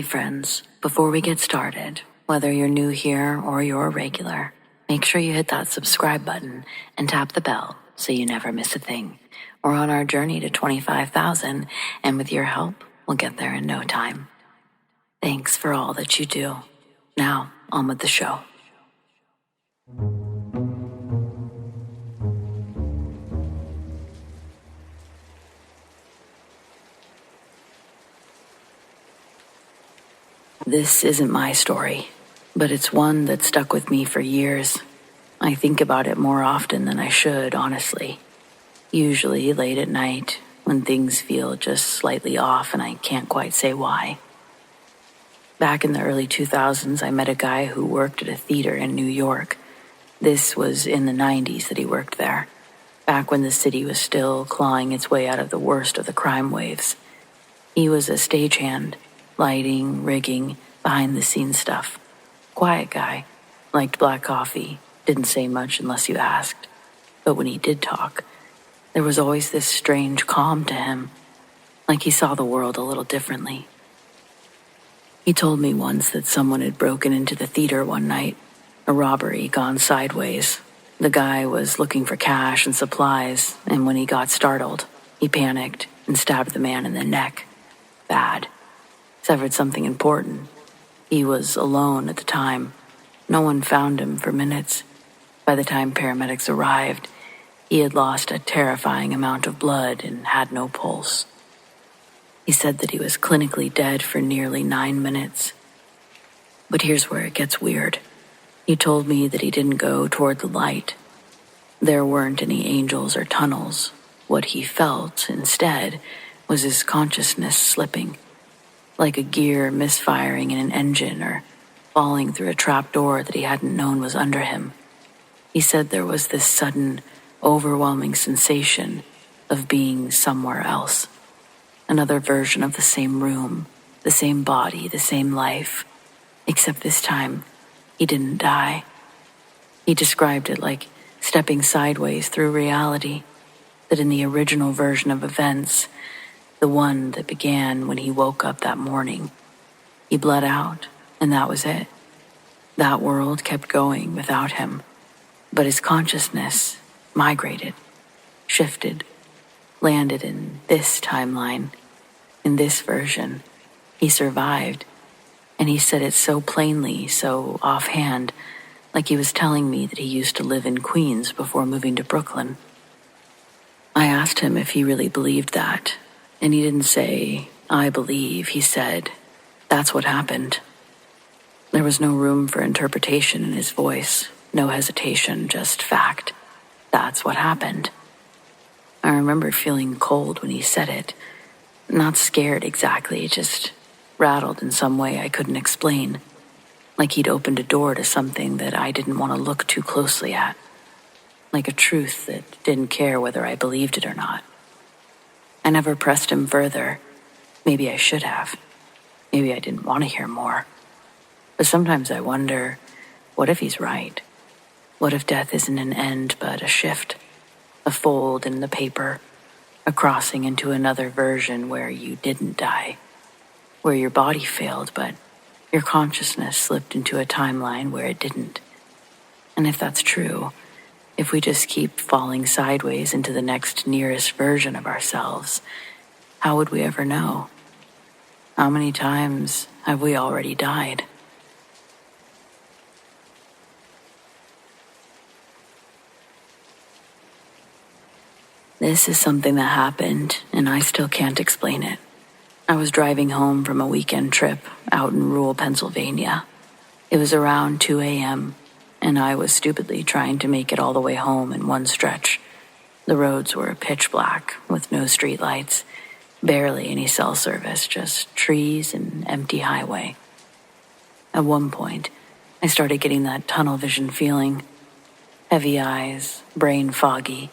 Hey friends, before we get started, whether you're new here or you're a regular, make sure you hit that subscribe button and tap the bell so you never miss a thing. We're on our journey to 25,000, and with your help, we'll get there in no time. Thanks for all that you do. Now, on with the show. This isn't my story, but it's one that stuck with me for years. I think about it more often than I should, honestly. Usually late at night, when things feel just slightly off and I can't quite say why. Back in the early 2000s, I met a guy who worked at a theater in New York. This was in the 90s that he worked there, back when the city was still clawing its way out of the worst of the crime waves. He was a stagehand, lighting, rigging, behind-the-scenes stuff. Quiet guy, liked black coffee, didn't say much unless you asked. But when he did talk, there was always this strange calm to him, like he saw the world a little differently. He told me once that someone had broken into the theater one night, a robbery gone sideways. The guy was looking for cash and supplies, and when he got startled, he panicked and stabbed the man in the neck. Bad. Severed something important. He was alone at the time. No one found him for minutes. By the time paramedics arrived, he had lost a terrifying amount of blood and had no pulse. He said that he was clinically dead for nearly 9 minutes. But here's where it gets weird. He told me that he didn't go toward the light. There weren't any angels or tunnels. What he felt, instead, was his consciousness slipping, like a gear misfiring in an engine or falling through a trap door that he hadn't known was under him. He said there was this sudden, overwhelming sensation of being somewhere else. Another version of the same room, the same body, the same life. Except this time, he didn't die. He described it like stepping sideways through reality, that in the original version of events, the one that began when he woke up that morning, he bled out, and that was it. That world kept going without him, but his consciousness migrated, shifted, landed in this timeline, in this version. He survived, and he said it so plainly, so offhand, like he was telling me that he used to live in Queens before moving to Brooklyn. I asked him if he really believed that, and he didn't say, "I believe," he said, "That's what happened." There was no room for interpretation in his voice, no hesitation, just fact. That's what happened. I remember feeling cold when he said it. Not scared exactly, just rattled in some way I couldn't explain. Like he'd opened a door to something that I didn't want to look too closely at. Like a truth that didn't care whether I believed it or not. I never pressed him further. Maybe I should have. Maybe I didn't want to hear more. But sometimes I wonder, what if he's right? What if death isn't an end but a shift? A fold in the paper, a crossing into another version where you didn't die, where your body failed but your consciousness slipped into a timeline where it didn't. And if that's true, if we just keep falling sideways into the next nearest version of ourselves, how would we ever know? How many times have we already died? This is something that happened, and I still can't explain it. I was driving home from a weekend trip out in rural Pennsylvania. It was around 2 a.m., and I was stupidly trying to make it all the way home in one stretch. The roads were pitch black, with no streetlights, barely any cell service, just trees and empty highway. At one point, I started getting that tunnel vision feeling. Heavy eyes, brain foggy.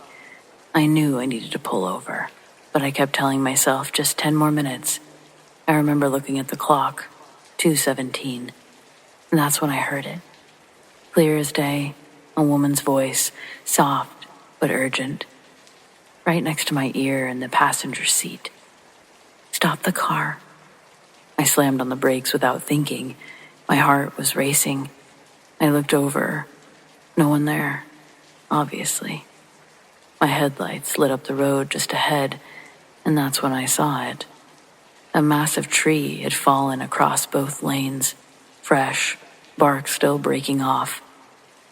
I knew I needed to pull over, but I kept telling myself just 10 more minutes. I remember looking at the clock, 2:17, and that's when I heard it. Clear as day, a woman's voice, soft but urgent, right next to my ear in the passenger seat. "Stop the car." I slammed on the brakes without thinking. My heart was racing. I looked over. No one there, obviously. My headlights lit up the road just ahead, and that's when I saw it. A massive tree had fallen across both lanes, fresh, bark still breaking off.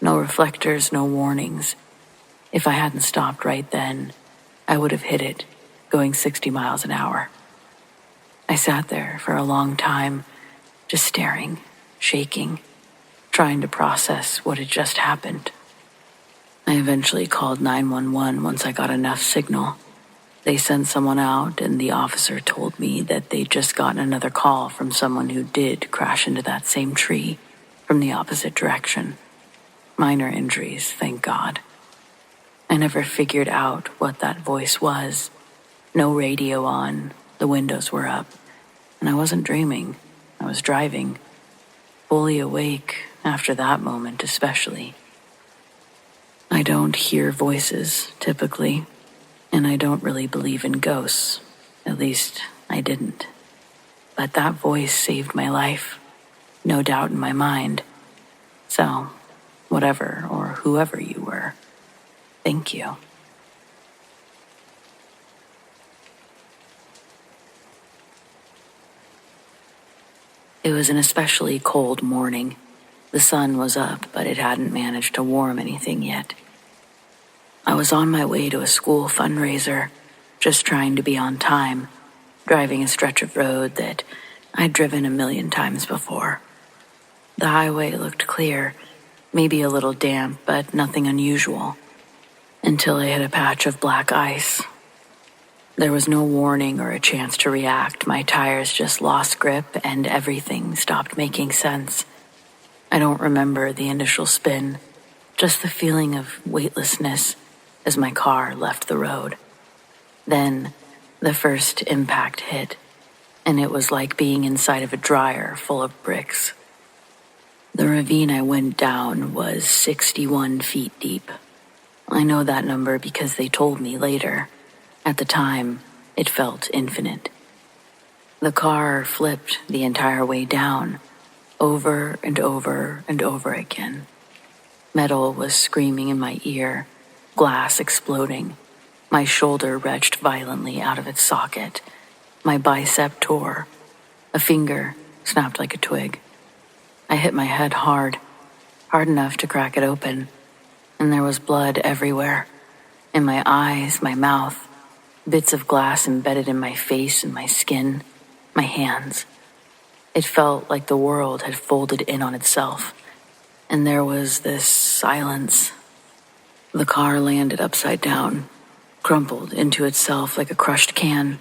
No reflectors, no warnings. If I hadn't stopped right then, I would have hit it, going 60 miles an hour. I sat there for a long time, just staring, shaking, trying to process what had just happened. I eventually called 911 once I got enough signal. They sent someone out, and the officer told me that they'd just gotten another call from someone who did crash into that same tree from the opposite direction. Minor injuries, thank God. I never figured out what that voice was. No radio on, the windows were up, and I wasn't dreaming. I was driving, fully awake after that moment especially. I don't hear voices, typically, and I don't really believe in ghosts. At least, I didn't. But that voice saved my life, no doubt in my mind. So, whatever or whoever you were, thank you. It was an especially cold morning. The sun was up, but it hadn't managed to warm anything yet. I was on my way to a school fundraiser, just trying to be on time, driving a stretch of road that I'd driven a million times before. The highway looked clear, maybe a little damp, but nothing unusual, until I hit a patch of black ice. There was no warning or a chance to react. My tires just lost grip and everything stopped making sense. I don't remember the initial spin, just the feeling of weightlessness as my car left the road. Then, the first impact hit, and it was like being inside of a dryer full of bricks. The ravine I went down was 61 feet deep. I know that number because they told me later. At the time, it felt infinite. The car flipped the entire way down, over and over and over again. Metal was screaming in my ear, glass exploding. My shoulder wrenched violently out of its socket. My bicep tore. A finger snapped like a twig. I hit my head hard enough to crack it open, and there was blood everywhere. In my eyes, my mouth, bits of glass embedded in my face and my skin, my hands. It felt like the world had folded in on itself, and there was this silence. The car landed upside down, crumpled into itself like a crushed can.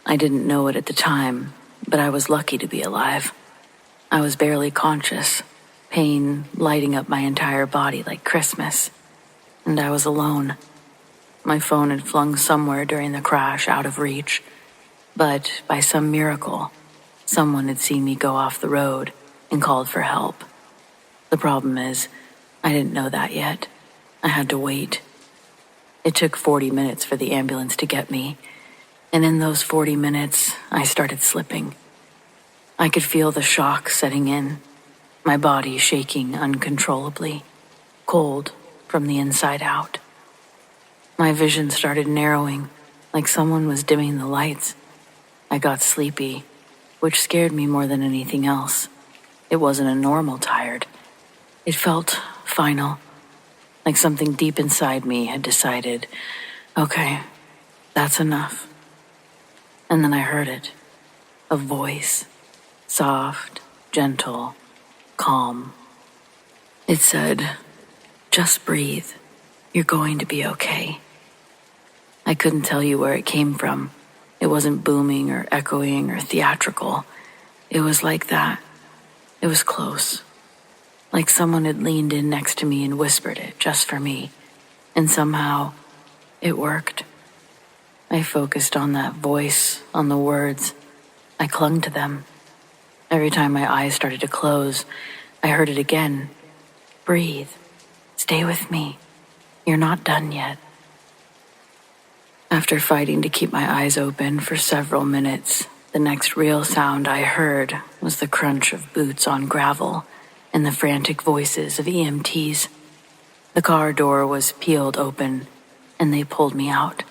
I didn't know it at the time, but I was lucky to be alive. I was barely conscious, pain lighting up my entire body like Christmas, and I was alone. My phone had flung somewhere during the crash out of reach, but by some miracle, someone had seen me go off the road and called for help. The problem is, I didn't know that yet. I had to wait. It took 40 minutes for the ambulance to get me, and in those 40 minutes, I started slipping. I could feel the shock setting in, my body shaking uncontrollably, cold from the inside out. My vision started narrowing, like someone was dimming the lights. I got sleepy, which scared me more than anything else. It wasn't a normal tired. It felt final, like something deep inside me had decided, okay, that's enough. And then I heard it, a voice, soft, gentle, calm. It said, just breathe. You're going to be okay. I couldn't tell you where it came from. It wasn't booming or echoing or theatrical. It was like that. It was close. Like someone had leaned in next to me and whispered it just for me. And somehow, it worked. I focused on that voice, on the words. I clung to them. Every time my eyes started to close, I heard it again. Breathe. Stay with me. You're not done yet. After fighting to keep my eyes open for several minutes, The next real sound I heard was the crunch of boots on gravel and the frantic voices of EMTs. The car door was peeled open, and they pulled me out.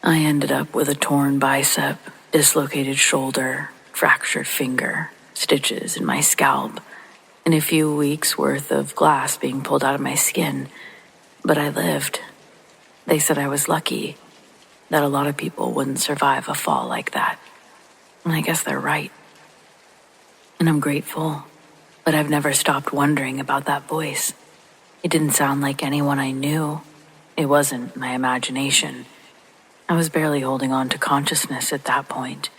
I ended up with a torn bicep, dislocated shoulder, fractured finger, stitches in my scalp, and a few weeks' worth of glass being pulled out of my skin. But I lived. They said I was lucky, that a lot of people wouldn't survive a fall like that. And I guess they're right. And I'm grateful, but I've never stopped wondering about that voice. It didn't sound like anyone I knew. It wasn't my imagination. I was barely holding on to consciousness at that point.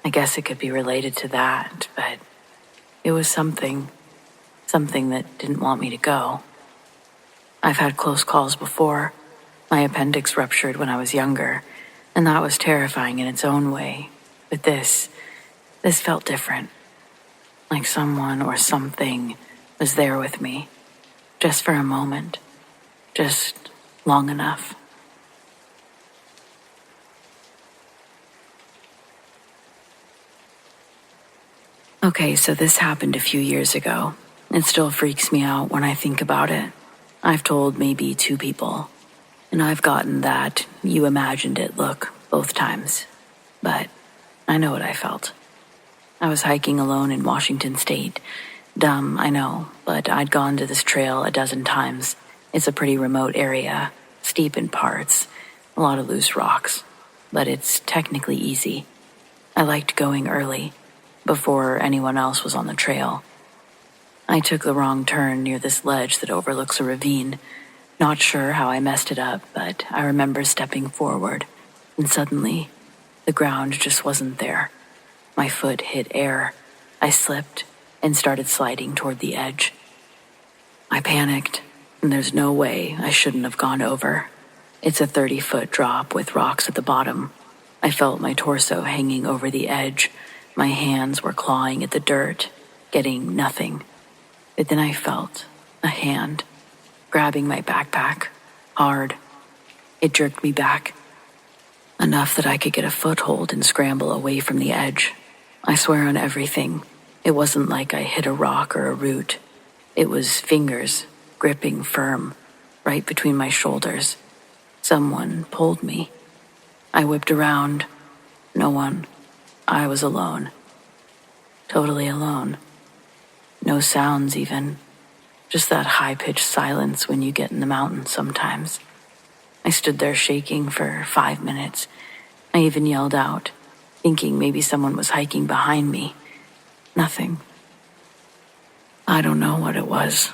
I guess it could be related to that, but it was something that didn't want me to go. I've had close calls before. My appendix ruptured when I was younger, and that was terrifying in its own way. But this felt different. Like someone or something was there with me, just for a moment, just long enough. Okay, so this happened a few years ago. It still freaks me out when I think about it. I've told maybe 2 people, and I've gotten that you imagined it look both times. But I know what I felt. I was hiking alone in Washington State. Dumb, I know, but I'd gone to this trail a dozen times. It's a pretty remote area, steep in parts, a lot of loose rocks, but it's technically easy. I liked going early, before anyone else was on the trail. I took the wrong turn near this ledge that overlooks a ravine. Not sure how I messed it up, but I remember stepping forward, and suddenly, the ground just wasn't there. My foot hit air. I slipped and started sliding toward the edge. I panicked, and there's no way I shouldn't have gone over. It's a 30-foot drop with rocks at the bottom. I felt my torso hanging over the edge. My hands were clawing at the dirt, getting nothing. But then I felt a hand grabbing my backpack, hard. It jerked me back, enough that I could get a foothold and scramble away from the edge. I swear on everything, it wasn't like I hit a rock or a root. It was fingers gripping firm, right between my shoulders. Someone pulled me. I whipped around. No one. I was alone. Totally alone. No sounds even. Just that high-pitched silence when you get in the mountains sometimes. I stood there shaking for 5 minutes. I even yelled out, thinking maybe someone was hiking behind me. Nothing. I don't know what it was.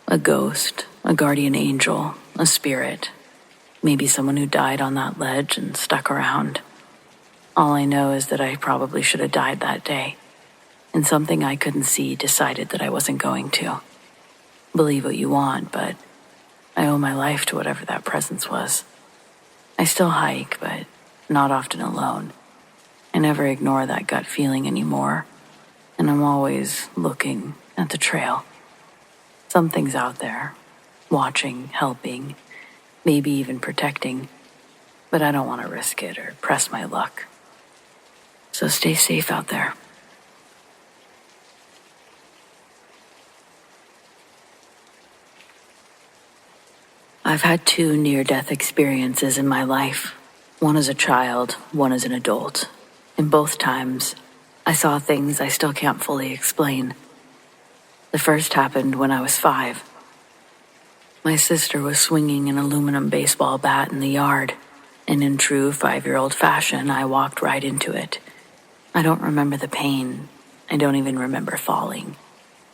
A ghost, a guardian angel, a spirit. Maybe someone who died on that ledge and stuck around. All I know is that I probably should have died that day, and something I couldn't see decided that I wasn't going to. Believe what you want, but I owe my life to whatever that presence was. I still hike, but not often alone. I never ignore that gut feeling anymore, and I'm always looking at the trail. Something's out there, watching, helping, maybe even protecting, but I don't want to risk it or press my luck. So stay safe out there. I've had 2 near-death experiences in my life. One as a child, one as an adult. And both times, I saw things I still can't fully explain. The first happened when I was 5. My sister was swinging an aluminum baseball bat in the yard, and in true 5-year-old fashion, I walked right into it. I don't remember the pain. I don't even remember falling.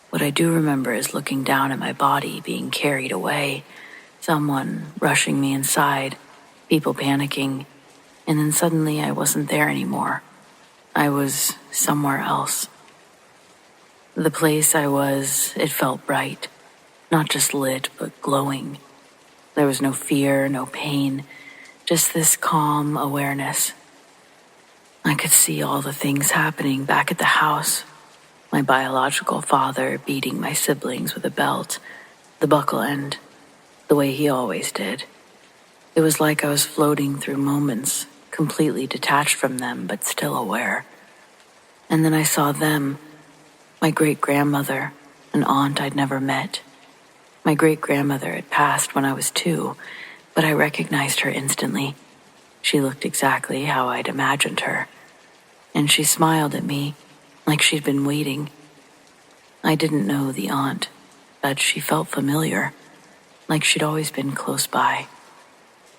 What I do remember is looking down at my body being carried away, someone rushing me inside, people panicking, and then suddenly I wasn't there anymore. I was somewhere else. The place I was, it felt bright, not just lit, but glowing. There was no fear, no pain, just this calm awareness. I could see all the things happening back at the house. My biological father beating my siblings with a belt, the buckle end, the way he always did. It was like I was floating through moments completely detached from them but still aware. And then I saw them, my great-grandmother, an aunt I'd never met. My great-grandmother had passed when I was 2, but I recognized her instantly. She looked exactly how I'd imagined her, and she smiled at me like she'd been waiting. I didn't know the aunt, but she felt familiar, like she'd always been close by.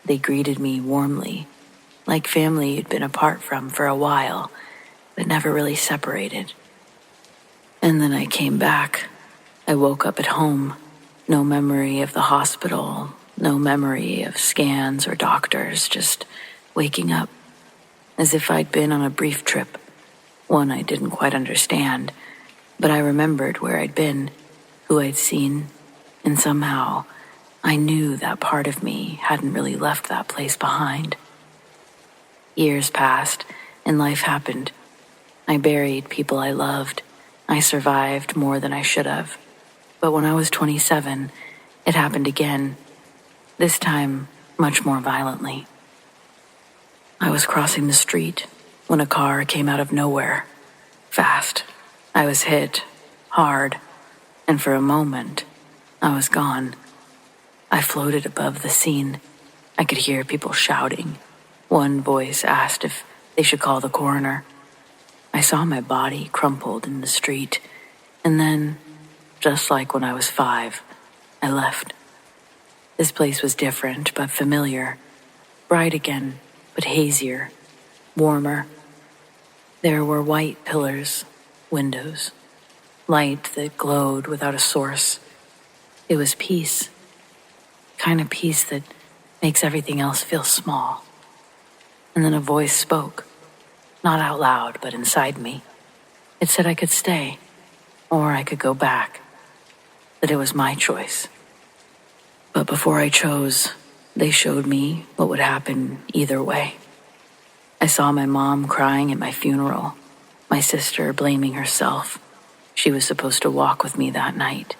They greeted me warmly, like family you'd been apart from for a while, but never really separated. And then I came back. I woke up at home. No memory of the hospital, no memory of scans or doctors, just waking up as if I'd been on a brief trip, one I didn't quite understand, but I remembered where I'd been, who I'd seen, and somehow I knew that part of me hadn't really left that place behind. Years passed, and life happened. I buried people I loved. I survived more than I should have. But when I was 27, it happened again, this time much more violently. I was crossing the street when a car came out of nowhere, fast. I was hit, hard, and for a moment, I was gone. I floated above the scene. I could hear people shouting. One voice asked if they should call the coroner. I saw my body crumpled in the street, and then, just like when I was 5, I left. This place was different but familiar, bright again, but hazier, warmer. There were white pillars, windows, light that glowed without a source. It was peace, kind of peace that makes everything else feel small. And then a voice spoke, not out loud, but inside me. It said I could stay, or I could go back, that it was my choice. But before I chose, they showed me what would happen either way. I saw my mom crying at my funeral, my sister blaming herself. She was supposed to walk with me that night.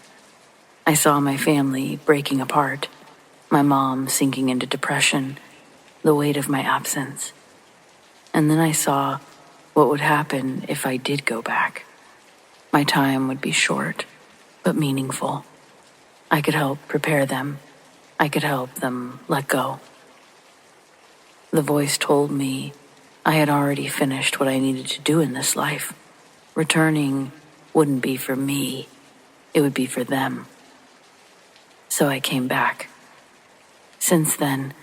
I saw my family breaking apart, my mom sinking into depression, the weight of my absence. And then I saw what would happen if I did go back. My time would be short, but meaningful. I could help prepare them. I could help them let go. The voice told me I had already finished what I needed to do in this life. Returning wouldn't be for me. It would be for them. So I came back. Since then,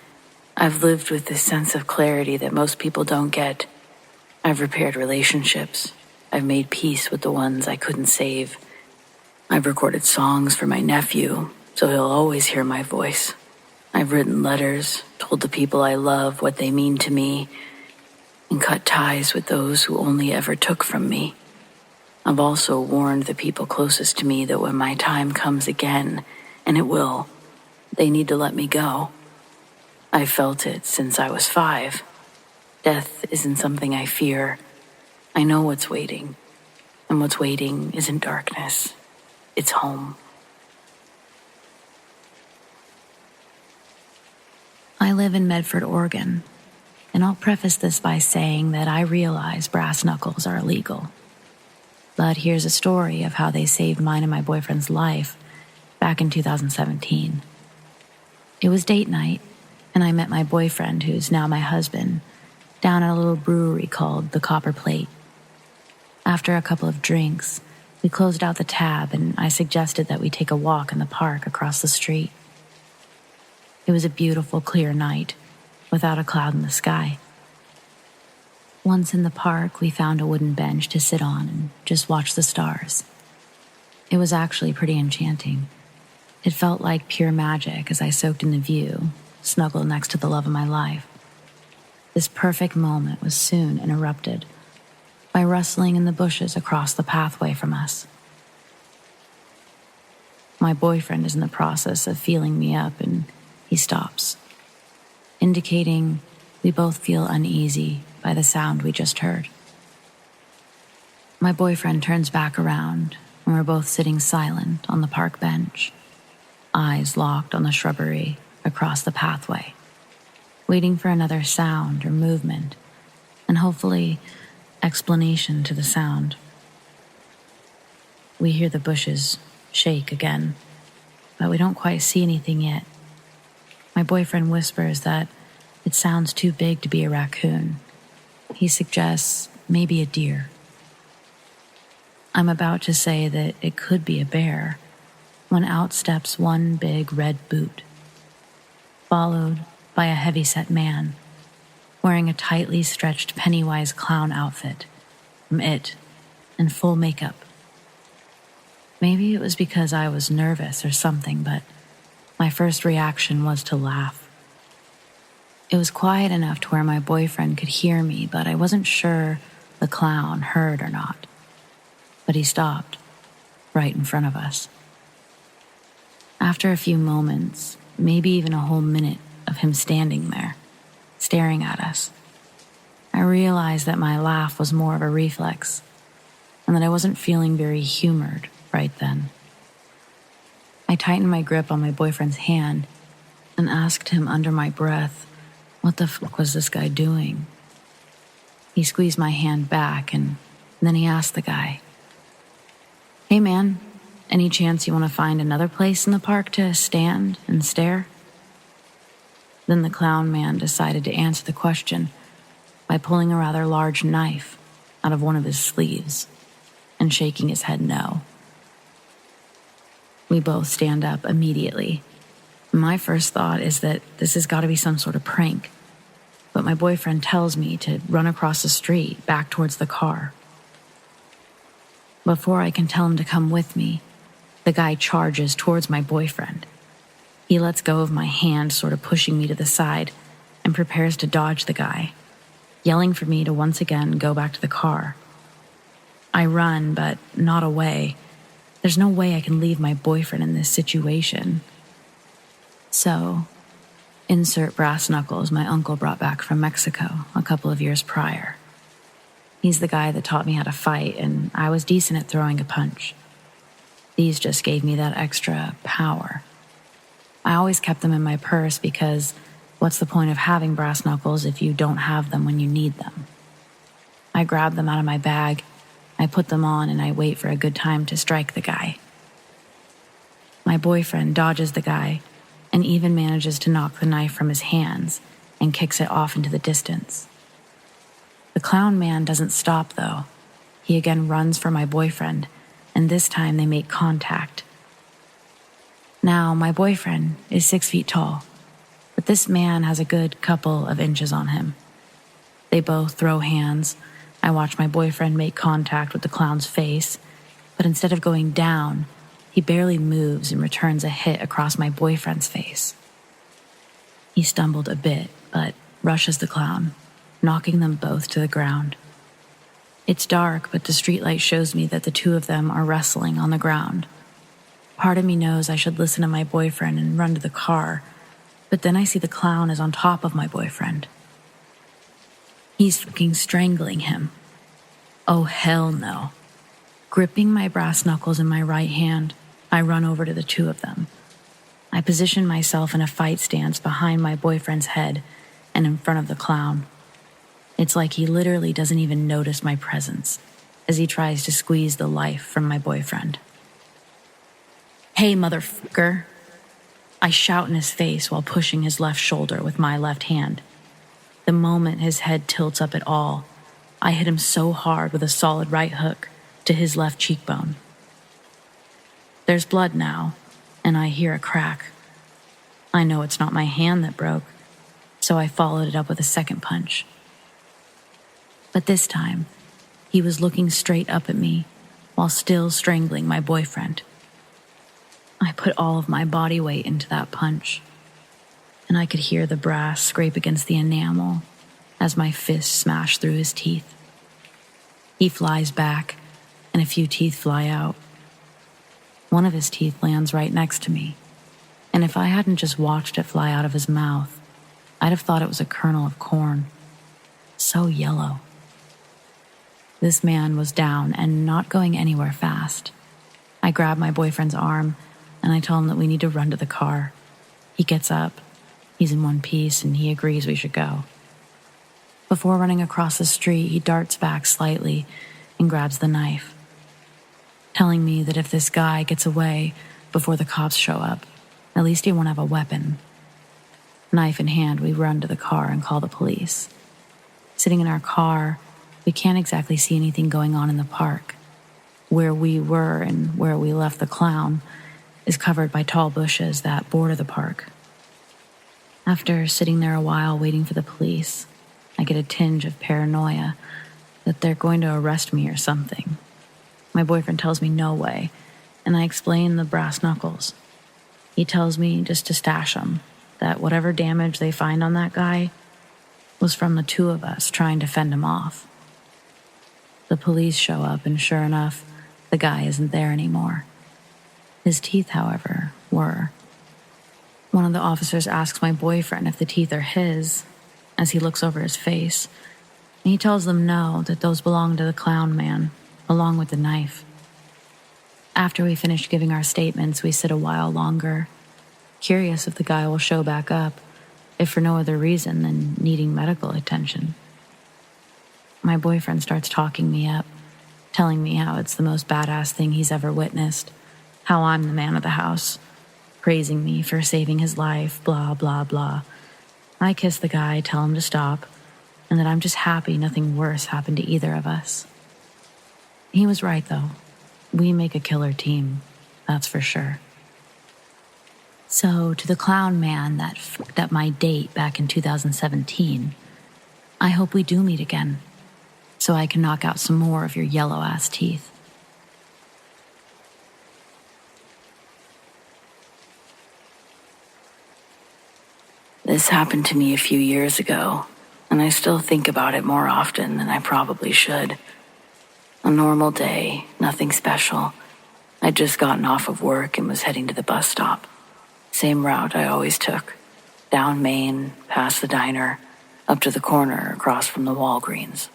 I've lived with this sense of clarity that most people don't get. I've repaired relationships. I've made peace with the ones I couldn't save. I've recorded songs for my nephew, so he'll always hear my voice. I've written letters, told the people I love what they mean to me, and cut ties with those who only ever took from me. I've also warned the people closest to me that when my time comes again, and it will, they need to let me go. I've felt it since I was 5. Death isn't something I fear. I know what's waiting, and what's waiting isn't darkness. It's home. I live in Medford, Oregon, and I'll preface this by saying that I realize brass knuckles are illegal. But here's a story of how they saved mine and my boyfriend's life back in 2017. It was date night, and I met my boyfriend, who's now my husband, down at a little brewery called the Copper Plate. After a couple of drinks, we closed out the tab, and I suggested that we take a walk in the park across the street. It was a beautiful, clear night, without a cloud in the sky. Once in the park, we found a wooden bench to sit on and just watch the stars. It was actually pretty enchanting. It felt like pure magic as I soaked in the view, snuggled next to the love of my life. This perfect moment was soon interrupted by rustling in the bushes across the pathway from us. My boyfriend is in the process of feeling me up, and he stops, indicating we both feel uneasy by the sound we just heard. My boyfriend turns back around, and we're both sitting silent on the park bench, eyes locked on the shrubbery across the pathway. waiting for another sound or movement, and hopefully explanation to the sound. We hear the bushes shake again, but we don't quite see anything yet. My boyfriend whispers that it sounds too big to be a raccoon. He suggests maybe a deer. I'm about to say that it could be a bear when out steps one big red boot, followed by a heavy-set man wearing a tightly stretched Pennywise clown outfit from It and full makeup. Maybe it was because I was nervous or something, but my first reaction was to laugh. It was quiet enough to where my boyfriend could hear me, but I wasn't sure the clown heard or not. But he stopped, right in front of us. After a few moments, maybe even a whole minute of him standing there, staring at us, I realized that my laugh was more of a reflex, and that I wasn't feeling very humored right then. I tightened my grip on my boyfriend's hand and asked him under my breath, what the fuck was this guy doing? He squeezed my hand back and then he asked the guy, "Hey man, any chance you want to find another place in the park to stand and stare?" Then the clown man decided to answer the question by pulling a rather large knife out of one of his sleeves and shaking his head no. We both stand up immediately. My first thought is that this has got to be some sort of prank, but my boyfriend tells me to run across the street back towards the car. Before I can tell him to come with me, the guy charges towards my boyfriend. He lets go of my hand, sort of pushing me to the side, and prepares to dodge the guy, yelling for me to once again go back to the car. I run, but not away. There's no way I can leave my boyfriend in this situation. So, insert brass knuckles my uncle brought back from Mexico a couple of years prior. He's the guy that taught me how to fight, and I was decent at throwing a punch. These just gave me that extra power. I always kept them in my purse because what's the point of having brass knuckles if you don't have them when you need them? I grab them out of my bag, I put them on, and I wait for a good time to strike the guy. My boyfriend dodges the guy and even manages to knock the knife from his hands and kicks it off into the distance. The clown man doesn't stop, though. He again runs for my boyfriend, and this time they make contact. Now, my boyfriend is 6 feet tall, but this man has a good couple of inches on him. They both throw hands. I watch my boyfriend make contact with the clown's face, but instead of going down, he barely moves and returns a hit across my boyfriend's face. He stumbled a bit, but rushes the clown, knocking them both to the ground. It's dark, but the streetlight shows me that the two of them are wrestling on the ground. Part of me knows I should listen to my boyfriend and run to the car, but then I see the clown is on top of my boyfriend. He's fucking strangling him. Oh, hell no. Gripping my brass knuckles in my right hand, I run over to the two of them. I position myself in a fight stance behind my boyfriend's head and in front of the clown. It's like he literally doesn't even notice my presence as he tries to squeeze the life from my boyfriend. "Hey, motherfucker!" I shout in his face while pushing his left shoulder with my left hand. The moment his head tilts up at all, I hit him so hard with a solid right hook to his left cheekbone. There's blood now, and I hear a crack. I know it's not my hand that broke, so I followed it up with a second punch. But this time, he was looking straight up at me while still strangling my boyfriend. I put all of my body weight into that punch, and I could hear the brass scrape against the enamel as my fist smashed through his teeth. He flies back, and a few teeth fly out. One of his teeth lands right next to me, and if I hadn't just watched it fly out of his mouth, I'd have thought it was a kernel of corn. So yellow. This man was down and not going anywhere fast. I grab my boyfriend's arm, and I tell him that we need to run to the car. He gets up, He's in one piece and he agrees we should go. Before running across the street, he darts back slightly and grabs the knife, telling me that if this guy gets away before the cops show up, at least he won't have a weapon. Knife in hand, we run to the car and call the police. Sitting in our car, we can't exactly see anything going on in the park. Where we were and where we left the clown is covered by tall bushes that border the park. After sitting there a while waiting for the police, I get a tinge of paranoia that they're going to arrest me or something. My boyfriend tells me no way, and I explain the brass knuckles. He tells me just to stash them, that whatever damage they find on that guy was from the two of us trying to fend him off. The police show up, and sure enough, the guy isn't there anymore. His teeth, however, were. One of the officers asks my boyfriend if the teeth are his, as he looks over his face, and he tells them no, that those belong to the clown man, along with the knife. After we finish giving our statements, we sit a while longer, curious if the guy will show back up, if for no other reason than needing medical attention. My boyfriend starts talking me up, telling me how it's the most badass thing he's ever witnessed, how I'm the man of the house, praising me for saving his life, blah, blah, blah. I kiss the guy, tell him to stop, and that I'm just happy nothing worse happened to either of us. He was right, though. We make a killer team, that's for sure. So, to the clown man that fucked up my date back in 2017, I hope we do meet again, so I can knock out some more of your yellow-ass teeth. This happened to me a few years ago, and I still think about it more often than I probably should. A normal day, nothing special. I'd just gotten off of work and was heading to the bus stop. Same route I always took. Down Main, past the diner, up to the corner across from the Walgreens.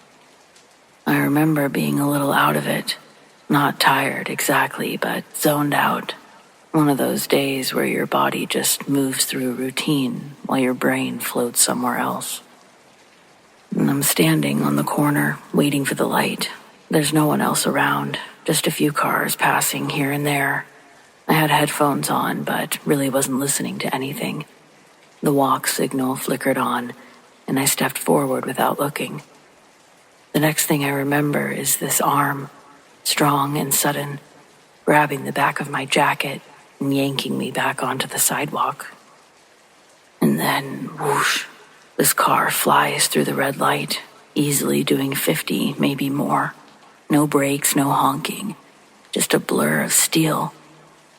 I remember being a little out of it. Not tired exactly, but zoned out. One of those days where your body just moves through routine while your brain floats somewhere else. And I'm standing on the corner, waiting for the light. There's no one else around, just a few cars passing here and there. I had headphones on, but really wasn't listening to anything. The walk signal flickered on, and I stepped forward without looking. The next thing I remember is this arm, strong and sudden, grabbing the back of my jacket and yanking me back onto the sidewalk. And then, whoosh, this car flies through the red light, easily doing 50, maybe more. No brakes, no honking, just a blur of steel.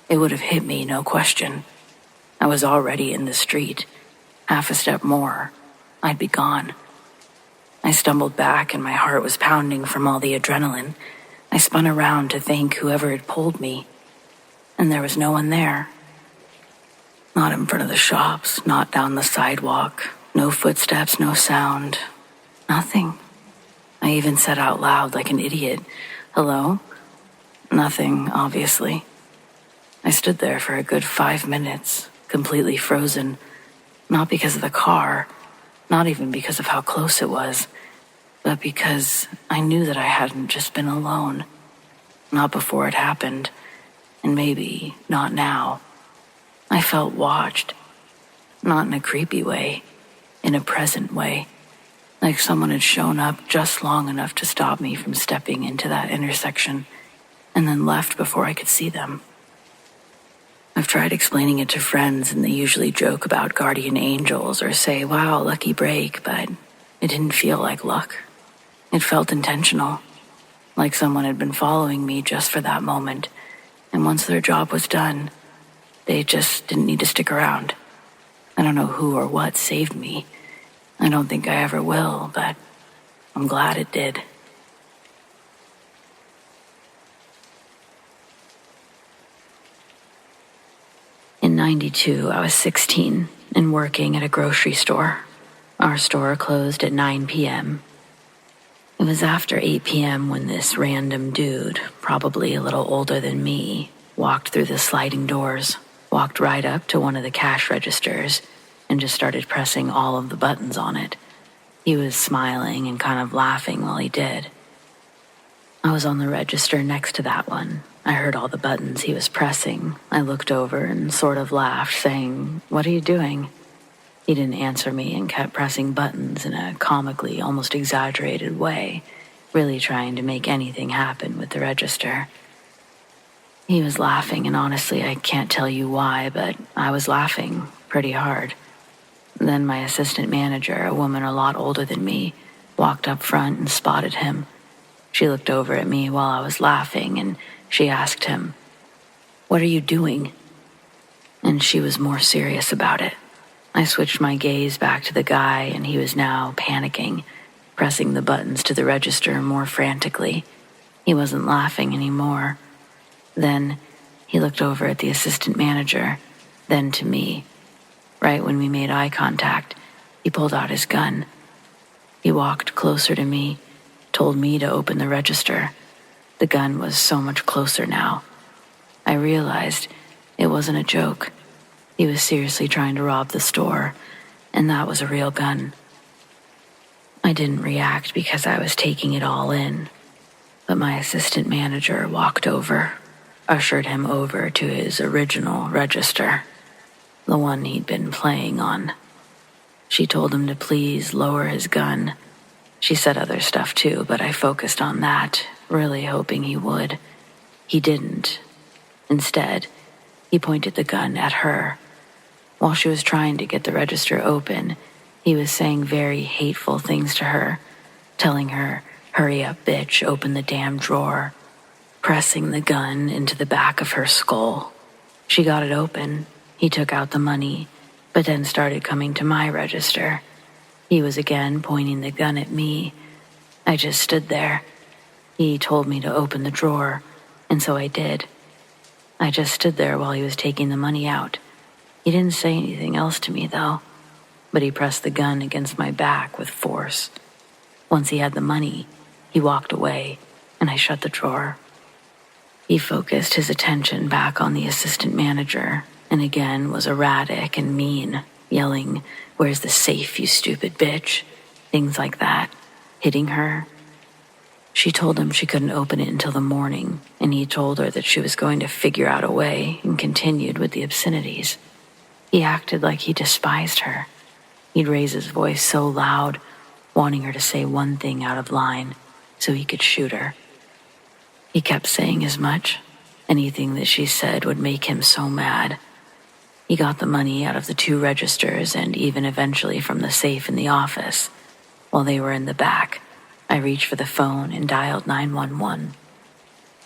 It would have hit me, no question. I was already in the street. Half a step more, I'd be gone. I stumbled back and my heart was pounding from all the adrenaline. I spun around to thank whoever had pulled me, and there was no one there. Not in front of the shops, not down the sidewalk, no footsteps, no sound, nothing. I even said out loud like an idiot, "Hello?" Nothing, obviously. I stood there for a good 5 minutes, completely frozen, not because of the car, not even because of how close it was, but because I knew that I hadn't just been alone. Not before it happened, and maybe not now. I felt watched, not in a creepy way, in a present way, like someone had shown up just long enough to stop me from stepping into that intersection, and then left before I could see them. I've tried explaining it to friends, and they usually joke about guardian angels or say, "Wow, lucky break," but it didn't feel like luck. It felt intentional, like someone had been following me just for that moment, and once their job was done, they just didn't need to stick around. I don't know who or what saved me. I don't think I ever will, but I'm glad it did. In '92, I was 16 and working at a grocery store. Our store closed at 9 p.m. It was after 8 p.m. when this random dude, probably a little older than me, walked through the sliding doors, walked right up to one of the cash registers, and just started pressing all of the buttons on it. He was smiling and kind of laughing while he did. I was on the register next to that one. I heard all the buttons he was pressing. I looked over and sort of laughed, saying, "What are you doing?" He didn't answer me and kept pressing buttons in a comically, almost exaggerated way, really trying to make anything happen with the register. He was laughing, and honestly, I can't tell you why, but I was laughing pretty hard. Then my assistant manager, a woman a lot older than me, walked up front and spotted him. She looked over at me while I was laughing, and she asked him, "What are you doing?" And she was more serious about it. I switched my gaze back to the guy, and he was now panicking, pressing the buttons to the register more frantically. He wasn't laughing anymore. Then he looked over at the assistant manager, then to me. Right when we made eye contact, he pulled out his gun. He walked closer to me, told me to open the register. The gun was so much closer now. I realized it wasn't a joke. He was seriously trying to rob the store, and that was a real gun. I didn't react because I was taking it all in, but my assistant manager walked over, ushered him over to his original register, the one he'd been playing on. She told him to please lower his gun. She said other stuff too, but I focused on that, really hoping he would. He didn't. Instead, he pointed the gun at her. While she was trying to get the register open, he was saying very hateful things to her, telling her, "Hurry up, bitch, open the damn drawer," pressing the gun into the back of her skull. She got it open. He took out the money, but then started coming to my register. He was again pointing the gun at me. I just stood there. He told me to open the drawer, and so I did. I just stood there while he was taking the money out. He didn't say anything else to me, though, but he pressed the gun against my back with force. Once he had the money, he walked away, and I shut the drawer. He focused his attention back on the assistant manager, and again was erratic and mean, yelling, "Where's the safe, you stupid bitch?" Things like that, hitting her. She told him she couldn't open it until the morning, and he told her that she was going to figure out a way, and continued with the obscenities. He acted like he despised her. He'd raise his voice so loud, wanting her to say one thing out of line so he could shoot her. He kept saying as much. Anything that she said would make him so mad. He got the money out of the 2 registers and even eventually from the safe in the office. While they were in the back, I reached for the phone and dialed 911.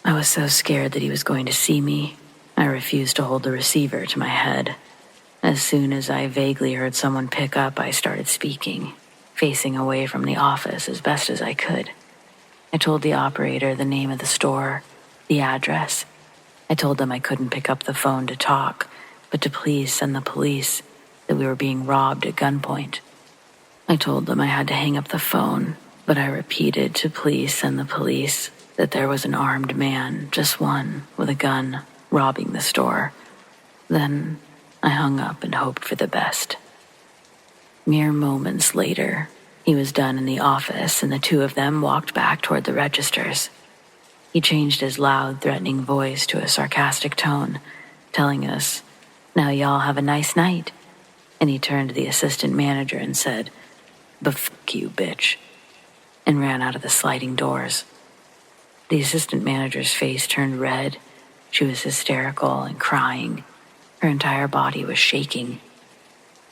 I was so scared that he was going to see me. I refused to hold the receiver to my head. As soon as I vaguely heard someone pick up, I started speaking, facing away from the office as best as I could. I told the operator the name of the store, the address. I told them I couldn't pick up the phone to talk, but to please send the police, that we were being robbed at gunpoint. I told them I had to hang up the phone, but I repeated to please send the police, that there was an armed man, just one, with a gun, robbing the store. Then I hung up and hoped for the best. Mere moments later, he was done in the office and the 2 of them walked back toward the registers. He changed his loud, threatening voice to a sarcastic tone, telling us, "Now y'all have a nice night." And he turned to the assistant manager and said, "But fuck you, bitch," and ran out of the sliding doors. The assistant manager's face turned red. She was hysterical and crying. Her entire body was shaking.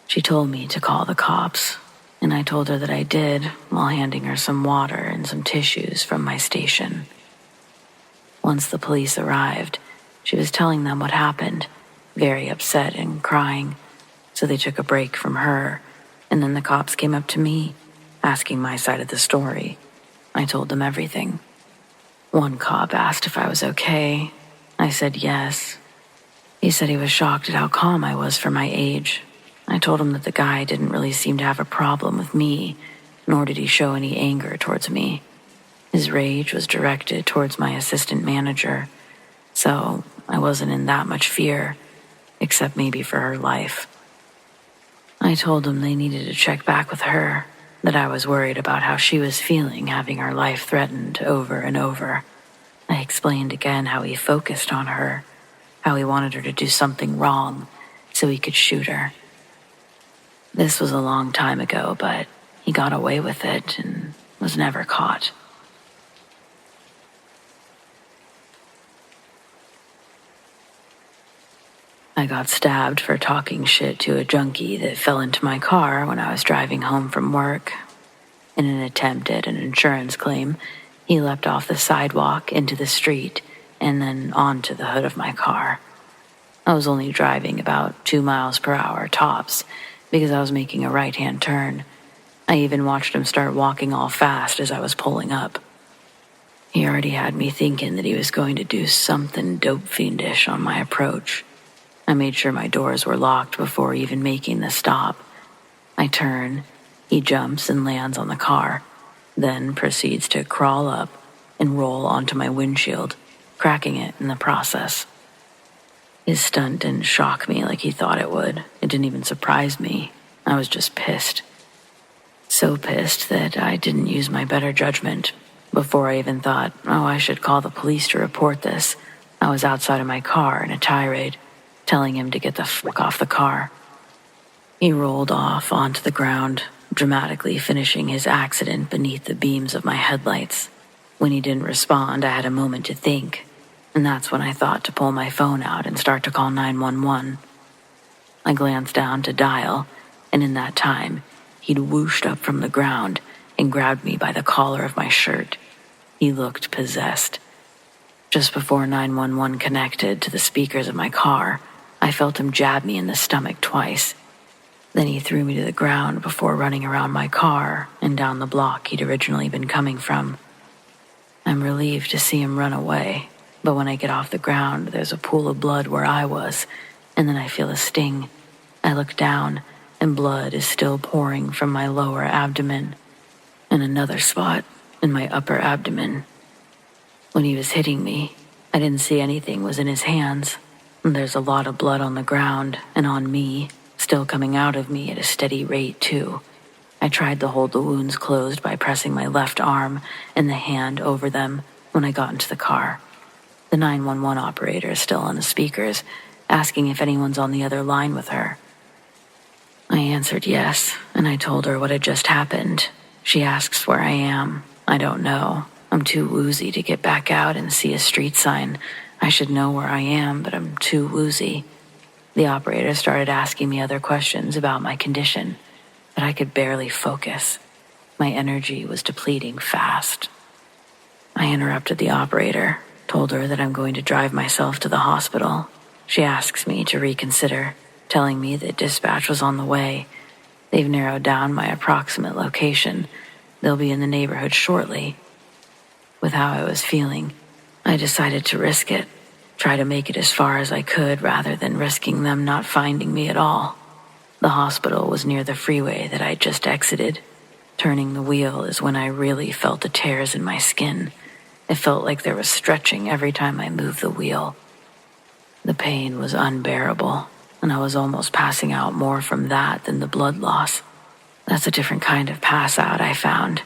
She told me to call the cops, and I told her that I did while handing her some water and some tissues from my station. Once the police arrived, she was telling them what happened, very upset and crying, so they took a break from her, and then the cops came up to me, asking my side of the story. I told them everything. One cop asked if I was okay. I said yes. He said he was shocked at how calm I was for my age. I told him that the guy didn't really seem to have a problem with me, nor did he show any anger towards me. His rage was directed towards my assistant manager, so I wasn't in that much fear, except maybe for her life. I told them they needed to check back with her, that I was worried about how she was feeling having her life threatened over and over. I explained again how he focused on her, how he wanted her to do something wrong so he could shoot her. This was a long time ago, but he got away with it and was never caught. I got stabbed for talking shit to a junkie that fell into my car when I was driving home from work. In an attempt at an insurance claim, he leapt off the sidewalk into the street and then onto the hood of my car. I was only driving about 2 miles per hour tops because I was making a right-hand turn. I even watched him start walking all fast as I was pulling up. He already had me thinking that he was going to do something dope fiendish on my approach. I made sure my doors were locked before even making the stop. I turn, he jumps and lands on the car, then proceeds to crawl up and roll onto my windshield, cracking it in the process. His stunt didn't shock me like he thought it would. It didn't even surprise me. I was just pissed. So pissed that I didn't use my better judgment. Before I even thought, I should call the police to report this, I was outside of my car in a tirade, telling him to get the fuck off the car. He rolled off onto the ground, dramatically finishing his accident beneath the beams of my headlights. When he didn't respond, I had a moment to think, and that's when I thought to pull my phone out and start to call 911. I glanced down to dial, and in that time, he'd whooshed up from the ground and grabbed me by the collar of my shirt. He looked possessed. Just before 911 connected to the speakers of my car, I felt him jab me in the stomach twice. Then he threw me to the ground before running around my car and down the block he'd originally been coming from. I'm relieved to see him run away, but when I get off the ground, there's a pool of blood where I was, and then I feel a sting. I look down, and blood is still pouring from my lower abdomen, and another spot in my upper abdomen. When he was hitting me, I didn't see anything was in his hands. There's a lot of blood on the ground and on me, still coming out of me at a steady rate too. I tried to hold the wounds closed by pressing my left arm and the hand over them when I got into the car. The 911 operator is still on the speakers, asking if anyone's on the other line with her. I answered yes, and I told her what had just happened. She asks where I am. I don't know. I'm too woozy to get back out and see a street sign. I should know where I am, but I'm too woozy. The operator started asking me other questions about my condition, but I could barely focus. My energy was depleting fast. I interrupted the operator, told her that I'm going to drive myself to the hospital. She asks me to reconsider, telling me that dispatch was on the way. They've narrowed down my approximate location. They'll be in the neighborhood shortly. With how I was feeling, I decided to risk it, try to make it as far as I could rather than risking them not finding me at all. The hospital was near the freeway that I'd just exited. Turning the wheel is when I really felt the tears in my skin. It felt like there was stretching every time I moved the wheel. The pain was unbearable, and I was almost passing out more from that than the blood loss. That's a different kind of pass out, I found.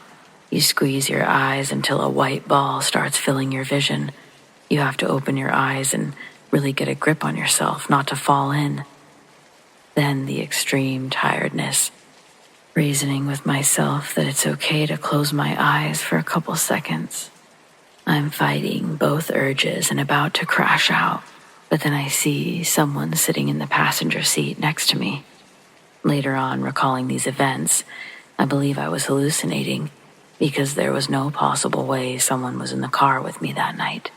You squeeze your eyes until a white ball starts filling your vision. You have to open your eyes and really get a grip on yourself not to fall in. Then the extreme tiredness. Reasoning with myself that it's okay to close my eyes for a couple seconds. I'm fighting both urges and about to crash out, but then I see someone sitting in the passenger seat next to me. Later on, recalling these events, I believe I was hallucinating because there was no possible way someone was in the car with me that night.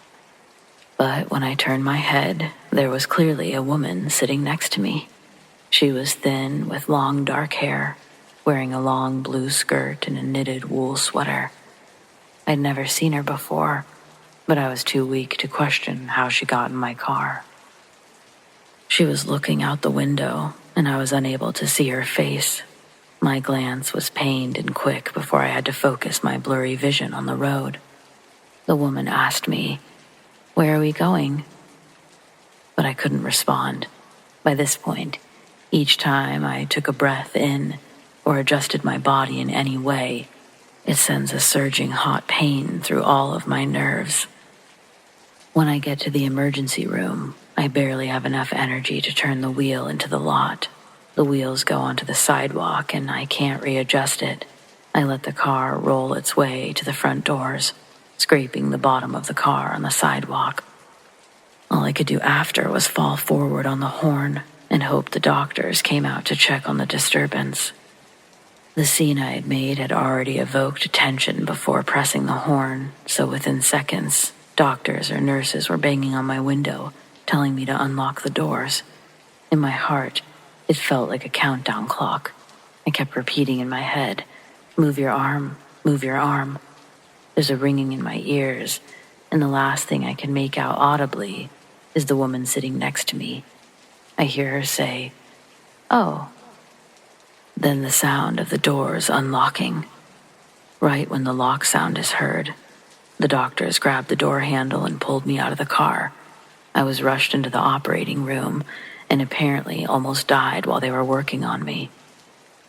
But when I turned my head, there was clearly a woman sitting next to me. She was thin with long dark hair, wearing a long blue skirt and a knitted wool sweater. I'd never seen her before, but I was too weak to question how she got in my car. She was looking out the window, and I was unable to see her face. My glance was pained and quick before I had to focus my blurry vision on the road. The woman asked me, "Where are we going?" But I couldn't respond. By this point, Each time I took a breath in or adjusted my body in any way, it sends a surging hot pain through all of my nerves. When I get to the emergency room, I barely have enough energy to turn the wheel into the lot. The wheels go onto the sidewalk and I can't readjust it. I let the car roll its way to the front doors, scraping the bottom of the car on the sidewalk. All I could do after was fall forward on the horn and hope the doctors came out to check on the disturbance. The scene I had made had already evoked attention before pressing the horn, so within seconds, doctors or nurses were banging on my window, telling me to unlock the doors. In my heart, it felt like a countdown clock. I kept repeating in my head, "Move your arm, move your arm." There's a ringing in my ears, and the last thing I can make out audibly is the woman sitting next to me. I hear her say, "Oh." Then the sound of the doors unlocking. Right when the lock sound is heard, the doctors grabbed the door handle and pulled me out of the car. I was rushed into the operating room and apparently almost died while they were working on me.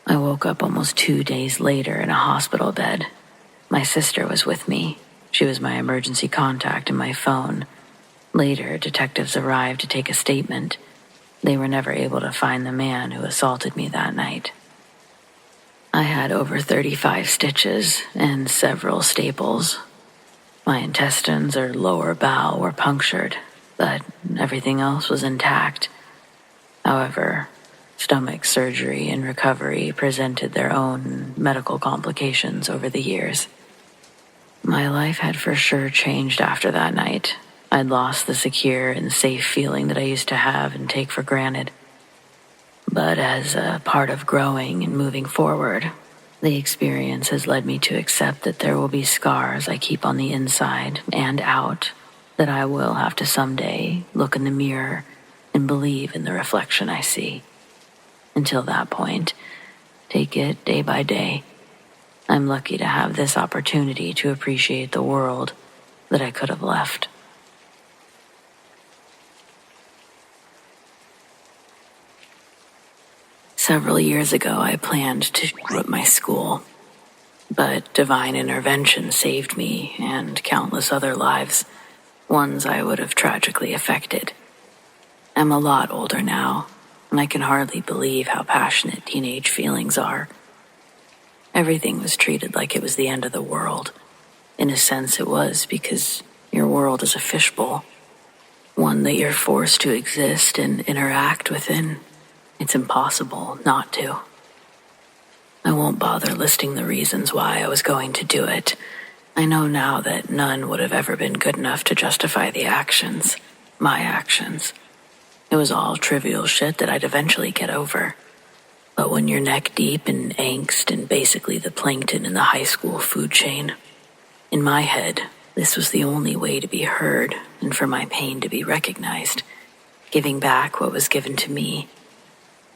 I woke up almost 2 days later in a hospital bed. My sister was with me. She was my emergency contact and my phone. Later, detectives arrived to take a statement. They were never able to find the man who assaulted me that night. I had over 35 stitches and several staples. My intestines or lower bowel were punctured, but everything else was intact. However, stomach surgery and recovery presented their own medical complications over the years. My life had for sure changed after that night. I'd lost the secure and safe feeling that I used to have and take for granted. But as a part of growing and moving forward, the experience has led me to accept that there will be scars I keep on the inside and out, that I will have to someday look in the mirror and believe in the reflection I see. Until that point, take it day by day. I'm lucky to have this opportunity to appreciate the world that I could have left. Several years ago, I planned to quit my school, but divine intervention saved me and countless other lives, ones I would have tragically affected. I'm a lot older now, and I can hardly believe how passionate teenage feelings are. Everything was treated like it was the end of the world. In a sense, it was, because your world is a fishbowl, one that you're forced to exist and interact within. It's impossible not to. I won't bother listing the reasons why I was going to do it. I know now that none would have ever been good enough to justify the actions, my actions. It was all trivial shit that I'd eventually get over. But when you're neck deep in angst and basically the plankton in the high school food chain, in my head, this was the only way to be heard and for my pain to be recognized, giving back what was given to me.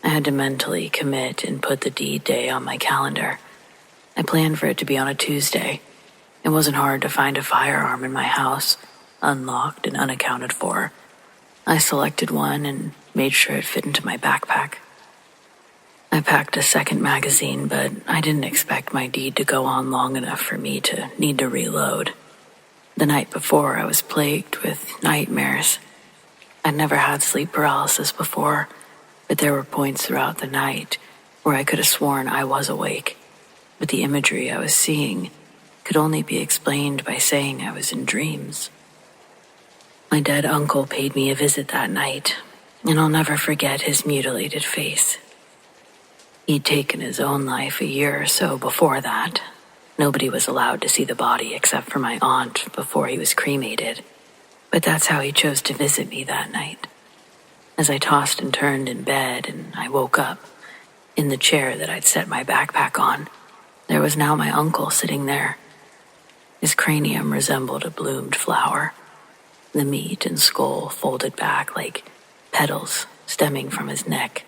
I had to mentally commit and put the deed day on my calendar. I planned for it to be on a Tuesday. It wasn't hard to find a firearm in my house, unlocked and unaccounted for. I selected one and made sure it fit into my backpack. I packed a second magazine, but I didn't expect my deed to go on long enough for me to need to reload. The night before, I was plagued with nightmares. I'd never had sleep paralysis before, but there were points throughout the night where I could have sworn I was awake, but the imagery I was seeing could only be explained by saying I was in dreams. My dead uncle paid me a visit that night, and I'll never forget his mutilated face. He'd taken his own life a year or so before that. Nobody was allowed to see the body except for my aunt before he was cremated, but that's how he chose to visit me that night. As I tossed and turned in bed and I woke up, in the chair that I'd set my backpack on, there was now my uncle sitting there. His cranium resembled a bloomed flower, the meat and skull folded back like petals stemming from his neck.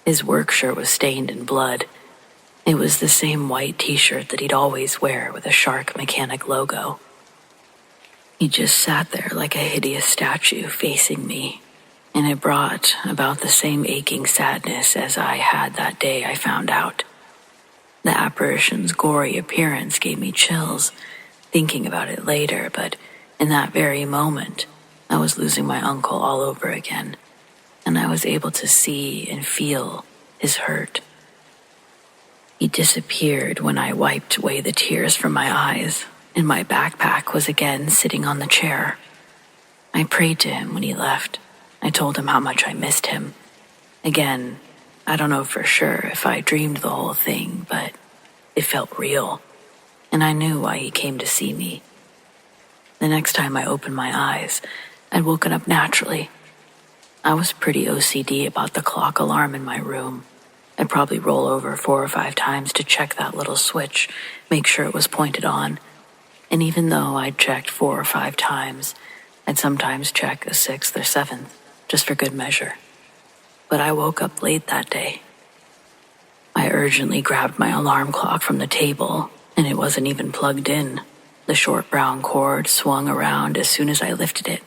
His work shirt was stained in blood. It was the same white t-shirt that he'd always wear with a Shark Mechanic logo. He just sat there like a hideous statue facing me, and it brought about the same aching sadness as I had that day I found out. The apparition's gory appearance gave me chills, thinking about it later, but in that very moment, I was losing my uncle all over again, and I was able to see and feel his hurt. He disappeared when I wiped away the tears from my eyes, and my backpack was again sitting on the chair. I prayed to him when he left. I told him how much I missed him. Again, I don't know for sure if I dreamed the whole thing, but it felt real, and I knew why he came to see me. The next time I opened my eyes, I'd woken up naturally. I was pretty OCD about the clock alarm in my room. I'd probably roll over 4 or 5 times to check that little switch, make sure it was pointed on. And even though I'd checked 4 or 5 times, I'd sometimes check a 6th or 7th, just for good measure. But I woke up late that day. I urgently grabbed my alarm clock from the table, and it wasn't even plugged in. The short brown cord swung around as soon as I lifted it.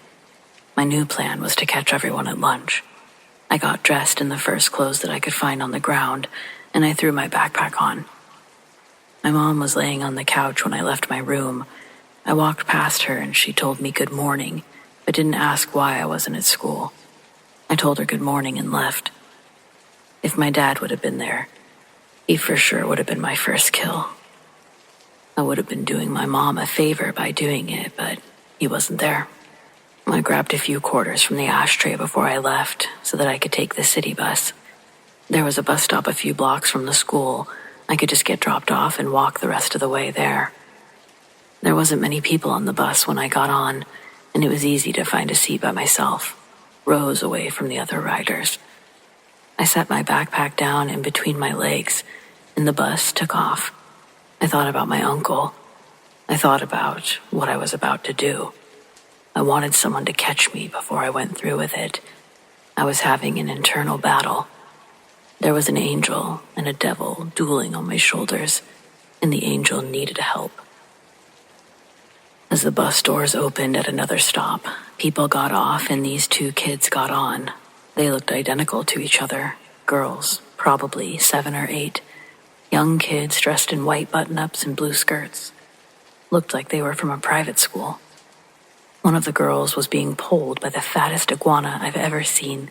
My new plan was to catch everyone at lunch. I got dressed in the first clothes that I could find on the ground, and I threw my backpack on. My mom was laying on the couch when I left my room. I walked past her and she told me good morning, but didn't ask why I wasn't at school. I told her good morning and left. If my dad would have been there, he for sure would have been my first kill. I would have been doing my mom a favor by doing it, but he wasn't there. I grabbed a few quarters from the ashtray before I left so that I could take the city bus. There was a bus stop a few blocks from the school. I could just get dropped off and walk the rest of the way there. There wasn't many people on the bus when I got on, and it was easy to find a seat by myself, rows away from the other riders. I set my backpack down in between my legs, and the bus took off. I thought about my uncle. I thought about what I was about to do. I wanted someone to catch me before I went through with it. I was having an internal battle. There was an angel and a devil dueling on my shoulders, and the angel needed help. As the bus doors opened at another stop, people got off and these 2 kids got on. They looked identical to each other, girls, probably 7 or 8. Young kids dressed in white button-ups and blue skirts. Looked like they were from a private school. One of the girls was being pulled by the fattest iguana I've ever seen.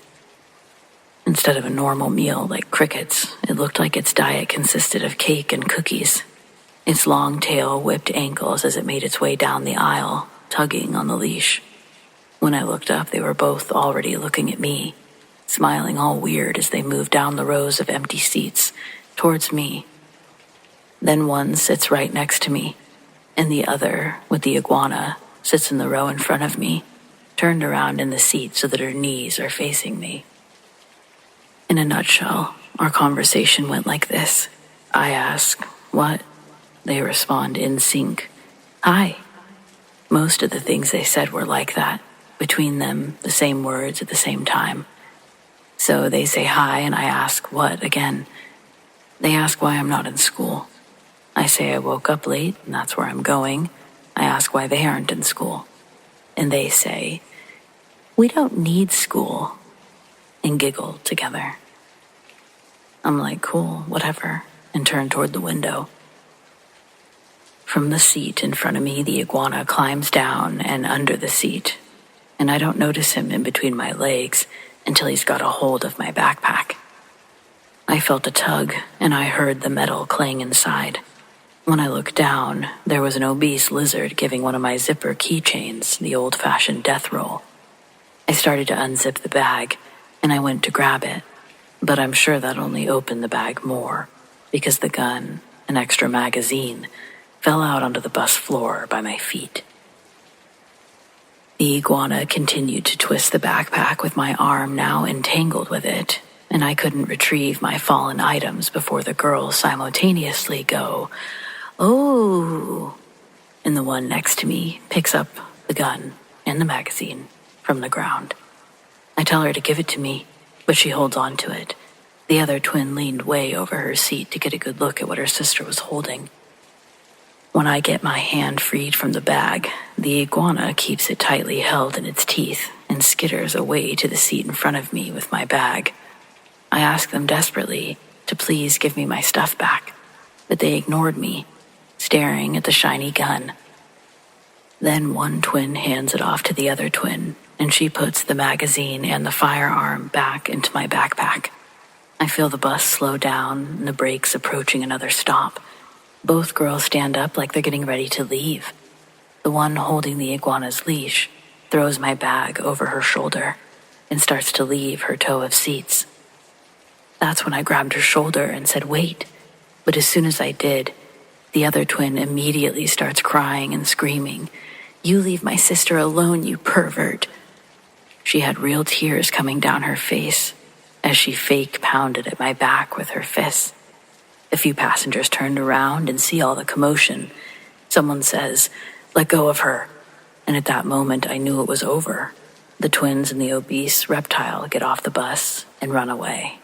Instead of a normal meal like crickets, it looked like its diet consisted of cake and cookies. Its long tail whipped ankles as it made its way down the aisle, tugging on the leash. When I looked up, they were both already looking at me, smiling all weird as they moved down the rows of empty seats towards me. Then one sits right next to me, and the other, with the iguana, sits in the row in front of me, turned around in the seat so that her knees are facing me. In a nutshell, our conversation went like this. I ask, "What?" They respond in sync, "Hi." Most of the things they said were like that, between them, the same words at the same time. So they say hi, and I ask, "What?" again. They ask why I'm not in school. I say I woke up late, and that's where I'm going. I ask why they aren't in school. And they say, "We don't need school," and giggle together. I'm like, cool, whatever, and turn toward the window. From the seat in front of me, the iguana climbs down and under the seat, and I don't notice him in between my legs until he's got a hold of my backpack. I felt a tug, and I heard the metal clang inside. When I looked down, there was an obese lizard giving one of my zipper keychains the old-fashioned death roll. I started to unzip the bag, and I went to grab it, but I'm sure that only opened the bag more, because the gun, an extra magazine, fell out onto the bus floor by my feet. The iguana continued to twist the backpack with my arm now entangled with it, and I couldn't retrieve my fallen items before the girls simultaneously go, "Oh!" And the one next to me picks up the gun and the magazine from the ground. I tell her to give it to me, but she holds on to it. The other twin leaned way over her seat to get a good look at what her sister was holding. When I get my hand freed from the bag, the iguana keeps it tightly held in its teeth and skitters away to the seat in front of me with my bag. I ask them desperately to please give me my stuff back, but they ignored me, staring at the shiny gun. Then one twin hands it off to the other twin, and she puts the magazine and the firearm back into my backpack. I feel the bus slow down and the brakes approaching another stop. Both girls stand up like they're getting ready to leave. The one holding the iguana's leash throws my bag over her shoulder and starts to leave her tow of seats. That's when I grabbed her shoulder and said, "Wait." But as soon as I did, the other twin immediately starts crying and screaming, "You leave my sister alone, you pervert." She had real tears coming down her face as she fake pounded at my back with her fists. A few passengers turned around and see all the commotion. Someone says, "Let go of her." And at that moment, I knew it was over. The twins and the obese reptile get off the bus and run away.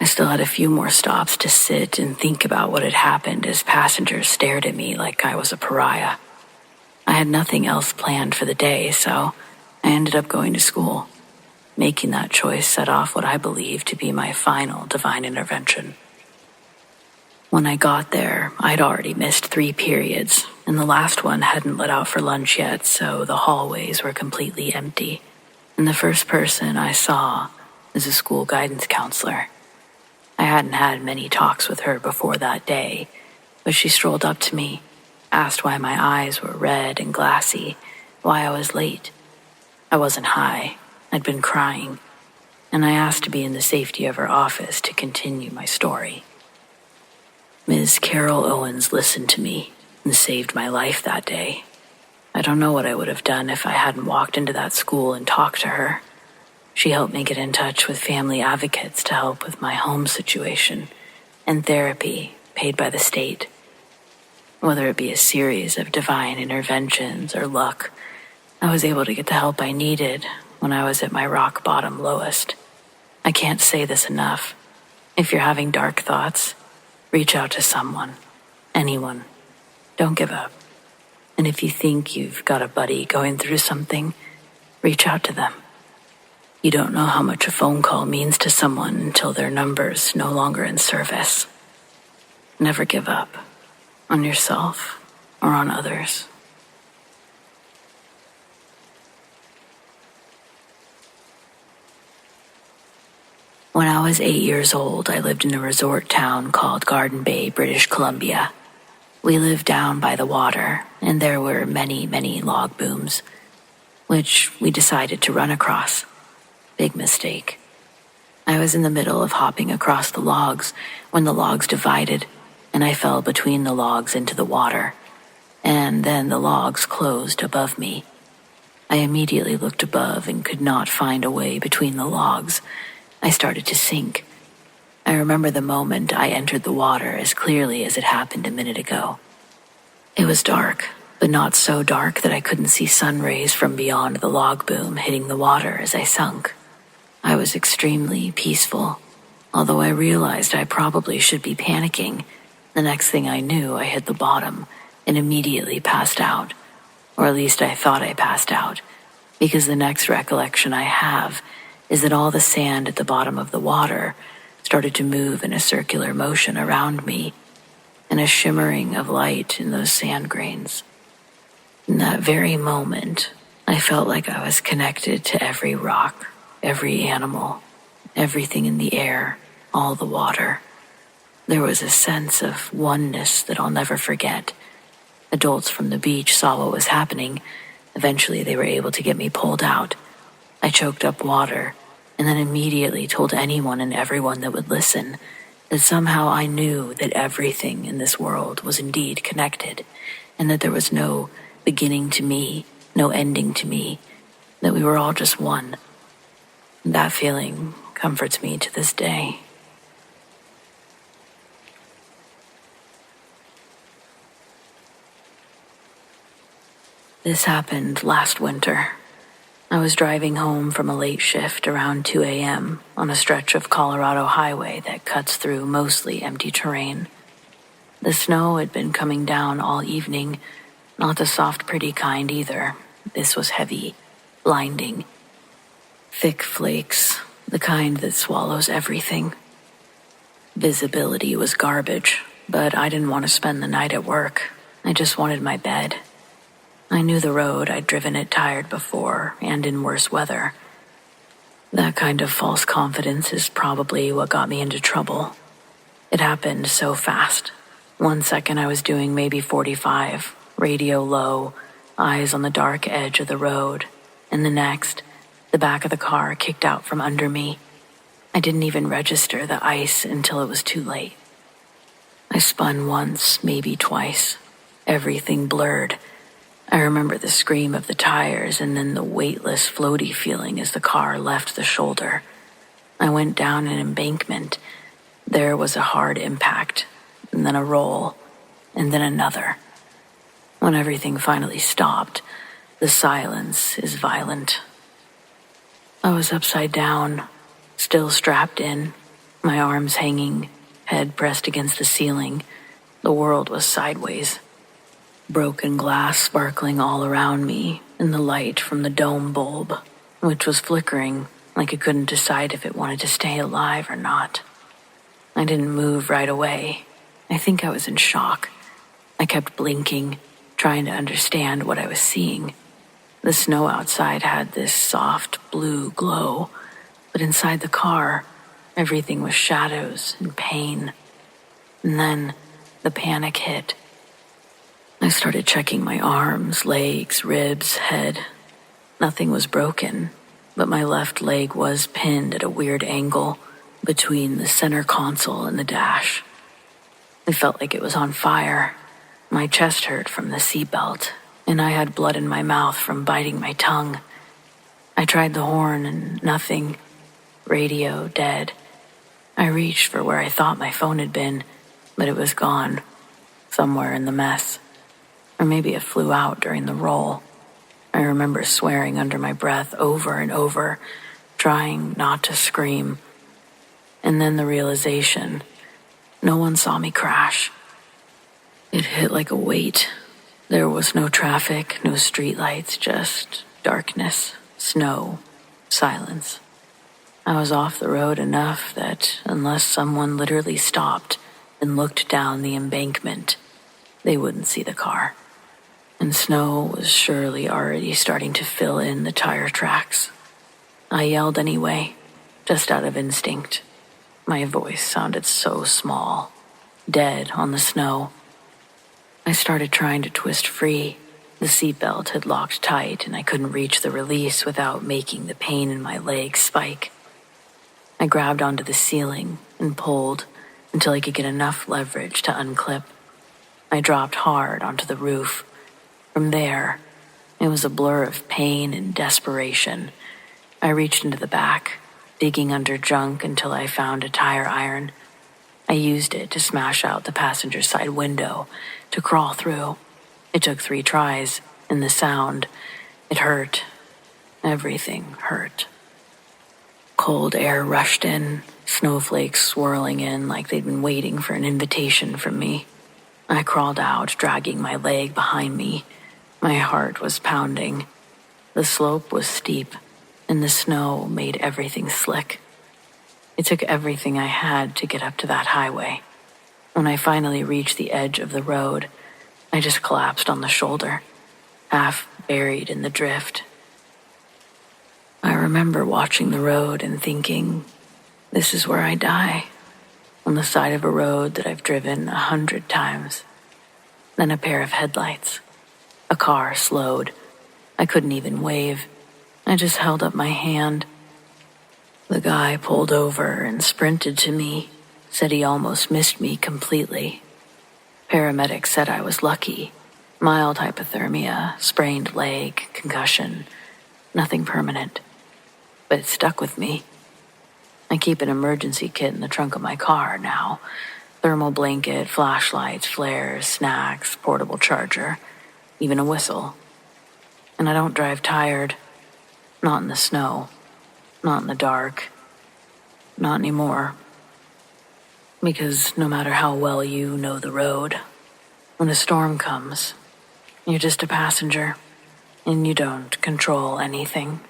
I still had a few more stops to sit and think about what had happened as passengers stared at me like I was a pariah. I had nothing else planned for the day, so I ended up going to school. Making that choice set off what I believed to be my final divine intervention. When I got there, I'd already missed 3 periods, and the last one hadn't let out for lunch yet, so the hallways were completely empty. And the first person I saw was a school guidance counselor. I hadn't had many talks with her before that day, but she strolled up to me, asked why my eyes were red and glassy, why I was late. I wasn't high, I'd been crying, and I asked to be in the safety of her office to continue my story. Ms. Carol Owens listened to me and saved my life that day. I don't know what I would have done if I hadn't walked into that school and talked to her. She helped me get in touch with family advocates to help with my home situation and therapy paid by the state. Whether it be a series of divine interventions or luck, I was able to get the help I needed when I was at my rock bottom lowest. I can't say this enough. If you're having dark thoughts, reach out to someone, anyone. Don't give up. And if you think you've got a buddy going through something, reach out to them. You don't know how much a phone call means to someone until their number's no longer in service. Never give up on yourself or on others. When I was 8 years old, I lived in a resort town called Garden Bay, British Columbia. We lived down by the water, and there were many, many log booms, which we decided to run across. Big mistake. I was in the middle of hopping across the logs when the logs divided, and I fell between the logs into the water, and then the logs closed above me. I immediately looked above and could not find a way between the logs. I started to sink. I remember the moment I entered the water as clearly as it happened a minute ago. It was dark, but not so dark that I couldn't see sun rays from beyond the log boom hitting the water as I sunk. I was extremely peaceful, although I realized I probably should be panicking. The next thing I knew, I hit the bottom and immediately passed out, or at least I thought I passed out, because the next recollection I have is that all the sand at the bottom of the water started to move in a circular motion around me, and a shimmering of light in those sand grains. In that very moment, I felt like I was connected to every rock, every animal, everything in the air, all the water. There was a sense of oneness that I'll never forget. Adults from the beach saw what was happening. Eventually, they were able to get me pulled out. I choked up water and then immediately told anyone and everyone that would listen that somehow I knew that everything in this world was indeed connected, and that there was no beginning to me, no ending to me, that we were all just one. And that feeling comforts me to this day. This happened last winter. I was driving home from a late shift around 2 a.m. on a stretch of Colorado highway that cuts through mostly empty terrain. The snow had been coming down all evening, not the soft, pretty kind either. This was heavy, blinding. Thick flakes, the kind that swallows everything. Visibility was garbage, but I didn't want to spend the night at work. I just wanted my bed. I knew the road. I'd driven it tired before, and in worse weather. That kind of false confidence is probably what got me into trouble. It happened so fast. 1 second I was doing maybe 45, radio low, eyes on the dark edge of the road, and the next, the back of the car kicked out from under me. I didn't even register the ice until it was too late. I spun once, maybe twice. Everything blurred. I remember the scream of the tires and then the weightless, floaty feeling as the car left the shoulder. I went down an embankment. There was a hard impact, and then a roll, and then another. When everything finally stopped, the silence is violent. I was upside down, still strapped in, my arms hanging, head pressed against the ceiling. The world was sideways. Broken glass sparkling all around me in the light from the dome bulb, which was flickering like it couldn't decide if it wanted to stay alive or not. I didn't move right away. I think I was in shock. I kept blinking, trying to understand what I was seeing. The snow outside had this soft blue glow, but inside the car, everything was shadows and pain. And then the panic hit. I started checking my arms, legs, ribs, head. Nothing was broken, but my left leg was pinned at a weird angle between the center console and the dash. It felt like it was on fire. My chest hurt from the seatbelt, and I had blood in my mouth from biting my tongue. I tried the horn and nothing. Radio dead. I reached for where I thought my phone had been, but it was gone, somewhere in the mess. Or maybe it flew out during the roll. I remember swearing under my breath over and over, trying not to scream. And then the realization, no one saw me crash. It hit like a weight. There was no traffic, no streetlights, just darkness, snow, silence. I was off the road enough that unless someone literally stopped and looked down the embankment, they wouldn't see the car. And snow was surely already starting to fill in the tire tracks. I yelled anyway, just out of instinct. My voice sounded so small, dead on the snow. I started trying to twist free. The seatbelt had locked tight and I couldn't reach the release without making the pain in my legs spike. I grabbed onto the ceiling and pulled until I could get enough leverage to unclip. I dropped hard onto the roof. From there, it was a blur of pain and desperation. I reached into the back, digging under junk until I found a tire iron. I used it to smash out the passenger side window, to crawl through. It took 3 tries, and the sound, it hurt. Everything hurt. Cold air rushed in, snowflakes swirling in like they'd been waiting for an invitation from me. I crawled out, dragging my leg behind me. My heart was pounding. The slope was steep, and the snow made everything slick. It took everything I had to get up to that highway. When I finally reached the edge of the road, I just collapsed on the shoulder, half buried in the drift. I remember watching the road and thinking, this is where I die, on the side of a road that I've driven 100 times. Then a pair of headlights. A car slowed. I couldn't even wave. I just held up my hand. The guy pulled over and sprinted to me, said he almost missed me completely. Paramedics said I was lucky. Mild hypothermia, sprained leg, concussion, nothing permanent. But it stuck with me. I keep an emergency kit in the trunk of my car now. Thermal blanket, flashlights, flares, snacks, portable charger, even a whistle. And I don't drive tired. Not in the snow. Not in the dark. Not anymore. Because no matter how well you know the road, when a storm comes, you're just a passenger, and you don't control anything.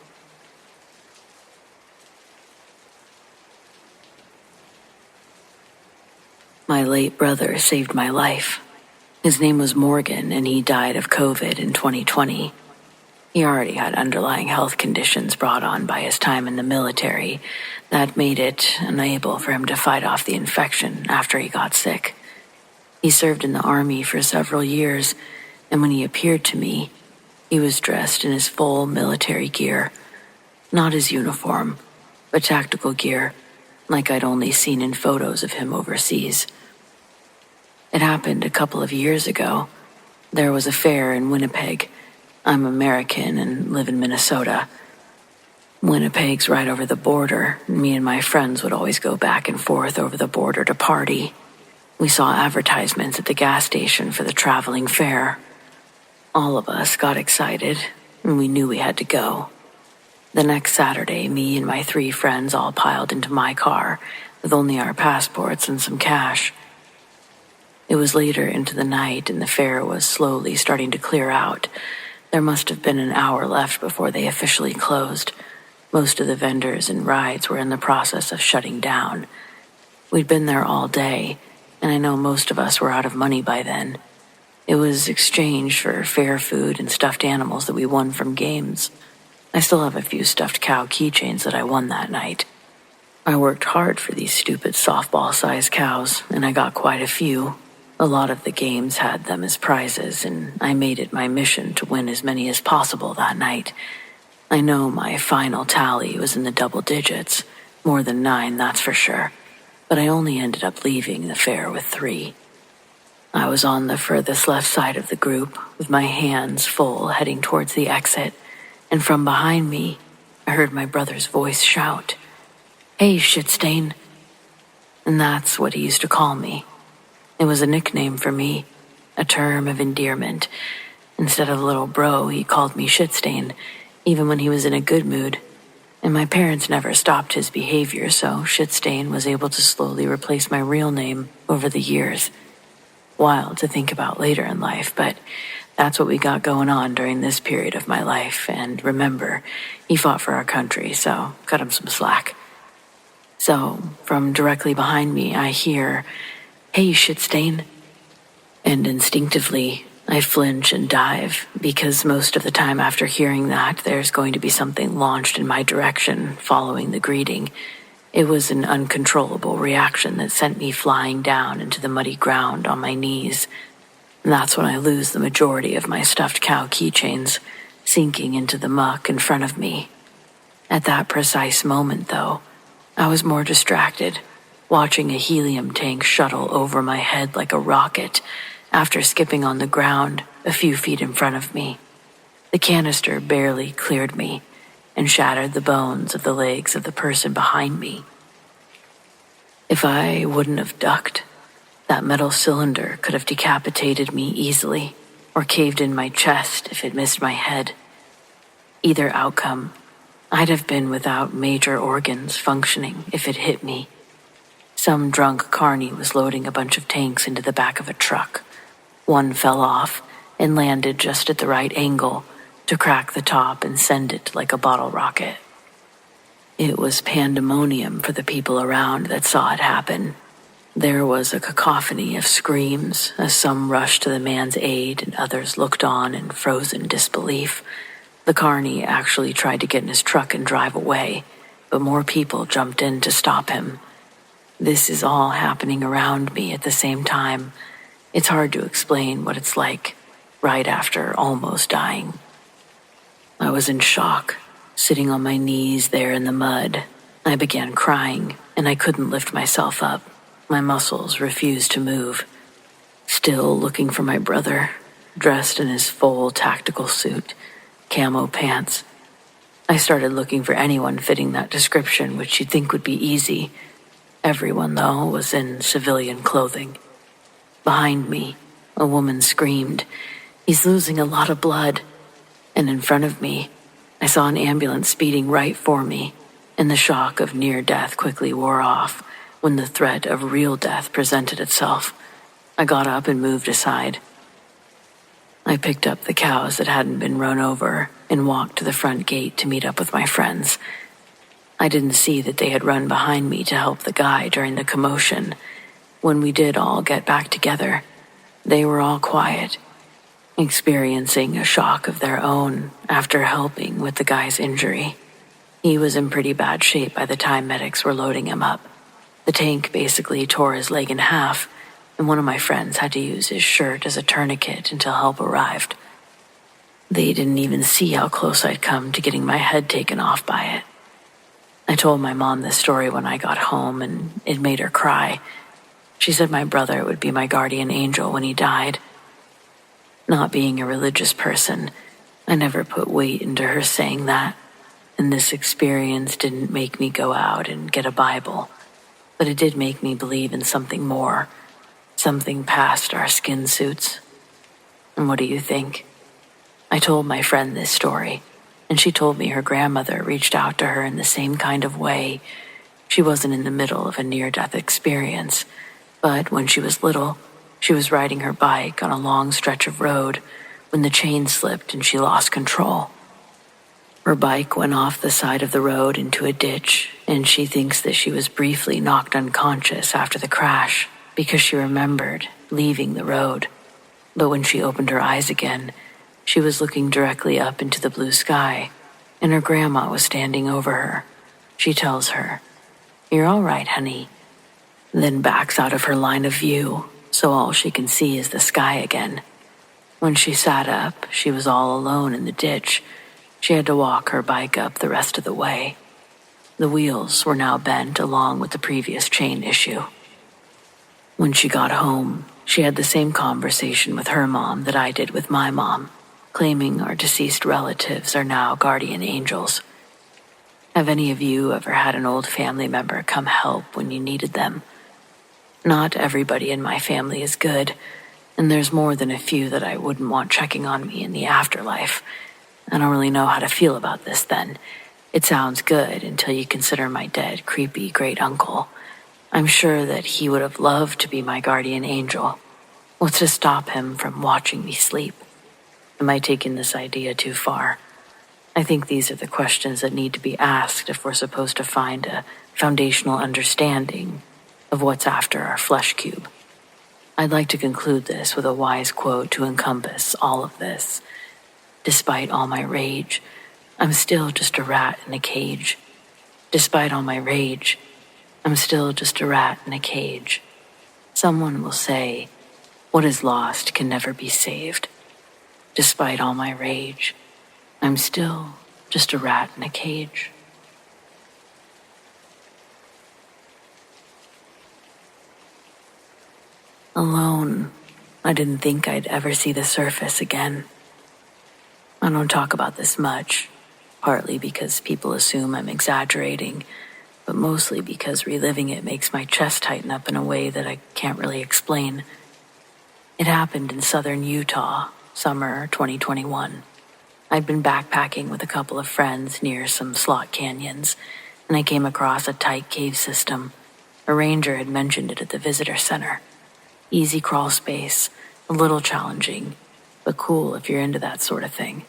My late brother saved my life. His name was Morgan, and he died of COVID in 2020. He already had underlying health conditions brought on by his time in the military that made it unable for him to fight off the infection after he got sick. He served in the Army for several years, and when he appeared to me, he was dressed in his full military gear. Not his uniform, but tactical gear, like I'd only seen in photos of him overseas. It happened a couple of years ago. There was a fair in Winnipeg. I'm American and live in Minnesota. Winnipeg's right over the border. Me and my friends would always go back and forth over the border to party. We saw advertisements at the gas station for the traveling fair. All of us got excited, and we knew we had to go. The next Saturday, me and my 3 friends all piled into my car with only our passports and some cash. It was later into the night, and the fair was slowly starting to clear out. There must have been an hour left before they officially closed. Most of the vendors and rides were in the process of shutting down. We'd been there all day, and I know most of us were out of money by then. It was exchanged for fair food and stuffed animals that we won from games. I still have a few stuffed cow keychains that I won that night. I worked hard for these stupid softball-sized cows, and I got quite a few. A lot of the games had them as prizes, and I made it my mission to win as many as possible that night. I know my final tally was in the double digits, more than 9, that's for sure, but I only ended up leaving the fair with 3. I was on the furthest left side of the group, with my hands full heading towards the exit, and from behind me, I heard my brother's voice shout, "Hey, shitstain." And that's what he used to call me. It was a nickname for me, a term of endearment. Instead of little bro, he called me shitstain, even when he was in a good mood. And my parents never stopped his behavior, so shitstain was able to slowly replace my real name over the years. Wild to think about later in life, but that's what we got going on during this period of my life. And remember, he fought for our country, so cut him some slack. So, from directly behind me, I hear, "Hey, shitstain." And instinctively, I flinch and dive, because most of the time after hearing that, there's going to be something launched in my direction following the greeting. It was an uncontrollable reaction that sent me flying down into the muddy ground on my knees. And that's when I lose the majority of my stuffed cow keychains, sinking into the muck in front of me. At that precise moment, though, I was more distracted, watching a helium tank shuttle over my head like a rocket after skipping on the ground a few feet in front of me. The canister barely cleared me and shattered the bones of the legs of the person behind me. If I wouldn't have ducked, that metal cylinder could have decapitated me easily, or caved in my chest if it missed my head. Either outcome, I'd have been without major organs functioning if it hit me. Some drunk carny was loading a bunch of tanks into the back of a truck. One fell off and landed just at the right angle to crack the top and send it like a bottle rocket. It was pandemonium for the people around that saw it happen. There was a cacophony of screams as some rushed to the man's aid and others looked on in frozen disbelief. The carny actually tried to get in his truck and drive away, but more people jumped in to stop him. This is all happening around me at the same time. It's hard to explain what it's like right after almost dying. I was in shock, sitting on my knees there in the mud. I began crying, and I couldn't lift myself up. My muscles refused to move. Still looking for my brother, dressed in his full tactical suit, camo pants. I started looking for anyone fitting that description, which you'd think would be easy. Everyone, though, was in civilian clothing. Behind me, a woman screamed, "He's losing a lot of blood." And in front of me, I saw an ambulance speeding right for me, and the shock of near death quickly wore off. when the threat of real death presented itself. I got up and moved aside. I picked up the cows that hadn't been run over and walked to the front gate to meet up with my friends. I didn't see that they had run behind me to help the guy during the commotion. When we did all get back together, they were all quiet, experiencing a shock of their own after helping with the guy's injury. He was in pretty bad shape by the time medics were loading him up. The tank basically tore his leg in half, and one of my friends had to use his shirt as a tourniquet until help arrived. They didn't even see how close I'd come to getting my head taken off by it. I told my mom this story when I got home, and it made her cry. She said my brother would be my guardian angel when he died. Not being a religious person, I never put weight into her saying that, and this experience didn't make me go out and get a Bible, but it did make me believe in something more, something past our skin suits. And what do you think? I told my friend this story, and she told me her grandmother reached out to her in the same kind of way. She wasn't in the middle of a near-death experience, but when she was little, she was riding her bike on a long stretch of road when the chain slipped and she lost control. Her bike went off the side of the road into a ditch, and she thinks that she was briefly knocked unconscious after the crash because she remembered leaving the road. But when she opened her eyes again, she was looking directly up into the blue sky, and her grandma was standing over her. She tells her, "You're all right, honey," then backs out of her line of view, so all she can see is the sky again. When she sat up, she was all alone in the ditch. She had to walk her bike up the rest of the way. The wheels were now bent along with the previous chain issue. When she got home, she had the same conversation with her mom that I did with my mom, claiming our deceased relatives are now guardian angels. Have any of you ever had an old family member come help when you needed them? Not everybody in my family is good, and there's more than a few that I wouldn't want checking on me in the afterlife. I don't really know how to feel about this then. It sounds good until you consider my dead, creepy great-uncle. I'm sure that he would have loved to be my guardian angel. What's to stop him from watching me sleep? Am I taking this idea too far? I think these are the questions that need to be asked if we're supposed to find a foundational understanding of what's after our flesh cube. I'd like to conclude this with a wise quote to encompass all of this. Despite all my rage, I'm still just a rat in a cage. Despite all my rage, I'm still just a rat in a cage. Someone will say, what is lost can never be saved. Despite all my rage, I'm still just a rat in a cage. Alone, I didn't think I'd ever see the surface again. I don't talk about this much, partly because people assume I'm exaggerating, but mostly because reliving it makes my chest tighten up in a way that I can't really explain. It happened in southern Utah, summer 2021. I'd been backpacking with a couple of friends near some slot canyons, and I came across a tight cave system. A ranger had mentioned it at the visitor center. Easy crawl space, a little challenging, but cool if you're into that sort of thing.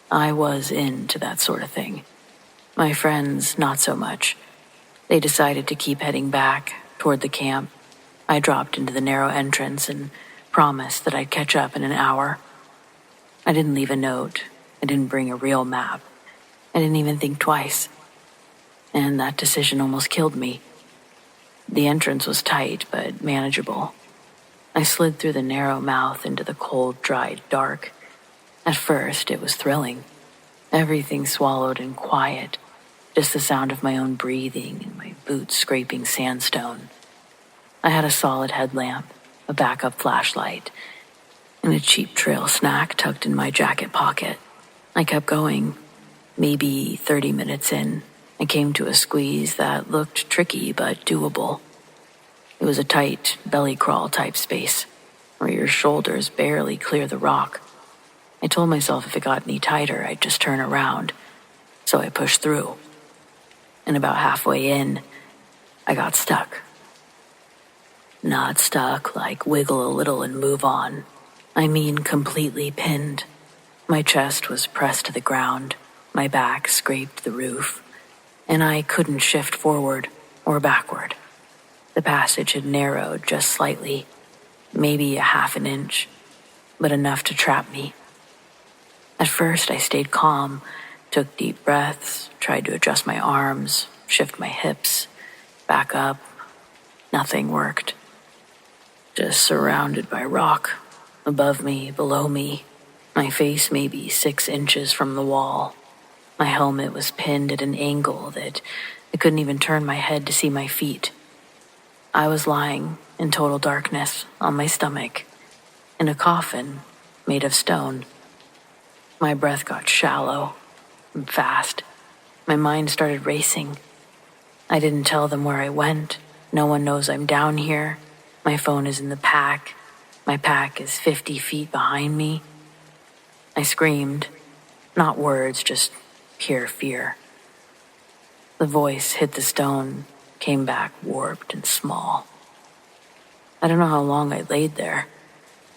I was into that sort of thing. My friends, not so much. They decided to keep heading back toward the camp. I dropped into the narrow entrance and promised that I'd catch up in an hour. I didn't leave a note. I didn't bring a real map. I didn't even think twice. And that decision almost killed me. The entrance was tight, but manageable. I slid through the narrow mouth into the cold, dry dark. At first, it was thrilling. Everything swallowed and quiet, just the sound of my own breathing and my boots scraping sandstone. I had a solid headlamp, a backup flashlight, and a cheap trail snack tucked in my jacket pocket. I kept going. Maybe 30 minutes in, I came to a squeeze that looked tricky but doable. It was a tight, belly crawl type space, where your shoulders barely clear the rock. I told myself if it got any tighter, I'd just turn around, so I pushed through. And about halfway in, I got stuck. Not stuck like wiggle a little and move on. I mean completely pinned. My chest was pressed to the ground, my back scraped the roof, and I couldn't shift forward or backward. The passage had narrowed just slightly, maybe a half an inch, but enough to trap me. At first I stayed calm, took deep breaths, tried to adjust my arms, shift my hips, back up. Nothing worked. Just surrounded by rock, above me, below me, my face maybe 6 inches from the wall. My helmet was pinned at an angle that I couldn't even turn my head to see my feet. I was lying in total darkness on my stomach, in a coffin made of stone. My breath got shallow and fast. My mind started racing. I didn't tell them where I went. No one knows I'm down here. My phone is in the pack. My pack is 50 feet behind me. I screamed, not words, just pure fear. The voice hit the stone, came back warped and small. I don't know how long I laid there,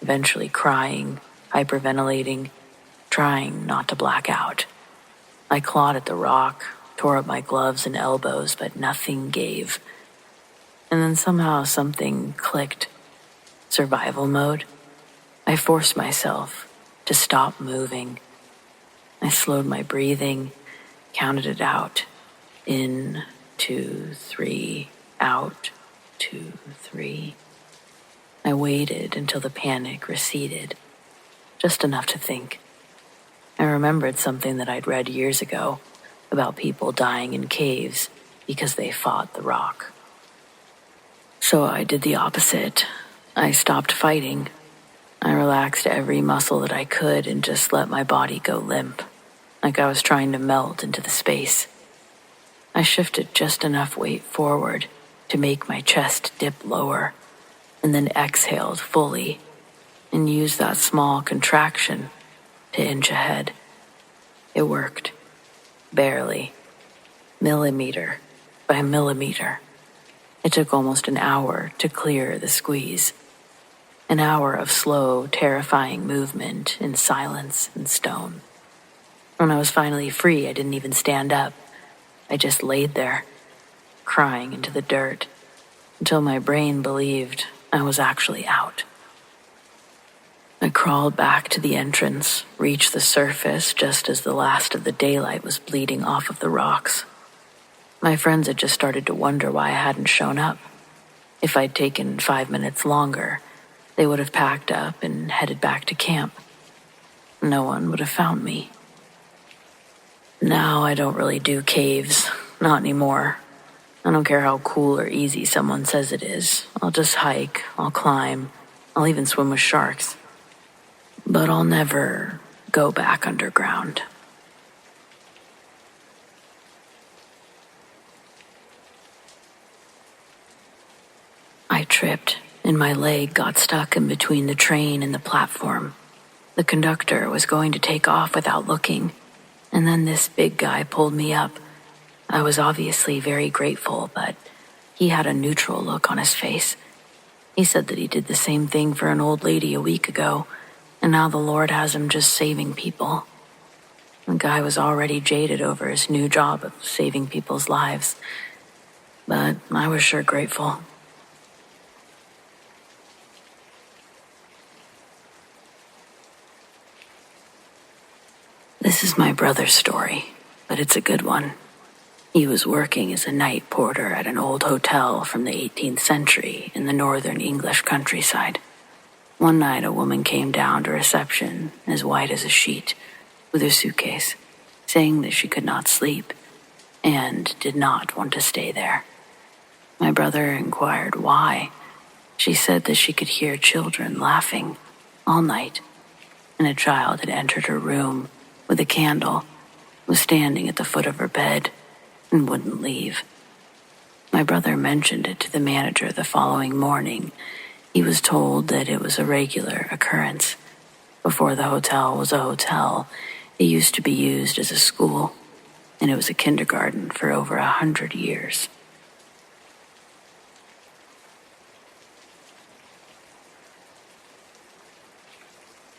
eventually crying, hyperventilating, trying not to black out. I clawed at the rock, tore up my gloves and elbows, but nothing gave. And then somehow something clicked. Survival mode. I forced myself to stop moving. I slowed my breathing, counted it out. In, 2, 3, out, 2, 3. I waited until the panic receded, just enough to think. I remembered something that I'd read years ago about people dying in caves because they fought the rock. So I did the opposite. I stopped fighting. I relaxed every muscle that I could and just let my body go limp, like I was trying to melt into the space. I shifted just enough weight forward to make my chest dip lower, and then exhaled fully and used that small contraction to inch ahead. It worked. Barely. Millimeter by millimeter. It took almost an hour to clear the squeeze. An hour of slow, terrifying movement in silence and stone. When I was finally free, I didn't even stand up. I just laid there, crying into the dirt, until my brain believed I was actually out. I crawled back to the entrance, reached the surface just as the last of the daylight was bleeding off of the rocks. My friends had just started to wonder why I hadn't shown up. If I'd taken 5 minutes longer, they would have packed up and headed back to camp. No one would have found me. Now I don't really do caves, not anymore. I don't care how cool or easy someone says it is. I'll just hike, I'll climb, I'll even swim with sharks. But I'll never go back underground. I tripped, and my leg got stuck in between the train and the platform. The conductor was going to take off without looking, and then this big guy pulled me up. I was obviously very grateful, but he had a neutral look on his face. He said that he did the same thing for an old lady a week ago, and now the Lord has him just saving people. The guy was already jaded over his new job of saving people's lives, but I was sure grateful. This is my brother's story, but it's a good one. He was working as a night porter at an old hotel from the 18th century in the northern English countryside. One night, a woman came down to reception, as white as a sheet, with her suitcase, saying that she could not sleep and did not want to stay there. My brother inquired why. She said that she could hear children laughing all night, and a child had entered her room with a candle, was standing at the foot of her bed, and wouldn't leave. My brother mentioned it to the manager the following morning. He was told that it was a regular occurrence. Before the hotel was a hotel, it used to be used as a school, and it was a kindergarten for over 100 years.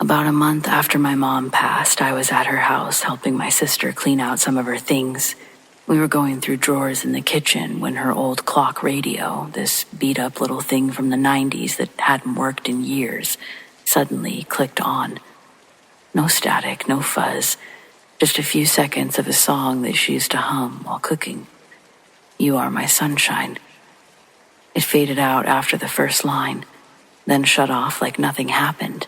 About a month after my mom passed, I was at her house helping my sister clean out some of her things. We were going through drawers in the kitchen when her old clock radio, this beat-up little thing from the 90s that hadn't worked in years, suddenly clicked on. No static, no fuzz, just a few seconds of a song that she used to hum while cooking. You Are My Sunshine. It faded out after the first line, then shut off like nothing happened.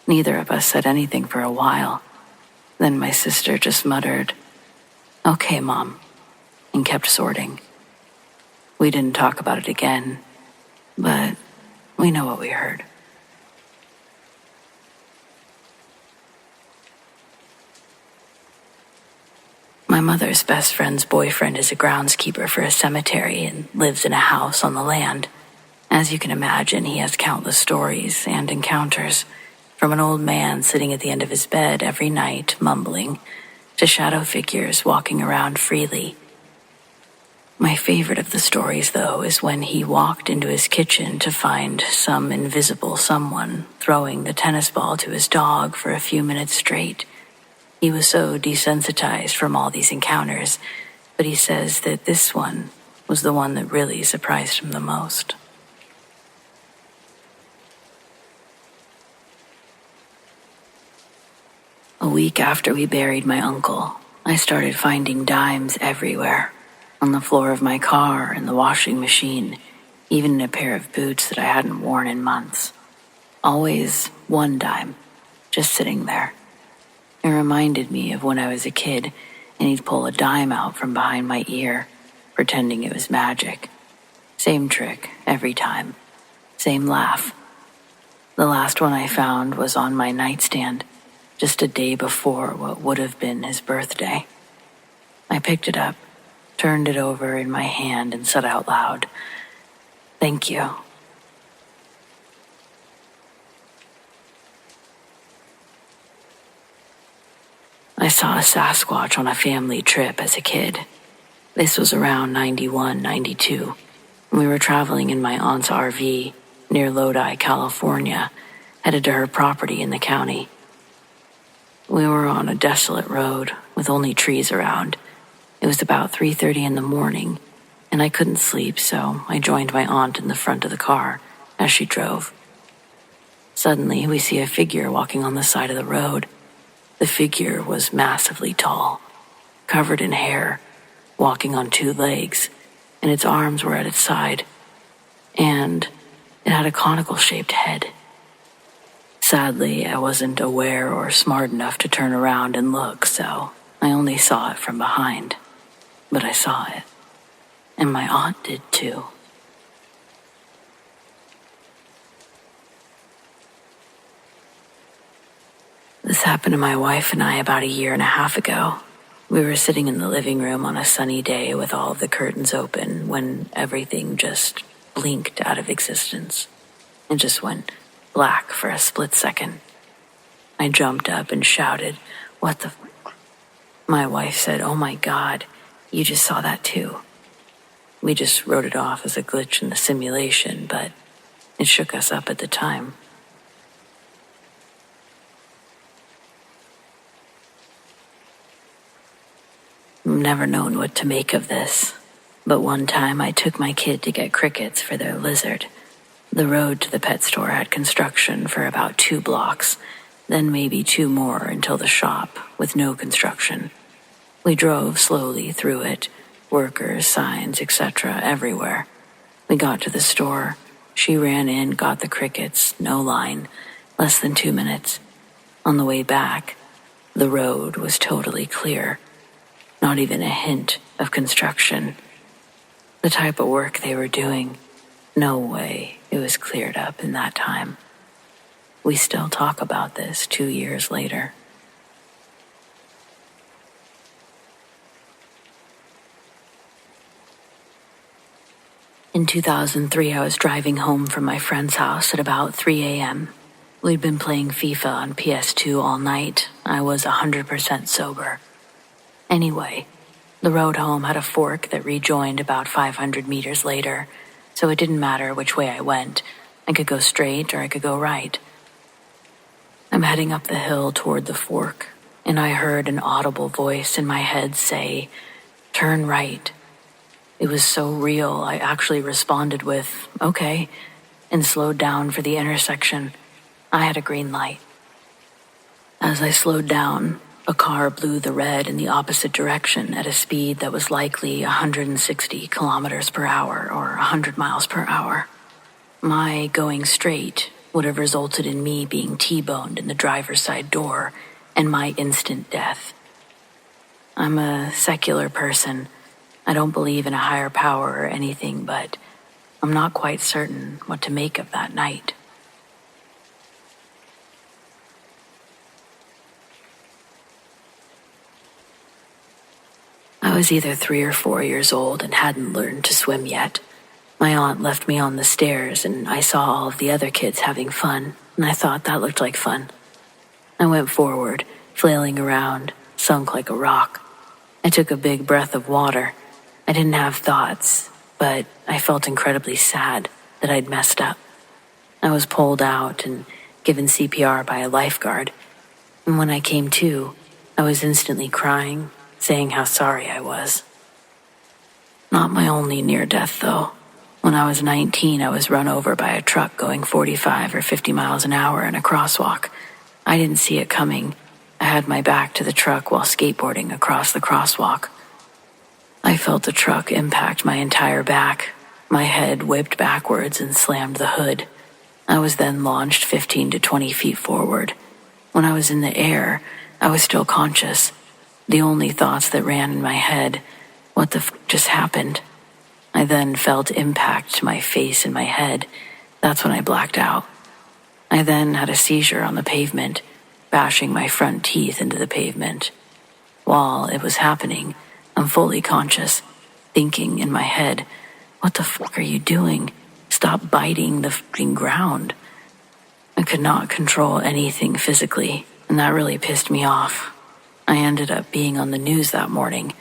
Neither of us said anything for a while. Then my sister just muttered, "Okay, Mom," and kept sorting. We didn't talk about it again, but we know what we heard. My mother's best friend's boyfriend is a groundskeeper for a cemetery and lives in a house on the land. As you can imagine, he has countless stories and encounters, from an old man sitting at the end of his bed every night, mumbling, to shadow figures walking around freely. My favorite of the stories, though, is when he walked into his kitchen to find some invisible someone throwing the tennis ball to his dog for a few minutes straight. He was so desensitized from all these encounters, but he says that this one was the one that really surprised him the most. A week after we buried my uncle, I started finding dimes everywhere, on the floor of my car, in the washing machine, even in a pair of boots that I hadn't worn in months. Always one dime, just sitting there. It reminded me of when I was a kid and he'd pull a dime out from behind my ear, pretending it was magic. Same trick every time. Same laugh. The last one I found was on my nightstand, just a day before what would have been his birthday. I picked it up, turned it over in my hand, and said out loud, "Thank you." I saw a Sasquatch on a family trip as a kid. This was around 91, 92. We were traveling in my aunt's RV near Lodi, California, headed to her property in the county. We were on a desolate road with only trees around. It was about 3:30 in the morning, and I couldn't sleep, so I joined my aunt in the front of the car as she drove. Suddenly, we see a figure walking on the side of the road. The figure was massively tall, covered in hair, walking on two legs, and its arms were at its side, and it had a conical-shaped head. Sadly, I wasn't aware or smart enough to turn around and look, so I only saw it from behind. But I saw it, and my aunt did too. This happened to my wife and I about a year and a half ago. We were sitting in the living room on a sunny day with all of the curtains open when everything just blinked out of existence. It just went black for a split second. I jumped up and shouted, "What the f-?" My wife said, "Oh my God, you just saw that too." We just wrote it off as a glitch in the simulation, but it shook us up at the time. I've never known what to make of this, but one time I took my kid to get crickets for their lizard. The road to the pet store had construction for about 2 blocks, then maybe 2 more until the shop, with no construction. We drove slowly through it, workers, signs, etc. everywhere. We got to the store. She ran in, got the crickets, no line, less than 2 minutes. On the way back, the road was totally clear. Not even a hint of construction. The type of work they were doing, no way it was cleared up in that time. We still talk about this 2 years later. In 2003, I was driving home from my friend's house at about 3 a.m. We'd been playing FIFA on PS2 all night. I was 100% sober. Anyway, the road home had a fork that rejoined about 500 meters later, so it didn't matter which way I went. I could go straight or I could go right. I'm heading up the hill toward the fork, and I heard an audible voice in my head say, "Turn right." It was so real, I actually responded with, "Okay," and slowed down for the intersection. I had a green light. As I slowed down, a car blew the red in the opposite direction at a speed that was likely 160 kilometers per hour or 100 miles per hour. My going straight would have resulted in me being T-boned in the driver's side door and my instant death. I'm a secular person. I don't believe in a higher power or anything, but I'm not quite certain what to make of that night. I was either 3 or 4 years old and hadn't learned to swim yet. My aunt left me on the stairs and I saw all of the other kids having fun, and I thought that looked like fun. I went forward, flailing around, sunk like a rock. I took a big breath of water. I didn't have thoughts, but I felt incredibly sad that I'd messed up. I was pulled out and given CPR by a lifeguard, and when I came to, I was instantly crying, saying how sorry I was. Not my only near-death, though. When I was 19, I was run over by a truck going 45 or 50 miles an hour in a crosswalk. I didn't see it coming. I had my back to the truck while skateboarding across the crosswalk. I felt the truck impact my entire back. My head whipped backwards and slammed the hood. I was then launched 15 to 20 feet forward. When I was in the air, I was still conscious. The only thoughts that ran in my head, what the f just happened? I then felt impact to my face and my head. That's when I blacked out. I then had a seizure on the pavement, bashing my front teeth into the pavement. While it was happening, I'm fully conscious, thinking in my head, what the fuck are you doing? Stop biting the fucking ground. I could not control anything physically, and that really pissed me off. I ended up being on the news that morning.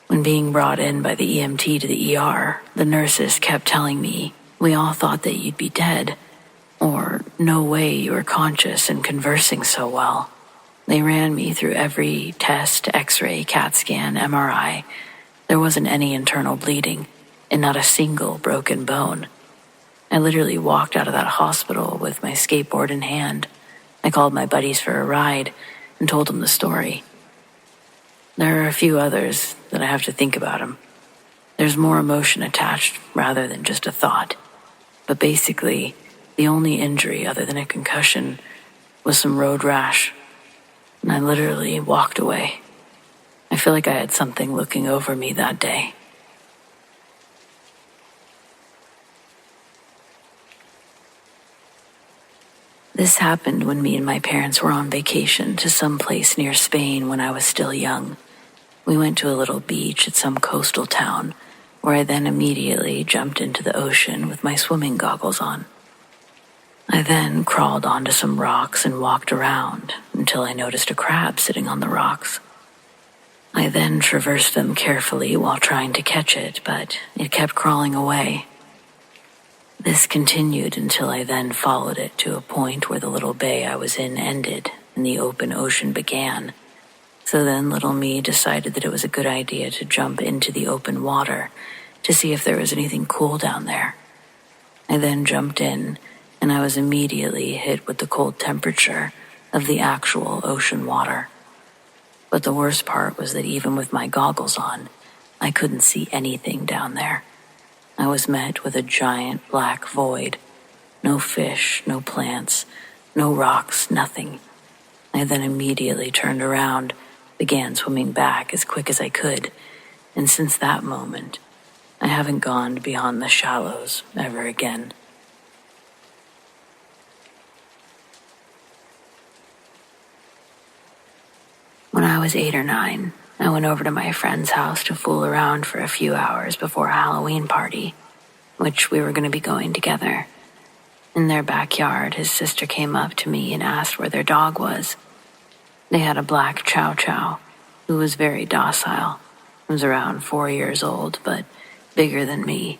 When being brought in by the EMT to the ER, the nurses kept telling me, "We all thought that you'd be dead," or "No way you were conscious and conversing so well." They ran me through every test, x-ray, CAT scan, MRI. There wasn't any internal bleeding, and not a single broken bone. I literally walked out of that hospital with my skateboard in hand. I called my buddies for a ride and told them the story. There are a few others that I have to think about them. There's more emotion attached rather than just a thought. But basically, the only injury other than a concussion was some road rash, and I literally walked away. I feel like I had something looking over me that day. This happened when me and my parents were on vacation to some place near Spain when I was still young. We went to a little beach at some coastal town, where I then immediately jumped into the ocean with my swimming goggles on. I then crawled onto some rocks and walked around until I noticed a crab sitting on the rocks. I then traversed them carefully while trying to catch it, but it kept crawling away. This continued until I then followed it to a point where the little bay I was in ended and the open ocean began. So then little me decided that it was a good idea to jump into the open water to see if there was anything cool down there. I then jumped in, and I was immediately hit with the cold temperature of the actual ocean water. But the worst part was that even with my goggles on, I couldn't see anything down there. I was met with a giant black void. No fish, no plants, no rocks, nothing. I then immediately turned around, began swimming back as quick as I could, and since that moment, I haven't gone beyond the shallows ever again. When I was 8 or 9, I went over to my friend's house to fool around for a few hours before a Halloween party, which we were going to be going together. In their backyard, his sister came up to me and asked where their dog was. They had a black chow chow, who was very docile. He was around 4 years old, but bigger than me.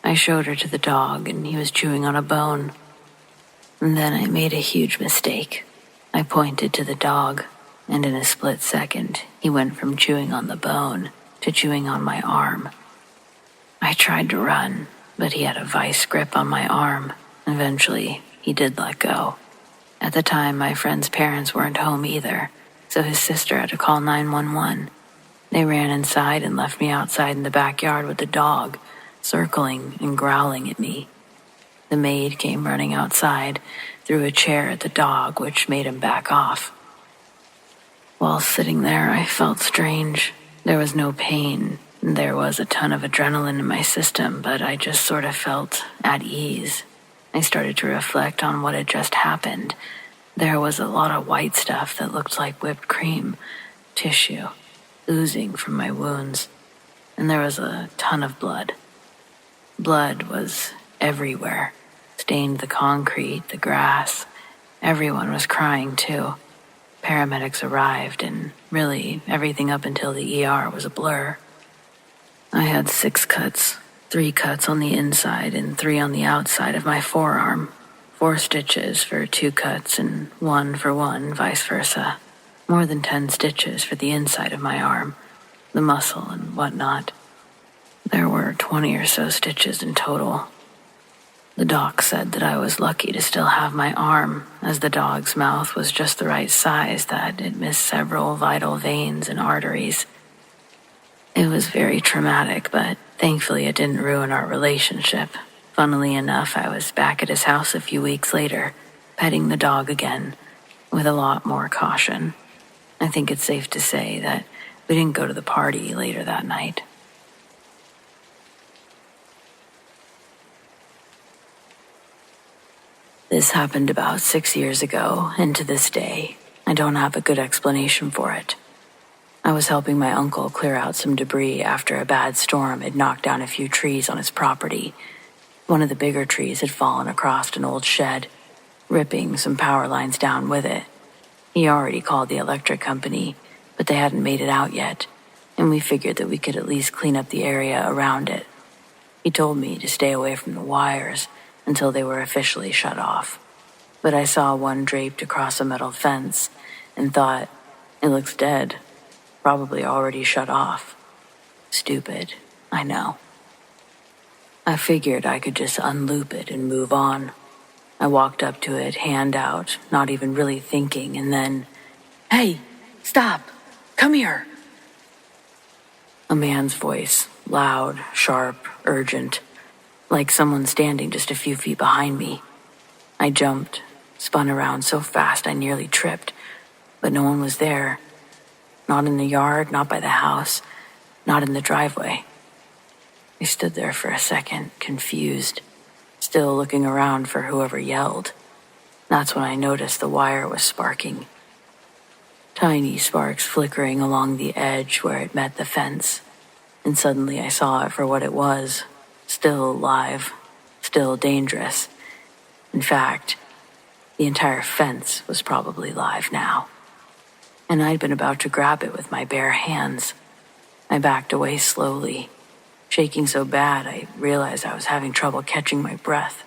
I showed her to the dog, and he was chewing on a bone. And then I made a huge mistake. I pointed to the dog, and in a split second, he went from chewing on the bone to chewing on my arm. I tried to run, but he had a vice grip on my arm. Eventually, he did let go. At the time, my friend's parents weren't home either, so his sister had to call 911. They ran inside and left me outside in the backyard with the dog, circling and growling at me. The maid came running outside, threw a chair at the dog, which made him back off. While sitting there, I felt strange. There was no pain. There was a ton of adrenaline in my system, but I just sort of felt at ease. I started to reflect on what had just happened. There was a lot of white stuff that looked like whipped cream, tissue, oozing from my wounds, and there was a ton of blood. Blood was everywhere, stained the concrete, the grass. Everyone was crying too. Paramedics arrived, and really, everything up until the ER was a blur. I had 6 cuts, 3 cuts on the inside and 3 on the outside of my forearm, 4 stitches for 2 cuts and 1 for 1, vice versa. More than 10 stitches for the inside of my arm, the muscle and whatnot. There were 20 or so stitches in total. The doc said that I was lucky to still have my arm, as the dog's mouth was just the right size that it missed several vital veins and arteries. It was very traumatic, but thankfully it didn't ruin our relationship. Funnily enough, I was back at his house a few weeks later, petting the dog again, with a lot more caution. I think it's safe to say that we didn't go to the party later that night. This happened about 6 years ago, and to this day, I don't have a good explanation for it. I was helping my uncle clear out some debris after a bad storm had knocked down a few trees on his property. One of the bigger trees had fallen across an old shed, ripping some power lines down with it. He already called the electric company, but they hadn't made it out yet, and we figured that we could at least clean up the area around it. He told me to stay away from the wires until they were officially shut off. But I saw one draped across a metal fence and thought, it looks dead, probably already shut off. Stupid, I know. I figured I could just unloop it and move on. I walked up to it, hand out, not even really thinking, and then, "Hey, stop, come here." A man's voice, loud, sharp, urgent, like someone standing just a few feet behind me. I jumped, spun around so fast I nearly tripped, but no one was there. Not in the yard, not by the house, not in the driveway. I stood there for a second, confused, still looking around for whoever yelled. That's when I noticed the wire was sparking. Tiny sparks flickering along the edge where it met the fence, and suddenly I saw it for what it was. Still alive, still dangerous. In fact, the entire fence was probably live now. And I'd been about to grab it with my bare hands. I backed away slowly, shaking so bad I realized I was having trouble catching my breath.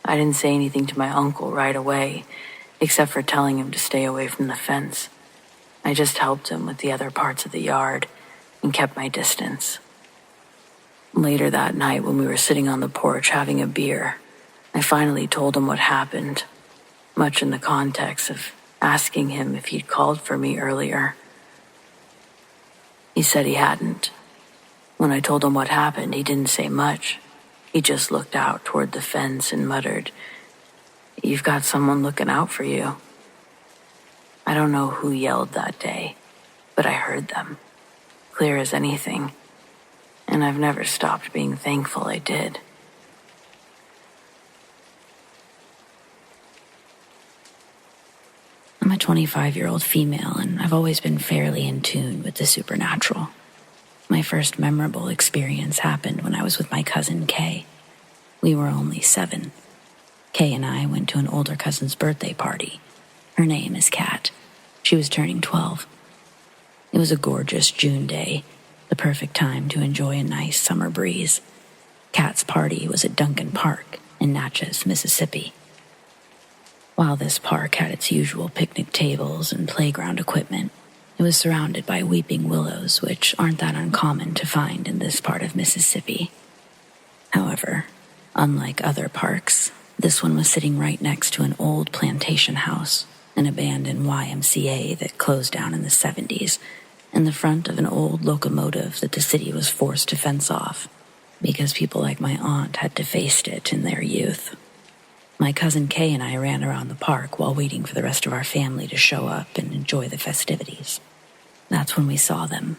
I didn't say anything to my uncle right away, except for telling him to stay away from the fence. I just helped him with the other parts of the yard and kept my distance. Later that night, when we were sitting on the porch having a beer, I finally told him what happened, much in the context of asking him if he'd called for me earlier. He said he hadn't. When I told him what happened, he didn't say much. He just looked out toward the fence and muttered, "You've got someone looking out for you." I don't know who yelled that day, but I heard them, clear as anything. And I've never stopped being thankful I did. I'm a 25-year-old female, and I've always been fairly in tune with the supernatural. My first memorable experience happened when I was with my cousin Kay. We were only 7. Kay and I went to an older cousin's birthday party. Her name is Kat. She was turning 12. It was a gorgeous June day, the perfect time to enjoy a nice summer breeze. Kat's party was at Duncan Park in Natchez, Mississippi. While this park had its usual picnic tables and playground equipment, it was surrounded by weeping willows, which aren't that uncommon to find in this part of Mississippi. However, unlike other parks, this one was sitting right next to an old plantation house, an abandoned YMCA that closed down in the 70s, and the front of an old locomotive that the city was forced to fence off because people like my aunt had defaced it in their youth. My cousin Kay and I ran around the park while waiting for the rest of our family to show up and enjoy the festivities. That's when we saw them.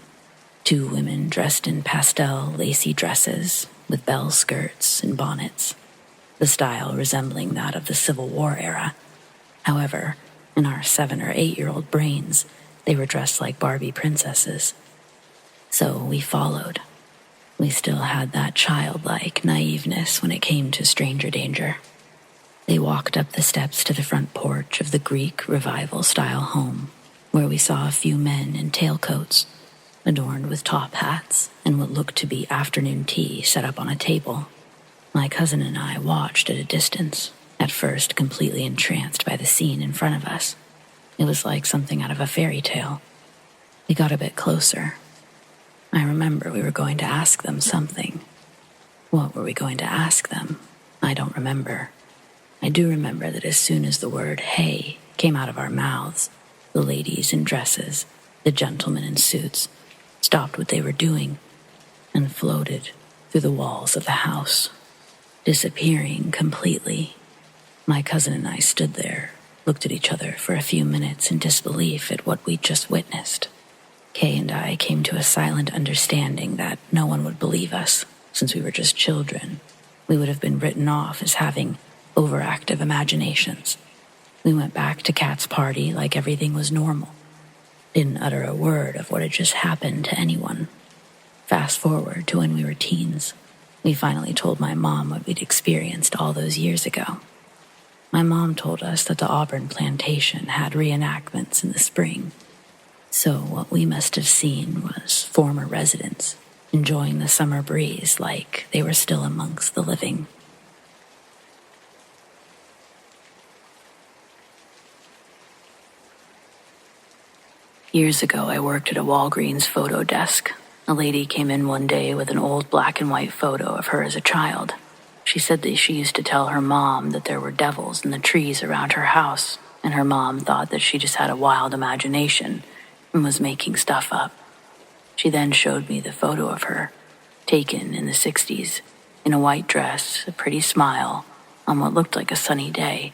2 women dressed in pastel, lacy dresses with bell skirts and bonnets, the style resembling that of the Civil War era. However, in our 7 or 8-year-old brains, they were dressed like Barbie princesses. So we followed. We still had that childlike naiveness when it came to stranger danger. They walked up the steps to the front porch of the Greek Revival-style home, where we saw a few men in tailcoats, adorned with top hats and what looked to be afternoon tea set up on a table. My cousin and I watched at a distance, at first completely entranced by the scene in front of us. It was like something out of a fairy tale. We got a bit closer. I remember we were going to ask them something. What were we going to ask them? I don't remember. I do remember that as soon as the word "hey" came out of our mouths, the ladies in dresses, the gentlemen in suits, stopped what they were doing and floated through the walls of the house, disappearing completely. My cousin and I stood there, looked at each other for a few minutes in disbelief at what we'd just witnessed. Kay and I came to a silent understanding that no one would believe us, since we were just children. We would have been written off as having overactive imaginations. We went back to Kat's party like everything was normal. Didn't utter a word of what had just happened to anyone. Fast forward to when we were teens. We finally told my mom what we'd experienced all those years ago. My mom told us that the Auburn plantation had reenactments in the spring. So what we must have seen was former residents enjoying the summer breeze like they were still amongst the living. Years ago, I worked at a Walgreens photo desk. A lady came in one day with an old black and white photo of her as a child. She said that she used to tell her mom that there were devils in the trees around her house, and her mom thought that she just had a wild imagination and was making stuff up. She then showed me the photo of her, taken in the 60s, in a white dress, a pretty smile, on what looked like a sunny day.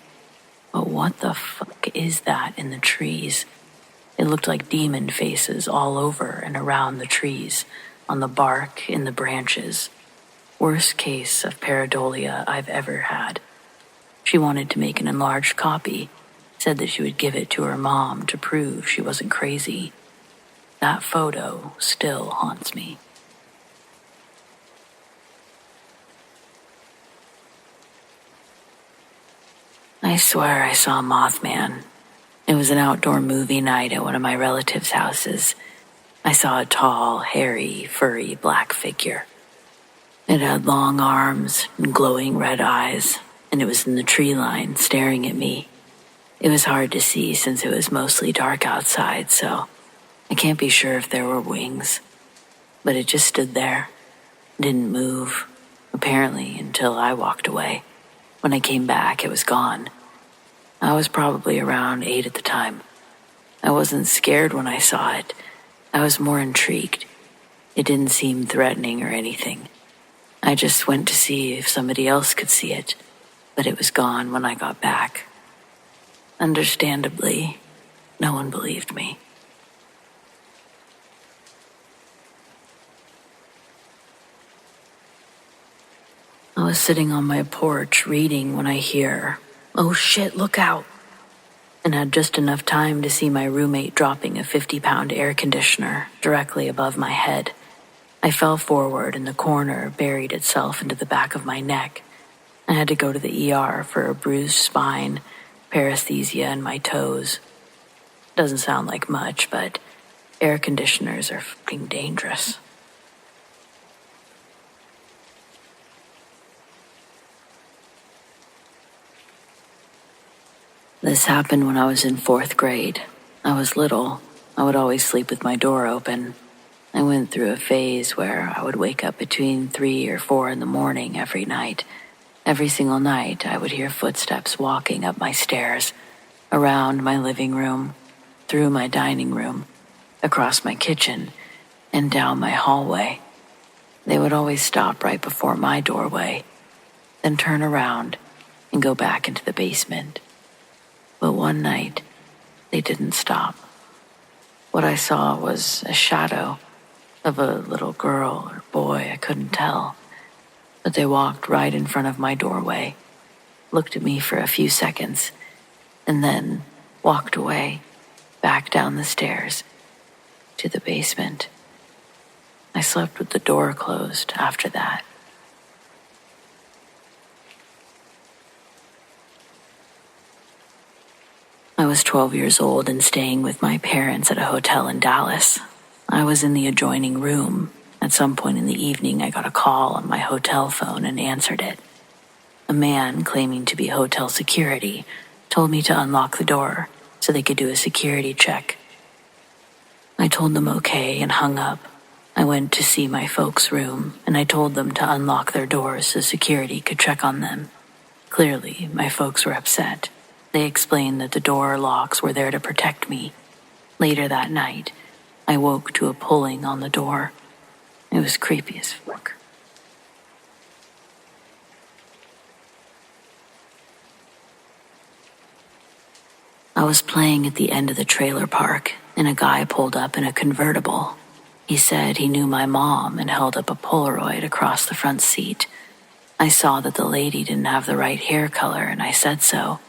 But what the fuck is that in the trees? It looked like demon faces all over and around the trees, on the bark, in the branches. Worst case of pareidolia I've ever had. She wanted to make an enlarged copy, said that she would give it to her mom to prove she wasn't crazy. That photo still haunts me. I swear I saw Mothman. It was an outdoor movie night at one of my relatives' houses. I saw a tall, hairy, furry black figure. It had long arms and glowing red eyes, and it was in the tree line staring at me. It was hard to see since it was mostly dark outside, so I can't be sure if there were wings. But it just stood there, didn't move, apparently until I walked away. When I came back, it was gone. I was probably around 8 at the time. I wasn't scared when I saw it. I was more intrigued. It didn't seem threatening or anything. I just went to see if somebody else could see it, but it was gone when I got back. Understandably, no one believed me. I was sitting on my porch reading when I hear, "Oh shit, look out," and had just enough time to see my roommate dropping a 50-pound air conditioner directly above my head. I fell forward and the corner buried itself into the back of my neck. I had to go to the ER for a bruised spine, paresthesia in my toes. Doesn't sound like much, but air conditioners are fucking dangerous. This happened when I was in 4th grade. I was little. I would always sleep with my door open. I went through a phase where I would wake up between 3 or 4 in the morning every night. Every single night, I would hear footsteps walking up my stairs, around my living room, through my dining room, across my kitchen, and down my hallway. They would always stop right before my doorway, then turn around and go back into the basement. But one night, they didn't stop. What I saw was a shadow of a little girl or boy, I couldn't tell. But they walked right in front of my doorway, looked at me for a few seconds, and then walked away, back down the stairs, to the basement. I slept with the door closed after that. I was 12 years old and staying with my parents at a hotel in Dallas. I was in the adjoining room. At some point in the evening, I got a call on my hotel phone and answered it. A man claiming to be hotel security told me to unlock the door so they could do a security check. I told them okay and hung up. I went to see my folks' room and I told them to unlock their doors so security could check on them. Clearly, my folks were upset. They explained that the door locks were there to protect me. Later that night, I woke to a pulling on the door. It was creepy as fuck. I was playing at the end of the trailer park, and a guy pulled up in a convertible. He said he knew my mom and held up a Polaroid across the front seat. I saw that the lady didn't have the right hair color, and I said so.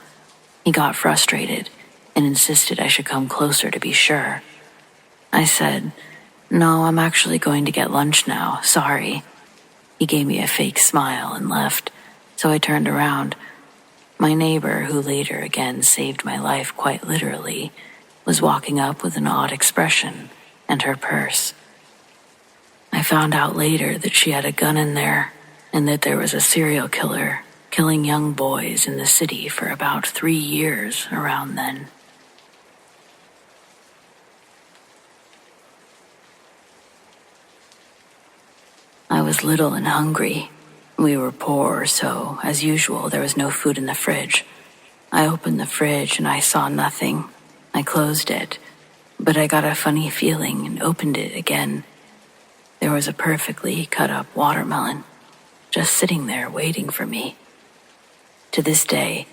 He got frustrated and insisted I should come closer to be sure. I said, "No, I'm actually going to get lunch now, sorry." He gave me a fake smile and left, so I turned around. My neighbor, who later again saved my life quite literally, was walking up with an odd expression and her purse. I found out later that she had a gun in there and that there was a serial killer killing young boys in the city for about 3 years around then. I was little and hungry. We were poor, so, as usual, there was no food in the fridge. I opened the fridge and I saw nothing. I closed it, but I got a funny feeling and opened it again. There was a perfectly cut up watermelon, just sitting there waiting for me. To this day,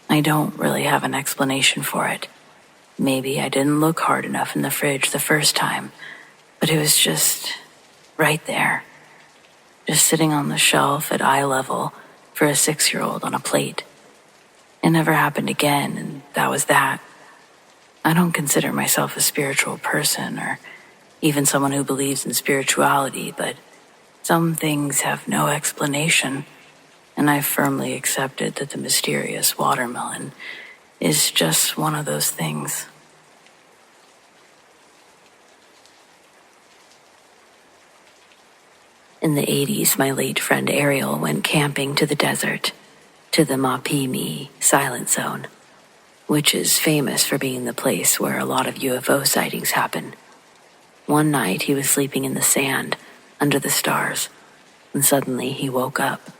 I don't really have an explanation for it. Maybe I didn't look hard enough in the fridge the first time, but it was just right there. Just sitting on the shelf at eye level for a 6-year-old on a plate. It never happened again, and that was that. I don't consider myself a spiritual person or even someone who believes in spirituality, but some things have no explanation, and I firmly accepted that the mysterious watermelon is just one of those things. In the 80s, my late friend Ariel went camping to the desert, to the Mapimi Silent Zone, which is famous for being the place where a lot of UFO sightings happen. One night he was sleeping in the sand, under the stars, and suddenly he woke up.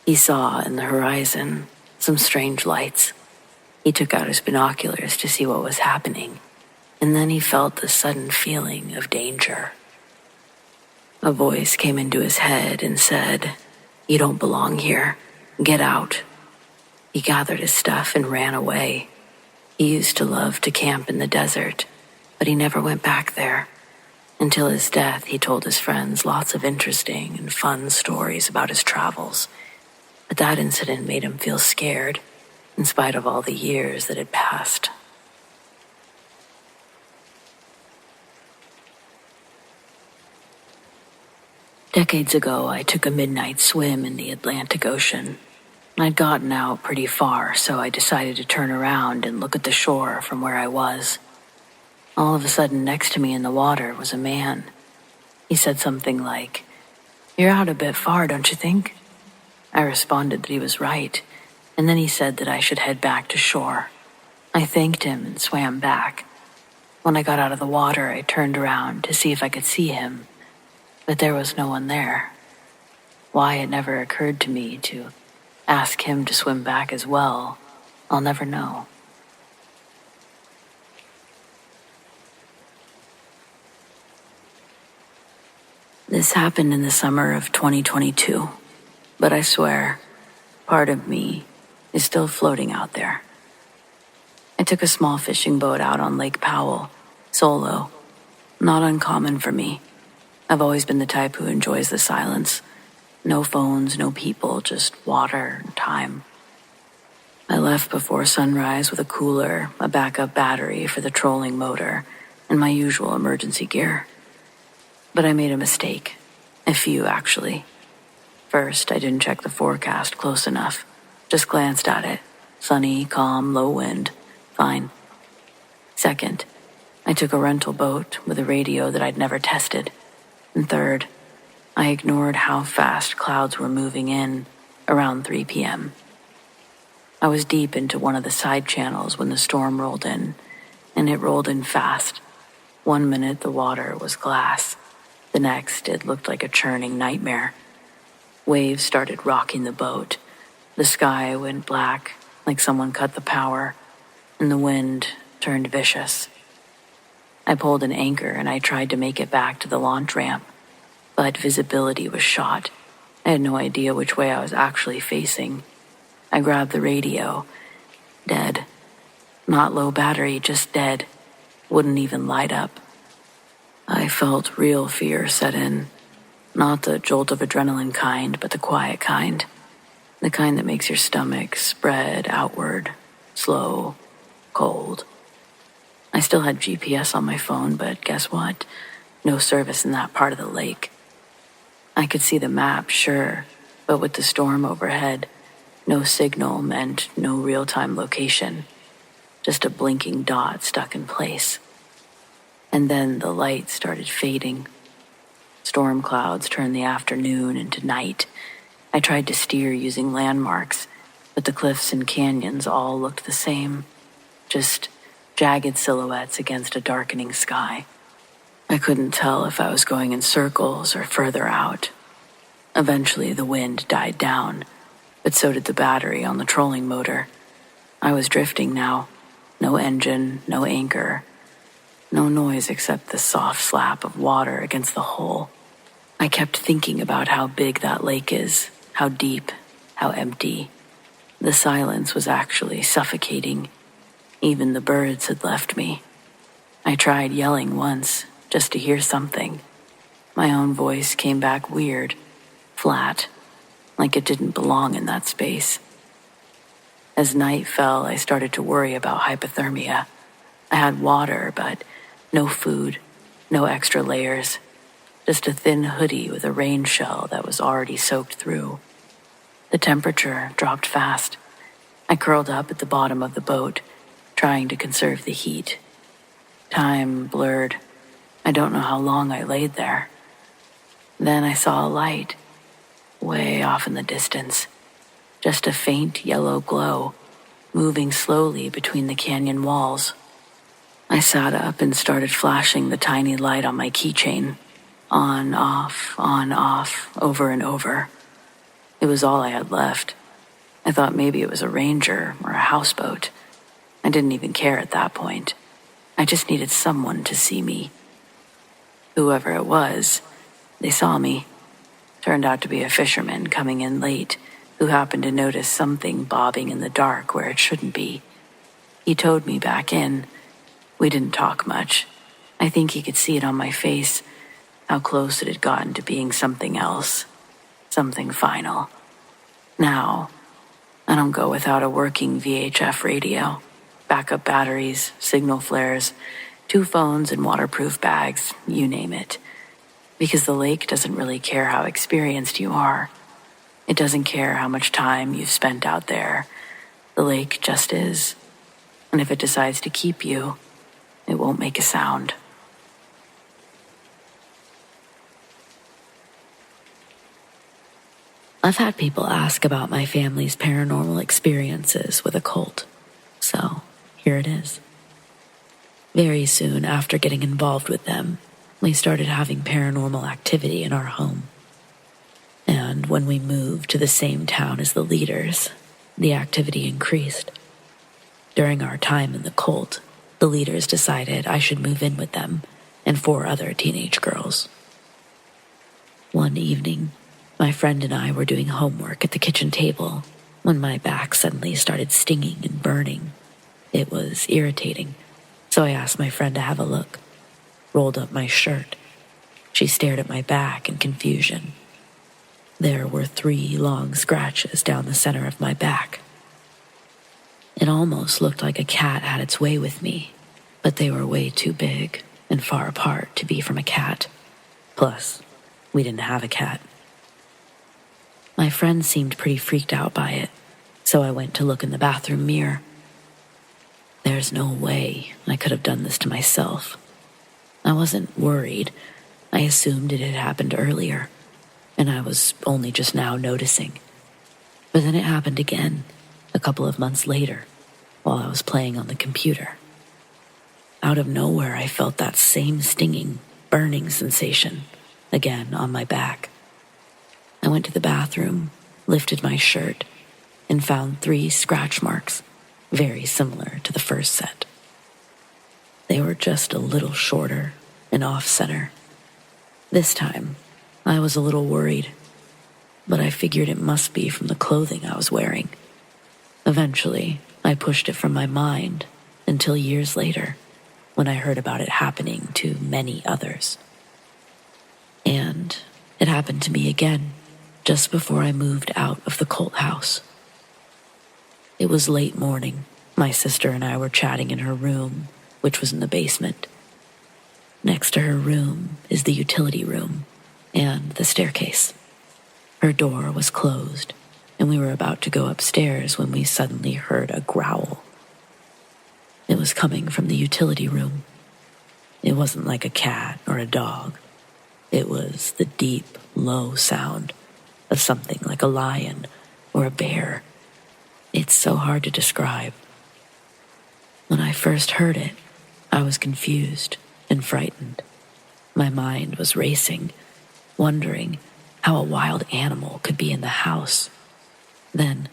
He saw in the horizon some strange lights. He took out his binoculars to see what was happening, and then he felt the sudden feeling of danger. A voice came into his head and said, "You don't belong here. Get out." He gathered his stuff and ran away. He used to love to camp in the desert, but he never went back there. Until his death, he told his friends lots of interesting and fun stories about his travels. But that incident made him feel scared, in spite of all the years that had passed. Decades ago, I took a midnight swim in the Atlantic Ocean. I'd gotten out pretty far, so I decided to turn around and look at the shore from where I was. All of a sudden, next to me in the water was a man. He said something like, "You're out a bit far, don't you think?" I responded that he was right, and then he said that I should head back to shore. I thanked him and swam back. When I got out of the water, I turned around to see if I could see him, but there was no one there. Why it never occurred to me to ask him to swim back as well, I'll never know. This happened in the summer of 2022, but I swear, part of me is still floating out there. I took a small fishing boat out on Lake Powell, solo. Not uncommon for me. I've always been the type who enjoys the silence. No phones, no people, just water and time. I left before sunrise with a cooler, a backup battery for the trolling motor, and my usual emergency gear. But I made a mistake. A few, actually. First, I didn't check the forecast close enough. Just glanced at it. Sunny, calm, low wind. Fine. Second, I took a rental boat with a radio that I'd never tested. And third, I ignored how fast clouds were moving in around 3 p.m. I was deep into one of the side channels when the storm rolled in, and it rolled in fast. 1 minute the water was glass. The next, it looked like a churning nightmare. Waves started rocking the boat. The sky went black, like someone cut the power, and the wind turned vicious. I pulled an anchor and I tried to make it back to the launch ramp, but visibility was shot. I had no idea which way I was actually facing. I grabbed the radio. Dead. Not low battery, just dead. Wouldn't even light up. I felt real fear set in. Not the jolt of adrenaline kind, but the quiet kind. The kind that makes your stomach spread outward, slow, cold. I still had GPS on my phone, but guess what? No service in that part of the lake. I could see the map, sure, but with the storm overhead, no signal meant no real-time location. Just a blinking dot stuck in place. And then the light started fading. Storm clouds turned the afternoon into night. I tried to steer using landmarks, but the cliffs and canyons all looked the same. Just jagged silhouettes against a darkening sky. I couldn't tell if I was going in circles or further out. Eventually the wind died down, but so did the battery on the trolling motor. I was drifting now. No engine, no anchor. No noise except the soft slap of water against the hull. I kept thinking about how big that lake is, how deep, how empty. The silence was actually suffocating. Even the birds had left me. I tried yelling once, just to hear something. My own voice came back weird, flat, like it didn't belong in that space. As night fell, I started to worry about hypothermia. I had water, but no food, no extra layers, just a thin hoodie with a rain shell that was already soaked through. The temperature dropped fast. I curled up at the bottom of the boat, trying to conserve the heat. Time blurred. I don't know how long I laid there. Then I saw a light, way off in the distance. Just a faint yellow glow, moving slowly between the canyon walls. I sat up and started flashing the tiny light on my keychain. On, off, over and over. It was all I had left. I thought maybe it was a ranger or a houseboat. I didn't even care at that point. I just needed someone to see me. Whoever it was, they saw me. Turned out to be a fisherman coming in late who happened to notice something bobbing in the dark where it shouldn't be. He towed me back in. We didn't talk much. I think he could see it on my face, how close it had gotten to being something else, something final. Now, I don't go without a working VHF radio, backup batteries, signal flares, 2 phones and waterproof bags, you name it. Because the lake doesn't really care how experienced you are. It doesn't care how much time you've spent out there. The lake just is. And if it decides to keep you, it won't make a sound. I've had people ask about my family's paranormal experiences with a cult, so here it is. Very soon after getting involved with them, we started having paranormal activity in our home. And when we moved to the same town as the leaders, the activity increased. During our time in the cult, the leaders decided I should move in with them and 4 other teenage girls. One evening, my friend and I were doing homework at the kitchen table when my back suddenly started stinging and burning. It was irritating, so I asked my friend to have a look. Rolled up my shirt. She stared at my back in confusion. There were 3 long scratches down the center of my back. It almost looked like a cat had its way with me, but they were way too big and far apart to be from a cat. Plus, we didn't have a cat. My friend seemed pretty freaked out by it, so I went to look in the bathroom mirror. There's no way I could have done this to myself. I wasn't worried. I assumed it had happened earlier, and I was only just now noticing. But then it happened again, a couple of months later, while I was playing on the computer. Out of nowhere, I felt that same stinging, burning sensation, again on my back. I went to the bathroom, lifted my shirt, and found 3 scratch marks, very similar to the first set. They were just a little shorter and off-center. This time, I was a little worried, but I figured it must be from the clothing I was wearing. Eventually, I pushed it from my mind until years later, when I heard about it happening to many others. And it happened to me again, just before I moved out of the cult house. It was late morning. My sister and I were chatting in her room, which was in the basement. Next to her room is the utility room and the staircase. Her door was closed, and we were about to go upstairs when we suddenly heard a growl. It was coming from the utility room. It wasn't like a cat or a dog. It was the deep, low sound of something like a lion or a bear. It's so hard to describe. When I first heard it, I was confused and frightened. My mind was racing, wondering how a wild animal could be in the house. Then,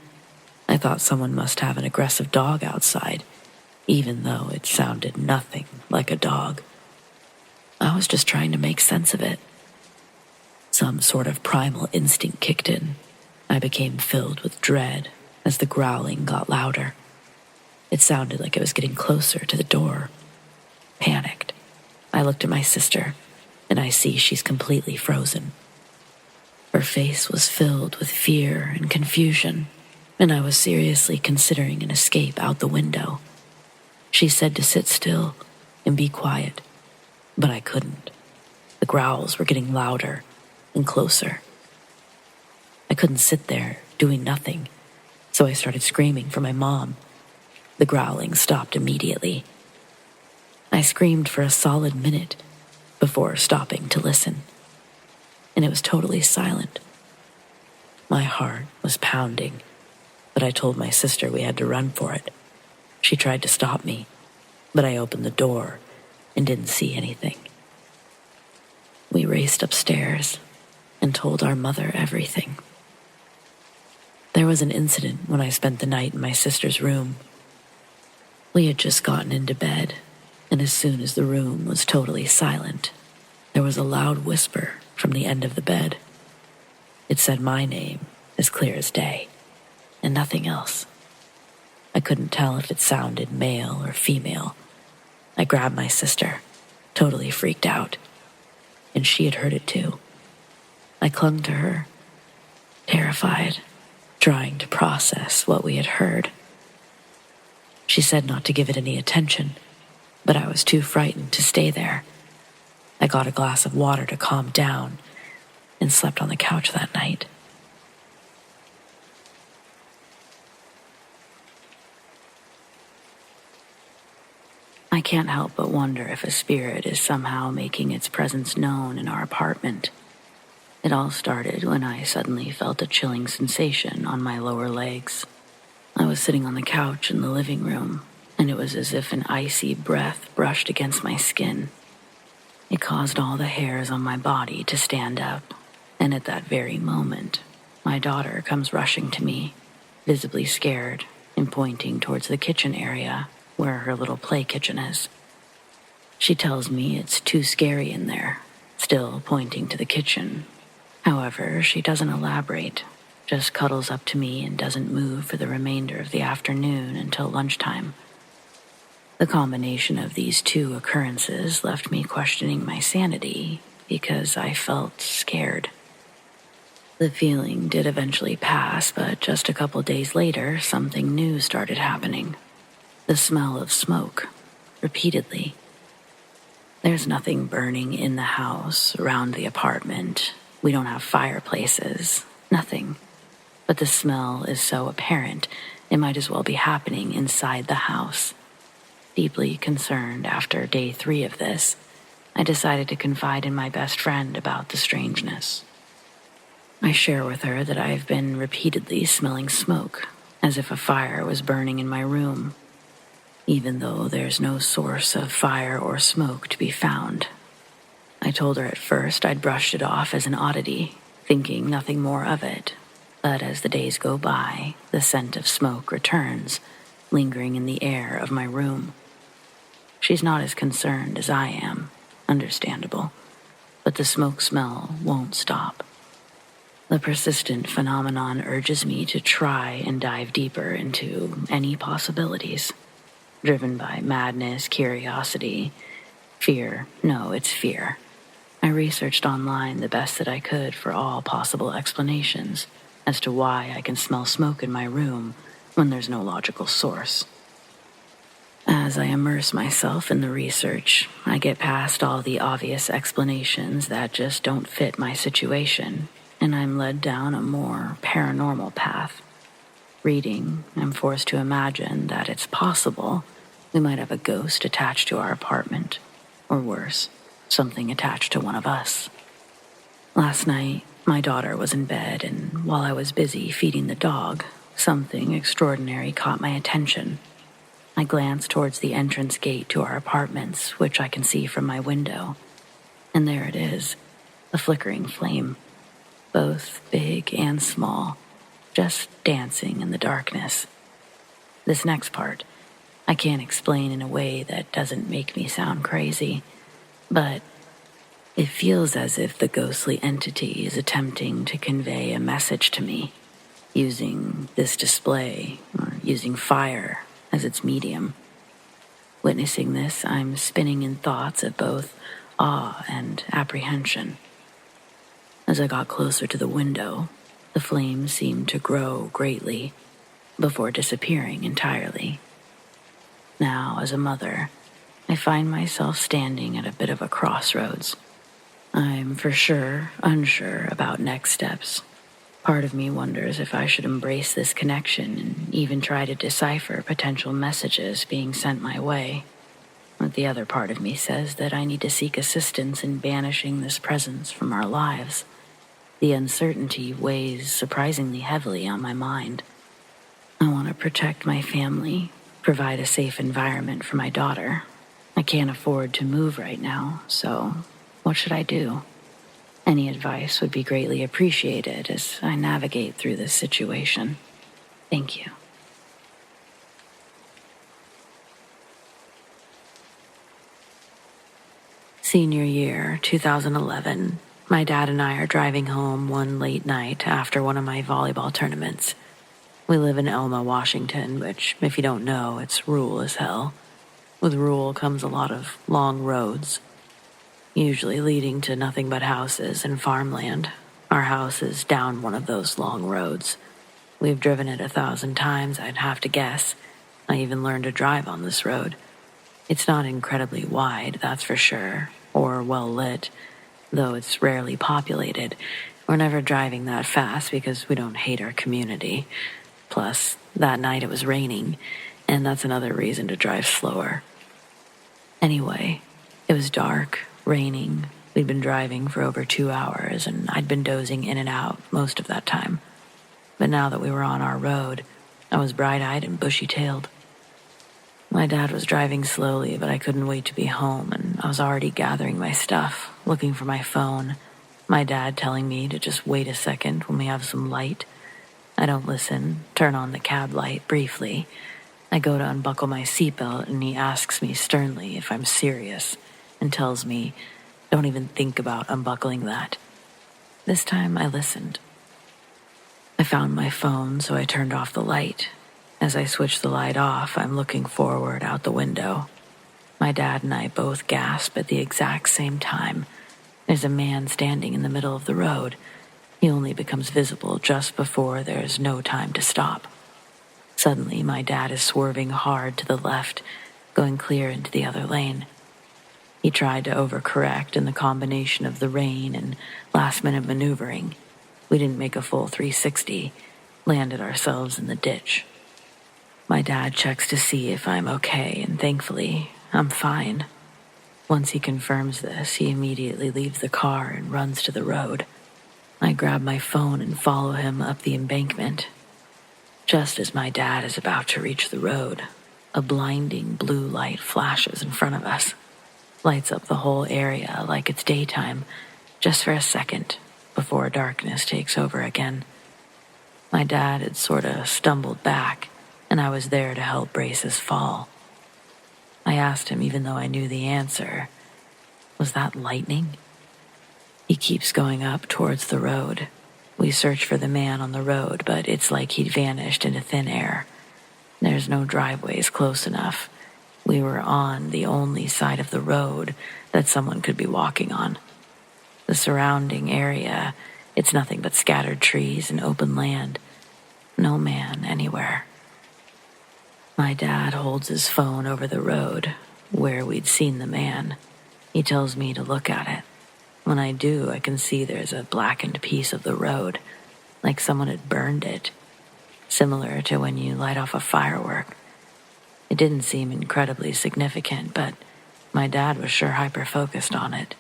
I thought someone must have an aggressive dog outside, even though it sounded nothing like a dog. I was just trying to make sense of it. Some sort of primal instinct kicked in. I became filled with dread as the growling got louder. It sounded like it was getting closer to the door. Panicked, I looked at my sister, and I see she's completely frozen. Her face was filled with fear and confusion, and I was seriously considering an escape out the window. She said to sit still and be quiet, but I couldn't. The growls were getting louder and closer. I couldn't sit there doing nothing, so I started screaming for my mom. The growling stopped immediately. I screamed for a solid minute before stopping to listen, and it was totally silent. My heart was pounding, but I told my sister we had to run for it. She tried to stop me, but I opened the door and didn't see anything. We raced upstairs and told our mother everything. There was an incident when I spent the night in my sister's room. We had just gotten into bed, and as soon as the room was totally silent, there was a loud whisper from the end of the bed. It said my name as clear as day, and nothing else. I couldn't tell if it sounded male or female. I grabbed my sister, totally freaked out, and she had heard it too. I clung to her, terrified, trying to process what we had heard. She said not to give it any attention, but I was too frightened to stay there. I got a glass of water to calm down and slept on the couch that night. I can't help but wonder if a spirit is somehow making its presence known in our apartment. It all started when I suddenly felt a chilling sensation on my lower legs. I was sitting on the couch in the living room, and it was as if an icy breath brushed against my skin. It caused all the hairs on my body to stand up, and at that very moment, my daughter comes rushing to me, visibly scared and pointing towards the kitchen area where her little play kitchen is. She tells me it's too scary in there, still pointing to the kitchen. However, she doesn't elaborate, just cuddles up to me and doesn't move for the remainder of the afternoon until lunchtime. The combination of these two occurrences left me questioning my sanity because I felt scared. The feeling did eventually pass, but just a couple days later, something new started happening. The smell of smoke, repeatedly. There's nothing burning in the house, around the apartment. We don't have fireplaces, nothing. But the smell is so apparent, it might as well be happening inside the house. Deeply concerned after day 3 of this, I decided to confide in my best friend about the strangeness. I share with her that I've been repeatedly smelling smoke, as if a fire was burning in my room, even though there's no source of fire or smoke to be found. I told her at first I'd brushed it off as an oddity, thinking nothing more of it, but as the days go by, the scent of smoke returns, lingering in the air of my room. She's not as concerned as I am, understandable, but the smoke smell won't stop. The persistent phenomenon urges me to try and dive deeper into any possibilities, driven by madness, curiosity, fear. No, it's fear. I researched online the best that I could for all possible explanations as to why I can smell smoke in my room when there's no logical source. As I immerse myself in the research, I get past all the obvious explanations that just don't fit my situation, and I'm led down a more paranormal path. Reading, I'm forced to imagine that it's possible we might have a ghost attached to our apartment, or worse, something attached to one of us. Last night, my daughter was in bed, and while I was busy feeding the dog, something extraordinary caught my attention. I glanced towards the entrance gate to our apartments, which I can see from my window, and there it is, a flickering flame, both big and small, just dancing in the darkness. This next part, I can't explain in a way that doesn't make me sound crazy, but it feels as if the ghostly entity is attempting to convey a message to me, using this display, or using fire as its medium. Witnessing this, I'm spinning in thoughts of both awe and apprehension. As I got closer to the window, the flame seemed to grow greatly, before disappearing entirely. Now, as a mother, I find myself standing at a bit of a crossroads. I'm for sure unsure about next steps. Part of me wonders if I should embrace this connection and even try to decipher potential messages being sent my way. But the other part of me says that I need to seek assistance in banishing this presence from our lives. The uncertainty weighs surprisingly heavily on my mind. I want to protect my family, provide a safe environment for my daughter. I can't afford to move right now, so what should I do? Any advice would be greatly appreciated as I navigate through this situation. Thank you. Senior year, 2011. My dad and I are driving home one late night after one of my volleyball tournaments. We live in Elma, Washington, which, if you don't know, it's rural as hell. With rural comes a lot of long roads, usually leading to nothing but houses and farmland. Our house is down one of those long roads. We've driven it 1,000 times, I'd have to guess. I even learned to drive on this road. It's not incredibly wide, that's for sure, or well lit, though it's rarely populated. We're never driving that fast because we don't hate our community. Plus, that night it was raining, and that's another reason to drive slower. Anyway, it was dark, raining. We'd been driving for over 2 hours, and I'd been dozing in and out most of that time. But now that we were on our road, I was bright-eyed and bushy-tailed. My dad was driving slowly, but I couldn't wait to be home, and I was already gathering my stuff, looking for my phone. My dad telling me to just wait a second when we have some light. I don't listen, turn on the cab light briefly. I go to unbuckle my seatbelt, and he asks me sternly if I'm serious, and tells me, don't even think about unbuckling that. This time I listened. I found my phone, so I turned off the light. As I switch the light off, I'm looking forward out the window. My dad and I both gasp at the exact same time. There's a man standing in the middle of the road. He only becomes visible just before there's no time to stop. Suddenly, my dad is swerving hard to the left, going clear into the other lane. He tried to overcorrect, and the combination of the rain and last-minute maneuvering, we didn't make a full 360, landed ourselves in the ditch. My dad checks to see if I'm okay, and thankfully, I'm fine. Once he confirms this, he immediately leaves the car and runs to the road. I grab my phone and follow him up the embankment. Just as my dad is about to reach the road, a blinding blue light flashes in front of us, lights up the whole area like it's daytime, just for a second, before darkness takes over again. My dad had sort of stumbled back, and I was there to help brace his fall. I asked him, even though I knew the answer, was that lightning? He keeps going up towards the road. We search for the man on the road, but it's like he'd vanished into thin air. There's no driveways close enough. We were on the only side of the road that someone could be walking on. The surrounding area, it's nothing but scattered trees and open land. No man anywhere. My dad holds his phone over the road, where we'd seen the man. He tells me to look at it. When I do, I can see there's a blackened piece of the road, like someone had burned it, similar to when you light off a firework. It didn't seem incredibly significant, but my dad was sure hyper-focused on it.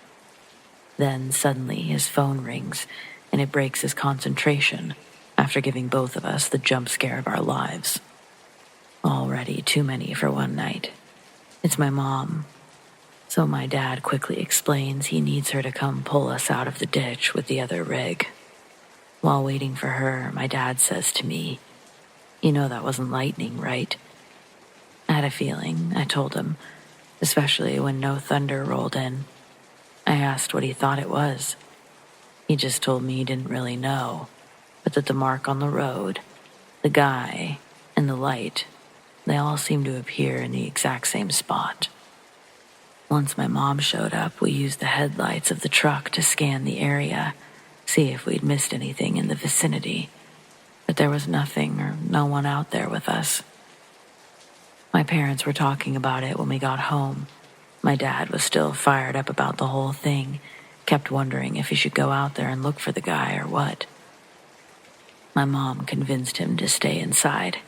Then suddenly his phone rings, and it breaks his concentration after giving both of us the jump scare of our lives. Already too many for one night. It's my mom. So my dad quickly explains he needs her to come pull us out of the ditch with the other rig. While waiting for her, my dad says to me, "You know that wasn't lightning, right?" I had a feeling, I told him, especially when no thunder rolled in. I asked what he thought it was. He just told me he didn't really know, but that the mark on the road, the guy, and the light, they all seemed to appear in the exact same spot. Once my mom showed up, we used the headlights of the truck to scan the area, see if we'd missed anything in the vicinity, but there was nothing or no one out there with us. My parents were talking about it when we got home. My dad was still fired up about the whole thing, kept wondering if he should go out there and look for the guy or what. My mom convinced him to stay inside,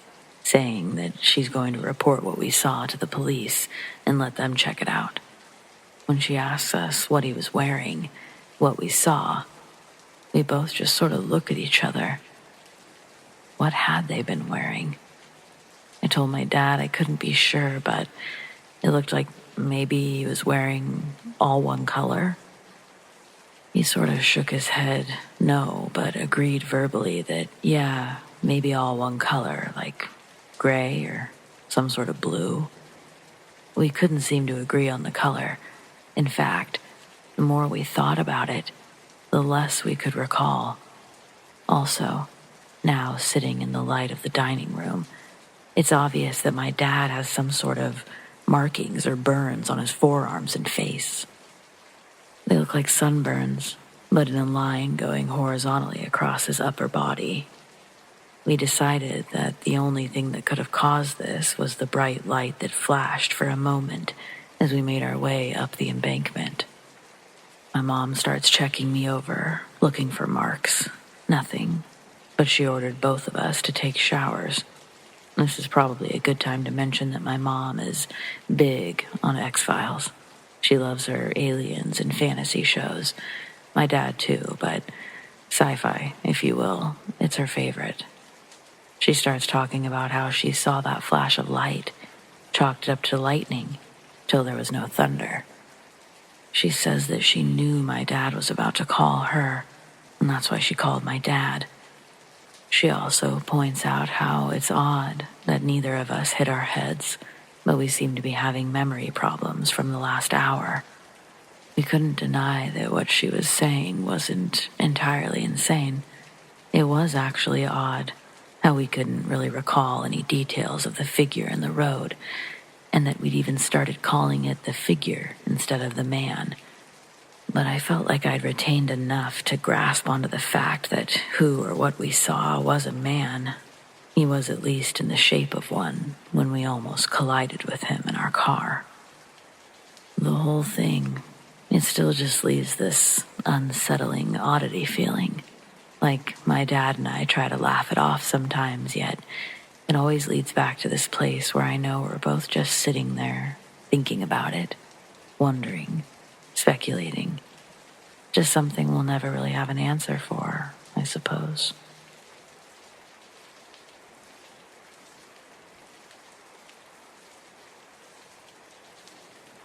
saying that she's going to report what we saw to the police and let them check it out. When she asks us what he was wearing, what we saw, we both just sort of look at each other. What had they been wearing? I told my dad I couldn't be sure, but it looked like maybe he was wearing all one color. He sort of shook his head, no, but agreed verbally that, yeah, maybe all one color, like gray or some sort of blue. We couldn't seem to agree on the color. In fact, the more we thought about it, the less we could recall. Also, now sitting in the light of the dining room, it's obvious that my dad has some sort of markings or burns on his forearms and face. They look like sunburns, but in a line going horizontally across his upper body. We decided that the only thing that could have caused this was the bright light that flashed for a moment as we made our way up the embankment. My mom starts checking me over, looking for marks. Nothing, but she ordered both of us to take showers. This is probably a good time to mention that my mom is big on X-Files. She loves her aliens and fantasy shows. My dad too, but sci-fi, if you will, it's her favorite. She starts talking about how she saw that flash of light, chalked it up to lightning, till there was no thunder. She says that she knew my dad was about to call her, and that's why she called my dad. She also points out how it's odd that neither of us hit our heads, but we seem to be having memory problems from the last hour. We couldn't deny that what she was saying wasn't entirely insane. It was actually odd how we couldn't really recall any details of the figure in the road, and that we'd even started calling it the figure instead of the man. But I felt like I'd retained enough to grasp onto the fact that who or what we saw was a man. He was at least in the shape of one when we almost collided with him in our car. The whole thing, it still just leaves this unsettling oddity feeling. Like my dad and I try to laugh it off sometimes, yet it always leads back to this place where I know we're both just sitting there, thinking about it, wondering, speculating. Just something we'll never really have an answer for, I suppose.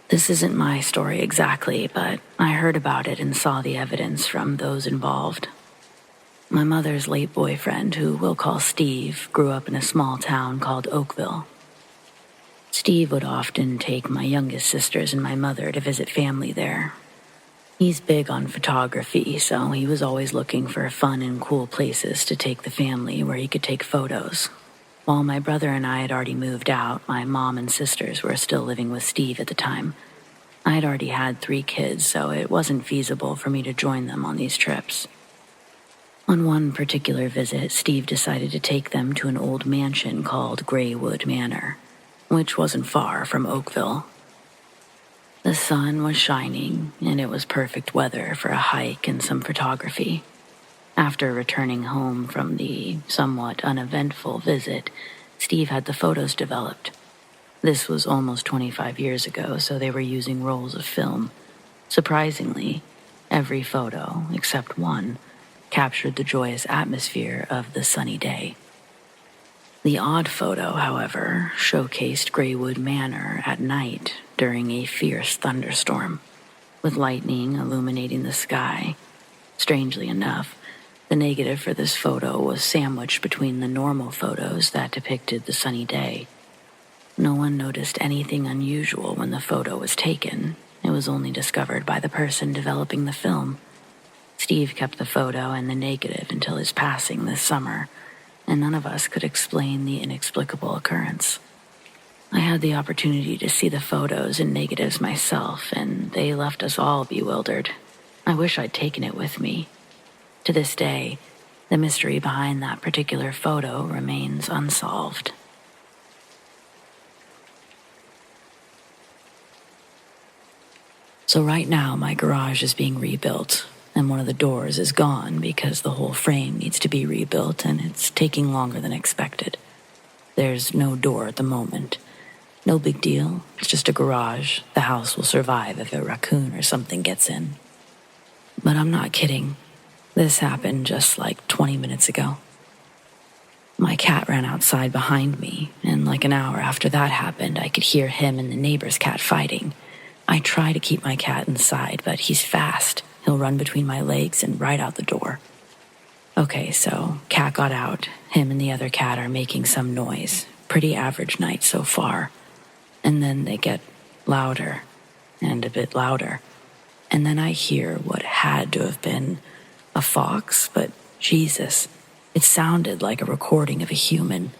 This isn't my story exactly, but I heard about it and saw the evidence from those involved. My mother's late boyfriend, who we'll call Steve, grew up in a small town called Oakville. Steve would often take my youngest sisters and my mother to visit family there. He's big on photography, so he was always looking for fun and cool places to take the family where he could take photos. While my brother and I had already moved out, my mom and sisters were still living with Steve at the time. I had already had 3 kids, so it wasn't feasible for me to join them on these trips. On one particular visit, Steve decided to take them to an old mansion called Graywood Manor, which wasn't far from Oakville. The sun was shining, and it was perfect weather for a hike and some photography. After returning home from the somewhat uneventful visit, Steve had the photos developed. This was almost 25 years ago, so they were using rolls of film. Surprisingly, every photo, except one, captured the joyous atmosphere of the sunny day. The odd photo, however, showcased Graywood Manor at night during a fierce thunderstorm, with lightning illuminating the sky. Strangely enough, the negative for this photo was sandwiched between the normal photos that depicted the sunny day. No one noticed anything unusual when the photo was taken. It was only discovered by the person developing the film. Steve kept the photo and the negative until his passing this summer, and none of us could explain the inexplicable occurrence. I had the opportunity to see the photos and negatives myself, and they left us all bewildered. I wish I'd taken it with me. To this day, the mystery behind that particular photo remains unsolved. So right now, my garage is being rebuilt, and one of the doors is gone because the whole frame needs to be rebuilt, and it's taking longer than expected. There's no door at the moment. No big deal. It's just a garage. The house will survive if a raccoon or something gets in. But I'm not kidding. This happened just like 20 minutes ago. My cat ran outside behind me, and like an hour after that happened, I could hear him and the neighbor's cat fighting. I try to keep my cat inside, but he's fast. He'll run between my legs and right out the door. Okay, so cat got out. Him and the other cat are making some noise. Pretty average night so far. And then they get louder and a bit louder. And then I hear what had to have been a fox, but Jesus, it sounded like a recording of a human.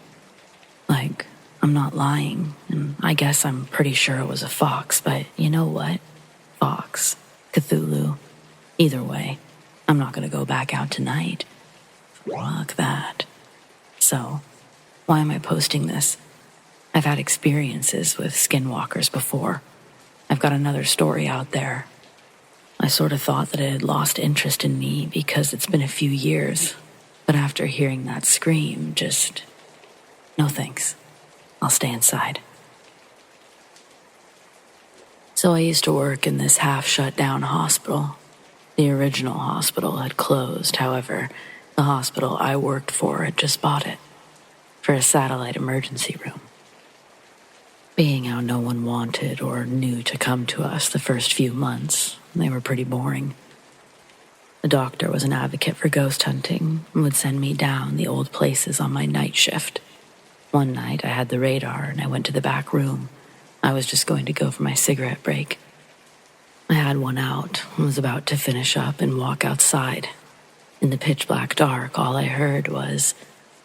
Like, I'm not lying, and I guess I'm pretty sure it was a fox, but you know what? Fox, Cthulhu, either way, I'm not going to go back out tonight. Fuck that. So, why am I posting this? I've had experiences with skinwalkers before. I've got another story out there. I sort of thought that it had lost interest in me because it's been a few years, but after hearing that scream, just, no thanks. I'll stay inside. So I used to work in this half-shut-down hospital. The original hospital had closed. However, the hospital I worked for had just bought it for a satellite emergency room. Being how no one wanted or knew to come to us the first few months, they were pretty boring. The doctor was an advocate for ghost hunting and would send me down the old places on my night shift. One night I had the radar and I went to the back room. I was just going to go for my cigarette break. I had one out and was about to finish up and walk outside. In the pitch black dark, all I heard was,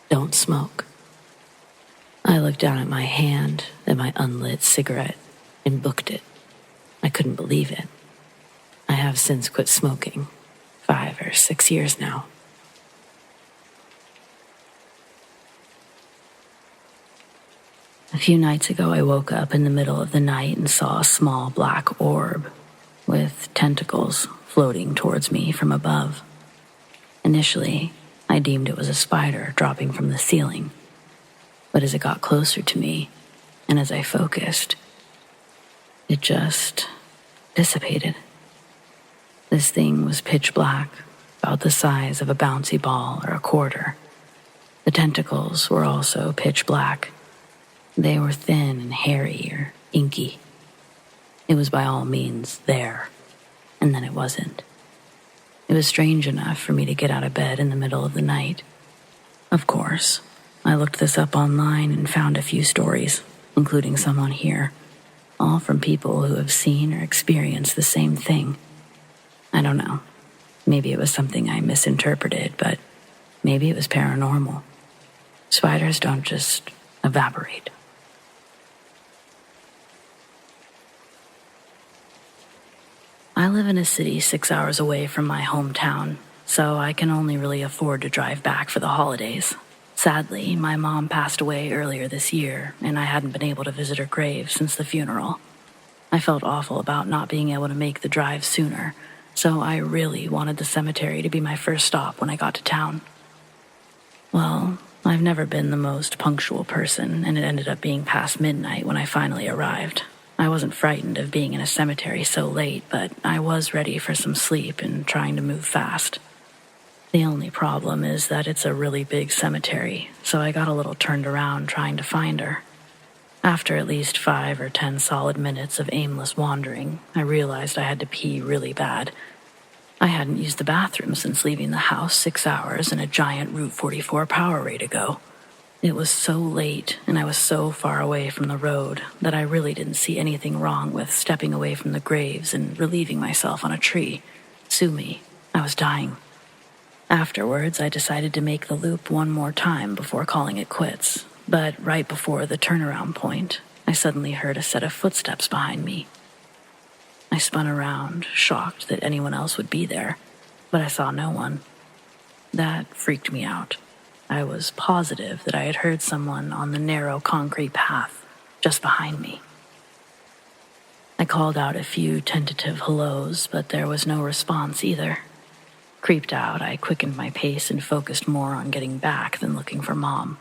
"Don't smoke." I looked down at my hand, at my unlit cigarette, and booked it. I couldn't believe it. I have since quit smoking, 5 or 6 years now. A few nights ago, I woke up in the middle of the night and saw a small black orb with tentacles floating towards me from above. Initially, I deemed it was a spider dropping from the ceiling, but as it got closer to me, and as I focused, it just dissipated. This thing was pitch black, about the size of a bouncy ball or a quarter. The tentacles were also pitch black. They were thin and hairy or inky. It was by all means there, and then it wasn't. It was strange enough for me to get out of bed in the middle of the night. Of course, I looked this up online and found a few stories, including some on here, all from people who have seen or experienced the same thing. I don't know. Maybe it was something I misinterpreted, but maybe it was paranormal. Spiders don't just evaporate. I live in a city 6 hours away from my hometown, so I can only really afford to drive back for the holidays. Sadly, my mom passed away earlier this year, and I hadn't been able to visit her grave since the funeral. I felt awful about not being able to make the drive sooner, so I really wanted the cemetery to be my first stop when I got to town. Well, I've never been the most punctual person, and it ended up being past midnight when I finally arrived. I wasn't frightened of being in a cemetery so late, but I was ready for some sleep and trying to move fast. The only problem is that it's a really big cemetery, so I got a little turned around trying to find her. After at least 5 or 10 solid minutes of aimless wandering, I realized I had to pee really bad. I hadn't used the bathroom since leaving the house 6 hours in a giant Route 44 power rate ago. It was so late, and I was so far away from the road that I really didn't see anything wrong with stepping away from the graves and relieving myself on a tree. Sue me, I was dying. Afterwards, I decided to make the loop one more time before calling it quits, but right before the turnaround point, I suddenly heard a set of footsteps behind me. I spun around, shocked that anyone else would be there, but I saw no one. That freaked me out. I was positive that I had heard someone on the narrow concrete path just behind me. I called out a few tentative hellos, but there was no response either. Creeped out, I quickened my pace and focused more on getting back than looking for Mom.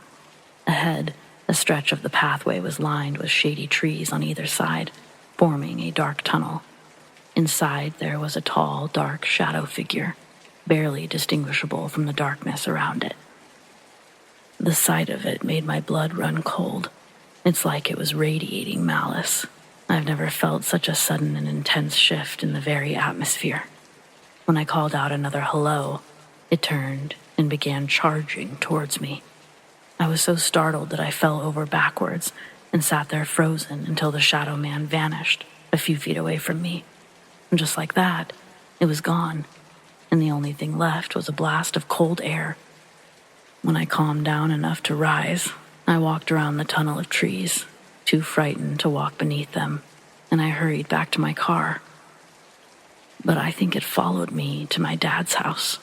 Ahead, a stretch of the pathway was lined with shady trees on either side, forming a dark tunnel. Inside, there was a tall, dark shadow figure, barely distinguishable from the darkness around it. The sight of it made my blood run cold. It's like it was radiating malice. I've never felt such a sudden and intense shift in the very atmosphere. When I called out another hello, it turned and began charging towards me. I was so startled that I fell over backwards and sat there frozen until the shadow man vanished a few feet away from me. And just like that, it was gone, and the only thing left was a blast of cold air. When I calmed down enough to rise, I walked around the tunnel of trees, too frightened to walk beneath them, and I hurried back to my car. But I think it followed me to my dad's house.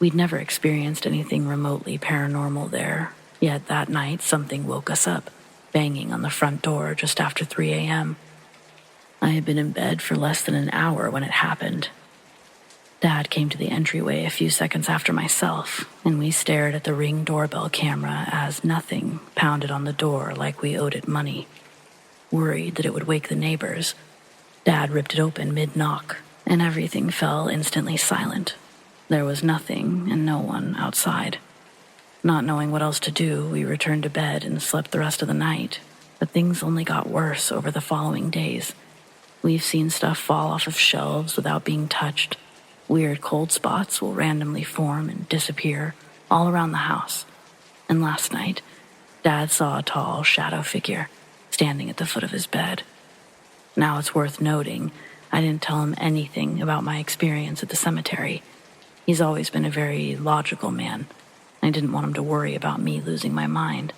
We'd never experienced anything remotely paranormal there, yet that night something woke us up, banging on the front door just after 3 a.m. I had been in bed for less than an hour when it happened. Dad came to the entryway a few seconds after myself, and we stared at the Ring doorbell camera as nothing pounded on the door like we owed it money. Worried that it would wake the neighbors, Dad ripped it open mid-knock, and everything fell instantly silent. There was nothing and no one outside. Not knowing what else to do, we returned to bed and slept the rest of the night. but things only got worse over the following days. We've seen stuff fall off of shelves without being touched. Weird cold spots will randomly form and disappear all around the house. And last night, Dad saw a tall shadow figure standing at the foot of his bed. Now it's worth noting, I didn't tell him anything about my experience at the cemetery. He's always been a very logical man. I didn't want him to worry about me losing my mind.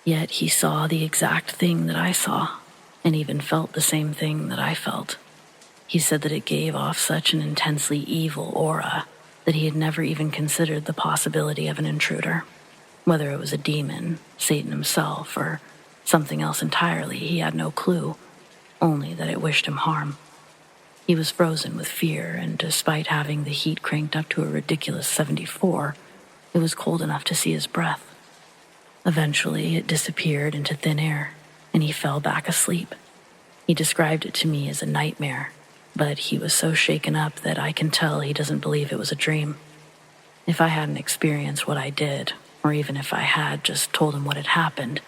Yet he saw the exact thing that I saw, and even felt the same thing that I felt. He said that it gave off such an intensely evil aura that he had never even considered the possibility of an intruder. Whether it was a demon, Satan himself, or something else entirely, he had no clue, only that it wished him harm. He was frozen with fear, and despite having the heat cranked up to a ridiculous 74, it was cold enough to see his breath. Eventually, it disappeared into thin air, and he fell back asleep. He described it to me as a nightmare, but he was so shaken up that I can tell he doesn't believe it was a dream. If I hadn't experienced what I did, or even if I had just told him what had happened,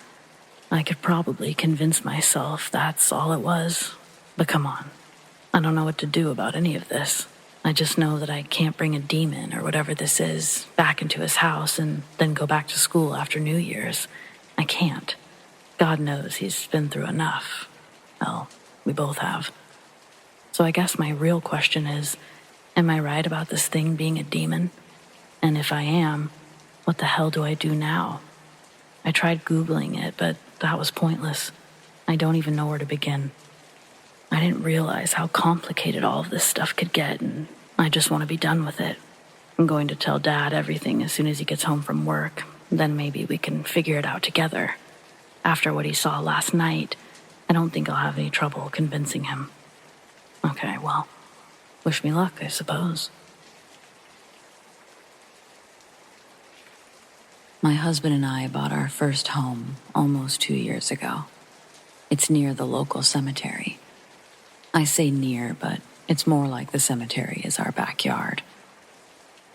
I could probably convince myself that's all it was. But come on, I don't know what to do about any of this. I just know that I can't bring a demon or whatever this is back into his house and then go back to school after New Year's. I can't. God knows he's been through enough. Well, we both have. So I guess my real question is, am I right about this thing being a demon? And if I am, what the hell do I do now? I tried Googling it, but that was pointless. I don't even know where to begin. I didn't realize how complicated all of this stuff could get, and I just want to be done with it. I'm going to tell Dad everything as soon as he gets home from work. Then maybe we can figure it out together. After what he saw last night, I don't think I'll have any trouble convincing him. Okay, well, wish me luck, I suppose. My husband and I bought our first home almost 2 years ago. It's near the local cemetery. I say near, but it's more like the cemetery is our backyard.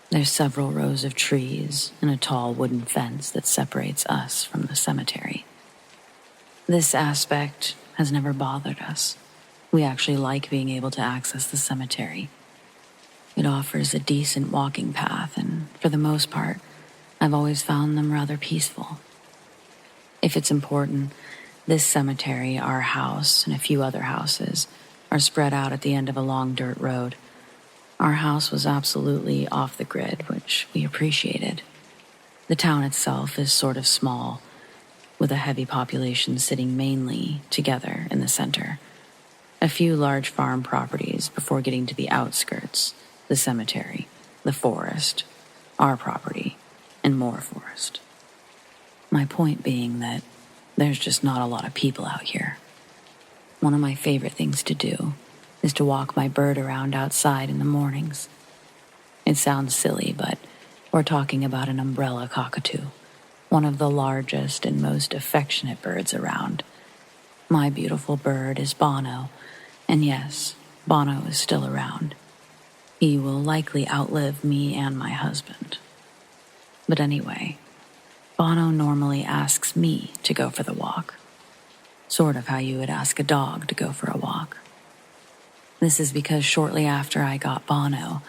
There's several rows of trees and a tall wooden fence that separates us from the cemetery. This aspect has never bothered us. We actually like being able to access the cemetery. It offers a decent walking path, and for the most part, I've always found them rather peaceful. If it's important, this cemetery, our house, and a few other houses are spread out at the end of a long dirt road. Our house was absolutely off the grid, which we appreciated. The town itself is sort of small, with a heavy population sitting mainly together in the center. A few large farm properties before getting to the outskirts, the cemetery, the forest, our property, and more forest. My point being that there's just not a lot of people out here. One of my favorite things to do is to walk my bird around outside in the mornings. It sounds silly, but we're talking about an umbrella cockatoo, one of the largest and most affectionate birds around. My beautiful bird is Bono, and yes, Bono is still around. He will likely outlive me and my husband. But anyway, Bono normally asks me to go for the walk. Sort of how you would ask a dog to go for a walk. This is because shortly after I got Bono,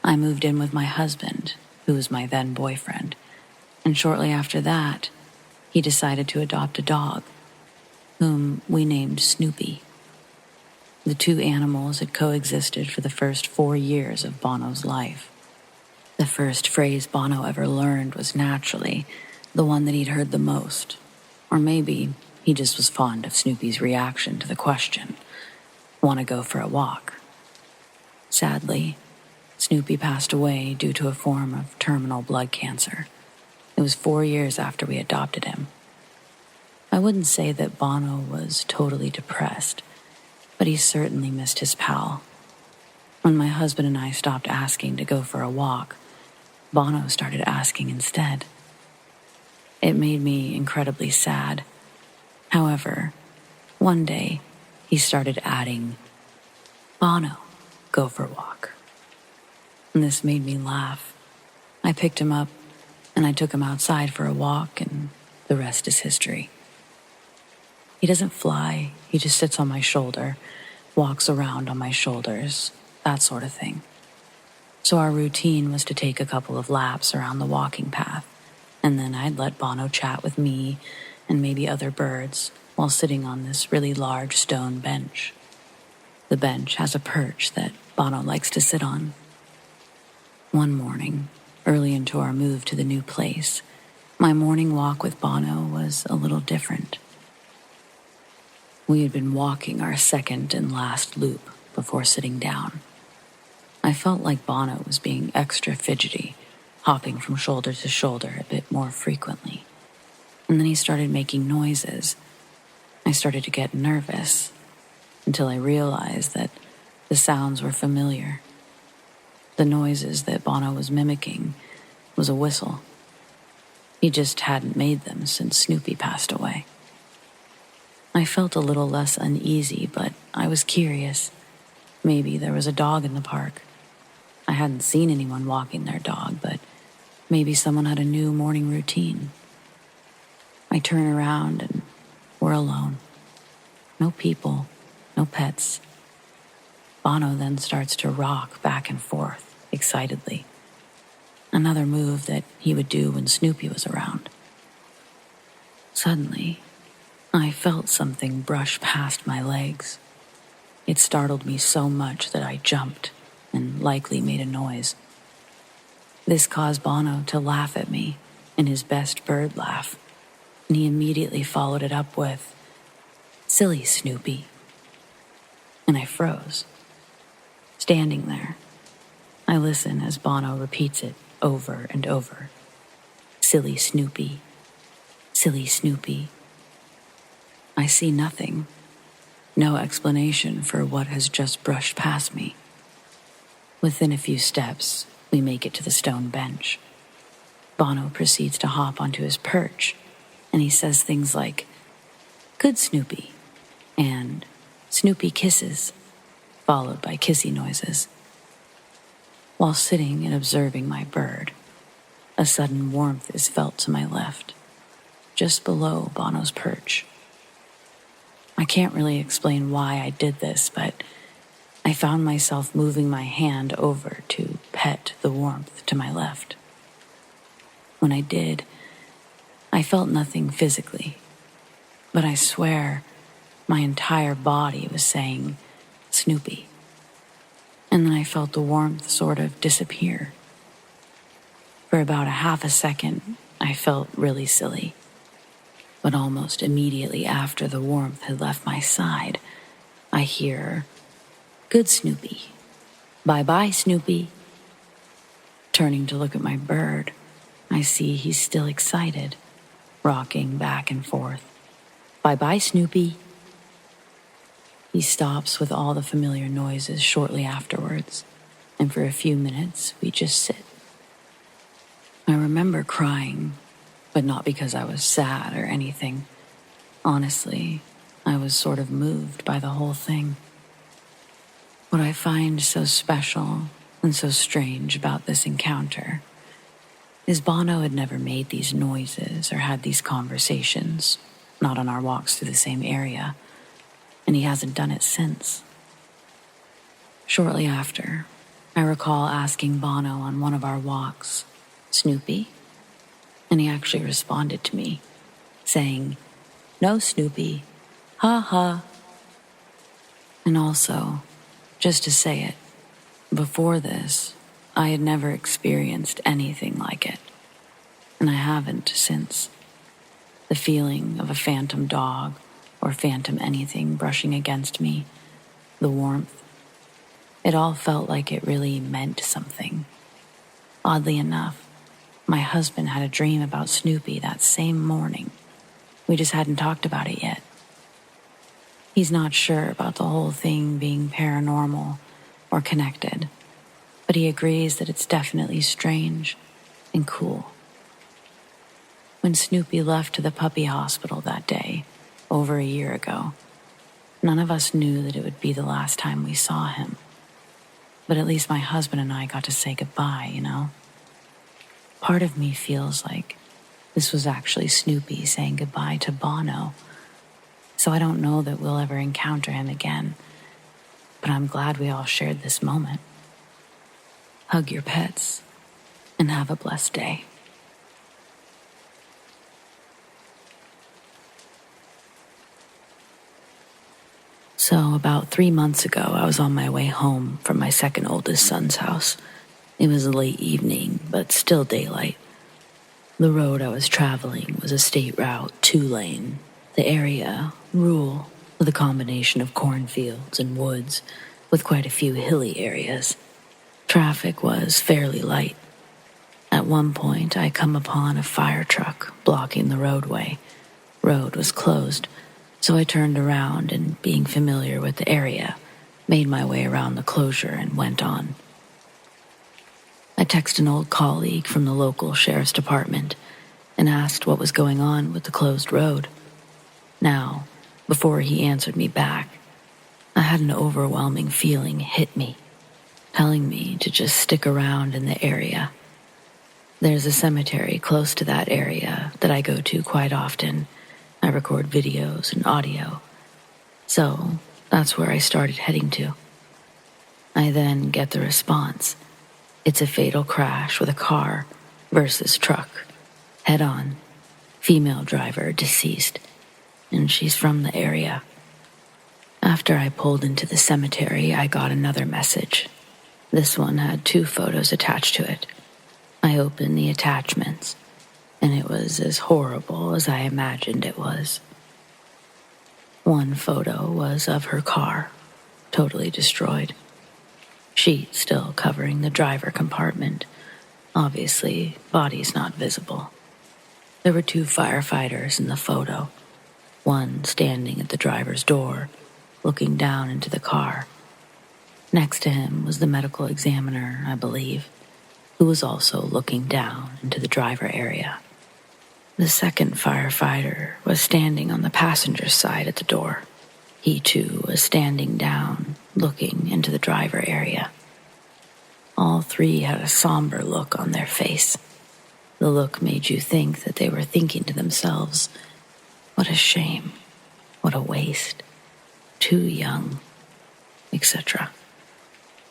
I moved in with my husband, who was my then boyfriend. And shortly after that, he decided to adopt a dog, whom we named Snoopy. The two animals had coexisted for the first 4 years of Bono's life. The first phrase Bono ever learned was naturally the one that he'd heard the most. Or maybe he just was fond of Snoopy's reaction to the question, "Want to go for a walk?" Sadly, Snoopy passed away due to a form of terminal blood cancer. It was 4 years after we adopted him. I wouldn't say that Bono was totally depressed, but he certainly missed his pal. When my husband and I stopped asking to go for a walk, Bono started asking instead. It made me incredibly sad. However, one day he started adding, "Bono, go for a walk." And this made me laugh. I picked him up and I took him outside for a walk, and the rest is history. He doesn't fly, he just sits on my shoulder, walks around on my shoulders, that sort of thing. So our routine was to take a couple of laps around the walking path, and then I'd let Bono chat with me and maybe other birds while sitting on this really large stone bench. The bench has a perch that Bono likes to sit on. One morning, early into our move to the new place, my morning walk with Bono was a little different. We had been walking our second and last loop before sitting down. I felt like Bono was being extra fidgety, hopping from shoulder to shoulder a bit more frequently. And then he started making noises. I started to get nervous until I realized that the sounds were familiar. The noises that Bono was mimicking was a whistle. He just hadn't made them since Snoopy passed away. I felt a little less uneasy, but I was curious. Maybe there was a dog in the park. I hadn't seen anyone walking their dog, but maybe someone had a new morning routine. I turn around and we're alone. No people, no pets. Bono then starts to rock back and forth, excitedly. Another move that he would do when Snoopy was around. Suddenly, I felt something brush past my legs. It startled me so much that I jumped and likely made a noise. This caused Bono to laugh at me in his best bird laugh, and he immediately followed it up with, "Silly Snoopy." And I froze. Standing there, I listen as Bono repeats it over and over. "Silly Snoopy, silly Snoopy." I see nothing, no explanation for what has just brushed past me. Within a few steps, we make it to the stone bench. Bono proceeds to hop onto his perch, and he says things like, "Good Snoopy," and "Snoopy kisses," followed by kissy noises. While sitting and observing my bird, a sudden warmth is felt to my left, just below Bono's perch. I can't really explain why I did this, but I found myself moving my hand over to pet the warmth to my left. When I did, I felt nothing physically, but I swear my entire body was saying, "Snoopy." And then I felt the warmth sort of disappear. For about a half a second, I felt really silly. But almost immediately after the warmth had left my side, I hear, "Good Snoopy. Bye-bye, Snoopy." Turning to look at my bird, I see he's still excited, rocking back and forth. "Bye-bye, Snoopy." He stops with all the familiar noises shortly afterwards, and for a few minutes we just sit. I remember crying, but not because I was sad or anything. Honestly, I was sort of moved by the whole thing. What I find so special and so strange about this encounter is Bono had never made these noises or had these conversations, not on our walks through the same area, and he hasn't done it since. Shortly after, I recall asking Bono on one of our walks, "Snoopy?" And he actually responded to me, saying, "No, Snoopy, ha ha." And also, just to say it, before this, I had never experienced anything like it, and I haven't since. The feeling of a phantom dog or phantom anything brushing against me, the warmth, it all felt like it really meant something. Oddly enough, my husband had a dream about Snoopy that same morning. We just hadn't talked about it yet. He's not sure about the whole thing being paranormal or connected, but he agrees that it's definitely strange and cool. When Snoopy left to the puppy hospital that day, over a year ago, none of us knew that it would be the last time we saw him. But at least my husband and I got to say goodbye, you know? Part of me feels like this was actually Snoopy saying goodbye to Bono, so I don't know that we'll ever encounter him again. But I'm glad we all shared this moment. Hug your pets and have a blessed day. So about 3 months ago, I was on my way home from my second oldest son's house. It was a late evening, but still daylight. The road I was traveling was a state route 2-lane. The area, rural, with a combination of cornfields and woods, with quite a few hilly areas. Traffic was fairly light. At one point, I come upon a fire truck blocking the roadway. Road was closed, so I turned around and, being familiar with the area, made my way around the closure and went on. I texted an old colleague from the local sheriff's department and asked what was going on with the closed road. Now, before he answered me back, I had an overwhelming feeling hit me, telling me to just stick around in the area. There's a cemetery close to that area that I go to quite often. I record videos and audio. So that's where I started heading to. I then get the response. It's a fatal crash with a car versus truck. Head on. Female driver deceased. And she's from the area. After I pulled into the cemetery, I got another message. This one had 2 photos attached to it. I opened the attachments, and it was as horrible as I imagined it was. One photo was of her car, totally destroyed. Sheet still covering the driver compartment. Obviously, body's not visible. There were 2 firefighters in the photo, one standing at the driver's door, looking down into the car. Next to him was the medical examiner, I believe, who was also looking down into the driver area. The second firefighter was standing on the passenger's side at the door. He too was standing down, looking into the driver area. All 3 had a somber look on their face. The look made you think that they were thinking to themselves, what a shame, what a waste, too young, etc.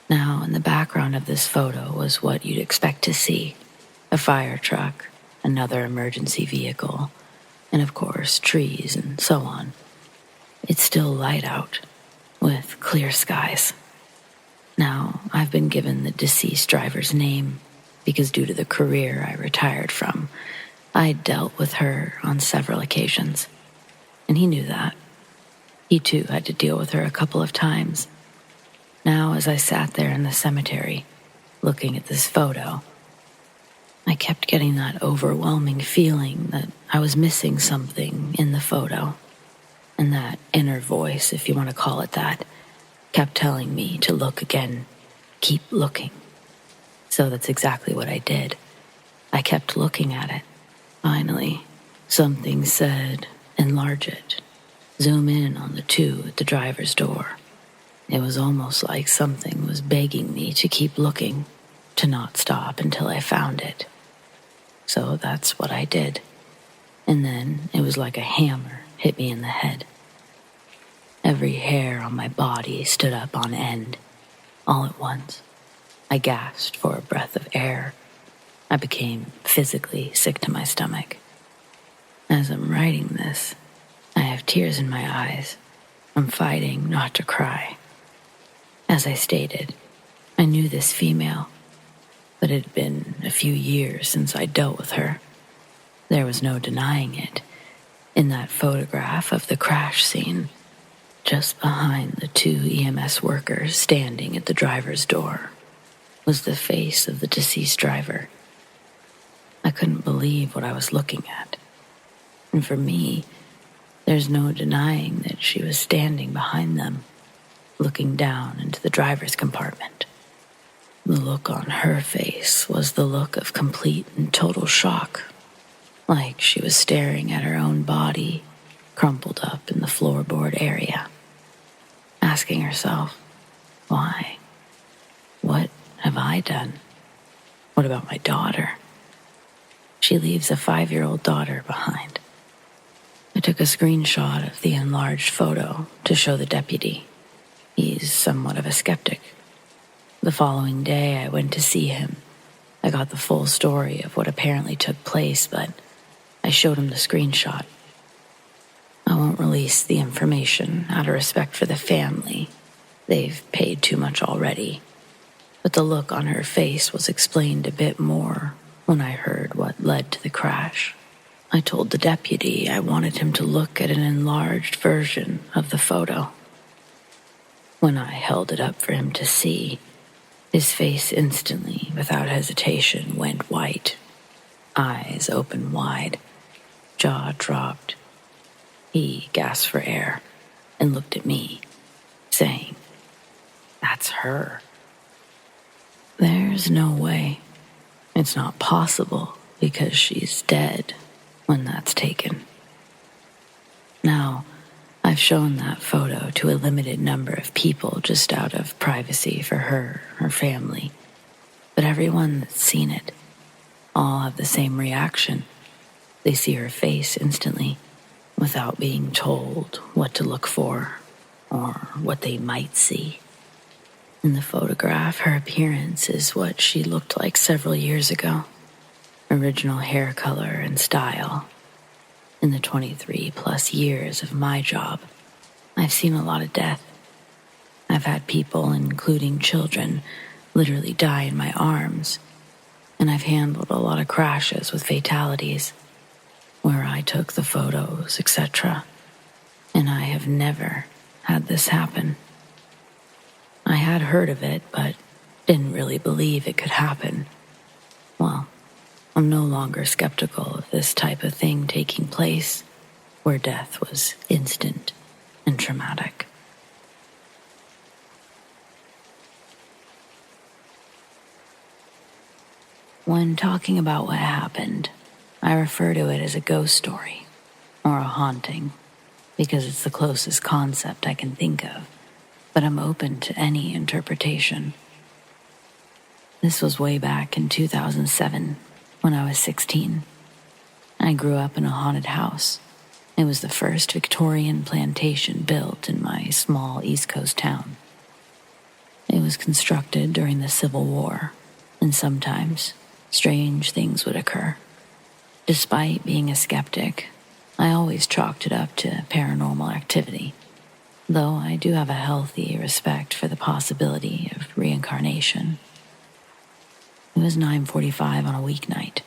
Now, in the background of this photo was what you'd expect to see. A fire truck, another emergency vehicle, and of course, trees and so on. It's still light out, with clear skies. Now, I've been given the deceased driver's name because due to the career I retired from, I dealt with her on several occasions. And he knew that. He too had to deal with her a couple of times. Now, as I sat there in the cemetery, looking at this photo, I kept getting that overwhelming feeling that I was missing something in the photo. And that inner voice, if you want to call it that, kept telling me to look again, keep looking. So that's exactly what I did. I kept looking at it. Finally, something said, enlarge it. Zoom in on the 2 at the driver's door. It was almost like something was begging me to keep looking, to not stop until I found it. So that's what I did. And then it was like a hammer hit me in the head. Every hair on my body stood up on end. All at once, I gasped for a breath of air. I became physically sick to my stomach. As I'm writing this, I have tears in my eyes. I'm fighting not to cry. As I stated, I knew this female, but it had been a few years since I dealt with her. There was no denying it. In that photograph of the crash scene, just behind the 2 EMS workers standing at the driver's door, was the face of the deceased driver. I couldn't believe what I was looking at. And for me, there's no denying that she was standing behind them, looking down into the driver's compartment. The look on her face was the look of complete and total shock, like she was staring at her own body, crumpled up in the floorboard area, asking herself, why? What have I done? What about my daughter? She leaves a 5-year-old daughter behind. I took a screenshot of the enlarged photo to show the deputy. He's somewhat of a skeptic. The following day, I went to see him. I got the full story of what apparently took place, but I showed him the screenshot. I won't release the information out of respect for the family. They've paid too much already. But the look on her face was explained a bit more when I heard what led to the crash. I told the deputy I wanted him to look at an enlarged version of the photo. When I held it up for him to see, his face instantly, without hesitation, went white. Eyes open wide, jaw dropped. He gasped for air and looked at me, saying, "That's her." There's no way. It's not possible because she's dead when that's taken. Now, I've shown that photo to a limited number of people just out of privacy for her family. But everyone that's seen it all have the same reaction. They see her face instantly without being told what to look for or what they might see. In the photograph, her appearance is what she looked like several years ago. Original hair color and style. In the 23 plus years of my job, I've seen a lot of death. I've had people, including children, literally die in my arms. And I've handled a lot of crashes with fatalities, where I took the photos, etc. And I have never had this happen. I had heard of it, but didn't really believe it could happen. Well, I'm no longer skeptical of this type of thing taking place, where death was instant and traumatic. When talking about what happened, I refer to it as a ghost story, or a haunting, because it's the closest concept I can think of, but I'm open to any interpretation. This was way back in 2007, when I was 16. I grew up in a haunted house. It was the first Victorian plantation built in my small East Coast town. It was constructed during the Civil War, and sometimes strange things would occur. Despite being a skeptic, I always chalked it up to paranormal activity, though I do have a healthy respect for the possibility of reincarnation. It was 9:45 on a weeknight,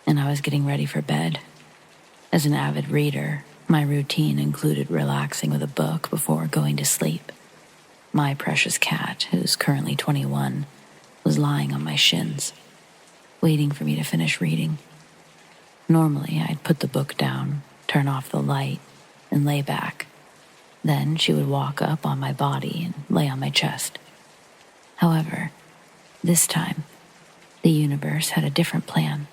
and I was getting ready for bed. As an avid reader, my routine included relaxing with a book before going to sleep. My precious cat, who's currently 21, was lying on my shins, waiting for me to finish reading. Normally, I'd put the book down, turn off the light, and lay back. Then she would walk up on my body and lay on my chest. However, this time, the universe had a different plan.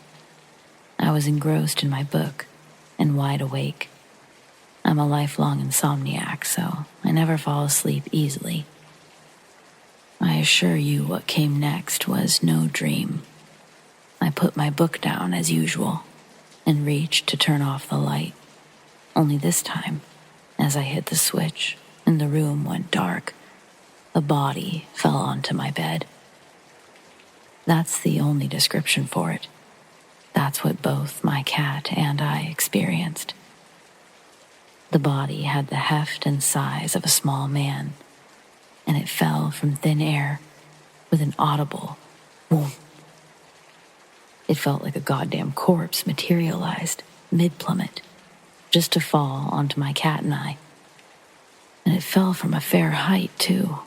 I was engrossed in my book and wide awake. I'm a lifelong insomniac, so I never fall asleep easily. I assure you what came next was no dream. I put my book down as usual and reached to turn off the light. Only this time, as I hit the switch and the room went dark, a body fell onto my bed. That's the only description for it. That's what both my cat and I experienced. The body had the heft and size of a small man, and it fell from thin air with an audible boom. It felt like a goddamn corpse materialized mid-plummet, just to fall onto my cat and I. And it fell from a fair height, too,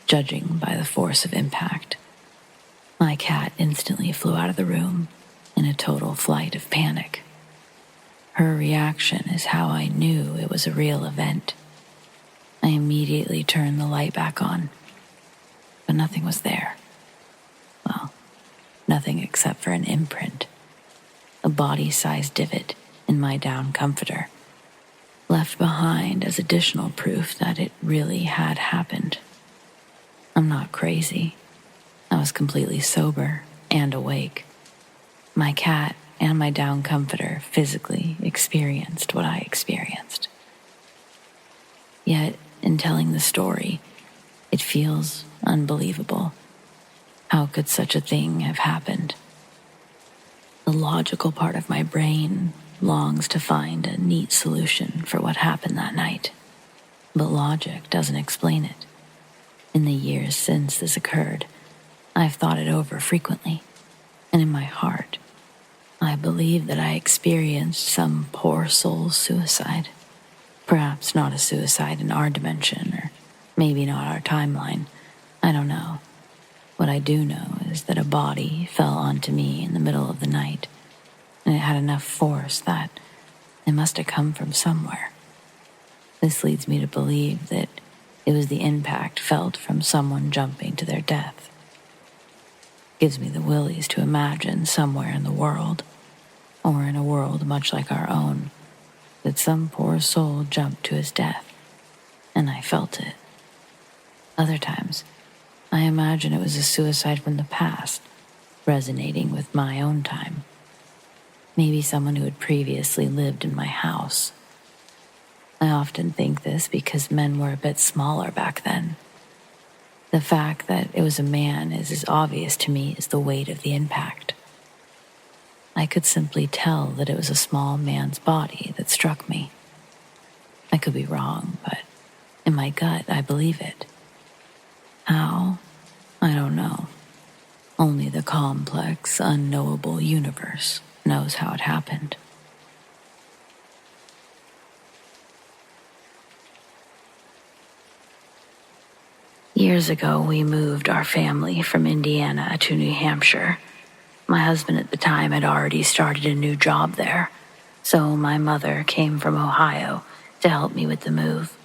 judging by the force of impact. My cat instantly flew out of the room in a total flight of panic. Her reaction is how I knew it was a real event. I immediately turned the light back on, but nothing was there. Well, nothing except for an imprint, a body-sized divot in my down comforter, left behind as additional proof that it really had happened. I'm not crazy. I was completely sober and awake. My cat and my down comforter physically experienced what I experienced. Yet, in telling the story, it feels unbelievable. How could such a thing have happened? The logical part of my brain longs to find a neat solution for what happened that night, but logic doesn't explain it. In the years since this occurred, I've thought it over frequently, and in my heart, I believe that I experienced some poor soul's suicide. Perhaps not a suicide in our dimension, or maybe not our timeline. I don't know. What I do know is that a body fell onto me in the middle of the night, and it had enough force that it must have come from somewhere. This leads me to believe that it was the impact felt from someone jumping to their death. Gives me the willies to imagine somewhere in the world, or in a world much like our own, that some poor soul jumped to his death, and I felt it. Other times, I imagine it was a suicide from the past, resonating with my own time. Maybe someone who had previously lived in my house. I often think this because men were a bit smaller back then. The fact that it was a man is as obvious to me as the weight of the impact. I could simply tell that it was a small man's body that struck me. I could be wrong, but in my gut, I believe it. How? I don't know. Only the complex, unknowable universe knows how it happened. Years ago, we moved our family from Indiana to New Hampshire. My husband at the time had already started a new job there, so my mother came from Ohio to help me with the move.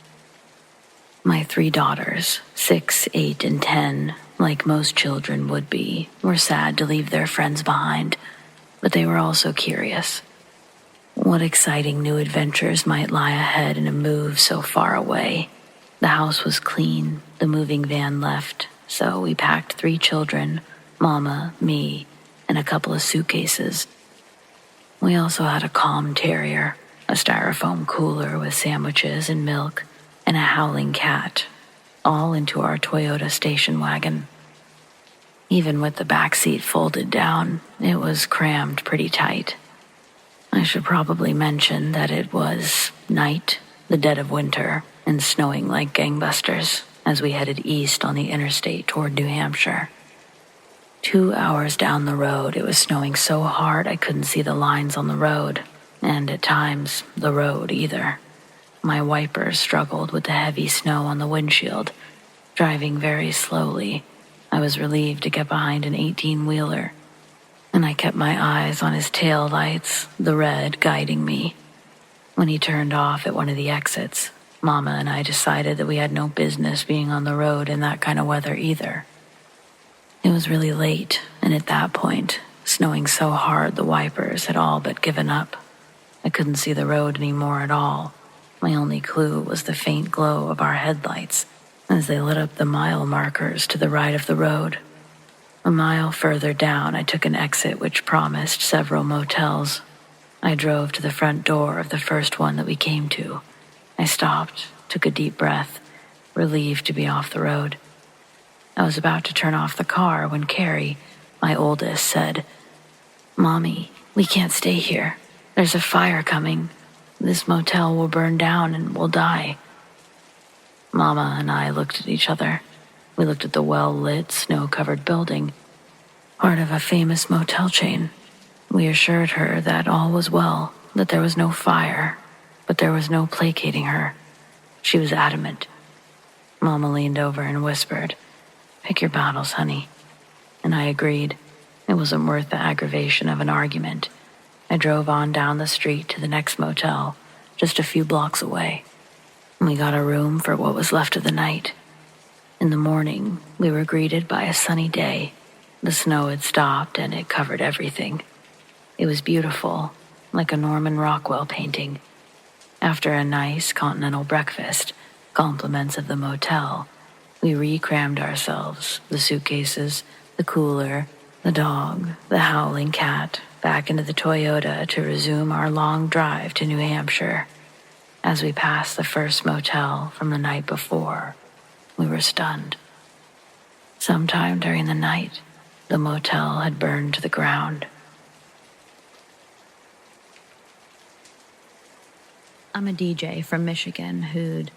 My 3 daughters, 6, 8, and 10, like most children would be, were sad to leave their friends behind, but they were also curious. What exciting new adventures might lie ahead in a move so far away? The house was clean, the moving van left, so we packed 3 children, Mama, me, and a couple of suitcases. We also had a calm terrier, a styrofoam cooler with sandwiches and milk, and a howling cat, all into our Toyota station wagon. Even with the back seat folded down, it was crammed pretty tight. I should probably mention that it was night, the dead of winter, and snowing like gangbusters as we headed east on the interstate toward New Hampshire. 2 hours down the road, it was snowing so hard I couldn't see the lines on the road, and at times, the road either. My wipers struggled with the heavy snow on the windshield. Driving very slowly, I was relieved to get behind an 18-wheeler, and I kept my eyes on his tail lights, the red guiding me. When he turned off at one of the exits, Mama and I decided that we had no business being on the road in that kind of weather either. It was really late, and at that point, snowing so hard the wipers had all but given up. I couldn't see the road anymore at all. My only clue was the faint glow of our headlights as they lit up the mile markers to the right of the road. A mile further down, I took an exit which promised several motels. I drove to the front door of the first one that we came to. I stopped, took a deep breath, relieved to be off the road. I was about to turn off the car when Carrie, my oldest, said, "Mommy, we can't stay here. There's a fire coming. This motel will burn down and we'll die." Mama and I looked at each other. We looked at the well-lit, snow-covered building, part of a famous motel chain. We assured her that all was well, that there was no fire, but there was no placating her. She was adamant. Mama leaned over and whispered, "Pick your battles, honey." And I agreed. It wasn't worth the aggravation of an argument. I drove on down the street to the next motel, just a few blocks away. We got a room for what was left of the night. In the morning, we were greeted by a sunny day. The snow had stopped and it covered everything. It was beautiful, like a Norman Rockwell painting. After a nice continental breakfast, compliments of the motel, we recrammed ourselves, the suitcases, the cooler, the dog, the howling cat, back into the Toyota to resume our long drive to New Hampshire. As we passed the first motel from the night before, we were stunned. Sometime during the night, the motel had burned to the ground. I'm a DJ from Michigan who'd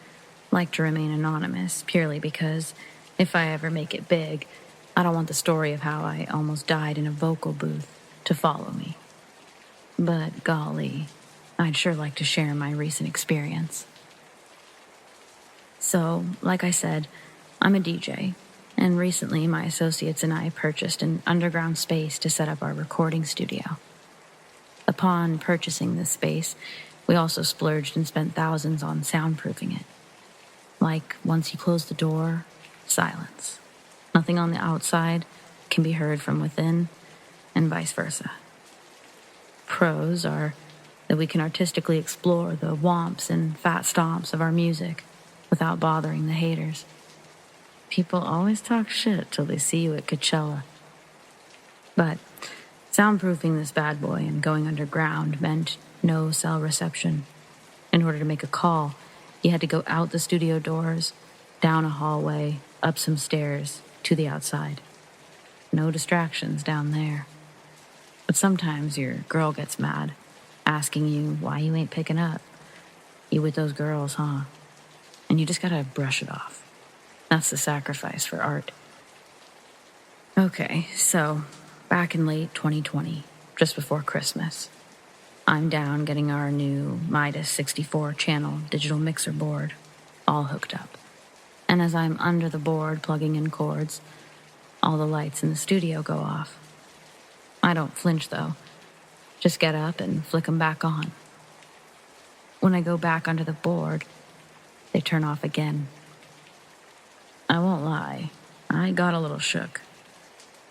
like to remain anonymous purely because if I ever make it big, I don't want the story of how I almost died in a vocal booth to follow me. But golly, I'd sure like to share my recent experience. So, like I said, I'm a DJ, and recently my associates and I purchased an underground space to set up our recording studio. Upon purchasing this space, we also splurged and spent thousands on soundproofing it. Like, once you close the door, silence. Nothing on the outside can be heard from within, and vice versa. Pros are that we can artistically explore the whomps and fat stomps of our music without bothering the haters. People always talk shit till they see you at Coachella. But soundproofing this bad boy and going underground meant no cell reception. In order to make a call, you had to go out the studio doors, down a hallway, up some stairs, to the outside. No distractions down there. But sometimes your girl gets mad, asking you why you ain't picking up. You with those girls, huh? And you just gotta brush it off. That's the sacrifice for art. Okay, so back in late 2020, just before Christmas, I'm down getting our new Midas 64-channel digital mixer board all hooked up. And as I'm under the board plugging in cords, all the lights in the studio go off. I don't flinch, though. Just get up and flick them back on. When I go back under the board, they turn off again. I won't lie, I got a little shook.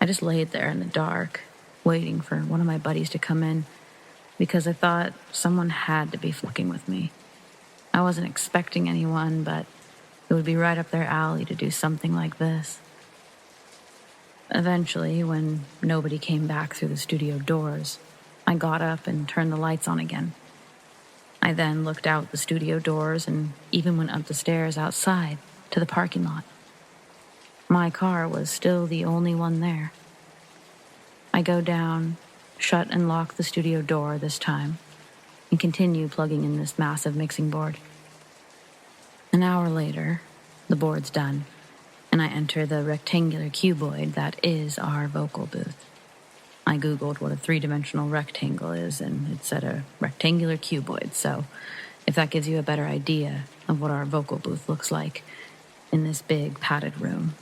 I just laid there in the dark, waiting for one of my buddies to come in, because I thought someone had to be fucking with me. I wasn't expecting anyone, but it would be right up their alley to do something like this. Eventually, when nobody came back through the studio doors, I got up and turned the lights on again. I then looked out the studio doors and even went up the stairs outside to the parking lot. My car was still the only one there. I go down, shut and lock the studio door this time, and continue plugging in this massive mixing board. An hour later, the board's done, and I enter the rectangular cuboid that is our vocal booth. I Googled what a 3-dimensional rectangle is, and it said a rectangular cuboid, so if that gives you a better idea of what our vocal booth looks like in this big padded room.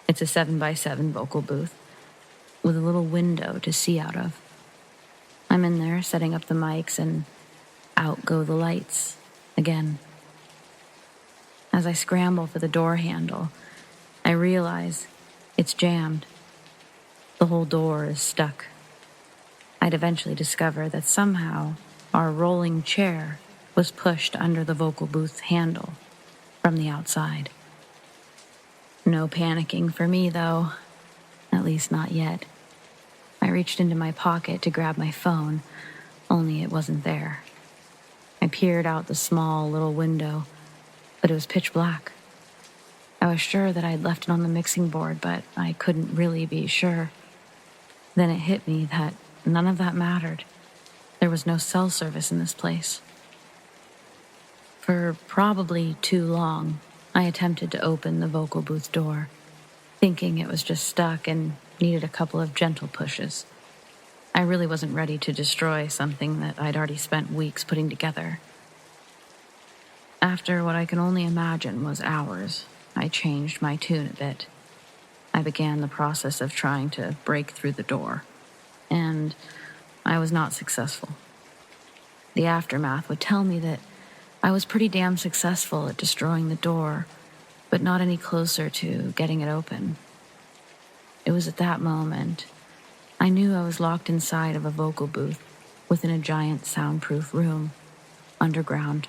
It's a 7x7 vocal booth with a little window to see out of. I'm in there setting up the mics, and out go the lights again. As I scramble for the door handle, I realize it's jammed. The whole door is stuck. I'd eventually discover that somehow our rolling chair was pushed under the vocal booth handle from the outside. No panicking for me, though. At least not yet. I reached into my pocket to grab my phone, only it wasn't there. I peered out the small little window, but it was pitch black. I was sure that I'd left it on the mixing board, but I couldn't really be sure. Then it hit me that none of that mattered. There was no cell service in this place. For probably too long, I attempted to open the vocal booth door, thinking it was just stuck and needed a couple of gentle pushes. I really wasn't ready to destroy something that I'd already spent weeks putting together. After what I can only imagine was hours, I changed my tune a bit. I began the process of trying to break through the door, and I was not successful. The aftermath would tell me that I was pretty damn successful at destroying the door, but not any closer to getting it open. It was at that moment I knew I was locked inside of a vocal booth within a giant soundproof room, underground,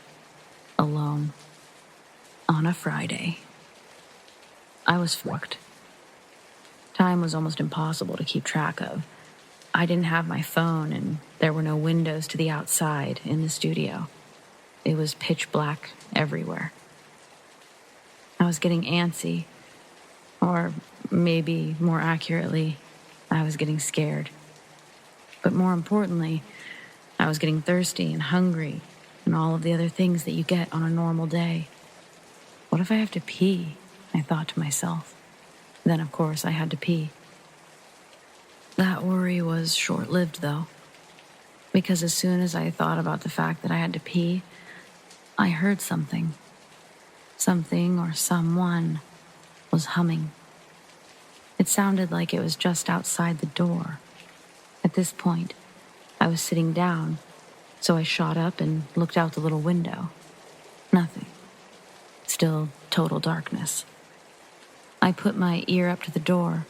alone, on a Friday. I was fucked. Time was almost impossible to keep track of. I didn't have my phone, and there were no windows to the outside in the studio. It was pitch black everywhere. I was getting antsy, or maybe more accurately, I was getting scared. But more importantly, I was getting thirsty and hungry and all of the other things that you get on a normal day. What if I have to pee? I thought to myself. Then, of course, I had to pee. That worry was short-lived, though, because as soon as I thought about the fact that I had to pee, I heard something. Something or someone was humming. It sounded like it was just outside the door. At this point, I was sitting down, so I shot up and looked out the little window. Nothing. Still total darkness. I put my ear up to the door,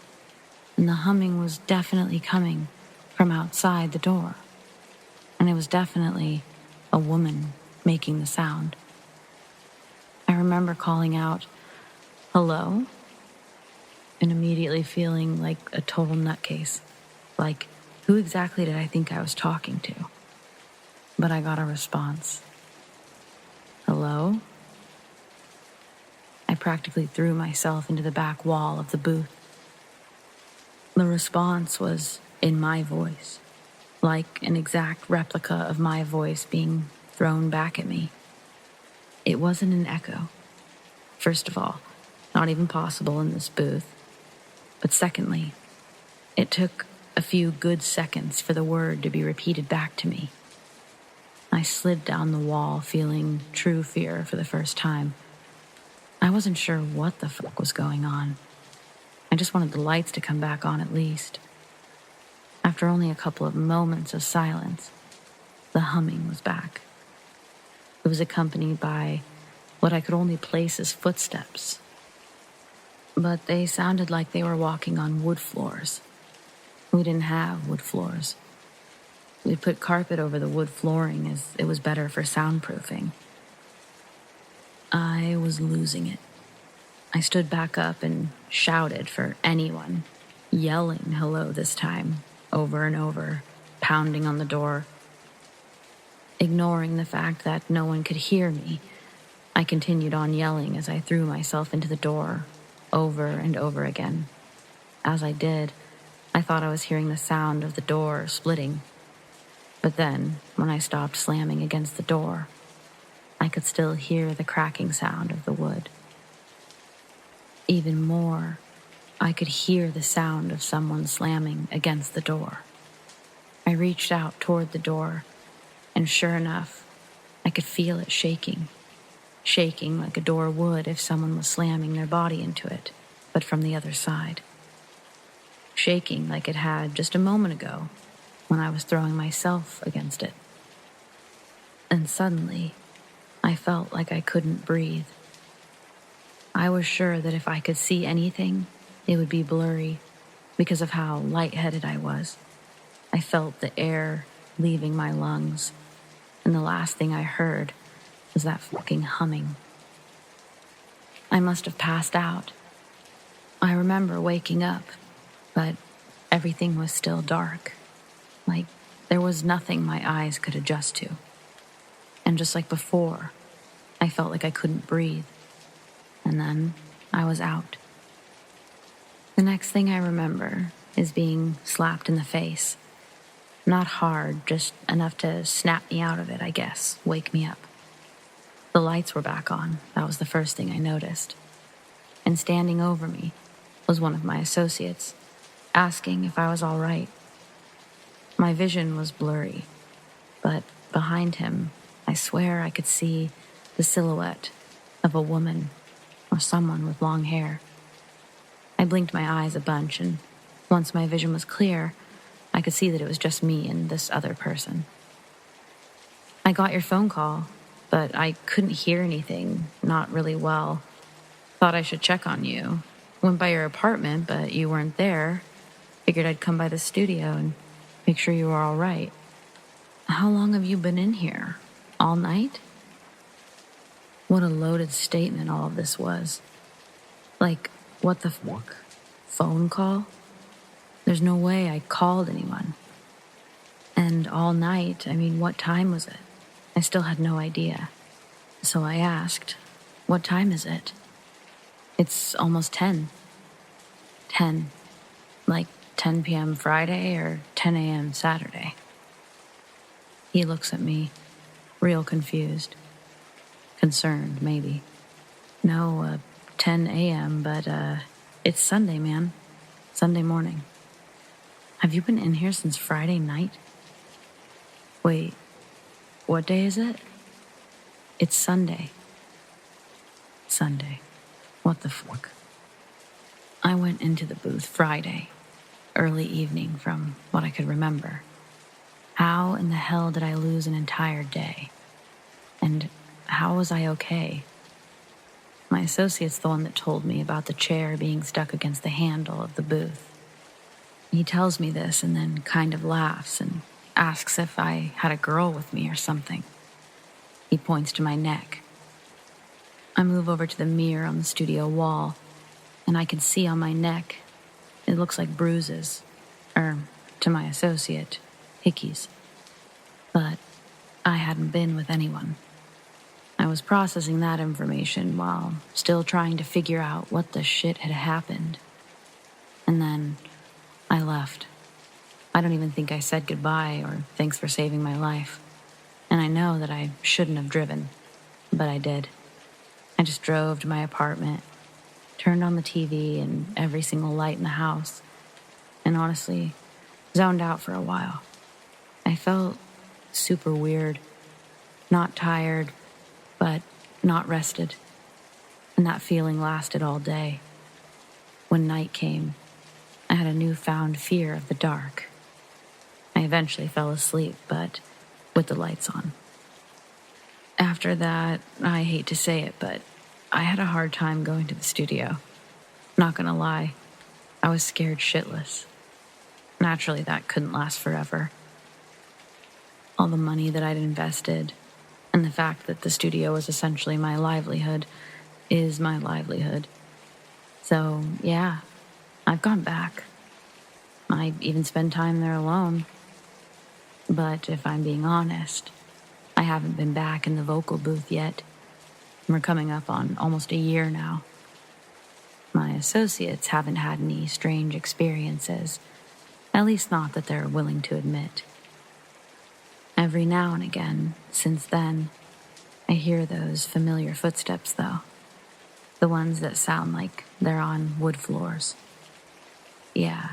and the humming was definitely coming from outside the door. And it was definitely a woman making the sound. I remember calling out, "Hello?" and immediately feeling like a total nutcase. Like, who exactly did I think I was talking to? But I got a response. "Hello?" I practically threw myself into the back wall of the booth. The response was in my voice, like an exact replica of my voice being thrown back at me. It wasn't an echo. First of all, not even possible in this booth. But secondly, it took a few good seconds for the word to be repeated back to me. I slid down the wall feeling true fear for the first time. I wasn't sure what the fuck was going on. I just wanted the lights to come back on at least. After only a couple of moments of silence, the humming was back. It was accompanied by what I could only place as footsteps. But they sounded like they were walking on wood floors. We didn't have wood floors. We put carpet over the wood flooring as it was better for soundproofing. I was losing it. I stood back up and shouted for anyone, yelling hello this time, over and over, pounding on the door. Ignoring the fact that no one could hear me, I continued on yelling as I threw myself into the door, over and over again. As I did, I thought I was hearing the sound of the door splitting. But then, when I stopped slamming against the door, I could still hear the cracking sound of the wood. Even more, I could hear the sound of someone slamming against the door. I reached out toward the door, and sure enough, I could feel it shaking like a door would if someone was slamming their body into it, but from the other side. Shaking like it had just a moment ago when I was throwing myself against it. And suddenly, I felt like I couldn't breathe. I was sure that if I could see anything, it would be blurry because of how lightheaded I was. I felt the air leaving my lungs, and the last thing I heard was that fucking humming. I must have passed out. I remember waking up, but everything was still dark. Like there was nothing my eyes could adjust to. And just like before, I felt like I couldn't breathe. And then I was out. The next thing I remember is being slapped in the face. Not hard, just enough to snap me out of it, I guess, wake me up. The lights were back on. That was the first thing I noticed. And standing over me was one of my associates, asking if I was all right. My vision was blurry, but behind him, I swear I could see the silhouette of a woman or someone with long hair. I blinked my eyes a bunch, and once my vision was clear, I could see that it was just me and this other person. "I got your phone call, but I couldn't hear anything, not really well. Thought I should check on you. Went by your apartment, but you weren't there. Figured I'd come by the studio and make sure you were all right. How long have you been in here? All night?" What a loaded statement all of this was. Like, what the fuck? Phone call? There's no way I called anyone. And all night, what time was it? I still had no idea. So I asked, what time is it? It's almost 10. 10. Like 10 p.m. Friday or 10 a.m. Saturday. He looks at me, real confused. Concerned, maybe. No, 10 a.m., but, it's Sunday, man. Sunday morning. Have you been in here since Friday night? Wait, what day is it? It's Sunday. Sunday. What the fuck? I went into the booth Friday, early evening from what I could remember. How in the hell did I lose an entire day? And how was I okay? My associate's the one that told me about the chair being stuck against the handle of the booth. He tells me this and then kind of laughs and asks if I had a girl with me or something. He points to my neck. I move over to the mirror on the studio wall, and I can see on my neck, it looks like bruises, or, to my associate, hickeys. But I hadn't been with anyone. I was processing that information while still trying to figure out what the shit had happened. And then I left. I don't even think I said goodbye or thanks for saving my life. And I know that I shouldn't have driven, but I did. I just drove to my apartment, turned on the TV and every single light in the house, and honestly, zoned out for a while. I felt super weird, not tired, but not rested. And that feeling lasted all day. When night came, I had a newfound fear of the dark. I eventually fell asleep, but with the lights on. After that, I hate to say it, but I had a hard time going to the studio. Not gonna lie, I was scared shitless. Naturally, that couldn't last forever. All the money that I'd invested, and the fact that the studio was essentially my livelihood, is my livelihood. So, yeah, I've gone back. I even spend time there alone. But if I'm being honest, I haven't been back in the vocal booth yet. We're coming up on almost a year now. My associates haven't had any strange experiences, at least not that they're willing to admit. Every now and again, since then, I hear those familiar footsteps, though. The ones that sound like they're on wood floors. Yeah,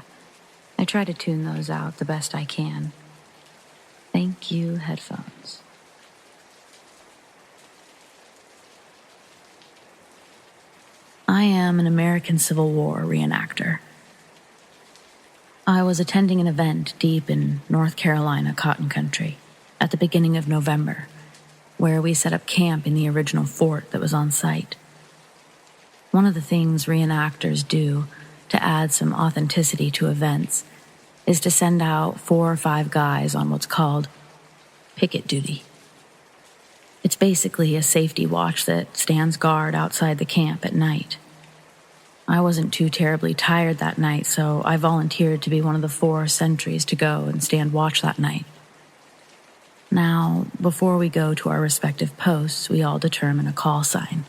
I try to tune those out the best I can. Thank you, headphones. I am an American Civil War reenactor. I was attending an event deep in North Carolina cotton country at the beginning of November, where we set up camp in the original fort that was on site. One of the things reenactors do to add some authenticity to events is to send out 4 or 5 guys on what's called picket duty. It's basically a safety watch that stands guard outside the camp at night. I wasn't too terribly tired that night, so I volunteered to be one of the 4 sentries to go and stand watch that night. Now, before we go to our respective posts, we all determine a call sign.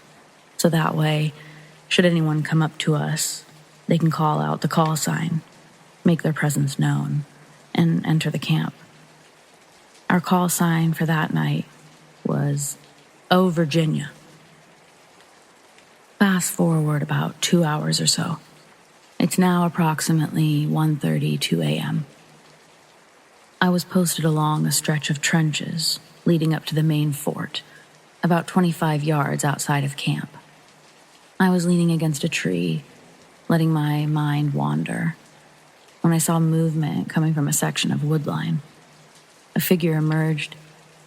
So that way, should anyone come up to us, they can call out the call sign, make their presence known, and enter the camp. Our call sign for that night was, "Oh, Virginia." Fast forward about 2 hours or so. It's now approximately 1:32 a.m. I was posted along a stretch of trenches leading up to the main fort, about 25 yards outside of camp. I was leaning against a tree, letting my mind wander, when I saw movement coming from a section of woodline. A figure emerged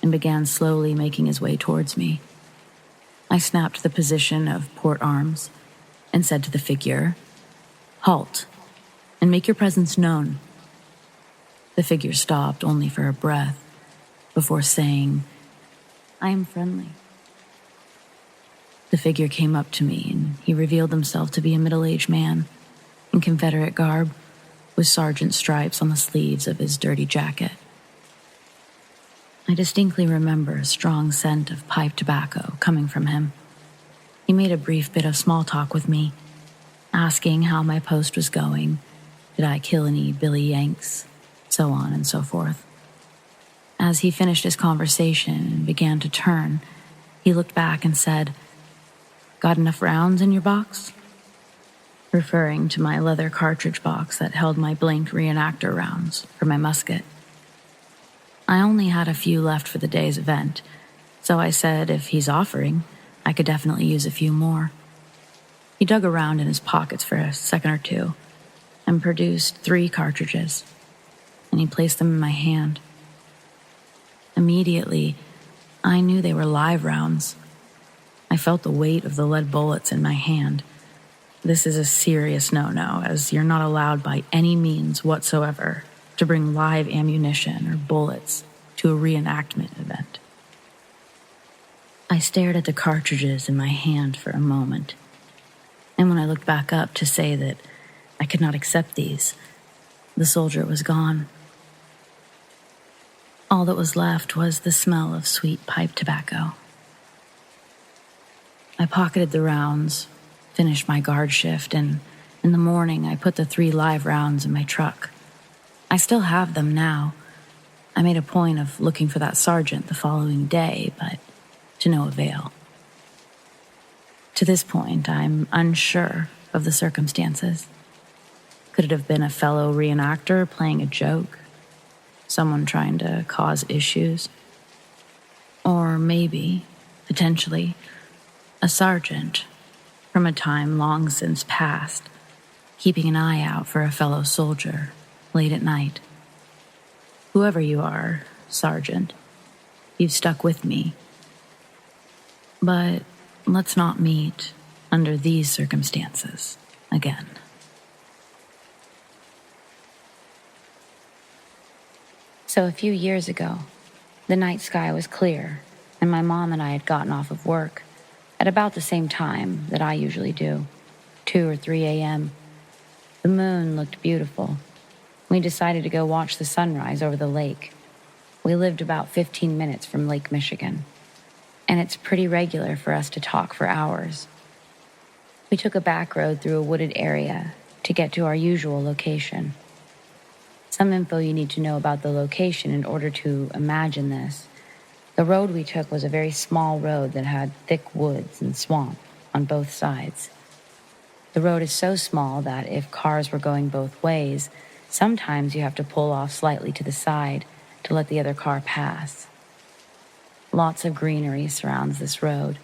and began slowly making his way towards me. I snapped the position of port arms and said to the figure, "Halt, and make your presence known." The figure stopped only for a breath before saying, "I am friendly." The figure came up to me and he revealed himself to be a middle-aged man in Confederate garb with sergeant stripes on the sleeves of his dirty jacket. I distinctly remember a strong scent of pipe tobacco coming from him. He made a brief bit of small talk with me, asking how my post was going, did I kill any Billy Yanks, so on and so forth. As he finished his conversation and began to turn, he looked back and said, "Got enough rounds in your box?" Referring to my leather cartridge box that held my blank reenactor rounds for my musket. I only had a few left for the day's event, so I said if he's offering, I could definitely use a few more. He dug around in his pockets for a second or two and produced 3 cartridges, and he placed them in my hand. Immediately, I knew they were live rounds. I felt the weight of the lead bullets in my hand. This is a serious no-no, as you're not allowed by any means whatsoever to bring live ammunition or bullets to a reenactment event. I stared at the cartridges in my hand for a moment, and when I looked back up to say that I could not accept these, the soldier was gone. All that was left was the smell of sweet pipe tobacco. I pocketed the rounds, finished my guard shift, and in the morning I put the 3 live rounds in my truck. I still have them now. I made a point of looking for that sergeant the following day, but to no avail. To this point, I'm unsure of the circumstances. Could it have been a fellow reenactor playing a joke? Someone trying to cause issues? Or maybe, potentially, a sergeant from a time long since past, keeping an eye out for a fellow soldier late at night. Whoever you are, Sergeant, you've stuck with me. But let's not meet under these circumstances again. So a few years ago, the night sky was clear, and my mom and I had gotten off of work at about the same time that I usually do, 2 or 3 a.m. The moon looked beautiful. We decided to go watch the sunrise over the lake. We lived about 15 minutes from Lake Michigan, and it's pretty regular for us to talk for hours. We took a back road through a wooded area to get to our usual location. Some info you need to know about the location in order to imagine this. The road we took was a very small road that had thick woods and swamp on both sides. The road is so small that if cars were going both ways, sometimes you have to pull off slightly to the side to let the other car pass. Lots of greenery surrounds this road,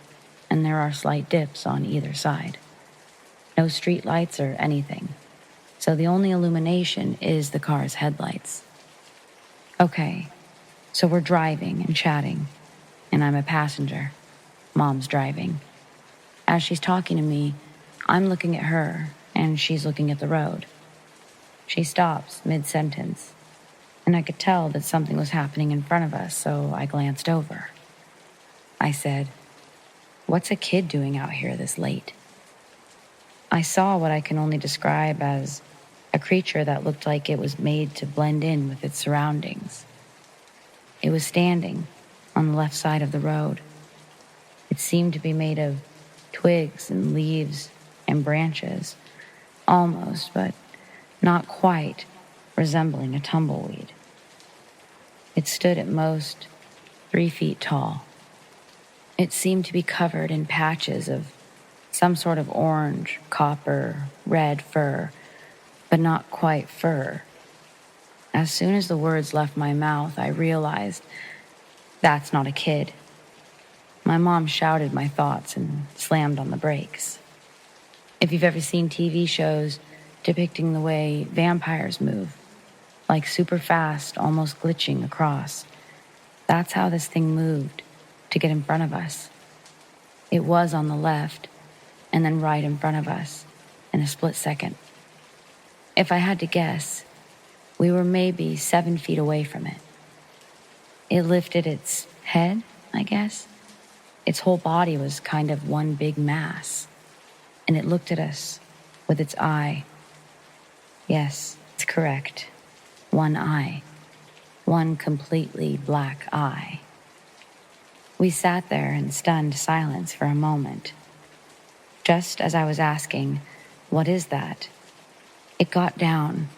and there are slight dips on either side. No street lights or anything, so the only illumination is the car's headlights. Okay, so we're driving and chatting, and I'm a passenger. Mom's driving. As she's talking to me, I'm looking at her, and she's looking at the road. She stops mid-sentence, and I could tell that something was happening in front of us, so I glanced over. I said, "What's a kid doing out here this late?" I saw what I can only describe as a creature that looked like it was made to blend in with its surroundings. It was standing on the left side of the road. It seemed to be made of twigs and leaves and branches, almost, but not quite, resembling a tumbleweed. It stood at most 3 feet tall. It seemed to be covered in patches of some sort of orange, copper, red fur, but not quite fur. As soon as the words left my mouth, I realized that's not a kid. My mom shouted my thoughts and slammed on the brakes. If you've ever seen TV shows depicting the way vampires move, like super fast, almost glitching across, that's how this thing moved to get in front of us. It was on the left, and then right in front of us in a split second. If I had to guess, we were maybe 7 feet away from it. It lifted its head, I guess. Its whole body was kind of one big mass, and it looked at us with its eye. Yes, it's correct. One eye. one completely black eye. We sat there in stunned silence for a moment. Just as I was asking, "What is that?" it got down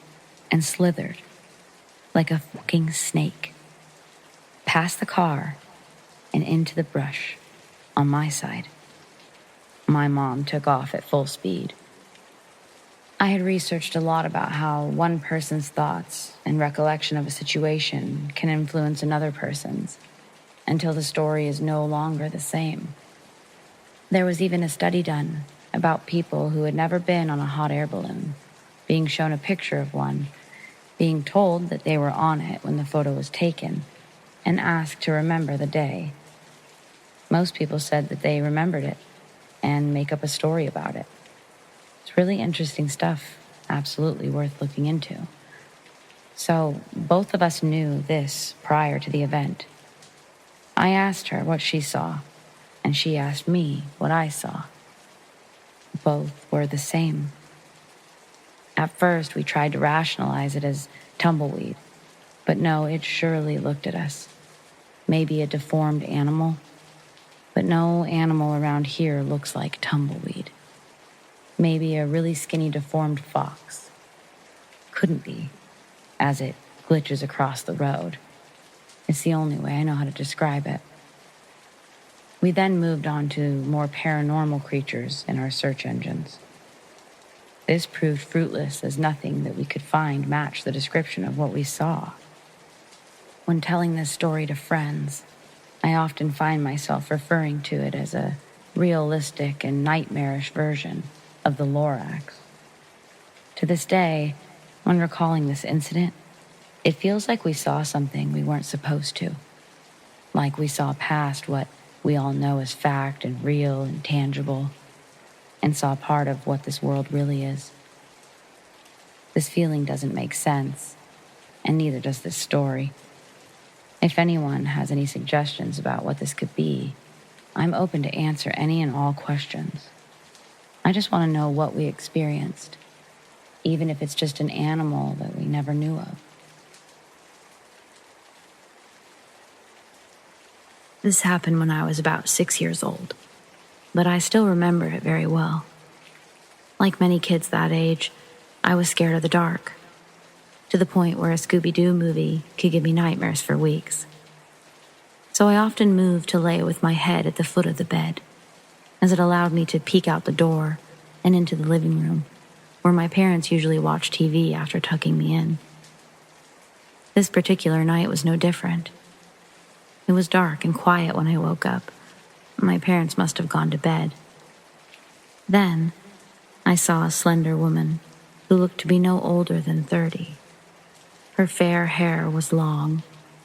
and slithered like a fucking snake, past the car and into the brush on my side. My mom took off at full speed. I had researched a lot about how one person's thoughts and recollection of a situation can influence another person's until the story is no longer the same. There was even a study done about people who had never been on a hot air balloon, being shown a picture of one, being told that they were on it when the photo was taken, and asked to remember the day. Most people said that they remembered it and make up a story about it. It's really interesting stuff, absolutely worth looking into. So both of us knew this prior to the event. I asked her what she saw, and she asked me what I saw. Both were the same. At first, we tried to rationalize it as tumbleweed, but no, it surely looked at us. Maybe a deformed animal, but no animal around here looks like tumbleweed. Maybe a really skinny deformed fox. Couldn't be, as it glitches across the road. It's the only way I know how to describe it. We then moved on to more paranormal creatures in our search engines. This proved fruitless, as nothing that we could find matched the description of what we saw. When telling this story to friends, I often find myself referring to it as a realistic and nightmarish version of the Lorax. To this day, when recalling this incident, it feels like we saw something we weren't supposed to. Like we saw past what we all know is fact and real and tangible, and saw part of what this world really is. This feeling doesn't make sense, and neither does this story. If anyone has any suggestions about what this could be, I'm open to answer any and all questions. I just want to know what we experienced, even if it's just an animal that we never knew of. This happened when I was about 6 years old, but I still remember it very well. Like many kids that age, I was scared of the dark, to the point where a Scooby-Doo movie could give me nightmares for weeks. So I often moved to lay with my head at the foot of the bed, as it allowed me to peek out the door and into the living room, where my parents usually watched TV after tucking me in. This particular night was no different. It was dark and quiet when I woke up. My parents must have gone to bed. Then, I saw a slender woman who looked to be no older than 30. Her fair hair was long,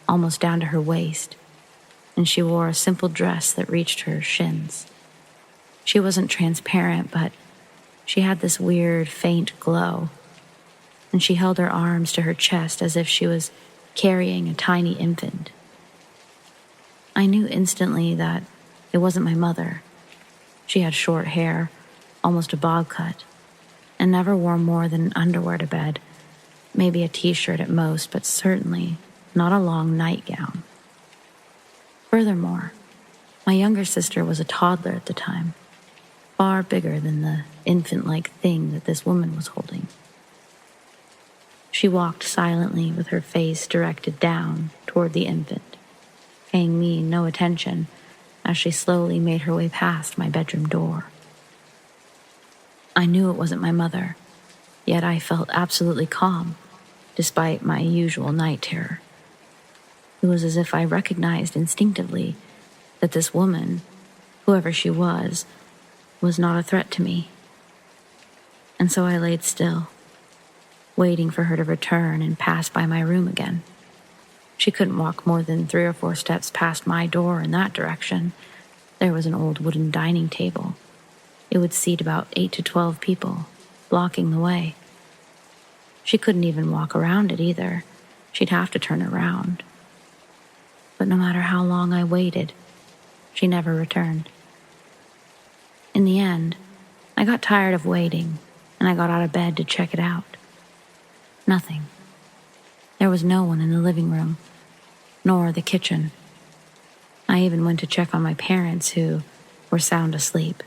almost down to her waist, and she wore a simple dress that reached her shins. She wasn't transparent, but she had this weird, faint glow, and she held her arms to her chest as if she was carrying a tiny infant. I knew instantly that it wasn't my mother. She had short hair, almost a bob cut, and never wore more than underwear to bed, maybe a t-shirt at most, but certainly not a long nightgown. Furthermore, my younger sister was a toddler at the time, far bigger than the infant-like thing that this woman was holding. She walked silently with her face directed down toward the infant, paying me no attention as she slowly made her way past my bedroom door. I knew it wasn't my mother, yet I felt absolutely calm, despite my usual night terror. It was as if I recognized instinctively that this woman, whoever she was not a threat to me. And so I laid still, waiting for her to return and pass by my room again. She couldn't walk more than 3 or 4 steps past my door in that direction. There was an old wooden dining table. It would seat about 8 to 12 people, blocking the way. She couldn't even walk around it either. She'd have to turn around. But no matter how long I waited, she never returned. In the end, I got tired of waiting, and I got out of bed to check it out. Nothing. There was no one in the living room, nor the kitchen. I even went to check on my parents, who were sound asleep.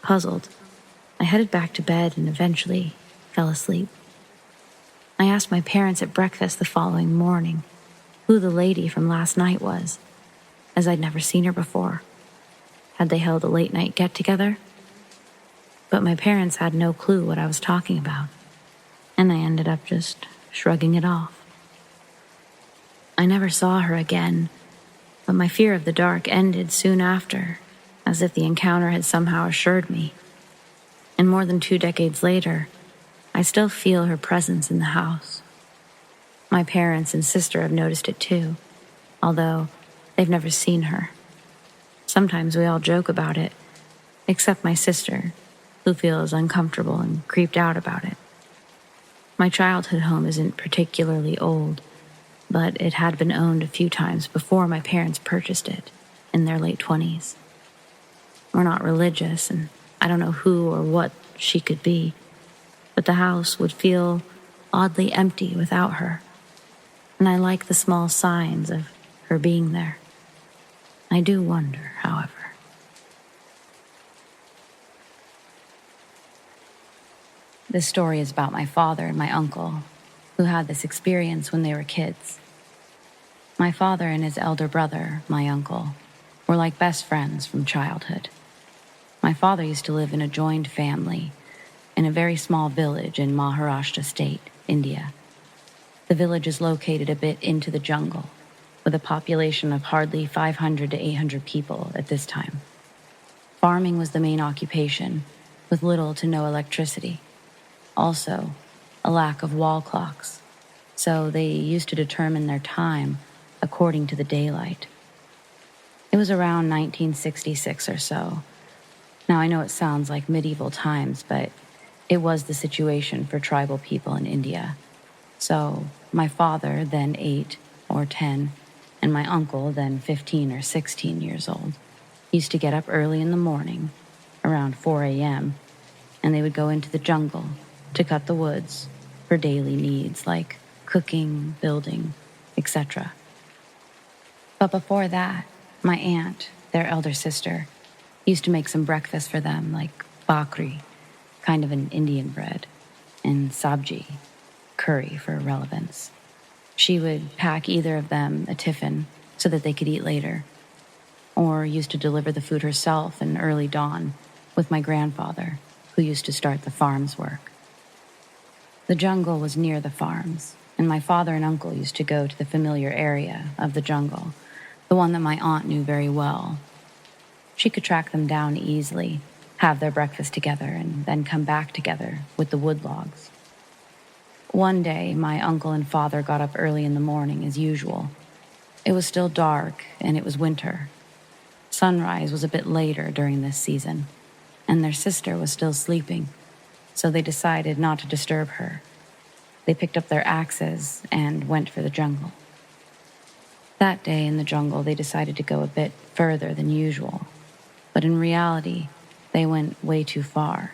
Puzzled, I headed back to bed and eventually fell asleep. I asked my parents at breakfast the following morning who the lady from last night was, as I'd never seen her before. Had they held a late-night get-together? But my parents had no clue what I was talking about, and I ended up just shrugging it off. I never saw her again, but my fear of the dark ended soon after, as if the encounter had somehow assured me. And more than 2 decades later, I still feel her presence in the house. My parents and sister have noticed it too, although they've never seen her. Sometimes we all joke about it, except my sister, who feels uncomfortable and creeped out about it. My childhood home isn't particularly old, but it had been owned a few times before my parents purchased it in their late 20s. We're not religious, and I don't know who or what she could be, but the house would feel oddly empty without her, and I like the small signs of her being there. I do wonder, however. This story is about my father and my uncle, who had this experience when they were kids. My father and his elder brother, my uncle, were like best friends from childhood. My father used to live in a joined family in a very small village in Maharashtra state, India. The village is located a bit into the jungle, with a population of hardly 500 to 800 people at this time. Farming was the main occupation, with little to no electricity. Also, a lack of wall clocks, so they used to determine their time according to the daylight. It was around 1966 or so. Now, I know it sounds like medieval times, but it was the situation for tribal people in India. So, my father, then 8 or 10, and my uncle, then 15 or 16 years old, used to get up early in the morning, around 4 a.m., and they would go into the jungle to cut the woods for daily needs like cooking, building, etc. But before that, my aunt, their elder sister, used to make some breakfast for them, like bakri, kind of an Indian bread, and sabji, curry for relevance. She would pack either of them a tiffin so that they could eat later, or used to deliver the food herself in early dawn with my grandfather, who used to start the farm's work. The jungle was near the farms, and my father and uncle used to go to the familiar area of the jungle, the one that my aunt knew very well. She could track them down easily, have their breakfast together, and then come back together with the wood logs. One day, my uncle and father got up early in the morning as usual. It was still dark, and it was winter. Sunrise was a bit later during this season, and their sister was still sleeping, so they decided not to disturb her. They picked up their axes and went for the jungle. That day in the jungle, they decided to go a bit further than usual, but in reality, they went way too far.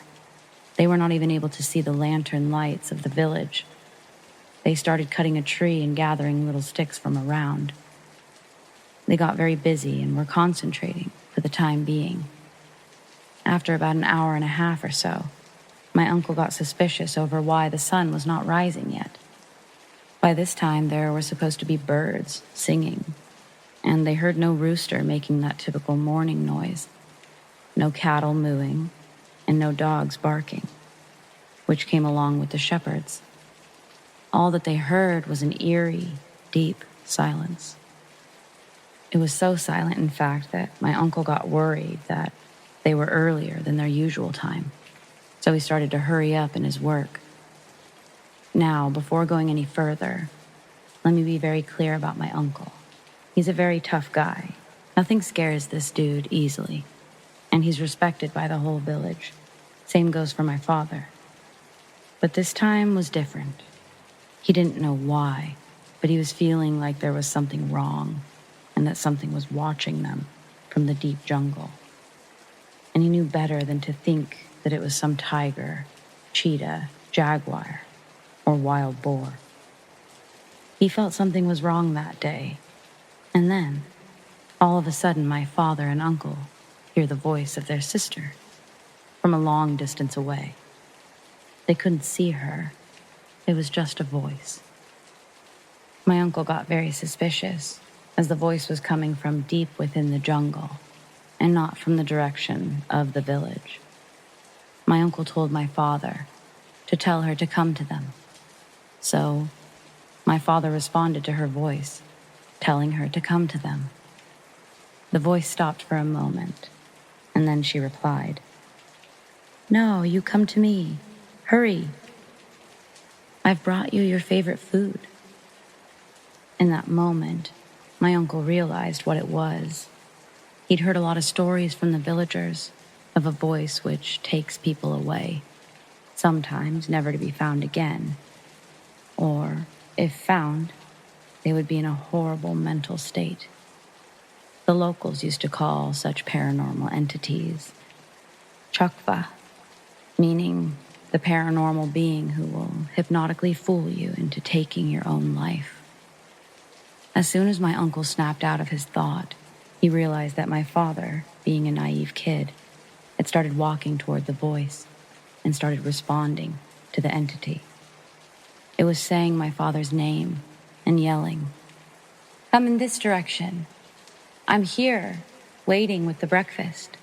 They were not even able to see the lantern lights of the village. They started cutting a tree and gathering little sticks from around. They got very busy and were concentrating for the time being. After about an hour and a half or so, my uncle got suspicious over why the sun was not rising yet. By this time, there were supposed to be birds singing, and they heard no rooster making that typical morning noise, no cattle mooing, and no dogs barking, which came along with the shepherds. All that they heard was an eerie, deep silence. It was so silent, in fact, that my uncle got worried that they were earlier than their usual time, so he started to hurry up in his work. Now, before going any further, let me be very clear about my uncle. He's a very tough guy. Nothing scares this dude easily, and he's respected by the whole village. Same goes for my father. But this time was different. He didn't know why, but he was feeling like there was something wrong and that something was watching them from the deep jungle. And he knew better than to think that it was some tiger, cheetah, jaguar, or wild boar. He felt something was wrong that day. And then, all of a sudden, my father and uncle hear the voice of their sister from a long distance away. They couldn't see her. It was just a voice. My uncle got very suspicious, as the voice was coming from deep within the jungle and not from the direction of the village. My uncle told my father to tell her to come to them. So, my father responded to her voice, telling her to come to them. The voice stopped for a moment, and then she replied, "No, you come to me. Hurry. I've brought you your favorite food." In that moment, my uncle realized what it was. He'd heard a lot of stories from the villagers of a voice which takes people away, sometimes never to be found again, or, if found, they would be in a horrible mental state. The locals used to call such paranormal entities chakva, meaning the paranormal being who will hypnotically fool you into taking your own life. As soon as my uncle snapped out of his thought, he realized that my father, being a naive kid, had started walking toward the voice and started responding to the entity. It was saying my father's name and yelling, "Come in this direction. I'm here, waiting with the breakfast."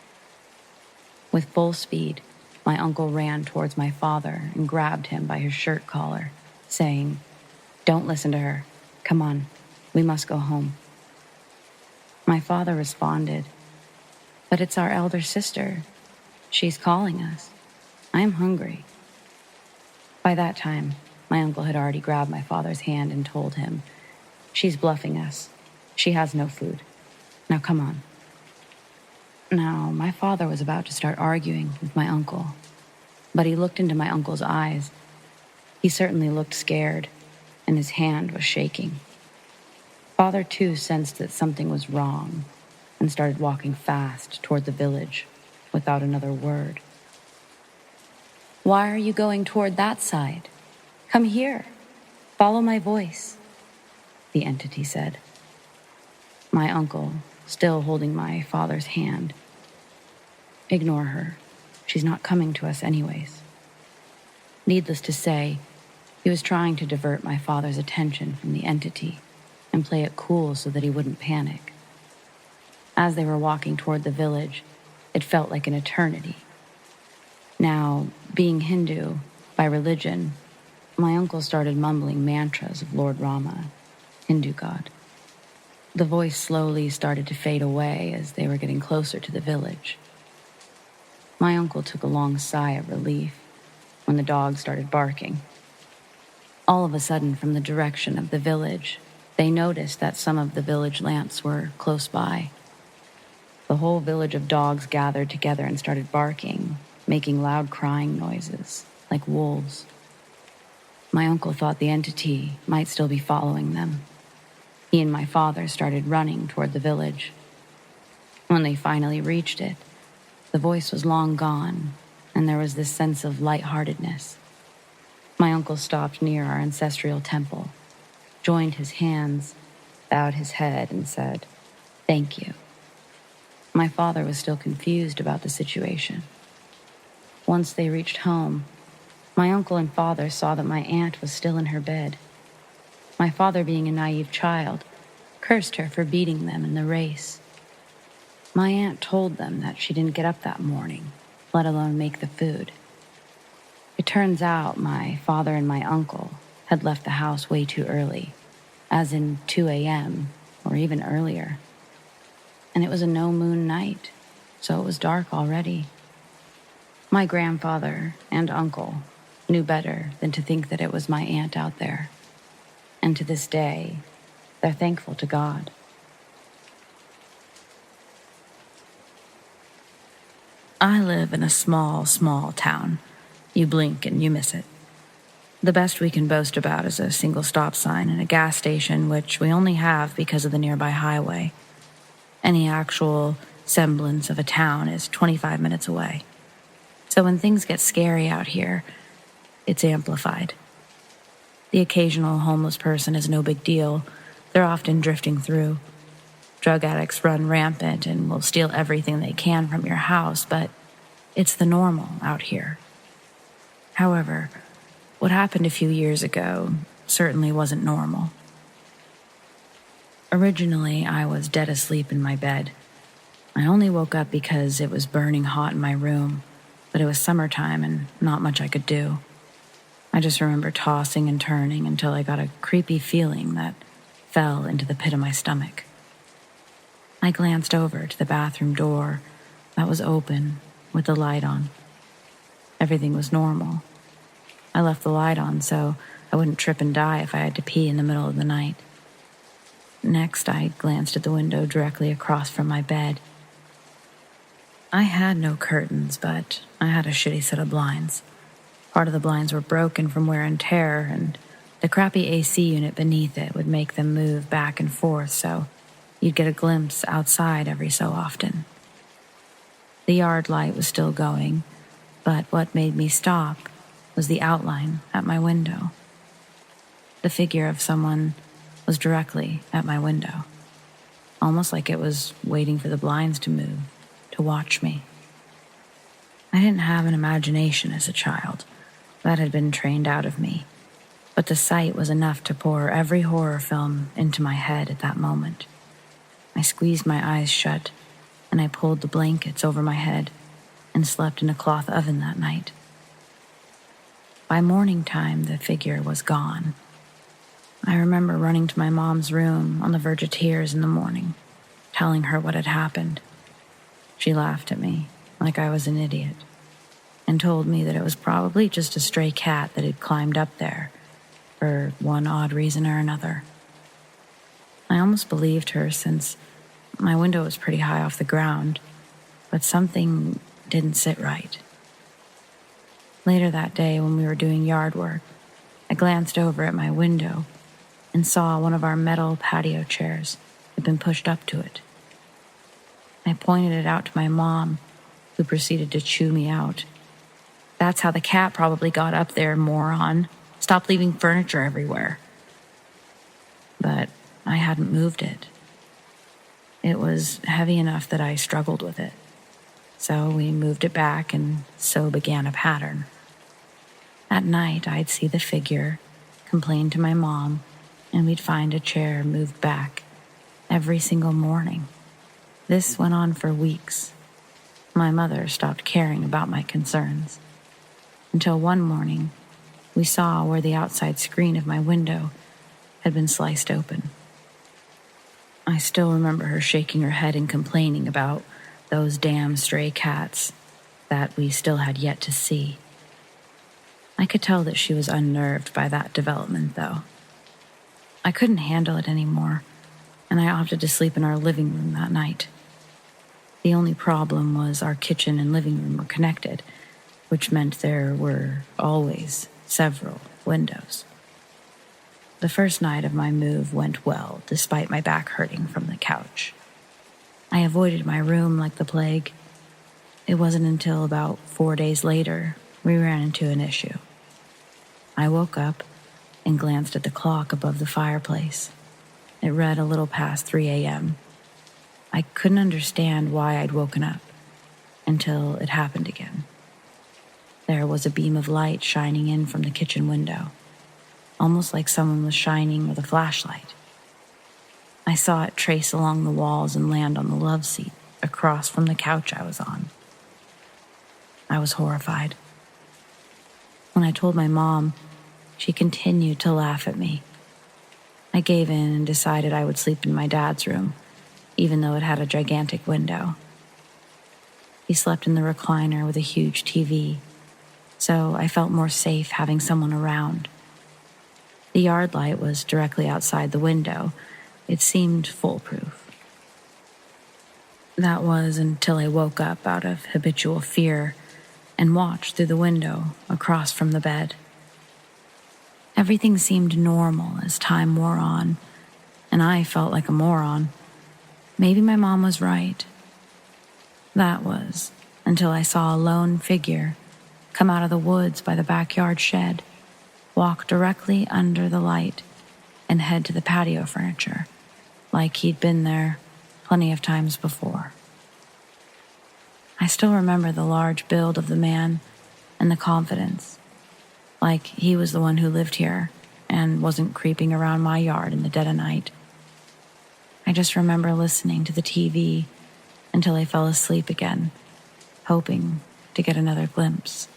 With full speed, my uncle ran towards my father and grabbed him by his shirt collar, saying, "Don't listen to her. Come on, we must go home." My father responded, "But it's our elder sister. She's calling us. I'm hungry." By that time, my uncle had already grabbed my father's hand and told him, "She's bluffing us. She has no food. Now come on." Now, my father was about to start arguing with my uncle, but he looked into my uncle's eyes. He certainly looked scared, and his hand was shaking. Father, too, sensed that something was wrong and started walking fast toward the village without another word. "Why are you going toward that side? Come here. Follow my voice," the entity said. My uncle, still holding my father's hand, "Ignore her. She's not coming to us anyways." Needless to say, he was trying to divert my father's attention from the entity and play it cool so that he wouldn't panic. As they were walking toward the village, it felt like an eternity. Now, being Hindu by religion, my uncle started mumbling mantras of Lord Rama, Hindu god. The voice slowly started to fade away as they were getting closer to the village. My uncle took a long sigh of relief when the dog started barking. All of a sudden, from the direction of the village, they noticed that some of the village lamps were close by. The whole village of dogs gathered together and started barking, making loud crying noises, like wolves. My uncle thought the entity might still be following them. He and my father started running toward the village. When they finally reached it, the voice was long gone, and there was this sense of lightheartedness. My uncle stopped near our ancestral temple, joined his hands, bowed his head, and said, "Thank you." My father was still confused about the situation. Once they reached home, my uncle and father saw that my aunt was still in her bed. My father, being a naive child, cursed her for beating them in the race. My aunt told them that she didn't get up that morning, let alone make the food. It turns out my father and my uncle had left the house way too early, as in 2 a.m. or even earlier. And it was a no-moon night, so it was dark already. My grandfather and uncle knew better than to think that it was my aunt out there. And to this day, they're thankful to God. I live in a small, small town. You blink and you miss it. The best we can boast about is a single stop sign and a gas station, which we only have because of the nearby highway. Any actual semblance of a town is 25 minutes away. So when things get scary out here, it's amplified. The occasional homeless person is no big deal. They're often drifting through. Drug addicts run rampant and will steal everything they can from your house, but it's the normal out here. However, what happened a few years ago certainly wasn't normal. Originally, I was dead asleep in my bed. I only woke up because it was burning hot in my room, but it was summertime and not much I could do. I just remember tossing and turning until I got a creepy feeling that fell into the pit of my stomach. I glanced over to the bathroom door that was open with the light on. Everything was normal. I left the light on so I wouldn't trip and die if I had to pee in the middle of the night. Next, I glanced at the window directly across from my bed. I had no curtains, but I had a shitty set of blinds. Part of the blinds were broken from wear and tear, and the crappy AC unit beneath it would make them move back and forth, so you'd get a glimpse outside every so often. The yard light was still going, but what made me stop was the outline at my window. The figure of someone was directly at my window, almost like it was waiting for the blinds to move, to watch me. I didn't have an imagination as a child. That had been trained out of me, but the sight was enough to pour every horror film into my head at that moment. I squeezed my eyes shut, and I pulled the blankets over my head and slept in a cloth oven that night. By morning time, the figure was gone. I remember running to my mom's room on the verge of tears in the morning, telling her what had happened. She laughed at me like I was an idiot and told me that it was probably just a stray cat that had climbed up there for one odd reason or another. I almost believed her since my window was pretty high off the ground, but something didn't sit right. Later that day, when we were doing yard work, I glanced over at my window and saw one of our metal patio chairs had been pushed up to it. I pointed it out to my mom, who proceeded to chew me out. "That's how the cat probably got up there, moron. Stop leaving furniture everywhere." But I hadn't moved it. It was heavy enough that I struggled with it. So we moved it back, and so began a pattern. At night, I'd see the figure, complain to my mom, and we'd find a chair moved back every single morning. This went on for weeks. My mother stopped caring about my concerns, until one morning, we saw where the outside screen of my window had been sliced open. I still remember her shaking her head and complaining about those damn stray cats that we still had yet to see. I could tell that she was unnerved by that development, though. I couldn't handle it anymore, and I opted to sleep in our living room that night. The only problem was our kitchen and living room were connected, which meant there were always several windows. The first night of my move went well, despite my back hurting from the couch. I avoided my room like the plague. It wasn't until about 4 days later we ran into an issue. I woke up and glanced at the clock above the fireplace. It read a little past 3 a.m. I couldn't understand why I'd woken up until it happened again. There was a beam of light shining in from the kitchen window, almost like someone was shining with a flashlight. I saw it trace along the walls and land on the love seat across from the couch I was on. I was horrified. When I told my mom, she continued to laugh at me. I gave in and decided I would sleep in my dad's room, even though it had a gigantic window. He slept in the recliner with a huge TV, so I felt more safe having someone around. The yard light was directly outside the window. It seemed foolproof. That was until I woke up out of habitual fear and watched through the window across from the bed. Everything seemed normal as time wore on, and I felt like a moron. Maybe my mom was right. That was until I saw a lone figure come out of the woods by the backyard shed. walk directly under the light and head to the patio furniture, like he'd been there plenty of times before. I still remember the large build of the man and the confidence, like he was the one who lived here and wasn't creeping around my yard in the dead of night. I just remember listening to the TV until I fell asleep again, hoping to get another glimpse.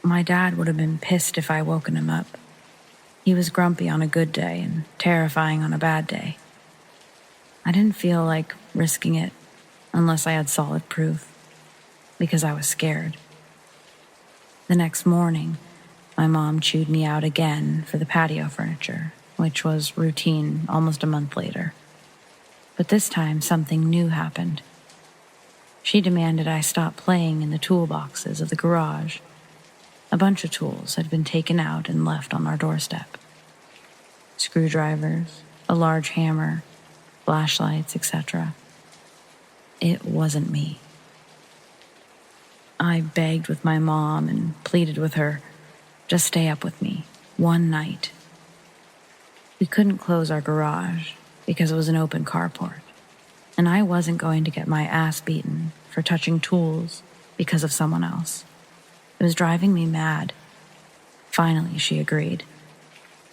My dad would have been pissed if I woken him up. He was grumpy on a good day and terrifying on a bad day. I didn't feel like risking it unless I had solid proof, because I was scared. The next morning, my mom chewed me out again for the patio furniture, which was routine almost a month later. But this time, something new happened. She demanded I stop playing in the toolboxes of the garage. A bunch of tools had been taken out and left on our doorstep. Screwdrivers, a large hammer, flashlights, etc. It wasn't me. I begged with my mom and pleaded with her, just stay up with me, one night. We couldn't close our garage because it was an open carport, and I wasn't going to get my ass beaten for touching tools because of someone else. It was driving me mad. Finally, she agreed.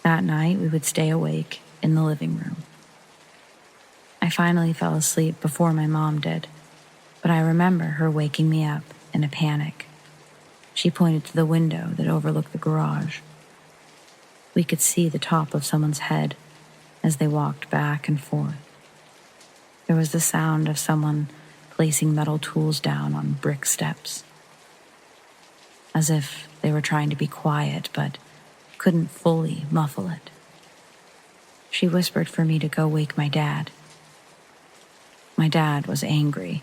That night, we would stay awake in the living room. I finally fell asleep before my mom did, but I remember her waking me up in a panic. She pointed to the window that overlooked the garage. We could see the top of someone's head as they walked back and forth. There was the sound of someone placing metal tools down on brick steps, as if they were trying to be quiet but couldn't fully muffle it. She whispered for me to go wake my dad. My dad was angry,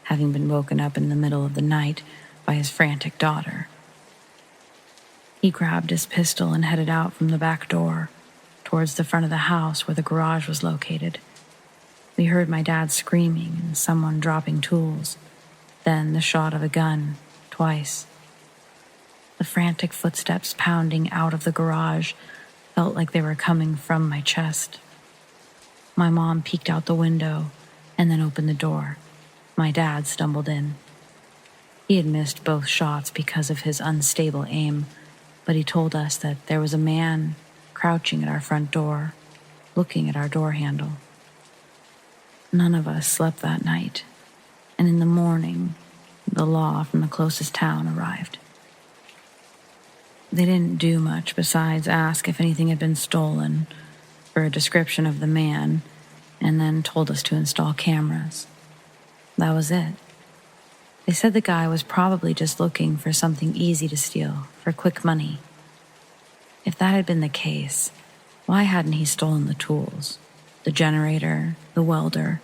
having been woken up in the middle of the night by his frantic daughter. He grabbed his pistol and headed out from the back door, towards the front of the house where the garage was located. We heard my dad screaming and someone dropping tools, then the shot of a gun, twice. The frantic footsteps pounding out of the garage felt like they were coming from my chest. My mom peeked out the window and then opened the door. My dad stumbled in. He had missed both shots because of his unstable aim, but he told us that there was a man crouching at our front door, looking at our door handle. None of us slept that night, and in the morning, the law from the closest town arrived. They didn't do much besides ask if anything had been stolen, for a description of the man, and then told us to install cameras. That was it. They said the guy was probably just looking for something easy to steal, for quick money. If that had been the case, why hadn't he stolen the tools, the generator, the welder,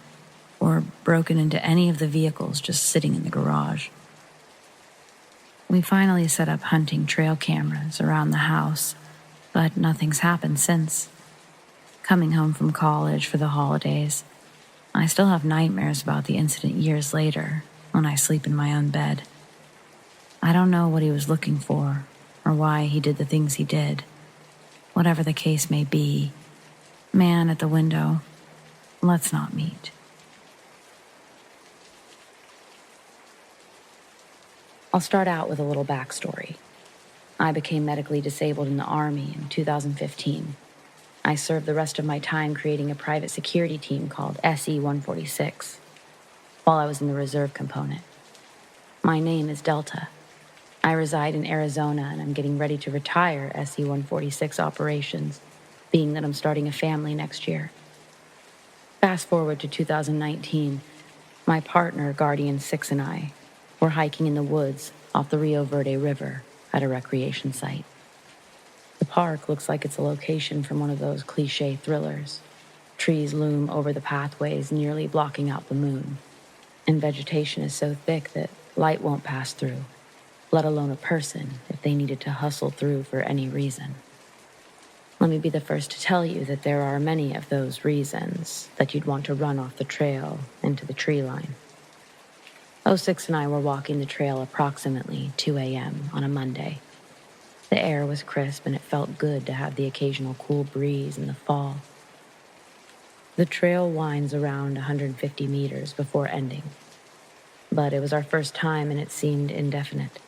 or broken into any of the vehicles just sitting in the garage? We finally set up hunting trail cameras around the house, but nothing's happened since. Coming home from college for the holidays, I still have nightmares about the incident years later when I sleep in my own bed. I don't know what he was looking for or why he did the things he did. Whatever the case may be, man at the window, let's not meet. I'll start out with a little backstory. I became medically disabled in the Army in 2015. I served the rest of my time creating a private security team called SE-146 while I was in the reserve component. My name is Delta. I reside in Arizona and I'm getting ready to retire SE-146 operations, being that I'm starting a family next year. Fast forward to 2019, my partner, Guardian 6, and I were hiking in the woods off the Rio Verde River at a recreation site. The park looks like it's a location from one of those cliché thrillers. Trees loom over the pathways, nearly blocking out the moon, and vegetation is so thick that light won't pass through, let alone a person if they needed to hustle through for any reason. Let me be the first to tell you that there are many of those reasons that you'd want to run off the trail into the tree line. 06 and I were walking the trail approximately 2 a.m. on a Monday. The air was crisp and it felt good to have the occasional cool breeze in the fall. The trail winds around 150 meters before ending, but it was our first time and it seemed indefinite.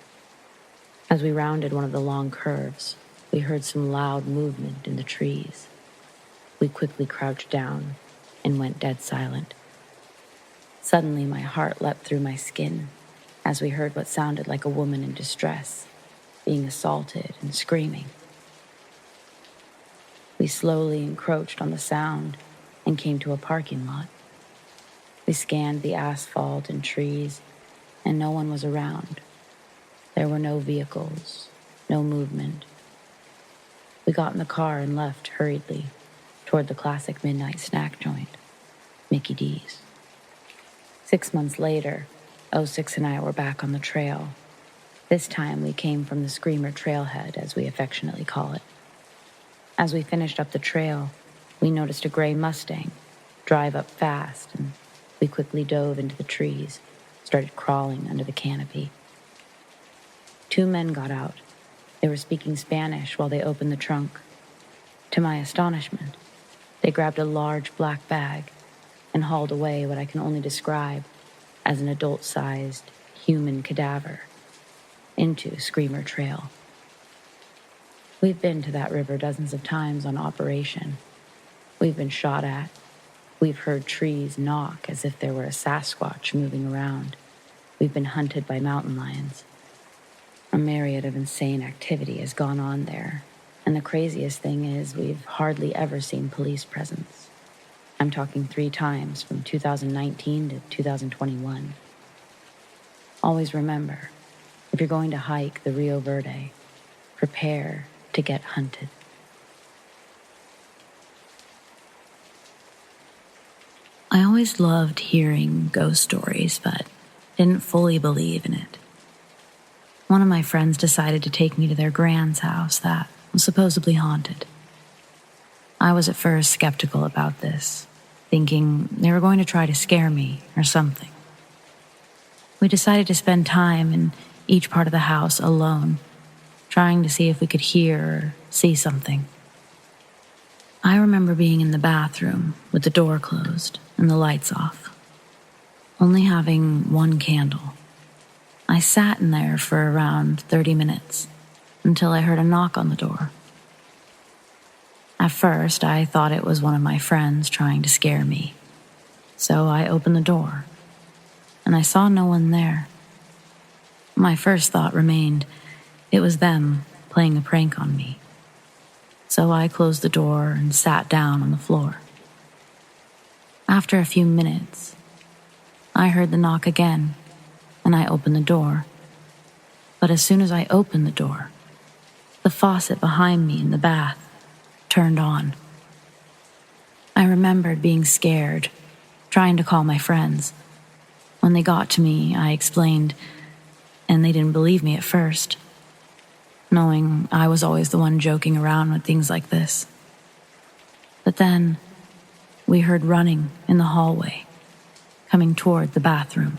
As we rounded one of the long curves, we heard some loud movement in the trees. We quickly crouched down and went dead silent. Suddenly, my heart leapt through my skin as we heard what sounded like a woman in distress, being assaulted and screaming. We slowly encroached on the sound and came to a parking lot. We scanned the asphalt and trees, and no one was around. There were no vehicles, no movement. We got in the car and left hurriedly toward the classic midnight snack joint, Mickey D's. 6 months later, 06 and I were back on the trail. This time we came from the Screamer Trailhead, as we affectionately call it. As we finished up the trail, we noticed a gray Mustang drive up fast, and we quickly dove into the trees, started crawling under the canopy. 2 men got out. They were speaking Spanish while they opened the trunk. To my astonishment, they grabbed a large black bag and hauled away what I can only describe as an adult-sized human cadaver into Screamer Trail. We've been to that river dozens of times on operation. We've been shot at. We've heard trees knock as if there were a Sasquatch moving around. We've been hunted by mountain lions. A myriad of insane activity has gone on there, and the craziest thing is we've hardly ever seen police presence. I'm talking 3 times from 2019 to 2021. Always remember, if you're going to hike the Rio Verde, prepare to get hunted. I always loved hearing ghost stories, but didn't fully believe in it. One of my friends decided to take me to their grand's house that was supposedly haunted. I was at first skeptical about this, thinking they were going to try to scare me or something. We decided to spend time in each part of the house alone, trying to see if we could hear or see something. I remember being in the bathroom with the door closed and the lights off, only having one candle. I sat in there for around 30 minutes until I heard a knock on the door. At first, I thought it was one of my friends trying to scare me, so I opened the door, and I saw no one there. My first thought remained, it was them playing a prank on me. So I closed the door and sat down on the floor. After a few minutes, I heard the knock again, and I opened the door. But as soon as I opened the door, the faucet behind me in the bath turned on. I remembered being scared, trying to call my friends. When they got to me, I explained, and they didn't believe me at first, knowing I was always the one joking around with things like this. But then we heard running in the hallway, coming toward the bathroom.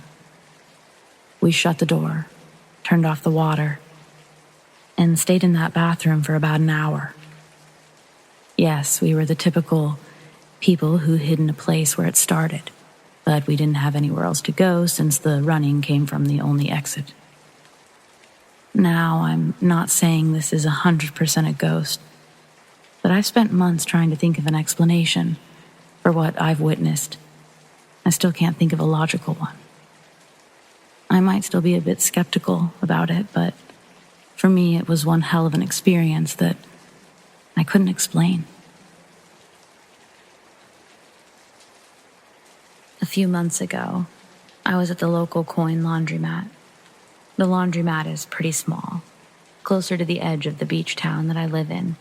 We shut the door, turned off the water, and stayed in that bathroom for about an hour. Yes, we were the typical people who hid in a place where it started, but we didn't have anywhere else to go since the running came from the only exit. Now, I'm not saying this is 100% a ghost, but I've spent months trying to think of an explanation for what I've witnessed. I still can't think of a logical one. I might still be a bit skeptical about it, but for me, it was one hell of an experience that I couldn't explain. A few months ago, I was at the local coin laundromat. The laundromat is pretty small, closer to the edge of the beach town that I live in.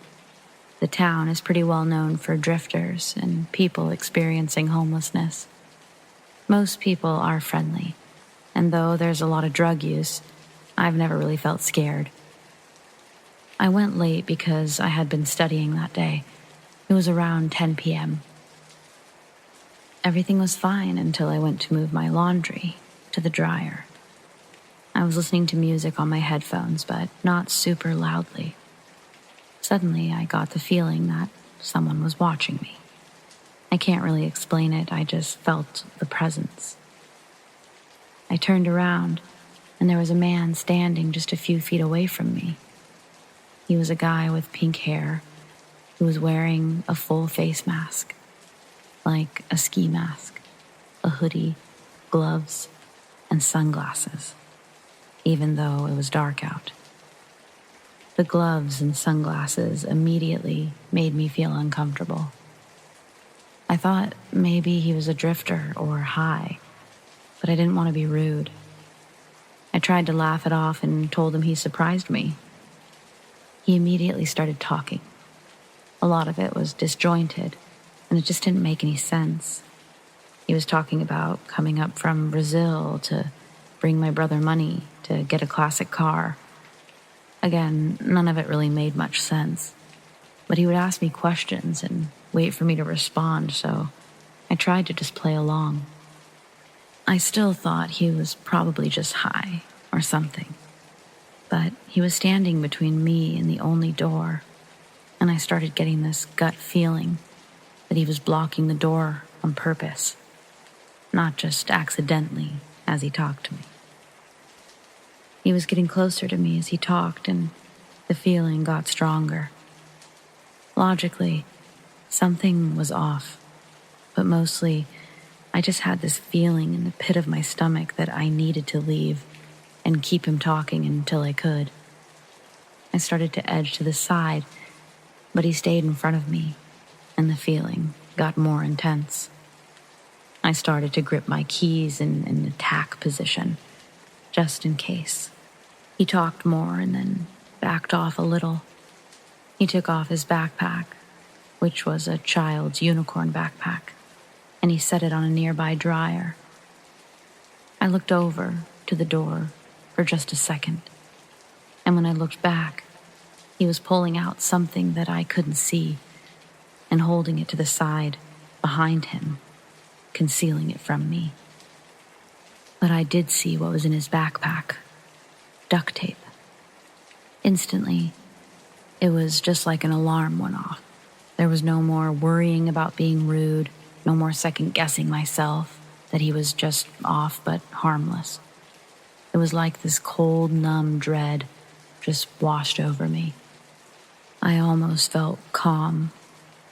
The town is pretty well known for drifters and people experiencing homelessness. Most people are friendly, and though there's a lot of drug use, I've never really felt scared. I went late because I had been studying that day. It was around 10 p.m. Everything was fine until I went to move my laundry to the dryer. I was listening to music on my headphones, but not super loudly. Suddenly, I got the feeling that someone was watching me. I can't really explain it, I just felt the presence. I turned around, and there was a man standing just a few feet away from me. He was a guy with pink hair who was wearing a full face mask, like a ski mask, a hoodie, gloves, and sunglasses, even though it was dark out. The gloves and sunglasses immediately made me feel uncomfortable. I thought maybe he was a drifter or high, but I didn't want to be rude. I tried to laugh it off and told him he surprised me. He immediately started talking. A lot of it was disjointed, and it just didn't make any sense. He was talking about coming up from Brazil to bring my brother money to get a classic car. Again, none of it really made much sense, but he would ask me questions and wait for me to respond, so I tried to just play along. I still thought he was probably just high or something, but he was standing between me and the only door, and I started getting this gut feeling that he was blocking the door on purpose, not just accidentally as he talked to me. He was getting closer to me as he talked, and the feeling got stronger. Logically, something was off, but mostly I just had this feeling in the pit of my stomach that I needed to leave and keep him talking until I could. I started to edge to the side, but he stayed in front of me, and the feeling got more intense. I started to grip my keys in an attack position, just in case. He talked more and then backed off a little. He took off his backpack, which was a child's unicorn backpack, and he set it on a nearby dryer. I looked over to the door for just a second, and when I looked back, he was pulling out something that I couldn't see and holding it to the side behind him, concealing it from me. But I did see what was in his backpack: duct tape. Instantly, it was just like an alarm went off. There was no more worrying about being rude, no more second-guessing myself that he was just off but harmless. It was like this cold, numb dread just washed over me. I almost felt calm,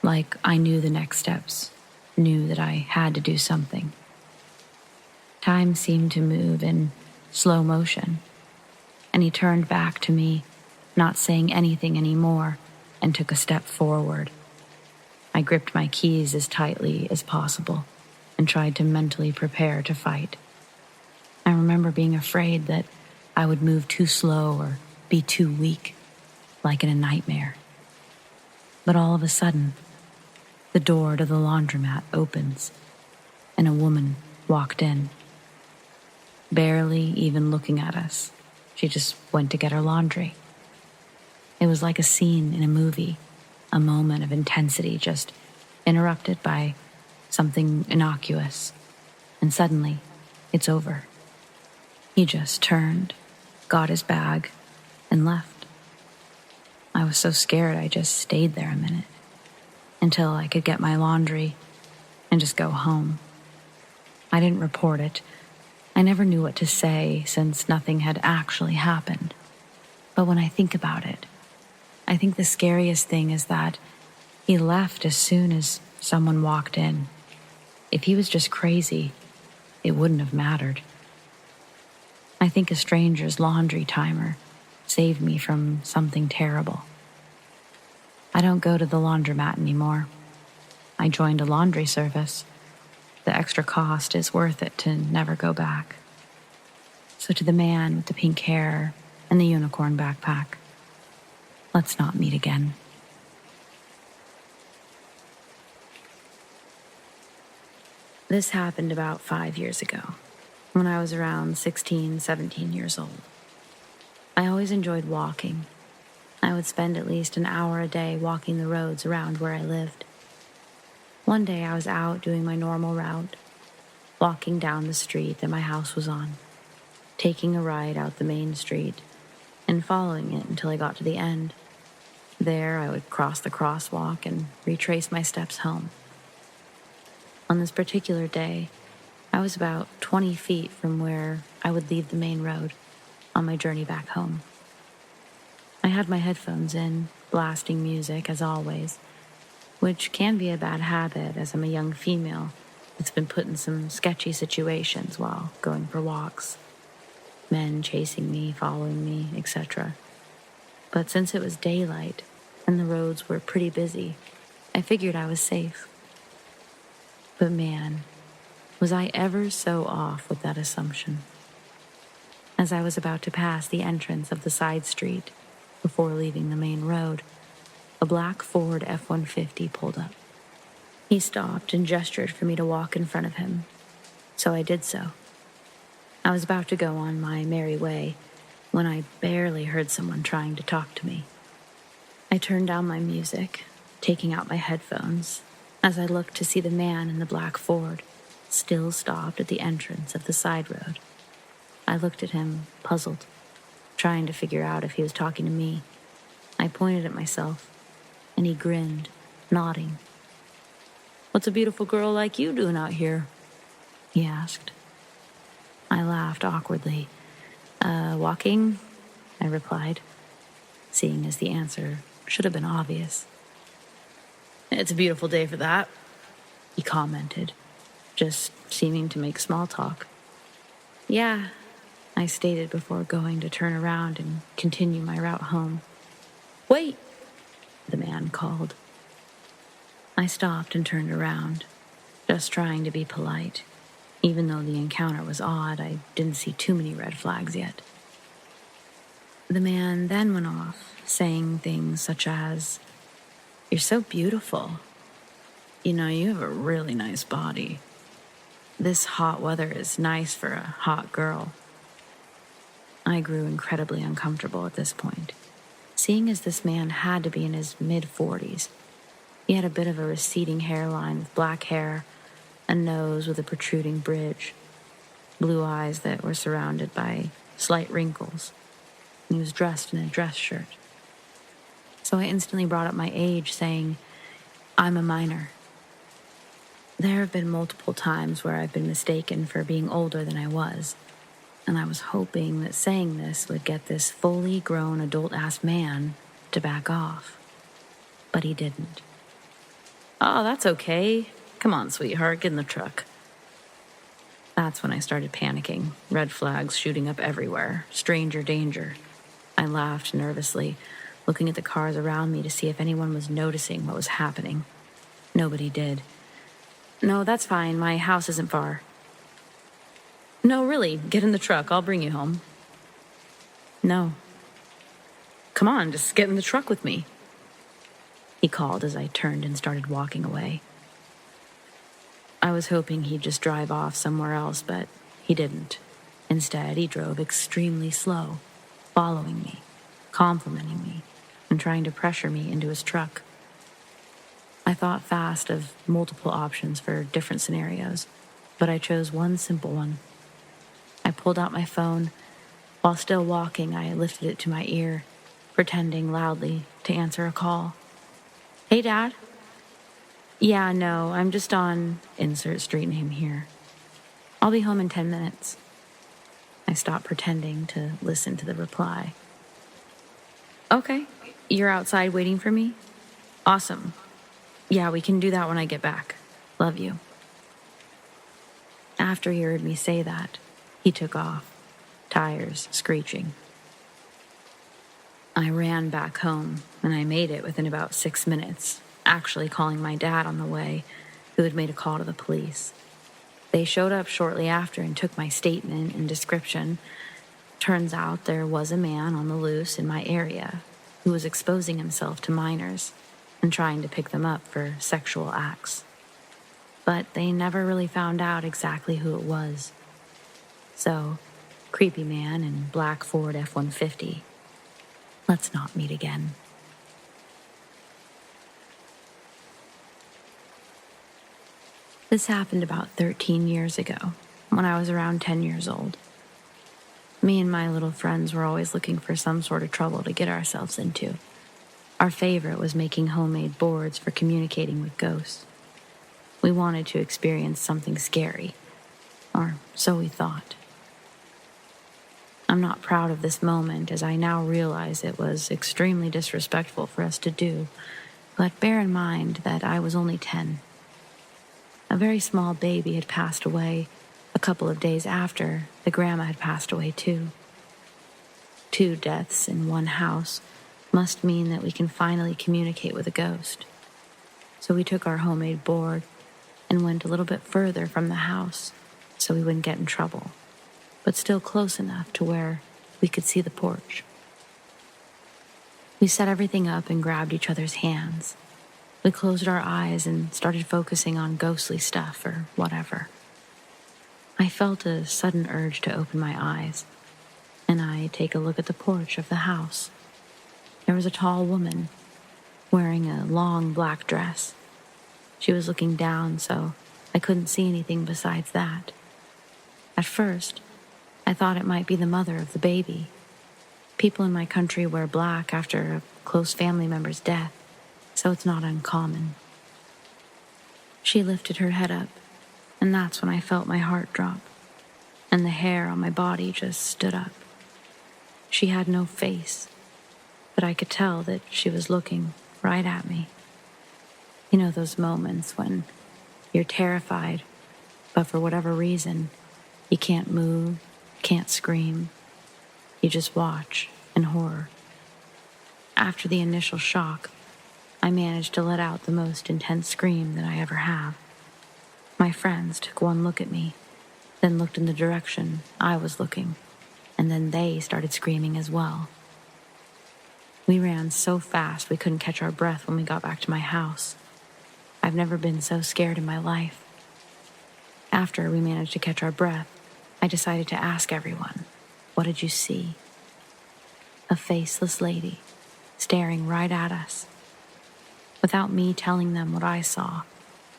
like I knew the next steps, knew that I had to do something. Time seemed to move in slow motion, and he turned back to me, not saying anything anymore, and took a step forward. I gripped my keys as tightly as possible and tried to mentally prepare to fight. I remember being afraid that I would move too slow or be too weak, like in a nightmare. But all of a sudden, the door to the laundromat opens, and a woman walked in. Barely even looking at us, she just went to get her laundry. It was like a scene in a movie, a moment of intensity just interrupted by something innocuous, and suddenly, it's over. He just turned, got his bag, and left. I was so scared I just stayed there a minute, until I could get my laundry and just go home. I didn't report it. I never knew what to say since nothing had actually happened. But when I think about it, I think the scariest thing is that he left as soon as someone walked in. If he was just crazy, it wouldn't have mattered. I think a stranger's laundry timer saved me from something terrible. I don't go to the laundromat anymore. I joined a laundry service. The extra cost is worth it to never go back. So to the man with the pink hair and the unicorn backpack, let's not meet again. This happened about 5 years ago, when I was around 16, 17 years old. I always enjoyed walking. I would spend at least an hour a day walking the roads around where I lived. One day I was out doing my normal route, walking down the street that my house was on, taking a ride out the main street, and following it until I got to the end. There, I would cross the crosswalk and retrace my steps home. On this particular day, I was about 20 feet from where I would leave the main road on my journey back home. I had my headphones in, blasting music as always, which can be a bad habit as I'm a young female that's been put in some sketchy situations while going for walks. Men chasing me, following me, etc. But since it was daylight and the roads were pretty busy, I figured I was safe. But man, was I ever so off with that assumption. As I was about to pass the entrance of the side street, before leaving the main road, a black Ford F-150 pulled up. He stopped and gestured for me to walk in front of him, so I did so. I was about to go on my merry way when I barely heard someone trying to talk to me. I turned down my music, taking out my headphones, as I looked to see the man in the black Ford still stopped at the entrance of the side road. I looked at him, puzzled, trying to figure out if he was talking to me. I pointed at myself, and he grinned, nodding. "What's a beautiful girl like you doing out here?" he asked. I laughed awkwardly. Walking," I replied, seeing as the answer should have been obvious. "It's a beautiful day for that," he commented, just seeming to make small talk. "Yeah," I stated before going to turn around and continue my route home. "Wait," the man called. I stopped and turned around, just trying to be polite. Even though the encounter was odd, I didn't see too many red flags yet. The man then went off, saying things such as, "You're so beautiful. You know, you have a really nice body. This hot weather is nice for a hot girl." I grew incredibly uncomfortable at this point, seeing as this man had to be in his mid-40s. He had a bit of a receding hairline with black hair, a nose with a protruding bridge, blue eyes that were surrounded by slight wrinkles, and he was dressed in a dress shirt. So I instantly brought up my age, saying, "I'm a minor." There have been multiple times where I've been mistaken for being older than I was, and I was hoping that saying this would get this fully grown adult-ass man to back off. But he didn't. "Oh, that's okay. Come on, sweetheart, get in the truck." That's when I started panicking, red flags shooting up everywhere, stranger danger. I laughed nervously, looking at the cars around me to see if anyone was noticing what was happening. Nobody did. "No, that's fine. My house isn't far." "No, really, get in the truck. I'll bring you home." "No." "Come on, just get in the truck with me," he called as I turned and started walking away. I was hoping he'd just drive off somewhere else, but he didn't. Instead, he drove extremely slow, following me, complimenting me, and trying to pressure me into his truck. I thought fast of multiple options for different scenarios, but I chose one simple one. I pulled out my phone. While still walking, I lifted it to my ear, pretending loudly to answer a call. "Hey, Dad?" "Yeah, no, I'm just on," insert street name here. "I'll be home in 10 minutes. I stopped pretending to listen to the reply. "Okay, you're outside waiting for me? Awesome. Yeah, we can do that when I get back. Love you." After he heard me say that, he took off, tires screeching. I ran back home, and I made it within about 6 minutes, actually calling my dad on the way, who had made a call to the police. They showed up shortly after and took my statement and description. Turns out there was a man on the loose in my area who was exposing himself to minors and trying to pick them up for sexual acts. But they never really found out exactly who it was. So, creepy man in black Ford F-150, let's not meet again. This happened about 13 years ago, when I was around 10 years old. Me and my little friends were always looking for some sort of trouble to get ourselves into. Our favorite was making homemade boards for communicating with ghosts. We wanted to experience something scary, or so we thought. I'm not proud of this moment, as I now realize it was extremely disrespectful for us to do, but bear in mind that I was only 10. A very small baby had passed away a couple of days after the grandma had passed away too. 2 deaths in one house must mean that we can finally communicate with a ghost. So we took our homemade board and went a little bit further from the house so we wouldn't get in trouble, but still close enough to where we could see the porch. We set everything up and grabbed each other's hands. We closed our eyes and started focusing on ghostly stuff or whatever. I felt a sudden urge to open my eyes, and I take a look at the porch of the house. There was a tall woman wearing a long black dress. She was looking down, so I couldn't see anything besides that. At first, I thought it might be the mother of the baby. People in my country wear black after a close family member's death, so it's not uncommon. She lifted her head up, and that's when I felt my heart drop, and the hair on my body just stood up. She had no face, but I could tell that she was looking right at me. You know those moments when you're terrified, but for whatever reason, you can't move, can't scream. You just watch in horror. After the initial shock, I managed to let out the most intense scream that I ever have. My friends took one look at me, then looked in the direction I was looking, and then they started screaming as well. We ran so fast we couldn't catch our breath when we got back to my house. I've never been so scared in my life. After we managed to catch our breath, I decided to ask everyone, "What did you see?" A faceless lady staring right at us. Without me telling them what I saw,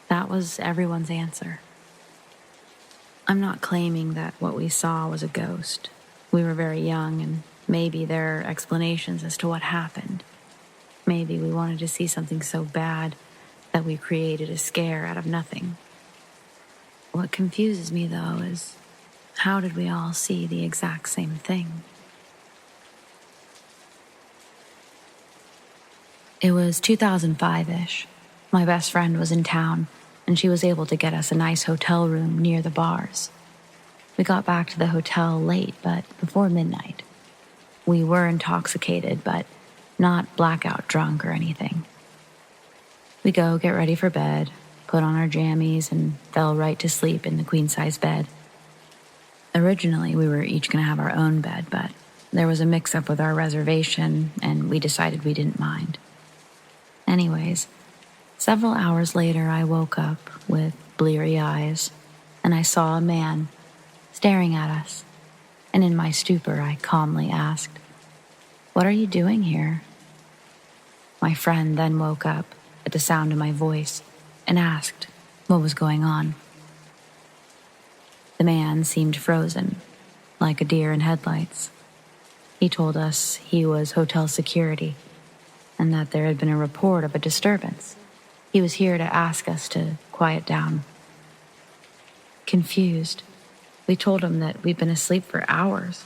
that was everyone's answer. I'm not claiming that what we saw was a ghost. We were very young, and maybe there are explanations as to what happened. Maybe we wanted to see something so bad that we created a scare out of nothing. What confuses me, though, is how did we all see the exact same thing? It was 2005-ish. My best friend was in town, and she was able to get us a nice hotel room near the bars. We got back to the hotel late, but before midnight. We were intoxicated, but not blackout drunk or anything. We go get ready for bed, put on our jammies, and fell right to sleep in the queen-size bed. Originally, we were each going to have our own bed, but there was a mix-up with our reservation, and we decided we didn't mind. Anyways, several hours later, I woke up with bleary eyes, and I saw a man staring at us, and in my stupor, I calmly asked, "What are you doing here?" My friend then woke up at the sound of my voice and asked what was going on. The man seemed frozen, like a deer in headlights. He told us he was hotel security and that there had been a report of a disturbance. He was here to ask us to quiet down. Confused, we told him that we'd been asleep for hours,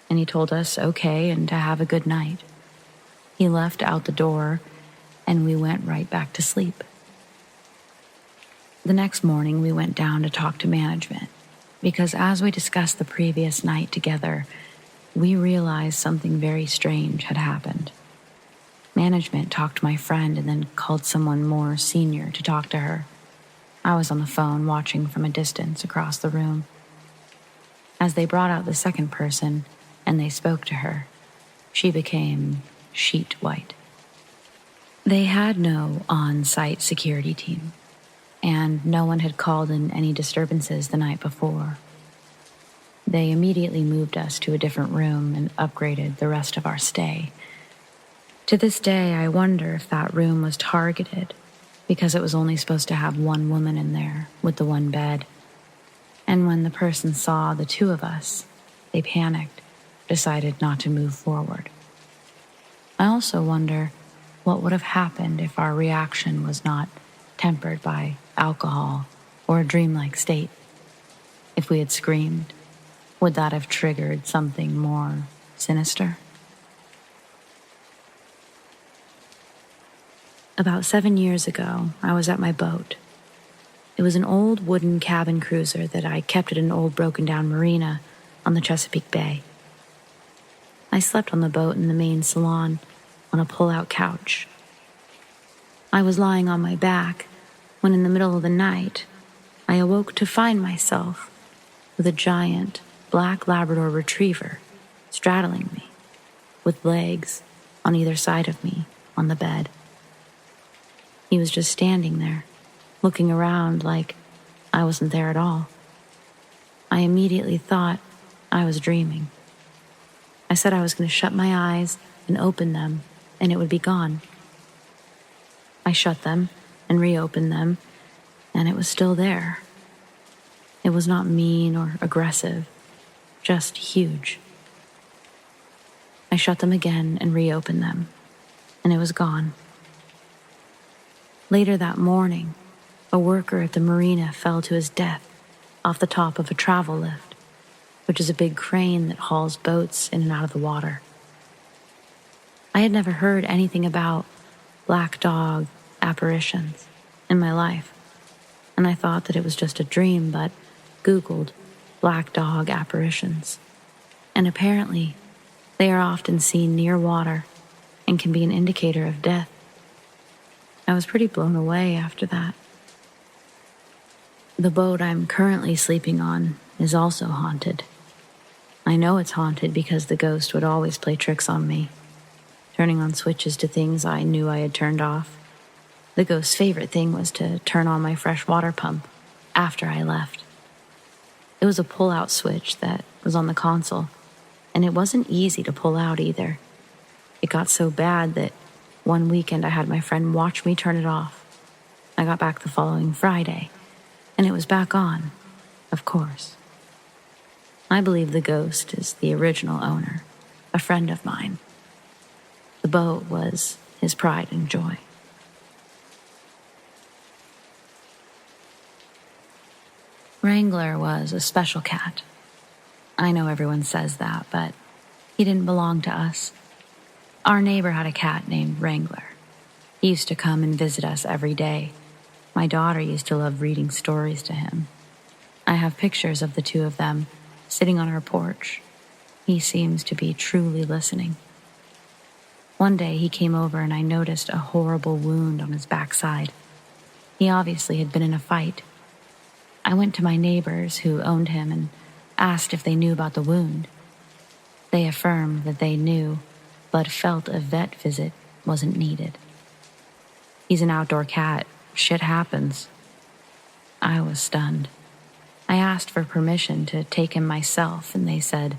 and he told us okay and to have a good night. He left out the door, and we went right back to sleep. The next morning, we went down to talk to management, because as we discussed the previous night together, we realized something very strange had happened. Management talked to my friend and then called someone more senior to talk to her. I was on the phone watching from a distance across the room. As they brought out the second person and they spoke to her, she became sheet white. They had no on-site security team, and no one had called in any disturbances the night before. They immediately moved us to a different room and upgraded the rest of our stay. To this day, I wonder if that room was targeted because it was only supposed to have one woman in there with the one bed. And when the person saw the two of us, they panicked, decided not to move forward. I also wonder What would have happened if our reaction was not tempered by alcohol or a dreamlike state? If we had screamed, would that have triggered something more sinister? About 7 years ago, I was at my boat. It was an old wooden cabin cruiser that I kept at an old broken-down marina on the Chesapeake Bay. I slept on the boat in the main salon on a pull-out couch. I was lying on my back when in the middle of the night, I awoke to find myself with a giant black Labrador retriever straddling me, with legs on either side of me on the bed. He was just standing there, looking around like I wasn't there at all. I immediately thought I was dreaming. I said I was going to shut my eyes and open them, and it would be gone. I shut them and reopened them, and it was still there. It was not mean or aggressive, just huge. I shut them again and reopened them, and it was gone. Later that morning, a worker at the marina fell to his death off the top of a travel lift, which is a big crane that hauls boats in and out of the water. I had never heard anything about black dog apparitions in my life, and I thought that it was just a dream, but Googled black dog apparitions, and apparently they are often seen near water and can be an indicator of death. I was pretty blown away after that. The boat I'm currently sleeping on is also haunted. I know it's haunted because the ghost would always play tricks on me, turning on switches to things I knew I had turned off. The ghost's favorite thing was to turn on my fresh water pump after I left. It was a pull-out switch that was on the console, and it wasn't easy to pull out either. It got so bad that one weekend I had my friend watch me turn it off. I got back the following Friday, and it was back on, of course. I believe the ghost is the original owner, a friend of mine. The boat was his pride and joy. Wrangler was a special cat. I know everyone says that, but he didn't belong to us. Our neighbor had a cat named Wrangler. He used to come and visit us every day. My daughter used to love reading stories to him. I have pictures of the two of them sitting on our porch. He seems to be truly listening. One day he came over and I noticed a horrible wound on his backside. He obviously had been in a fight. I went to my neighbors who owned him and asked if they knew about the wound. They affirmed that they knew, but felt a vet visit wasn't needed. He's an outdoor cat. Shit happens. I was stunned. I asked for permission to take him myself, and they said,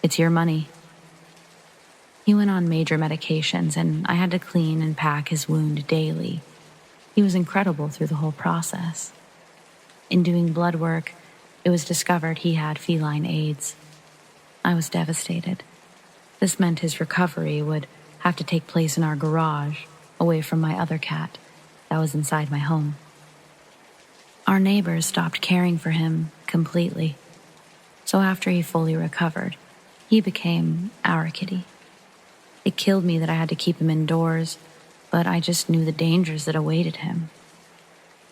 "It's your money." He went on major medications, and I had to clean and pack his wound daily. He was incredible through the whole process. In doing blood work, it was discovered he had feline AIDS. I was devastated. This meant his recovery would have to take place in our garage, away from my other cat that was inside my home. Our neighbors stopped caring for him completely. So after he fully recovered, he became our kitty. It killed me that I had to keep him indoors, but I just knew the dangers that awaited him.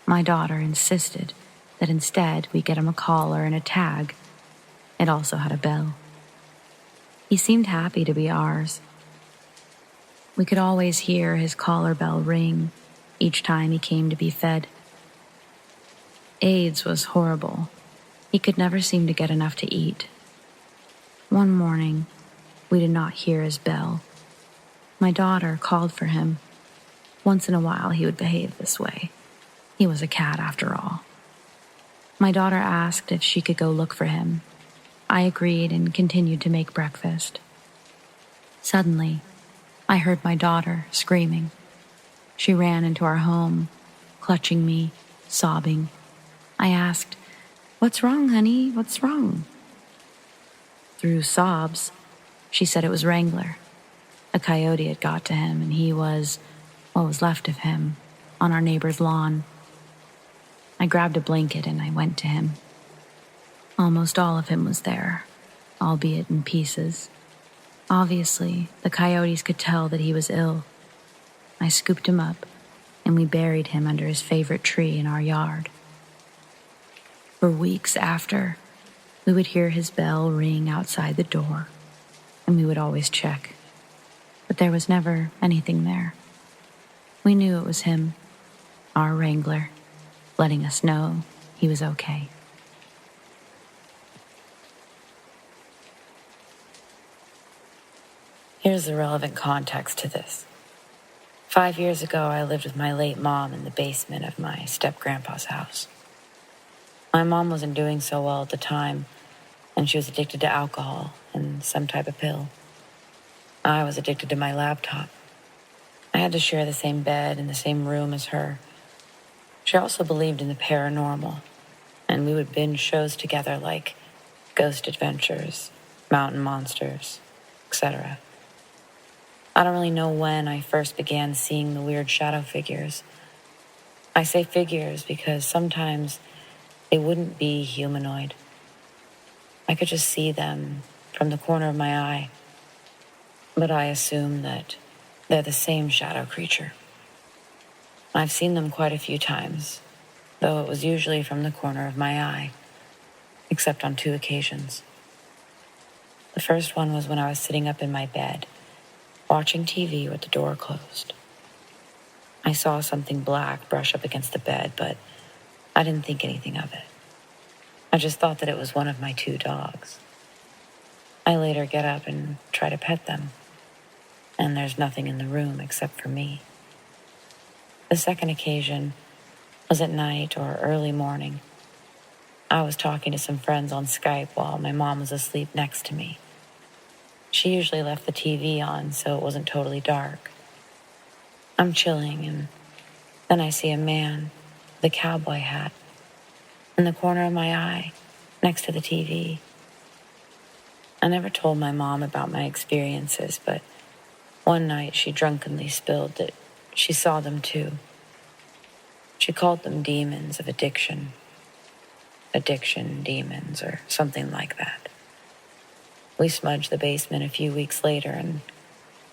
My daughter insisted that instead we get him a collar and a tag. It also had a bell. He seemed happy to be ours. We could always hear his collar bell ring each time he came to be fed. AIDS was horrible. He could never seem to get enough to eat. One morning, we did not hear his bell. My daughter called for him. Once in a while, he would behave this way. He was a cat after all. My daughter asked if she could go look for him. I agreed and continued to make breakfast. Suddenly, I heard my daughter screaming. She ran into our home, clutching me, sobbing. I asked, "What's wrong, honey? What's wrong?" Through sobs, she said it was Wrangler. A coyote had got to him, and he was what was left of him, on our neighbor's lawn. I grabbed a blanket and I went to him. Almost all of him was there, albeit in pieces. Obviously, the coyotes could tell that he was ill. I scooped him up, and we buried him under his favorite tree in our yard. For weeks after, we would hear his bell ring outside the door, and we would always check. But there was never anything there. We knew it was him, our wrangler, letting us know he was okay. Here's the relevant context to this. 5 years ago, I lived with my late mom in the basement of my step-grandpa's house. My mom wasn't doing so well at the time, and she was addicted to alcohol and some type of pill. I was addicted to my laptop. I had to share the same bed and the same room as her. She also believed in the paranormal, and we would binge shows together like Ghost Adventures, Mountain Monsters, etc. I don't really know when I first began seeing the weird shadow figures. I say figures because sometimes they wouldn't be humanoid. I could just see them from the corner of my eye, but I assume that they're the same shadow creature. I've seen them quite a few times, though it was usually from the corner of my eye, except on 2 occasions. The first one was when I was sitting up in my bed, watching TV with the door closed. I saw something black brush up against the bed, but I didn't think anything of it. I just thought that it was one of my 2 dogs. I later get up and try to pet them, and there's nothing in the room except for me. The second occasion was at night or early morning. I was talking to some friends on Skype while my mom was asleep next to me. She usually left the TV on so it wasn't totally dark. I'm chilling, and then I see a man with a cowboy hat in the corner of my eye next to the TV. I never told my mom about my experiences, but one night she drunkenly spilled that she saw them too. She called them demons of addiction. Addiction demons or something like that. We smudged the basement a few weeks later, and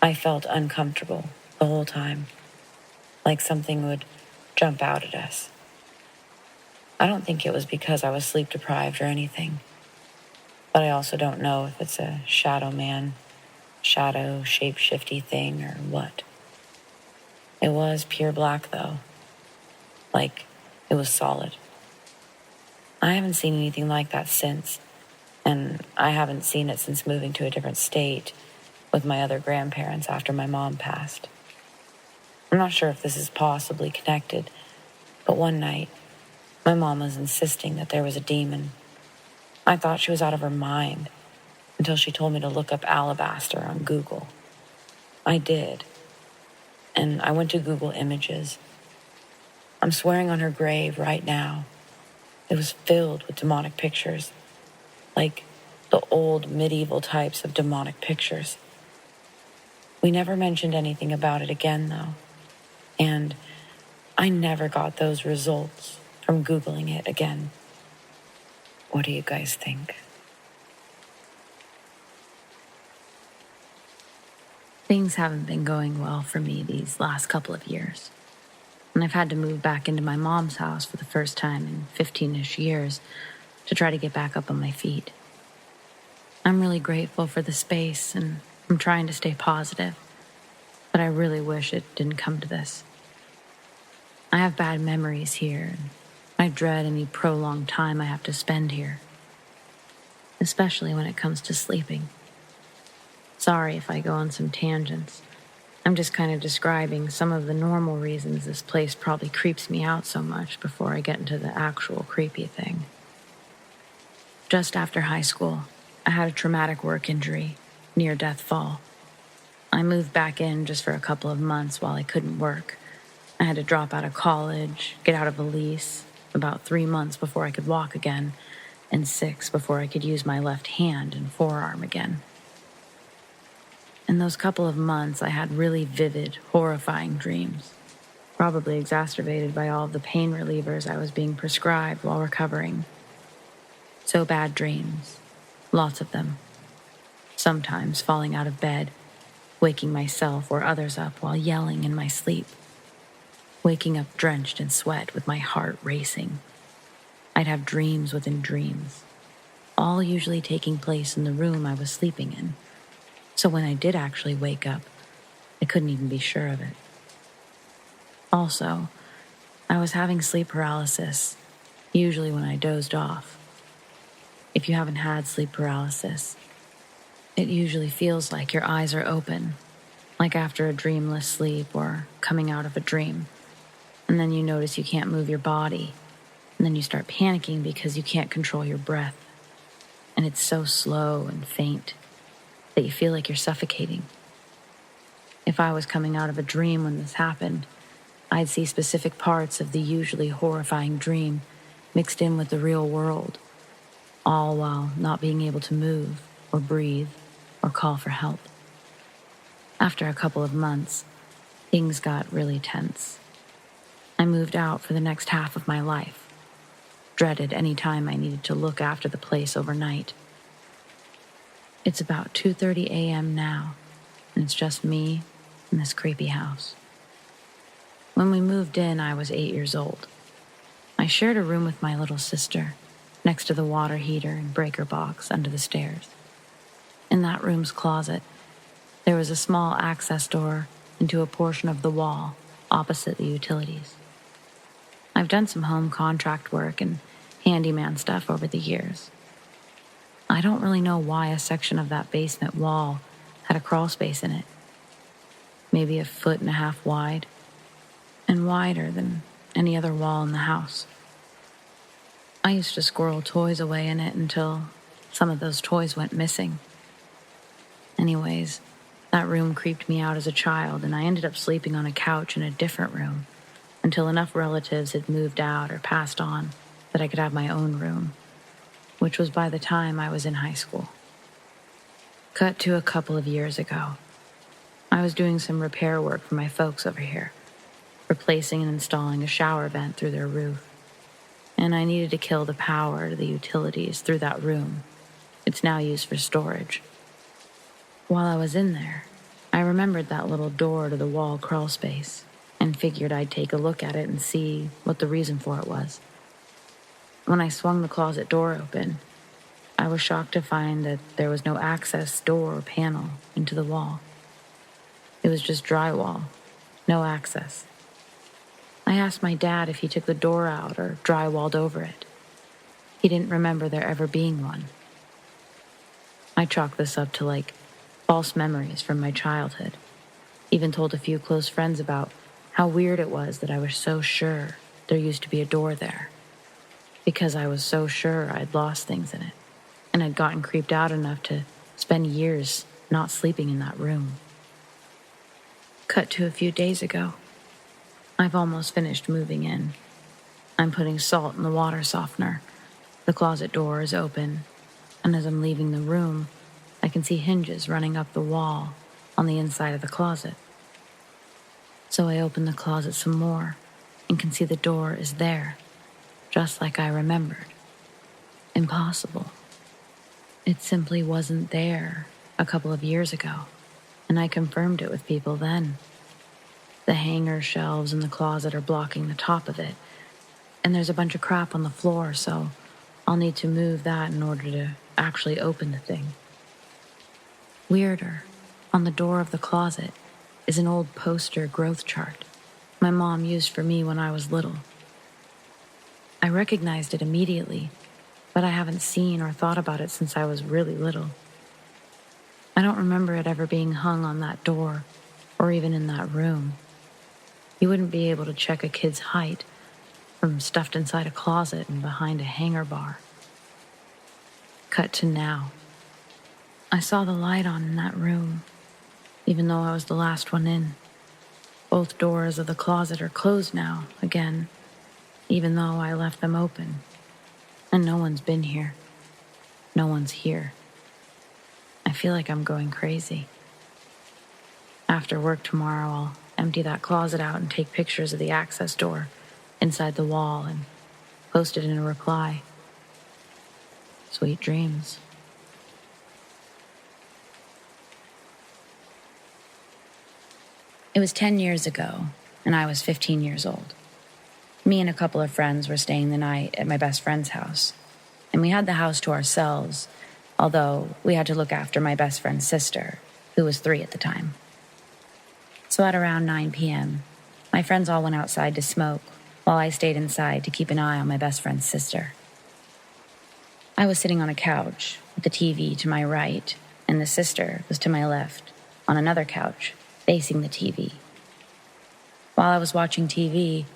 I felt uncomfortable the whole time, like something would jump out at us. I don't think it was because I was sleep deprived or anything, but I also don't know if it's a shadow man, shadow shape-shifty thing or what. It was pure black though, like it was solid. I haven't seen anything like that since, and I haven't seen it since moving to a different state with my other grandparents after my mom passed. I'm not sure if this is possibly connected, but one night, my mom was insisting that there was a demon. I thought she was out of her mind until she told me to look up alabaster on Google. I did, and I went to Google Images. I'm swearing on her grave right now. It was filled with demonic pictures, like the old medieval types of demonic pictures. We never mentioned anything about it again, though, and I never got those results from Googling it again. What do you guys think? Things haven't been going well for me these last couple of years, and I've had to move back into my mom's house for the first time in 15-ish years to try to get back up on my feet. I'm really grateful for the space, and I'm trying to stay positive, but I really wish it didn't come to this. I have bad memories here, and I dread any prolonged time I have to spend here, especially when it comes to sleeping. Sorry if I go on some tangents. I'm just kind of describing some of the normal reasons this place probably creeps me out so much before I get into the actual creepy thing. Just after high school, I had a traumatic work injury, near-death fall. I moved back in just for a couple of months while I couldn't work. I had to drop out of college, get out of a lease, about 3 months before I could walk again, and 6 before I could use my left hand and forearm again. In those couple of months, I had really vivid, horrifying dreams. probably exacerbated by all of the pain relievers I was being prescribed while recovering. So bad dreams, lots of them. Sometimes falling out of bed, waking myself or others up while yelling in my sleep. Waking up drenched in sweat with my heart racing. I'd have dreams within dreams, all usually taking place in the room I was sleeping in. So when I did actually wake up, I couldn't even be sure of it. Also, I was having sleep paralysis, usually when I dozed off. If you haven't had sleep paralysis, it usually feels like your eyes are open, like after a dreamless sleep or coming out of a dream. And then you notice you can't move your body, and then you start panicking because you can't control your breath. And it's so slow and faint that you feel like you're suffocating. If I was coming out of a dream when this happened, I'd see specific parts of the usually horrifying dream mixed in with the real world, all while not being able to move or breathe or call for help. After a couple of months, things got really tense. I moved out for the next half of my life, dreaded any time I needed to look after the place overnight. It's about 2:30 a.m. now, and it's just me and this creepy house. When we moved in, I was 8 years old. I shared a room with my little sister, next to the water heater and breaker box under the stairs. In that room's closet, there was a small access door into a portion of the wall opposite the utilities. I've done some home contract work and handyman stuff over the years. I don't really know why a section of that basement wall had a crawl space in it. Maybe 1.5 feet wide, and wider than any other wall in the house. I used to squirrel toys away in it until some of those toys went missing. Anyways, that room creeped me out as a child, and I ended up sleeping on a couch in a different room until enough relatives had moved out or passed on that I could have my own room, which was by the time I was in high school. Cut to a couple of years ago. I was doing some repair work for my folks over here, replacing and installing a shower vent through their roof. And I needed to kill the power to the utilities through that room. It's now used for storage. While I was in there, I remembered that little door to the wall crawl space and figured I'd take a look at it and see what the reason for it was. When I swung the closet door open, I was shocked to find that there was no access door or panel into the wall. It was just drywall, no access. I asked my dad if he took the door out or drywalled over it. He didn't remember there ever being one. I chalked this up to false memories from my childhood. Even told a few close friends about how weird it was that I was so sure there used to be a door there. Because I was so sure I'd lost things in it, and I'd gotten creeped out enough to spend years not sleeping in that room. Cut to a few days ago. I've almost finished moving in. I'm putting salt in the water softener. The closet door is open, and as I'm leaving the room, I can see hinges running up the wall on the inside of the closet. So I open the closet some more and can see the door is there, just like I remembered. Impossible. It simply wasn't there a couple of years ago, and I confirmed it with people then. The hanger shelves in the closet are blocking the top of it, and there's a bunch of crap on the floor, so I'll need to move that in order to actually open the thing. Weirder, on the door of the closet is an old poster growth chart my mom used for me when I was little. I recognized it immediately, but I haven't seen or thought about it since I was really little. I don't remember it ever being hung on that door or even in that room. You wouldn't be able to check a kid's height from stuffed inside a closet and behind a hanger bar. Cut to now. I saw the light on in that room, even though I was the last one in. Both doors of the closet are closed now, again, even though I left them open. And no one's been here. No one's here. I feel like I'm going crazy. After work tomorrow, I'll empty that closet out and take pictures of the access door inside the wall and post it in a reply. Sweet dreams. It was 10 years ago, and I was 15 years old. Me and a couple of friends were staying the night at my best friend's house, and we had the house to ourselves, although we had to look after my best friend's sister, who was 3 at the time. So at around 9 p.m., my friends all went outside to smoke, while I stayed inside to keep an eye on my best friend's sister. I was sitting on a couch with the TV to my right, and the sister was to my left, on another couch, facing the TV. While I was watching TV,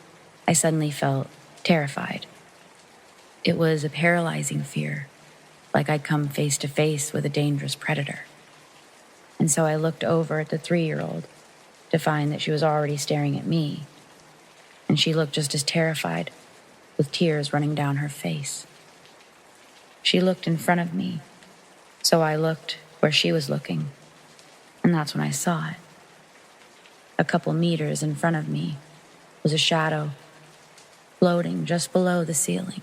I suddenly felt terrified. It was a paralyzing fear, like I'd come face to face with a dangerous predator. And so I looked over at the 3-year-old to find that she was already staring at me, and she looked just as terrified, with tears running down her face. She looked in front of me, so I looked where she was looking, and that's when I saw it. A couple meters in front of me was a shadow floating just below the ceiling.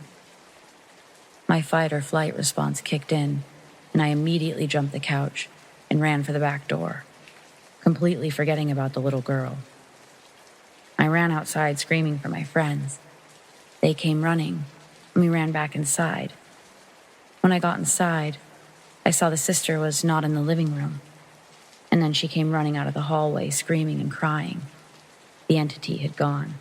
My fight or flight response kicked in, and I immediately jumped the couch and ran for the back door, completely forgetting about the little girl. I ran outside screaming for my friends. They came running, and we ran back inside. When I got inside, I saw the sister was not in the living room, and then she came running out of the hallway screaming and crying. The entity had gone.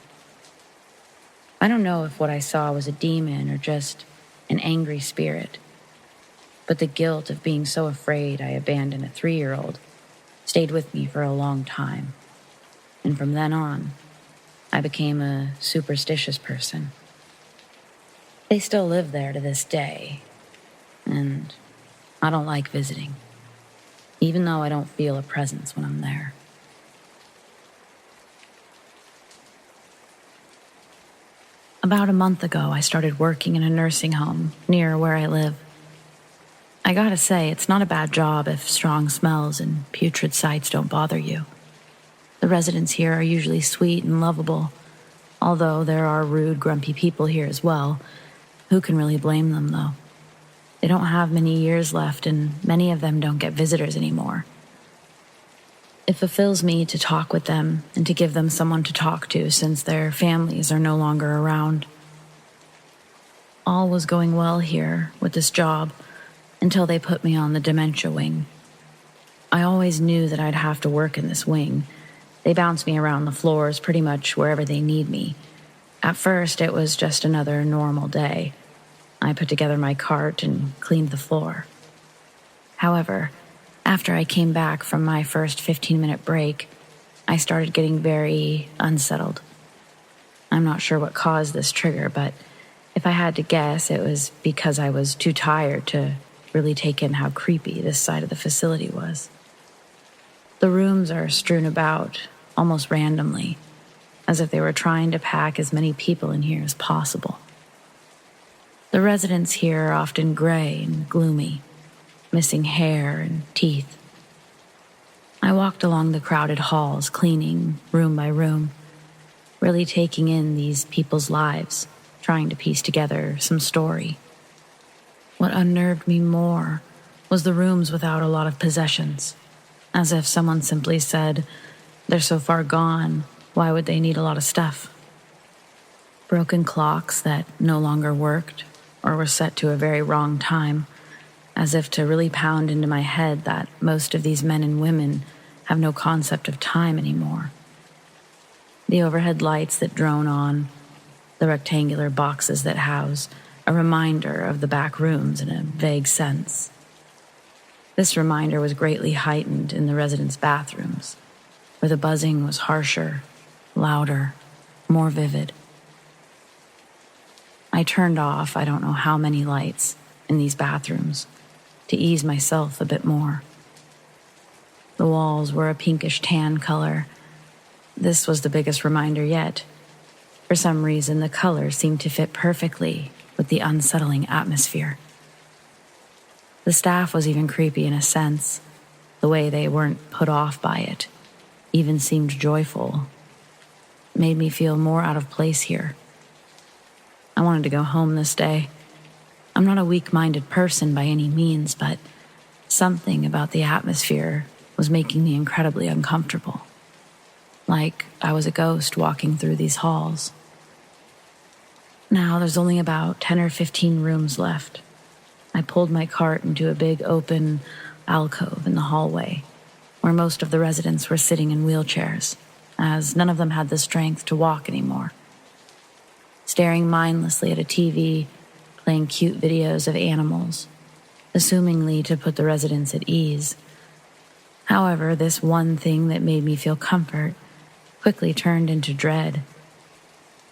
I don't know if what I saw was a demon or just an angry spirit, but the guilt of being so afraid I abandoned a 3-year-old stayed with me for a long time, and from then on, I became a superstitious person. They still live there to this day, and I don't like visiting, even though I don't feel a presence when I'm there. About a month ago, I started working in a nursing home near where I live. I gotta say, it's not a bad job if strong smells and putrid sights don't bother you. The residents here are usually sweet and lovable, although there are rude, grumpy people here as well. Who can really blame them, though? They don't have many years left, and many of them don't get visitors anymore. It fulfills me to talk with them and to give them someone to talk to since their families are no longer around. All was going well here with this job until they put me on the dementia wing. I always knew that I'd have to work in this wing. They bounce me around the floors pretty much wherever they need me. At first, it was just another normal day. I put together my cart and cleaned the floor. However, after I came back from my first 15-minute break, I started getting very unsettled. I'm not sure what caused this trigger, but if I had to guess, it was because I was too tired to really take in how creepy this side of the facility was. The rooms are strewn about, almost randomly, as if they were trying to pack as many people in here as possible. The residents here are often gray and gloomy, missing hair and teeth. I walked along the crowded halls, cleaning room by room, really taking in these people's lives, trying to piece together some story. What unnerved me more was the rooms without a lot of possessions, as if someone simply said, "They're so far gone, why would they need a lot of stuff?" Broken clocks that no longer worked or were set to a very wrong time, as if to really pound into my head that most of these men and women have no concept of time anymore. The overhead lights that drone on, the rectangular boxes that house a reminder of the back rooms in a vague sense. This reminder was greatly heightened in the residents' bathrooms, where the buzzing was harsher, louder, more vivid. I turned off I don't know how many lights in these bathrooms to ease myself a bit more. The walls were a pinkish tan color. This was the biggest reminder yet. For some reason, the color seemed to fit perfectly with the unsettling atmosphere. The staff was even creepy in a sense. The way they weren't put off by it even seemed joyful, made me feel more out of place here. I wanted to go home this day. I'm not a weak-minded person by any means, but something about the atmosphere was making me incredibly uncomfortable. Like I was a ghost walking through these halls. Now there's only about 10 or 15 rooms left. I pulled my cart into a big open alcove in the hallway, where most of the residents were sitting in wheelchairs, as none of them had the strength to walk anymore. Staring mindlessly at a TV, playing cute videos of animals, assumingly to put the residents at ease. However, this one thing that made me feel comfort quickly turned into dread.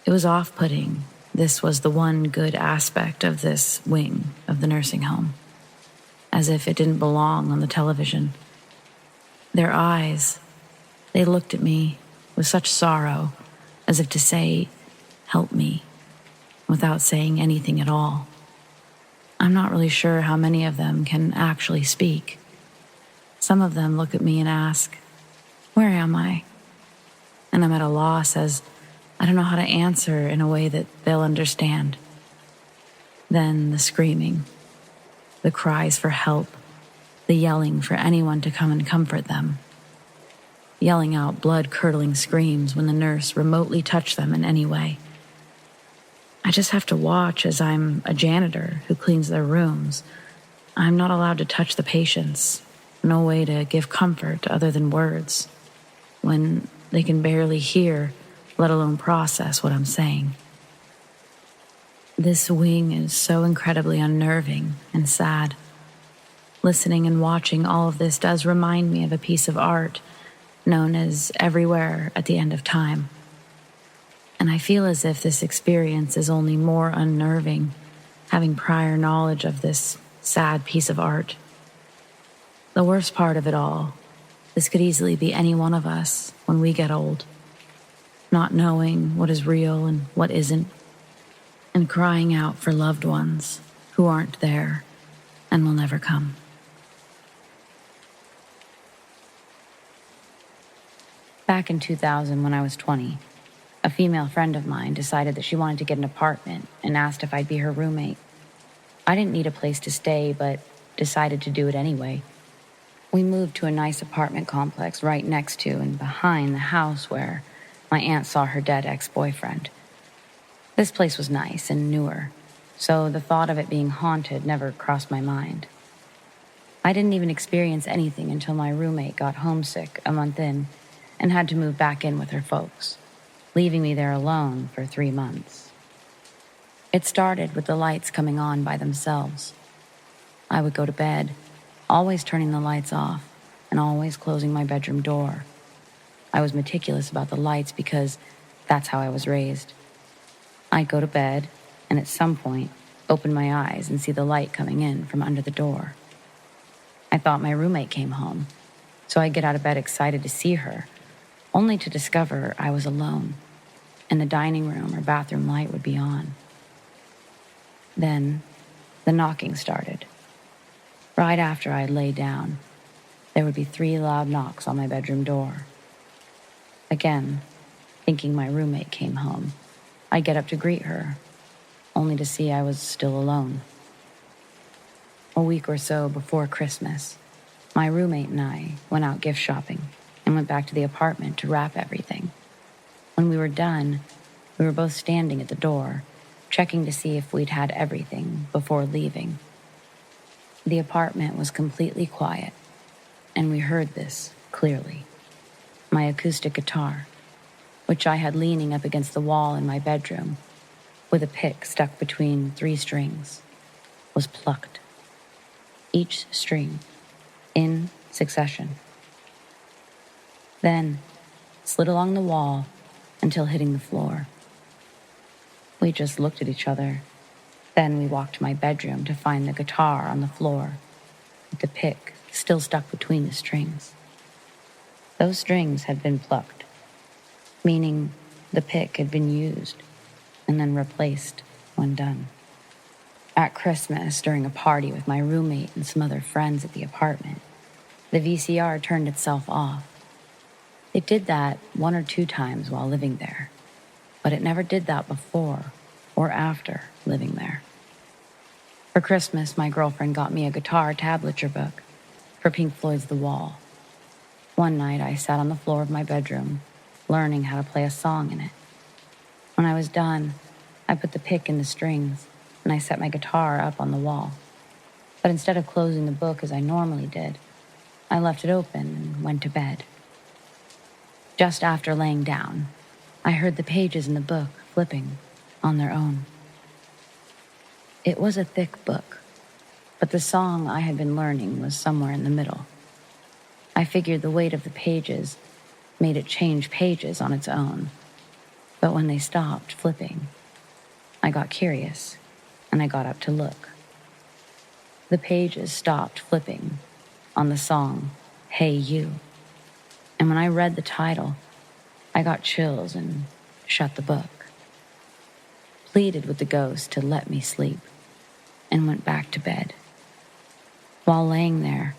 It was off-putting. This was the one good aspect of this wing of the nursing home, as if it didn't belong on the television. Their eyes, they looked at me with such sorrow, as if to say, "Help me," without saying anything at all. I'm not really sure how many of them can actually speak. Some of them look at me and ask, "Where am I?" And I'm at a loss as I don't know how to answer in a way that they'll understand. Then the screaming, the cries for help, the yelling for anyone to come and comfort them. Yelling out blood-curdling screams when the nurse remotely touched them in any way. I just have to watch as I'm a janitor who cleans their rooms. I'm not allowed to touch the patients. No way to give comfort other than words, when they can barely hear, let alone process what I'm saying. This wing is so incredibly unnerving and sad. Listening and watching all of this does remind me of a piece of art known as Everywhere at the End of Time. And I feel as if this experience is only more unnerving, having prior knowledge of this sad piece of art. The worst part of it all, this could easily be any one of us when we get old, not knowing what is real and what isn't, and crying out for loved ones who aren't there and will never come. Back in 2000, when I was 20, a female friend of mine decided that she wanted to get an apartment and asked if I'd be her roommate. I didn't need a place to stay, but decided to do it anyway. We moved to a nice apartment complex right next to and behind the house where my aunt saw her dead ex-boyfriend. This place was nice and newer, so the thought of it being haunted never crossed my mind. I didn't even experience anything until my roommate got homesick a month in and had to move back in with her folks, leaving me there alone for 3 months. It started with the lights coming on by themselves. I would go to bed, always turning the lights off and always closing my bedroom door. I was meticulous about the lights because that's how I was raised. I'd go to bed and at some point open my eyes and see the light coming in from under the door. I thought my roommate came home, so I'd get out of bed excited to see her, only to discover I was alone and the dining room or bathroom light would be on. Then the knocking started. Right after I'd lay down, there would be 3 loud knocks on my bedroom door. Again, thinking my roommate came home, I'd get up to greet her, only to see I was still alone. A week or so before Christmas, my roommate and I went out gift shopping and went back to the apartment to wrap everything. When we were done, we were both standing at the door, checking to see if we'd had everything before leaving. The apartment was completely quiet, and we heard this clearly. My acoustic guitar, which I had leaning up against the wall in my bedroom, with a pick stuck between 3 strings, was plucked. Each string, in succession. Then slid along the wall until hitting the floor. We just looked at each other. Then we walked to my bedroom to find the guitar on the floor, with the pick still stuck between the strings. Those strings had been plucked, meaning the pick had been used and then replaced when done. At Christmas, during a party with my roommate and some other friends at the apartment, the VCR turned itself off. It did that 1 or 2 times while living there, but it never did that before or after living there. For Christmas, my girlfriend got me a guitar tablature book for Pink Floyd's The Wall. One night, I sat on the floor of my bedroom, learning how to play a song in it. When I was done, I put the pick in the strings, and I set my guitar up on the wall. But instead of closing the book as I normally did, I left it open and went to bed. Just after laying down, I heard the pages in the book flipping on their own. It was a thick book, but the song I had been learning was somewhere in the middle. I figured the weight of the pages made it change pages on its own, but when they stopped flipping, I got curious and I got up to look. The pages stopped flipping on the song, Hey You, and when I read the title, I got chills and shut the book, pleaded with the ghost to let me sleep, and went back to bed. While laying there,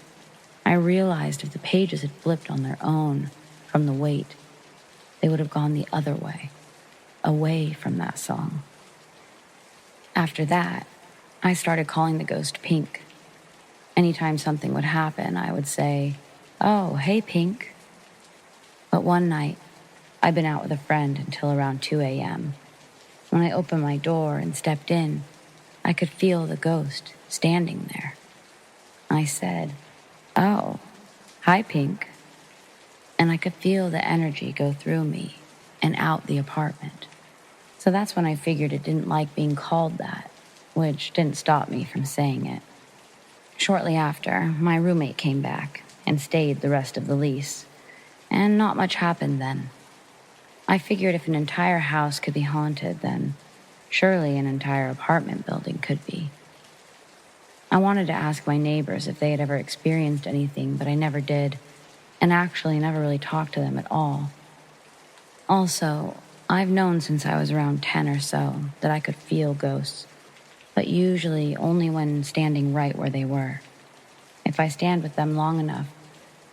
I realized if the pages had flipped on their own from the weight, they would have gone the other way, away from that song. After that, I started calling the ghost Pink. Anytime something would happen, I would say, "Oh, hey, Pink." But one night, I'd been out with a friend until around 2 a.m. When I opened my door and stepped in, I could feel the ghost standing there. I said, "Oh, hi, Pink." And I could feel the energy go through me and out the apartment. So that's when I figured it didn't like being called that, which didn't stop me from saying it. Shortly after, my roommate came back and stayed the rest of the lease, and not much happened then. I figured if an entire house could be haunted, then surely an entire apartment building could be. I wanted to ask my neighbors if they had ever experienced anything, but I never did, and actually never really talked to them at all. Also, I've known since I was around 10 or so that I could feel ghosts, but usually only when standing right where they were. If I stand with them long enough,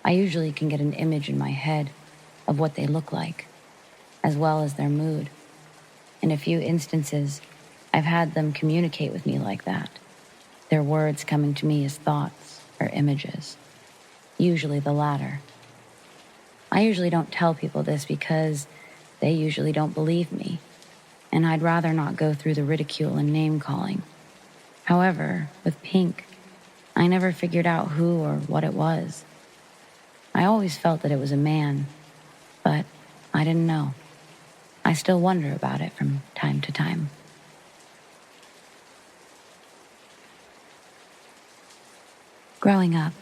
I usually can get an image in my head of what they look like, as well as their mood. In a few instances, I've had them communicate with me like that, their words coming to me as thoughts or images, usually the latter. I usually don't tell people this because they usually don't believe me, and I'd rather not go through the ridicule and name-calling. However, with Pink, I never figured out who or what it was. I always felt that it was a man, but I didn't know. I still wonder about it from time to time. Growing up,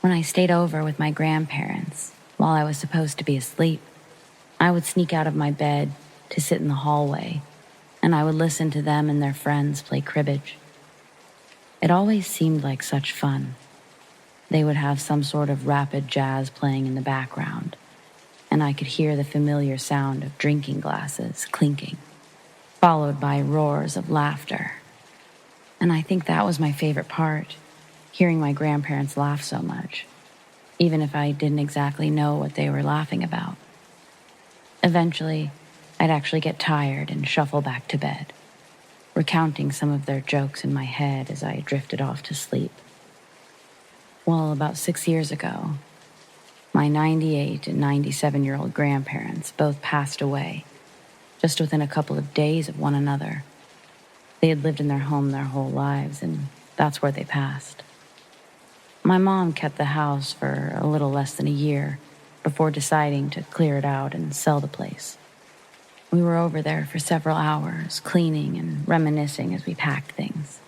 when I stayed over with my grandparents while I was supposed to be asleep, I would sneak out of my bed to sit in the hallway, and I would listen to them and their friends play cribbage. It always seemed like such fun. They would have some sort of rapid jazz playing in the background, and I could hear the familiar sound of drinking glasses clinking, followed by roars of laughter. And I think that was my favorite part, hearing my grandparents laugh so much, even if I didn't exactly know what they were laughing about. Eventually, I'd actually get tired and shuffle back to bed, recounting some of their jokes in my head as I drifted off to sleep. Well, about 6 years ago, my 98 and 97-year-old grandparents both passed away, just within a couple of days of one another. They had lived in their home their whole lives, and that's where they passed. My mom kept the house for a little less than a year before deciding to clear it out and sell the place. We were over there for several hours, cleaning and reminiscing as we packed things.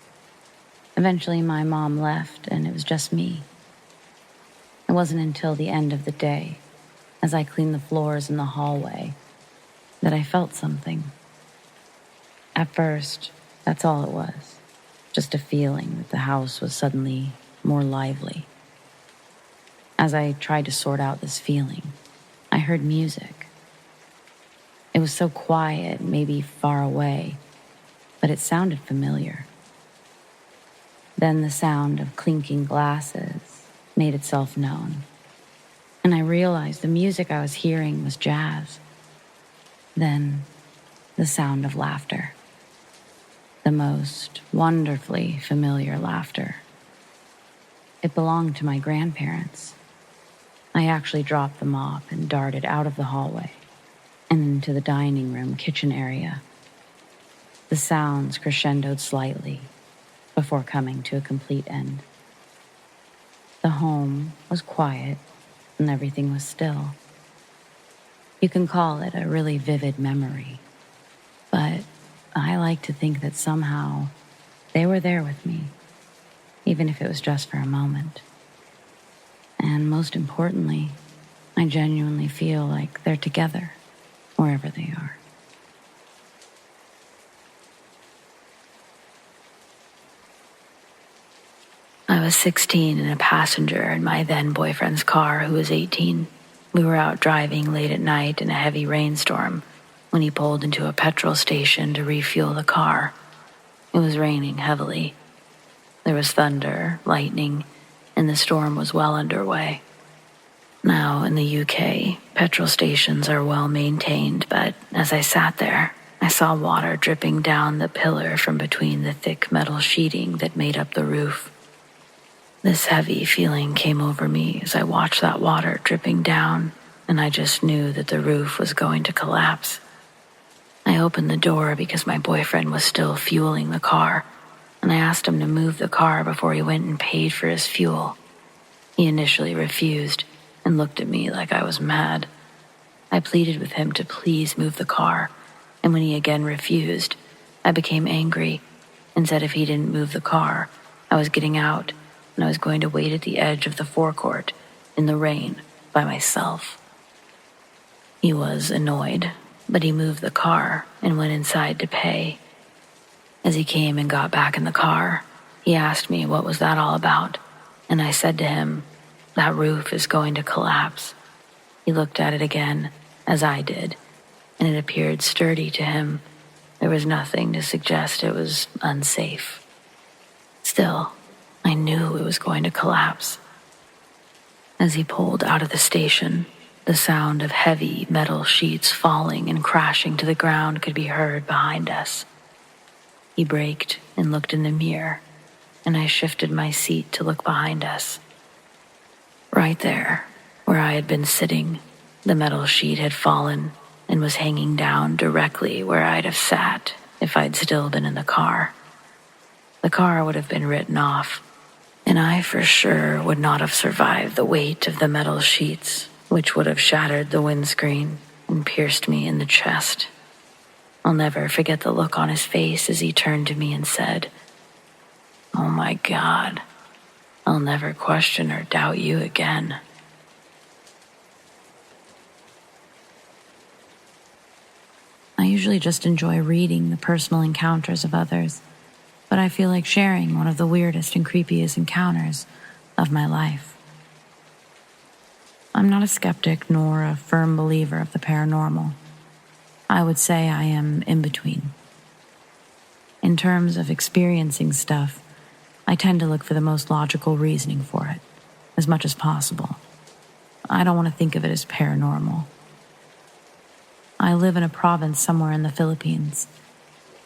Eventually, my mom left, and it was just me. It wasn't until the end of the day, as I cleaned the floors in the hallway, that I felt something. At first, that's all it was, just a feeling that the house was suddenly more lively. As I tried to sort out this feeling, I heard music. It was so quiet, maybe far away, but it sounded familiar. Then the sound of clinking glasses made itself known, and I realized the music I was hearing was jazz. Then the sound of laughter. The most wonderfully familiar laughter. It belonged to my grandparents. I actually dropped the mop and darted out of the hallway and into the dining room kitchen area. The sounds crescendoed slightly before coming to a complete end. The home was quiet and everything was still. You can call it a really vivid memory, but I like to think that somehow they were there with me, even if it was just for a moment. And most importantly, I genuinely feel like they're together wherever they are. I was 16 and a passenger in my then boyfriend's car, who was 18. We were out driving late at night in a heavy rainstorm when he pulled into a petrol station to refuel the car. It was raining heavily. There was thunder, lightning, and the storm was well underway. Now, in the UK, petrol stations are well maintained, but as I sat there, I saw water dripping down the pillar from between the thick metal sheeting that made up the roof. This heavy feeling came over me as I watched that water dripping down, and I just knew that the roof was going to collapse. I opened the door because my boyfriend was still fueling the car, and I asked him to move the car before he went and paid for his fuel. He initially refused and looked at me like I was mad. I pleaded with him to please move the car, and when he again refused, I became angry and said if he didn't move the car, I was getting out and I was going to wait at the edge of the forecourt in the rain by myself. He was annoyed, but he moved the car and went inside to pay. As he came and got back in the car, he asked me what was that all about, and I said to him, that roof is going to collapse. He looked at it again, as I did, and it appeared sturdy to him. There was nothing to suggest it was unsafe. Still, I knew it was going to collapse. As he pulled out of the station, the sound of heavy metal sheets falling and crashing to the ground could be heard behind us. He braked and looked in the mirror, and I shifted my seat to look behind us. Right there, where I had been sitting, the metal sheet had fallen and was hanging down directly where I'd have sat if I'd still been in the car. The car would have been written off, and I for sure would not have survived the weight of the metal sheets, which would have shattered the windscreen and pierced me in the chest. I'll never forget the look on his face as he turned to me and said, "Oh my God, I'll never question or doubt you again." I usually just enjoy reading the personal encounters of others, but I feel like sharing one of the weirdest and creepiest encounters of my life. I'm not a skeptic nor a firm believer of the paranormal. I would say I am in between. In terms of experiencing stuff, I tend to look for the most logical reasoning for it, as much as possible. I don't want to think of it as paranormal. I live in a province somewhere in the Philippines.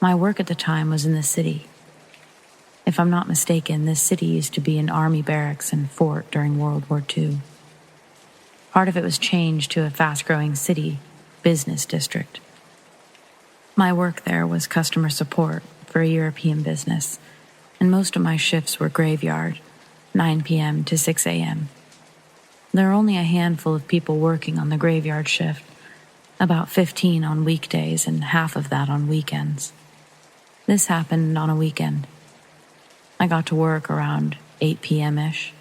My work at the time was in the city. If I'm not mistaken, this city used to be an army barracks and fort during World War II. Part of it was changed to a fast-growing city business district. My work there was customer support for a European business, and most of my shifts were graveyard, 9 p.m. to 6 a.m. There are only a handful of people working on the graveyard shift, about 15 on weekdays and half of that on weekends. This happened on a weekend. I got to work around 8 p.m.-ish.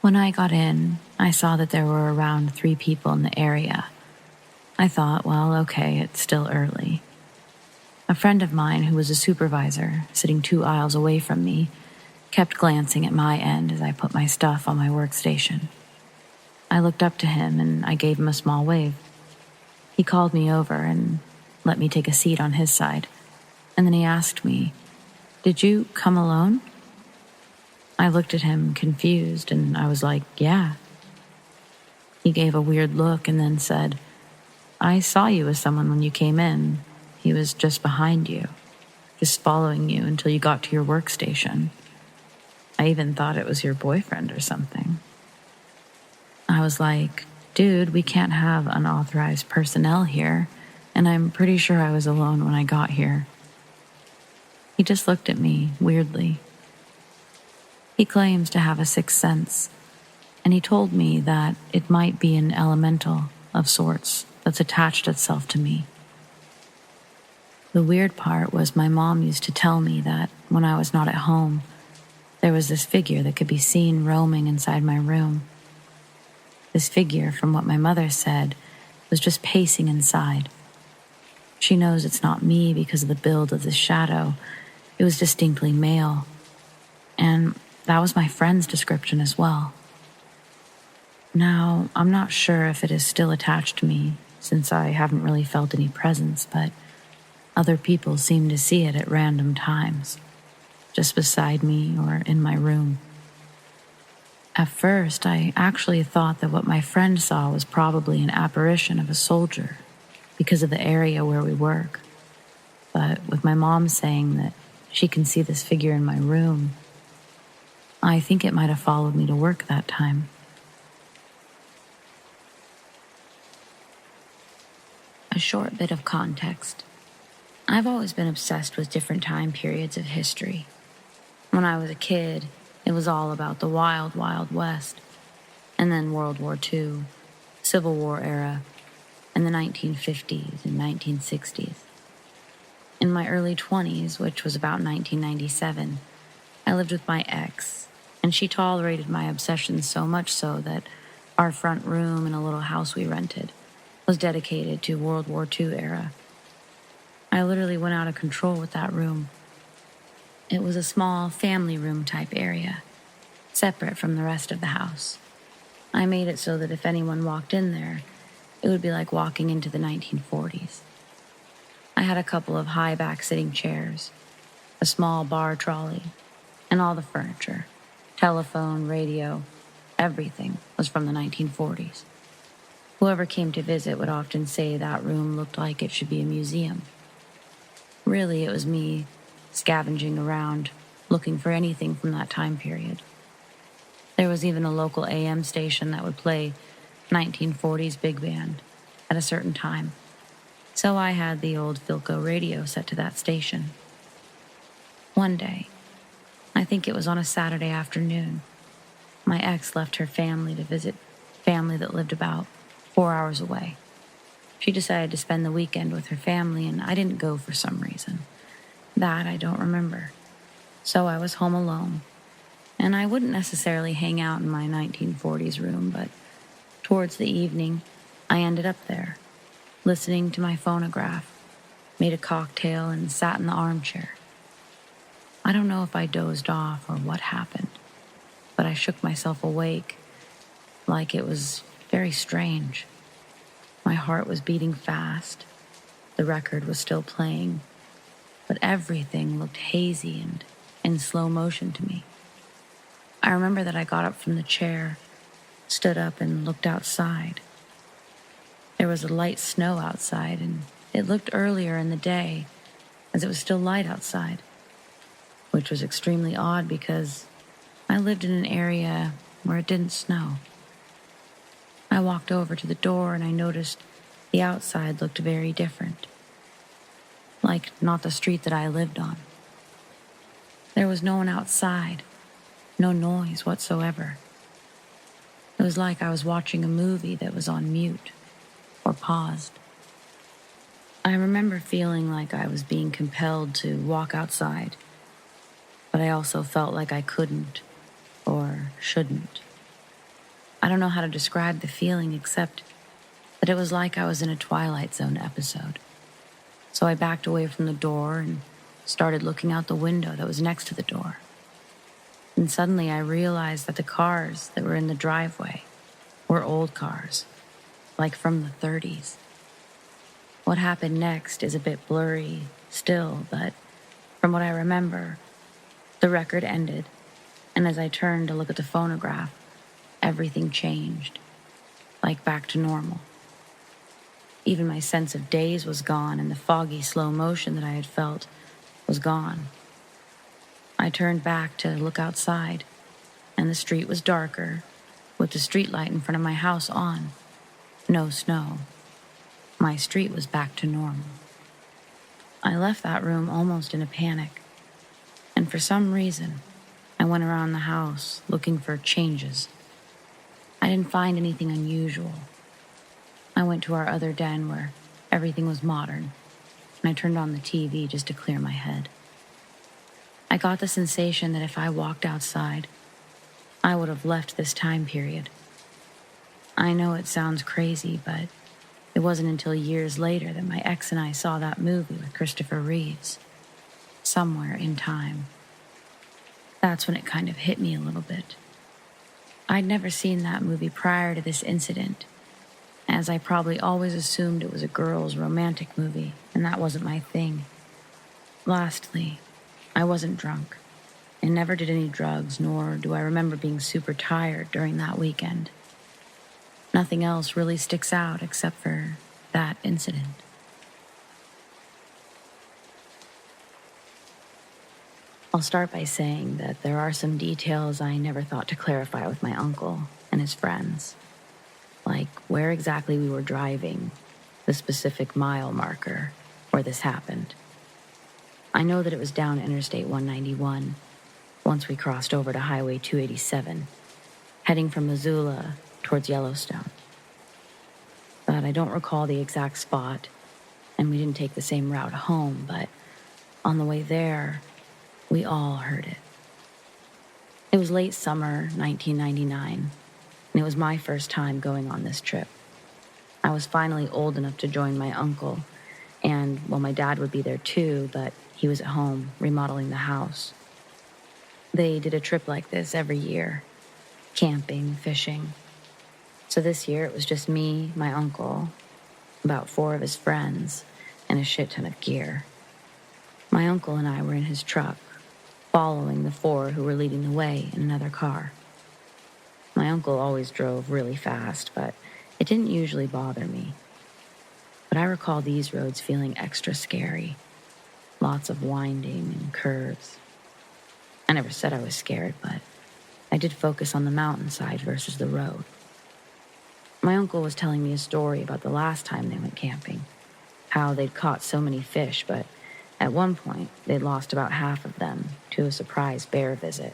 When I got in, I saw that there were around 3 people in the area. I thought, well, okay, it's still early. A friend of mine who was a supervisor, sitting 2 aisles away from me, kept glancing at my end as I put my stuff on my workstation. I looked up to him and I gave him a small wave. He called me over and let me take a seat on his side, and then he asked me, "Did you come alone?" I looked at him confused and I was like, "Yeah." He gave a weird look and then said, "I saw you with someone when you came in. he was just behind you, just following you until you got to your workstation. I even thought it was your boyfriend or something. I was like, dude, we can't have unauthorized personnel here, and I'm pretty sure I was alone when I got here. He just looked at me weirdly. He claims to have a sixth sense, and he told me that it might be an elemental of sorts that's attached itself to me. The weird part was my mom used to tell me that when I was not at home, there was this figure that could be seen roaming inside my room. This figure, from what my mother said, was just pacing inside. She knows it's not me because of the build of the shadow. It was distinctly male. And that was my friend's description as well. Now, I'm not sure if it is still attached to me, since I haven't really felt any presence, but other people seem to see it at random times, just beside me or in my room. At first, I actually thought that what my friend saw was probably an apparition of a soldier because of the area where we work. But with my mom saying that she can see this figure in my room, I think it might have followed me to work that time. A short bit of context. I've always been obsessed with different time periods of history. When I was a kid, it was all about the wild, wild West, and then World War II, Civil War era, and the 1950s and 1960s. In my early 20s, which was about 1997, I lived with my ex, and she tolerated my obsessions so much so that our front room in a little house we rented was dedicated to World War II era. I literally went out of control with that room. It was a small family room type area, separate from the rest of the house. I made it so that if anyone walked in there, it would be like walking into the 1940s. I had a couple of high back sitting chairs, a small bar trolley, and all the furniture, telephone, radio, everything was from the 1940s. Whoever came to visit would often say that room looked like it should be a museum. Really, it was me scavenging around, looking for anything from that time period. There was even a local AM station that would play 1940s big band at a certain time, so I had the old Philco radio set to that station. One day, I think it was on a Saturday afternoon, my ex left her family to visit family that lived about 4 hours away. She decided to spend the weekend with her family, and I didn't go for some reason. That I don't remember. So I was home alone, and I wouldn't necessarily hang out in my 1940s room, but towards the evening, I ended up there, listening to my phonograph, made a cocktail, and sat in the armchair. I don't know if I dozed off or what happened, but I shook myself awake, like it was very strange. My heart was beating fast. The record was still playing, but everything looked hazy and in slow motion to me. I remember that I got up from the chair, stood up, and looked outside. There was a light snow outside, and it looked earlier in the day, as it was still light outside, which was extremely odd because I lived in an area where it didn't snow. I walked over to the door and I noticed the outside looked very different. Like not the street that I lived on. There was no one outside, no noise whatsoever. It was like I was watching a movie that was on mute or paused. I remember feeling like I was being compelled to walk outside, but I also felt like I couldn't or shouldn't. I don't know how to describe the feeling except that it was like I was in a Twilight Zone episode. So I backed away from the door and started looking out the window that was next to the door. And suddenly I realized that the cars that were in the driveway were old cars, like from the 30s. What happened next is a bit blurry still, but from what I remember, the record ended, and as I turned to look at the phonograph, everything changed, like back to normal. Even my sense of days was gone, and the foggy slow motion that I had felt was gone. I turned back to look outside, and the street was darker, with the streetlight in front of my house on. No snow. My street was back to normal. I left that room almost in a panic, and for some reason, I went around the house looking for changes. I didn't find anything unusual. I went to our other den where everything was modern, and I turned on the TV just to clear my head. I got the sensation that if I walked outside, I would have left this time period. I know it sounds crazy, but it wasn't until years later that my ex and I saw that movie with Christopher Reeves, Somewhere in Time. That's when it kind of hit me a little bit. I'd never seen that movie prior to this incident, as I probably always assumed it was a girl's romantic movie, and that wasn't my thing. Lastly, I wasn't drunk, and never did any drugs, nor do I remember being super tired during that weekend. Nothing else really sticks out except for that incident. I'll start by saying that there are some details I never thought to clarify with my uncle and his friends, like where exactly we were driving, the specific mile marker where this happened. I know that it was down Interstate 191, once we crossed over to Highway 287, heading from Missoula towards Yellowstone. But I don't recall the exact spot, and we didn't take the same route home, but on the way there, we all heard it. It was late summer 1999, and it was my first time going on this trip. I was finally old enough to join my uncle, and, well, my dad would be there too, but he was at home remodeling the house. They did a trip like this every year, camping, fishing. So this year it was just me, my uncle, about 4 of his friends, and a shit ton of gear. My uncle and I were in his truck, following the 4 who were leading the way in another car. My uncle always drove really fast, but it didn't usually bother me. But I recall these roads feeling extra scary. Lots of winding and curves. I never said I was scared, but I did focus on the mountainside versus the road. My uncle was telling me a story about the last time they went camping, how they'd caught so many fish, but at one point they'd lost about half of them to a surprise bear visit.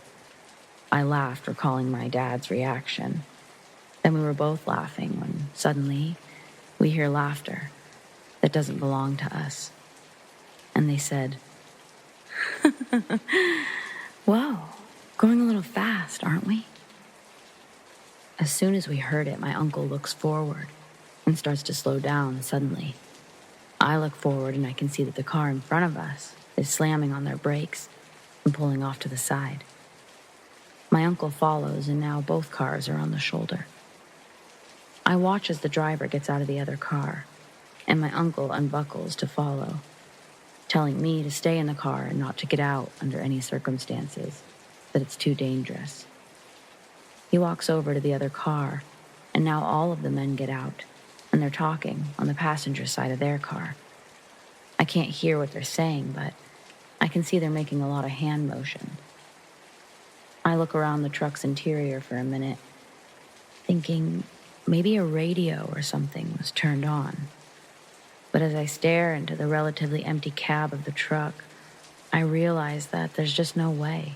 I laughed, recalling my dad's reaction. Then we were both laughing when suddenly we hear laughter that doesn't belong to us. And they said, "Whoa, going a little fast, aren't we?" As soon as we heard it, my uncle looks forward and starts to slow down suddenly. I look forward and I can see that the car in front of us is slamming on their brakes and pulling off to the side. My uncle follows, and now both cars are on the shoulder. I watch as the driver gets out of the other car, and my uncle unbuckles to follow, telling me to stay in the car and not to get out under any circumstances, that it's too dangerous. He walks over to the other car, and now all of the men get out, and they're talking on the passenger side of their car. I can't hear what they're saying, but I can see they're making a lot of hand motion. I look around the truck's interior for a minute, thinking maybe a radio or something was turned on. But as I stare into the relatively empty cab of the truck, I realize that there's just no way.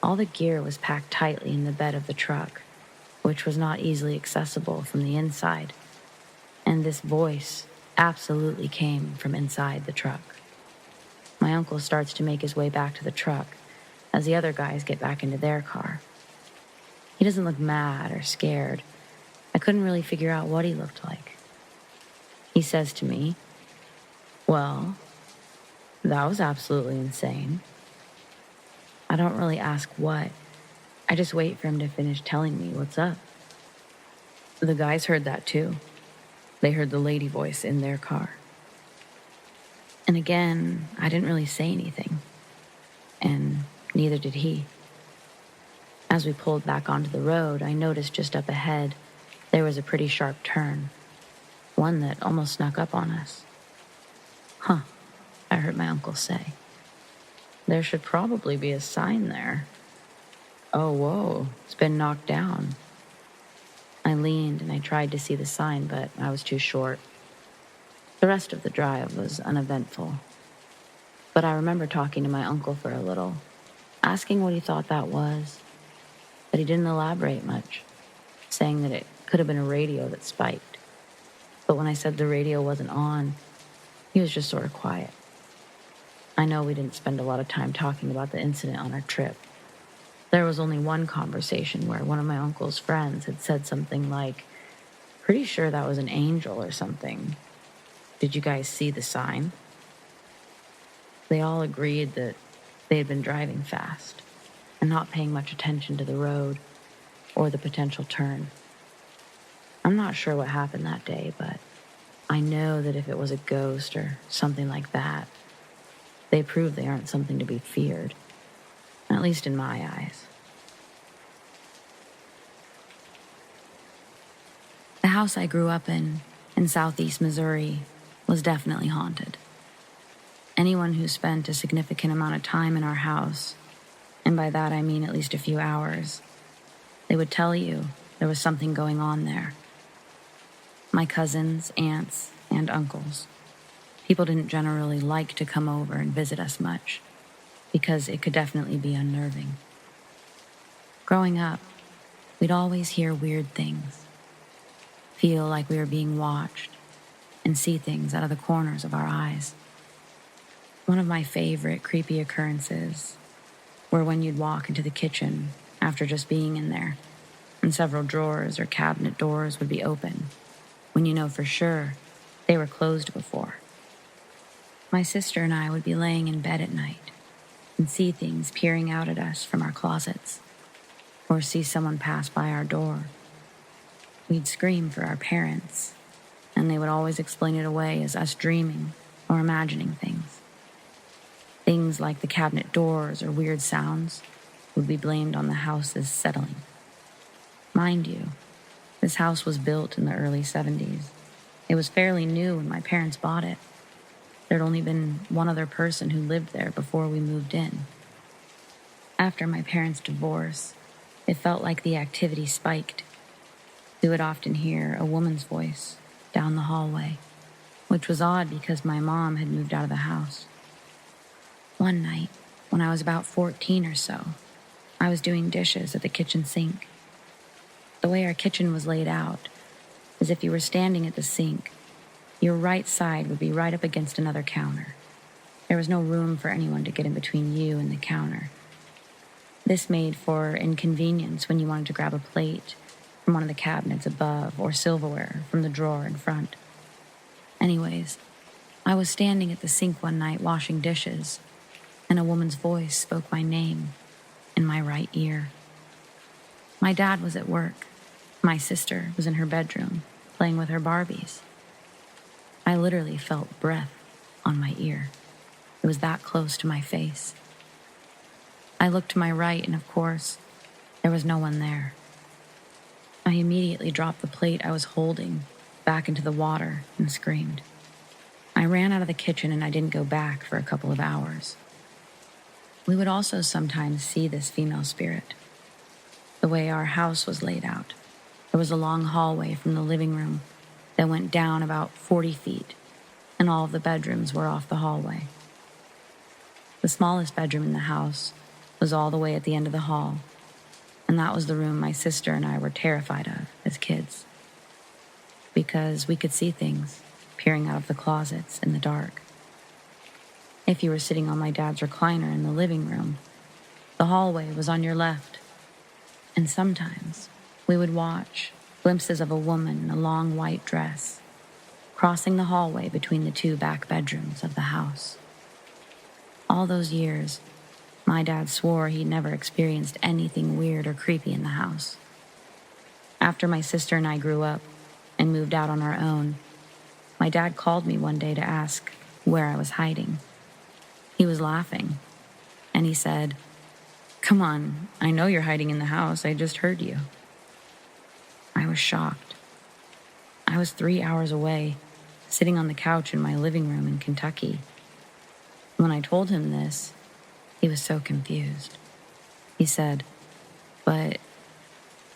All the gear was packed tightly in the bed of the truck, which was not easily accessible from the inside, and this voice absolutely came from inside the truck. My uncle starts to make his way back to the truck as the other guys get back into their car. He doesn't look mad or scared. I couldn't really figure out what he looked like. He says to me, "Well, that was absolutely insane." I don't really ask what. I just wait for him to finish telling me what's up. The guys heard that too. They heard the lady voice in their car. And again, I didn't really say anything. And neither did he. As we pulled back onto the road, I noticed just up ahead there was a pretty sharp turn. one that almost snuck up on us. Huh, I heard my uncle say. There should probably be a sign there. Oh, whoa, it's been knocked down. I leaned and I tried to see the sign, but I was too short. The rest of the drive was uneventful. But I remember talking to my uncle for a little, asking what he thought that was. But he didn't elaborate much, saying that it could have been a radio that spiked. But when I said the radio wasn't on, he was just sort of quiet. I know we didn't spend a lot of time talking about the incident on our trip. There was only one conversation where one of my uncle's friends had said something like, "Pretty sure that was an angel or something. Did you guys see the sign?" They all agreed that they had been driving fast and not paying much attention to the road or the potential turn. I'm not sure what happened that day, but I know that if it was a ghost or something like that, they prove they aren't something to be feared, at least in my eyes. The house I grew up in southeast Missouri, was definitely haunted. Anyone who spent a significant amount of time in our house, and by that I mean at least a few hours, they would tell you there was something going on there. My cousins, aunts, and uncles. People didn't generally like to come over and visit us much, because it could definitely be unnerving. Growing up, we'd always hear weird things, feel like we were being watched, and see things out of the corners of our eyes. One of my favorite creepy occurrences were when you'd walk into the kitchen after just being in there, and several drawers or cabinet doors would be open, when you know for sure they were closed before. My sister and I would be laying in bed at night and see things peering out at us from our closets, or see someone pass by our door. We'd scream for our parents, and they would always explain it away as us dreaming or imagining things. Things like the cabinet doors or weird sounds would be blamed on the house's settling. Mind you, this house was built in the early 70s. It was fairly new when my parents bought it. There'd only been one other person who lived there before we moved in. After my parents' divorce, it felt like the activity spiked. We would often hear a woman's voice down the hallway, which was odd because my mom had moved out of the house. One night, when I was about 14 or so, I was doing dishes at the kitchen sink. The way our kitchen was laid out is if you were standing at the sink, your right side would be right up against another counter. There was no room for anyone to get in between you and the counter. This made for inconvenience when you wanted to grab a plate from one of the cabinets above or silverware from the drawer in front. Anyways, I was standing at the sink one night washing dishes, and a woman's voice spoke my name in my right ear. My dad was at work. My sister was in her bedroom playing with her Barbies. I literally felt breath on my ear. It was that close to my face. I looked to my right, and of course, there was no one there. I immediately dropped the plate I was holding back into the water and screamed. I ran out of the kitchen and I didn't go back for a couple of hours. We would also sometimes see this female spirit. The way our house was laid out, there was a long hallway from the living room that went down about 40 feet, and all of the bedrooms were off the hallway. The smallest bedroom in the house was all the way at the end of the hall, and that was the room my sister and I were terrified of as kids, because we could see things peering out of the closets in the dark. If you were sitting on my dad's recliner in the living room, the hallway was on your left, and sometimes we would watch glimpses of a woman in a long white dress crossing the hallway between the two back bedrooms of the house. All those years, my dad swore he'd never experienced anything weird or creepy in the house. After my sister and I grew up and moved out on our own, my dad called me one day to ask where I was hiding. He was laughing, and he said, "Come on, I know you're hiding in the house. I just heard you." I was shocked. I was 3 hours away, sitting on the couch in my living room in Kentucky. When I told him this, he was so confused. He said, "But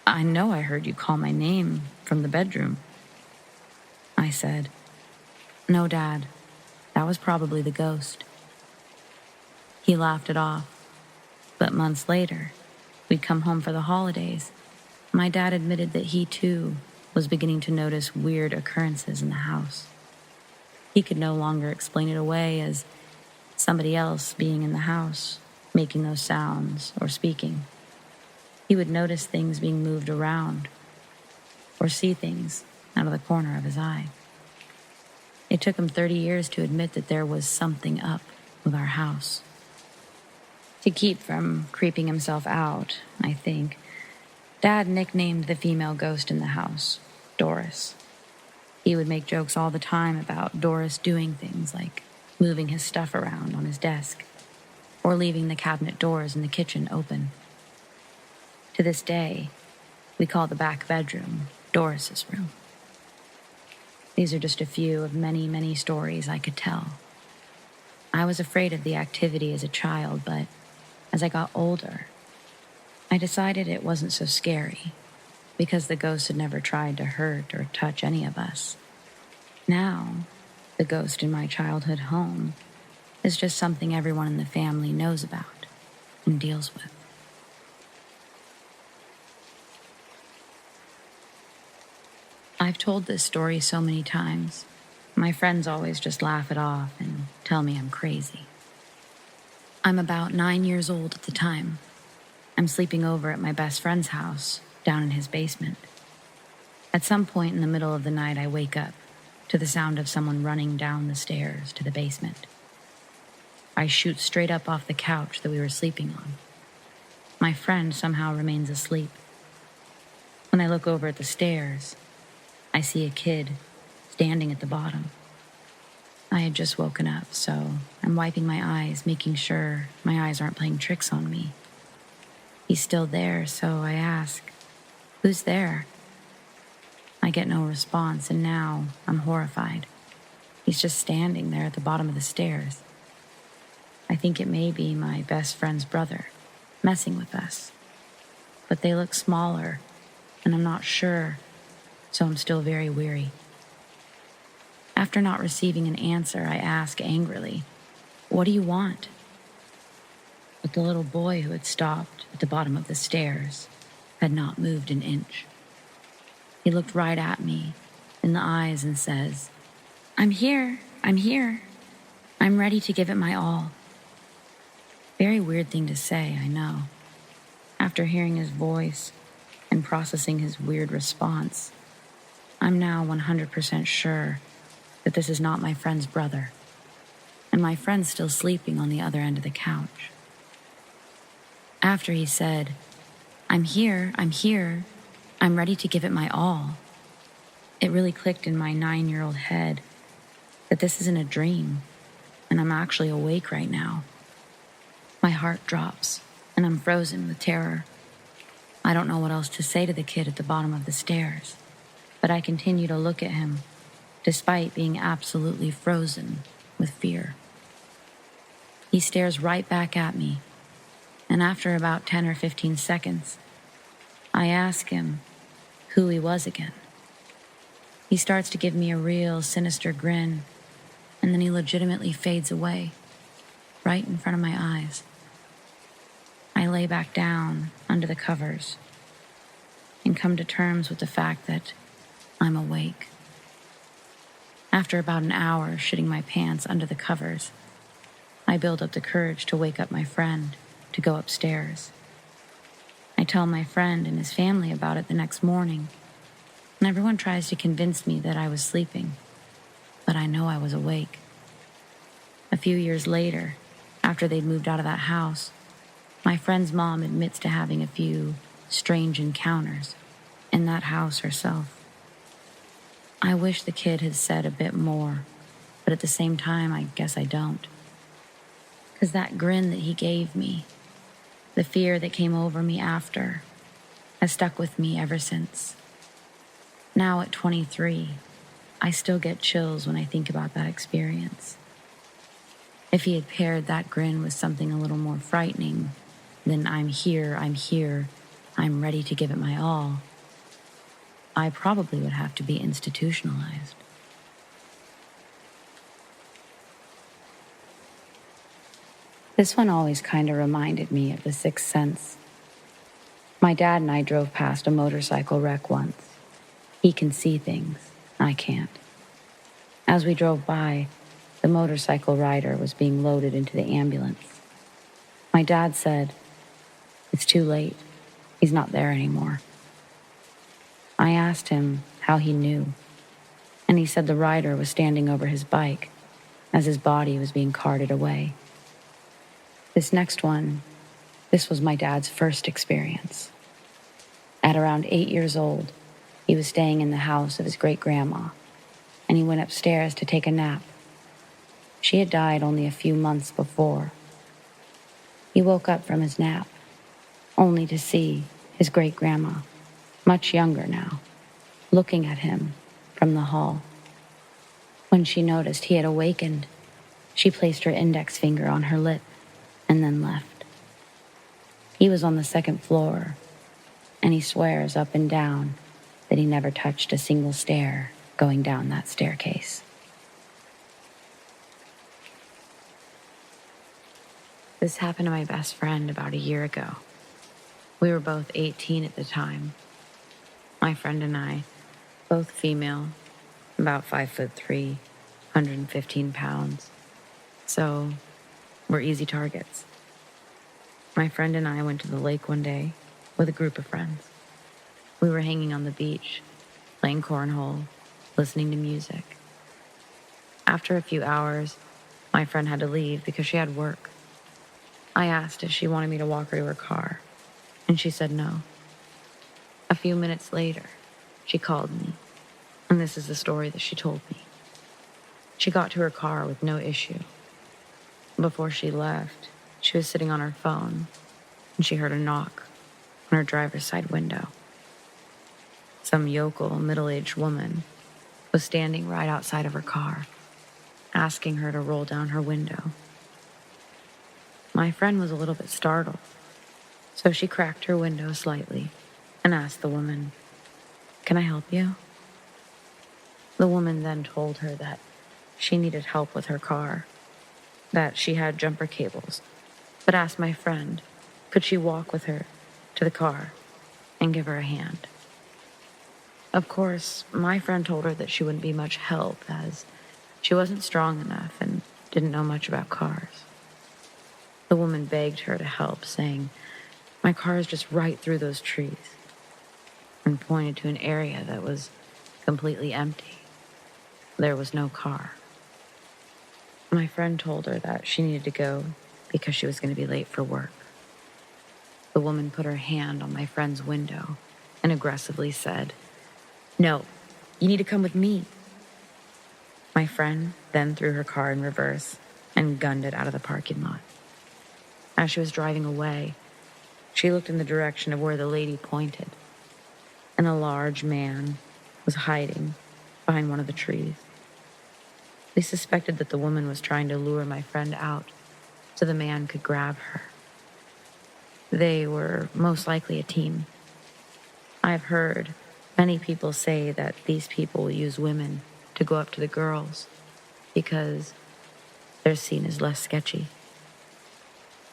I know I heard you call my name from the bedroom." I said, "No, Dad, that was probably the ghost." He laughed it off, but months later, we'd come home for the holidays. My dad admitted that he, too, was beginning to notice weird occurrences in the house. He could no longer explain it away as somebody else being in the house, making those sounds or speaking. He would notice things being moved around or see things out of the corner of his eye. It took him 30 years to admit that there was something up with our house. To keep from creeping himself out, I think, Dad nicknamed the female ghost in the house Doris. He would make jokes all the time about Doris doing things like moving his stuff around on his desk or leaving the cabinet doors in the kitchen open. To this day, we call the back bedroom Doris's room. These are just a few of many, many stories I could tell. I was afraid of the activity as a child, but as I got older, I decided it wasn't so scary because the ghost had never tried to hurt or touch any of us. Now, the ghost in my childhood home is just something everyone in the family knows about and deals with. I've told this story so many times. My friends always just laugh it off and tell me I'm crazy. I'm about 9 years old at the time. I'm sleeping over at my best friend's house, down in his basement. At some point in the middle of the night, I wake up to the sound of someone running down the stairs to the basement. I shoot straight up off the couch that we were sleeping on. My friend somehow remains asleep. When I look over at the stairs, I see a kid standing at the bottom. I had just woken up, so I'm wiping my eyes, making sure my eyes aren't playing tricks on me. He's still there, so I ask, "Who's there?" I get no response, and now I'm horrified. He's just standing there at the bottom of the stairs. I think it may be my best friend's brother, messing with us. But they look smaller, and I'm not sure, so I'm still very weary. After not receiving an answer, I ask angrily, "What do you want?" But the little boy who had stopped at the bottom of the stairs had not moved an inch. He looked right at me in the eyes and says, I'm here. I'm ready to give it my all." Very weird thing to say, I know. After hearing his voice and processing his weird response, I'm now 100% sure that this is not my friend's brother, and my friend's still sleeping on the other end of the couch. After he said, I'm here, I'm ready to give it my all," it really clicked in my 9-year-old head that this isn't a dream, and I'm actually awake right now. My heart drops, and I'm frozen with terror. I don't know what else to say to the kid at the bottom of the stairs, but I continue to look at him, despite being absolutely frozen with fear. He stares right back at me, and after about 10 or 15 seconds, I ask him who he was again. He starts to give me a real sinister grin, and then he legitimately fades away, right in front of my eyes. I lay back down under the covers and come to terms with the fact that I'm awake. After about an hour shitting my pants under the covers, I build up the courage to wake up my friend to go upstairs. I tell my friend and his family about it the next morning, and everyone tries to convince me that I was sleeping, but I know I was awake. A few years later, after they'd moved out of that house, my friend's mom admits to having a few strange encounters in that house herself. I wish the kid had said a bit more, but at the same time, I guess I don't. 'Cause that grin that he gave me, the fear that came over me after, has stuck with me ever since. Now at 23, I still get chills when I think about that experience. If he had paired that grin with something a little more frightening than I'm here, I'm ready to give it my all, I probably would have to be institutionalized. This one always kind of reminded me of The Sixth Sense. My dad and I drove past a motorcycle wreck once. He can see things, I can't. As we drove by, the motorcycle rider was being loaded into the ambulance. My dad said, "It's too late. He's not there anymore." I asked him how he knew, and he said the rider was standing over his bike as his body was being carted away. This next one, this was my dad's first experience. At around 8 years old, he was staying in the house of his great-grandma, and he went upstairs to take a nap. She had died only a few months before. He woke up from his nap, only to see his great-grandma, much younger now, looking at him from the hall. When she noticed he had awakened, she placed her index finger on her lip and then left. He was on the second floor, and he swears up and down that he never touched a single stair going down that staircase. This happened to my best friend about a year ago. We were both 18 at the time. My friend and I, both female, about 5'3", 115 pounds. So, we're easy targets. My friend and I went to the lake one day with a group of friends. We were hanging on the beach, playing cornhole, listening to music. After a few hours, my friend had to leave because she had work. I asked if she wanted me to walk her to her car, and she said no. A few minutes later, she called me, and this is the story that she told me. She got to her car with no issue. Before she left, she was sitting on her phone, and she heard a knock on her driver's side window. Some yokel, middle-aged woman was standing right outside of her car, asking her to roll down her window. My friend was a little bit startled, so she cracked her window slightly and asked the woman, "Can I help you?" The woman then told her that she needed help with her car, that she had jumper cables, but asked my friend, could she walk with her to the car and give her a hand. Of course, my friend told her that she wouldn't be much help as she wasn't strong enough and didn't know much about cars. The woman begged her to help, saying, "My car is just right through those trees," and pointed to an area that was completely empty. There was no car. My friend told her that she needed to go because she was going to be late for work. The woman put her hand on my friend's window and aggressively said, "No, you need to come with me." My friend then threw her car in reverse and gunned it out of the parking lot. As she was driving away, she looked in the direction of where the lady pointed, and a large man was hiding behind one of the trees. We suspected that the woman was trying to lure my friend out so the man could grab her. They were most likely a team. I've heard many people say that these people will use women to go up to the girls because they're seen as less sketchy.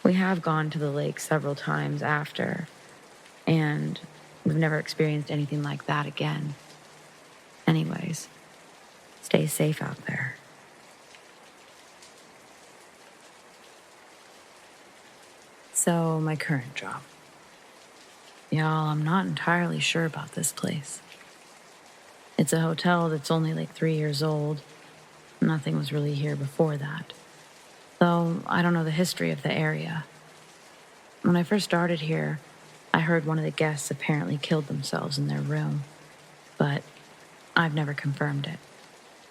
We have gone to the lake several times after, and we've never experienced anything like that again. Anyways, stay safe out there. So, my current job. Y'all, I'm not entirely sure about this place. It's a hotel that's only like 3 years old. Nothing was really here before that. Though I don't know the history of the area. When I first started here, I heard one of the guests apparently killed themselves in their room. But I've never confirmed it.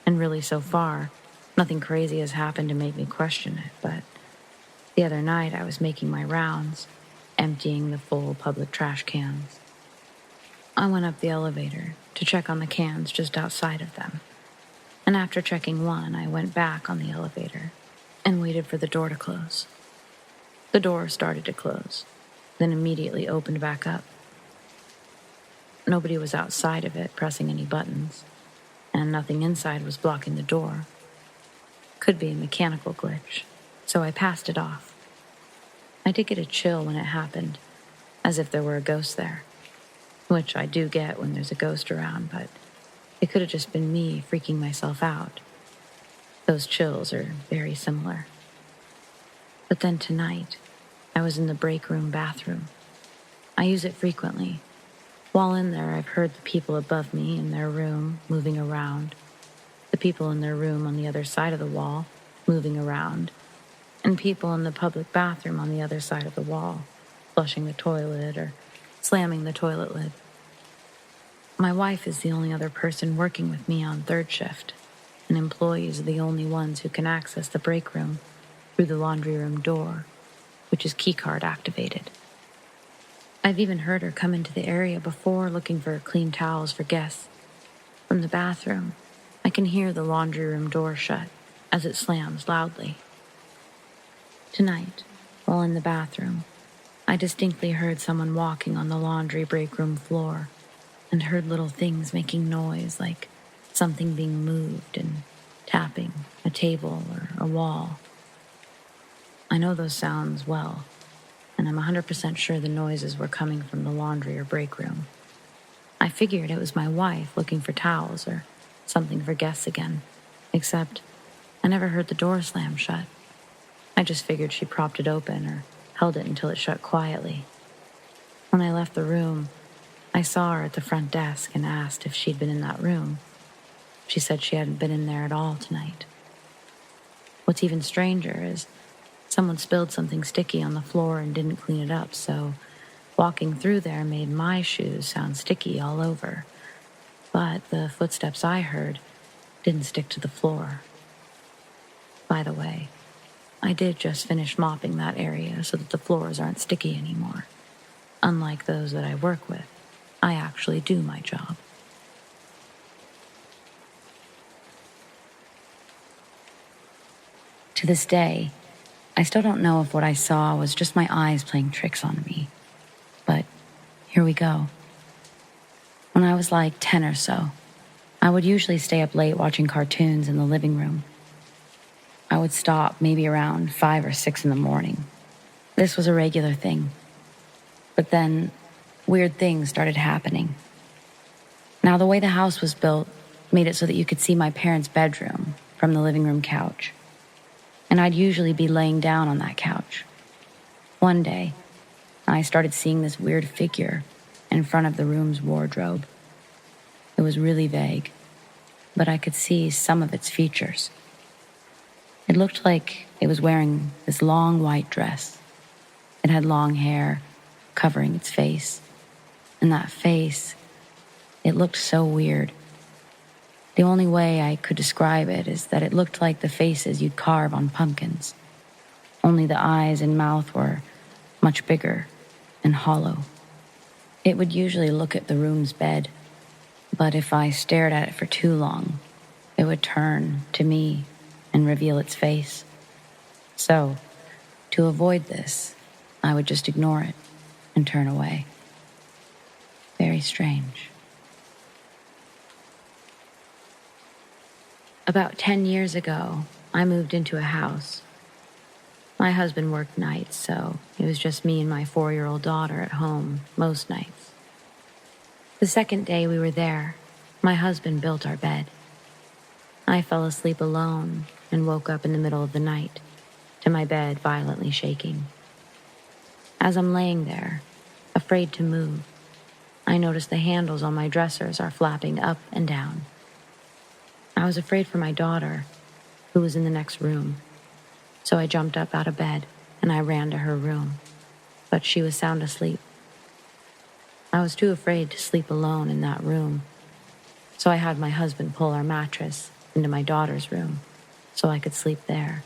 And really, so far, nothing crazy has happened to make me question it. But the other night, I was making my rounds, emptying the full public trash cans. I went up the elevator to check on the cans just outside of them, and after checking one, I went back on the elevator and waited for the door to close. The door started to close, then immediately opened back up. Nobody was outside of it pressing any buttons, and nothing inside was blocking the door. Could be a mechanical glitch, so I passed it off. I did get a chill when it happened, as if there were a ghost there, which I do get when there's a ghost around, but it could have just been me freaking myself out. Those chills are very similar. But then tonight, I was in the break room bathroom. I use it frequently. While in there, I've heard the people above me in their room moving around, the people in their room on the other side of the wall moving around, and people in the public bathroom on the other side of the wall, flushing the toilet or slamming the toilet lid. My wife is the only other person working with me on third shift, and employees are the only ones who can access the break room through the laundry room door, which is keycard activated. I've even heard her come into the area before looking for clean towels for guests. From the bathroom, I can hear the laundry room door shut as it slams loudly. Tonight, while in the bathroom, I distinctly heard someone walking on the laundry break room floor and heard little things making noise like something being moved and tapping a table or a wall. I know those sounds well, and I'm 100% sure the noises were coming from the laundry or break room. I figured it was my wife looking for towels or something for guests again, except I never heard the door slam shut. I just figured she propped it open or held it until it shut quietly. When I left the room, I saw her at the front desk and asked if she'd been in that room. She said she hadn't been in there at all tonight. What's even stranger is someone spilled something sticky on the floor and didn't clean it up, so walking through there made my shoes sound sticky all over. But the footsteps I heard didn't stick to the floor. By the way, I did just finish mopping that area so that the floors aren't sticky anymore. Unlike those that I work with, I actually do my job. To this day, I still don't know if what I saw was just my eyes playing tricks on me. But here we go. When I was like 10 or so, I would usually stay up late watching cartoons in the living room. I would stop maybe around 5 or 6 in the morning. This was a regular thing. But then, weird things started happening. Now, the way the house was built made it so that you could see my parents' bedroom from the living room couch. And I'd usually be laying down on that couch. One day, I started seeing this weird figure in front of the room's wardrobe. It was really vague, but I could see some of its features. It looked like it was wearing this long white dress. It had long hair covering its face. And that face, it looked so weird. The only way I could describe it is that it looked like the faces you'd carve on pumpkins. Only the eyes and mouth were much bigger and hollow. It would usually look at the room's bed, but if I stared at it for too long, it would turn to me and reveal its face. So, to avoid this, I would just ignore it and turn away. Very strange. About 10 years ago, I moved into a house. My husband worked nights, so it was just me and my 4-year-old daughter at home most nights. The second day we were there, my husband built our bed. I fell asleep alone and woke up in the middle of the night to my bed violently shaking. As I'm laying there, afraid to move, I notice the handles on my dressers are flapping up and down. I was afraid for my daughter, who was in the next room, so I jumped up out of bed and I ran to her room, but she was sound asleep. I was too afraid to sleep alone in that room, so I had my husband pull our mattress into my daughter's room so I could sleep there.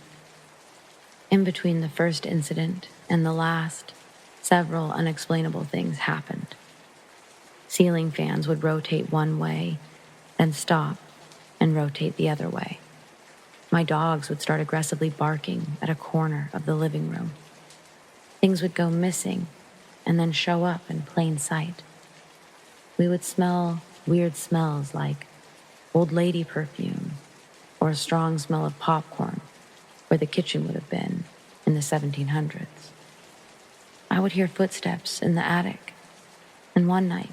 In between the first incident and the last, several unexplainable things happened. Ceiling fans would rotate one way, then stop, and rotate the other way. My dogs would start aggressively barking at a corner of the living room. Things would go missing and then show up in plain sight. We would smell weird smells like old lady perfume or a strong smell of popcorn where the kitchen would have been in the 1700s. I would hear footsteps in the attic, and one night,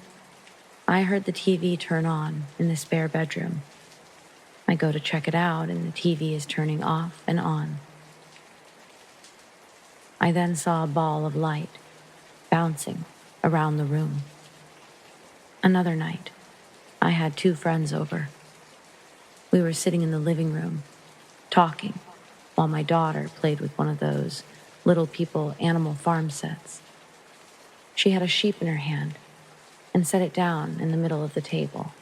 I heard the TV turn on in the spare bedroom. I go to check it out, and the TV is turning off and on. I then saw a ball of light bouncing around the room. Another night, I had 2 friends over. We were sitting in the living room, talking, while my daughter played with one of those Little People Animal Farm sets. She had a sheep in her hand and set it down in the middle of the table.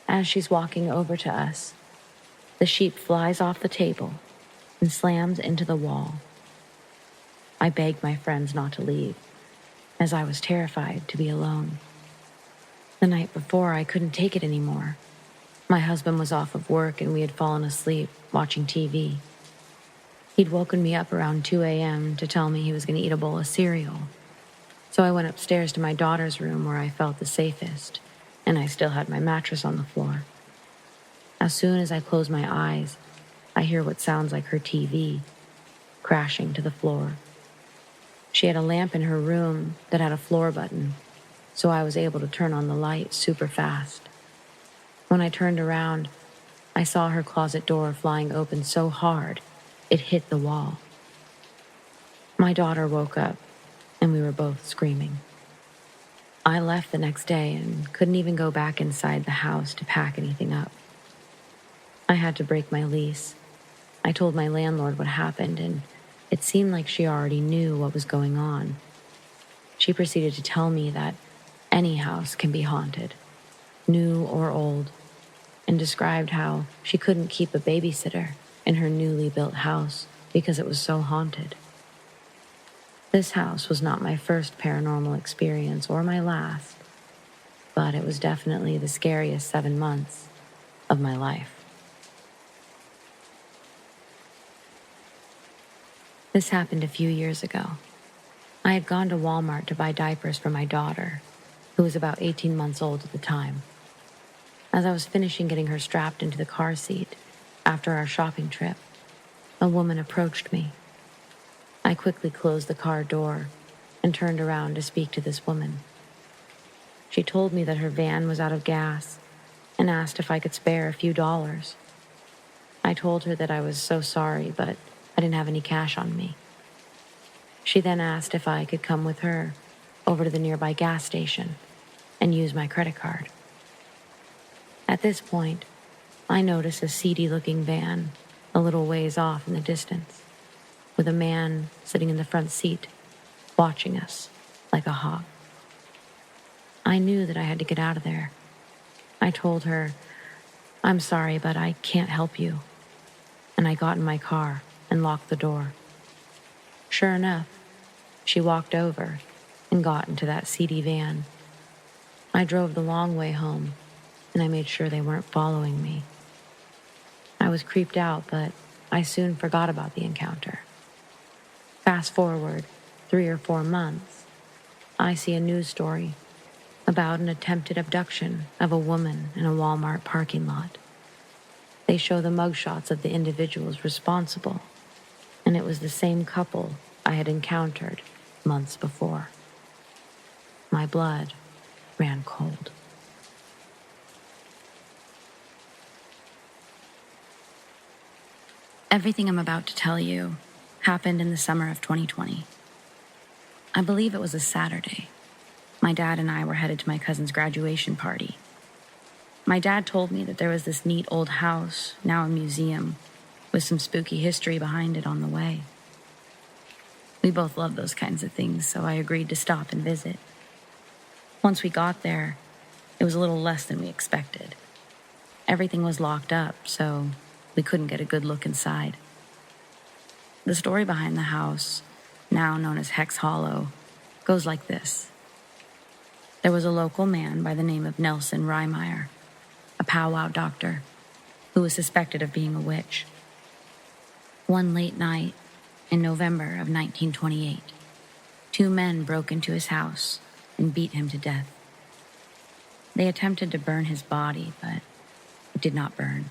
As she's walking over to us, the sheep flies off the table and slams into the wall. I begged my friends not to leave, as I was terrified to be alone. The night before, I couldn't take it anymore. My husband was off of work and we had fallen asleep watching TV. He'd woken me up around 2 a.m. to tell me he was going to eat a bowl of cereal. So I went upstairs to my daughter's room where I felt the safest, and I still had my mattress on the floor. As soon as I close my eyes, I hear what sounds like her TV crashing to the floor. She had a lamp in her room that had a floor button, so I was able to turn on the light super fast. When I turned around, I saw her closet door flying open so hard, it hit the wall. My daughter woke up, and we were both screaming. I left the next day and couldn't even go back inside the house to pack anything up. I had to break my lease. I told my landlord what happened, and it seemed like she already knew what was going on. She proceeded to tell me that any house can be haunted, new or old, and described how she couldn't keep a babysitter in her newly built house because it was so haunted. This house was not my first paranormal experience or my last, but it was definitely the scariest 7 months of my life. This happened a few years ago. I had gone to Walmart to buy diapers for my daughter, who was about 18 months old at the time. As I was finishing getting her strapped into the car seat after our shopping trip, a woman approached me. I quickly closed the car door and turned around to speak to this woman. She told me that her van was out of gas and asked if I could spare a few dollars. I told her that I was so sorry, but I didn't have any cash on me. She then asked if I could come with her over to the nearby gas station and use my credit card. At this point, I noticed a seedy-looking van a little ways off in the distance, with a man sitting in the front seat, watching us like a hawk. I knew that I had to get out of there. I told her, "I'm sorry, but I can't help you." And I got in my car and locked the door. Sure enough, she walked over and got into that seedy van. I drove the long way home, and I made sure they weren't following me. I was creeped out, but I soon forgot about the encounter. Fast forward 3 or 4 months, I see a news story about an attempted abduction of a woman in a Walmart parking lot. They show the mugshots of the individuals responsible, and it was the same couple I had encountered months before. My blood ran cold. Everything I'm about to tell you happened in the summer of 2020. I believe it was a Saturday. My dad and I were headed to my cousin's graduation party. My dad told me that there was this neat old house, now a museum, with some spooky history behind it on the way. We both love those kinds of things, so I agreed to stop and visit. Once we got there, it was a little less than we expected. Everything was locked up, so we couldn't get a good look inside. The story behind the house, now known as Hex Hollow, goes like this. There was a local man by the name of Nelson Riemeyer, a powwow doctor, who was suspected of being a witch. One late night in November of 1928, 2 men broke into his house and beat him to death. They attempted to burn his body, but it did not burn.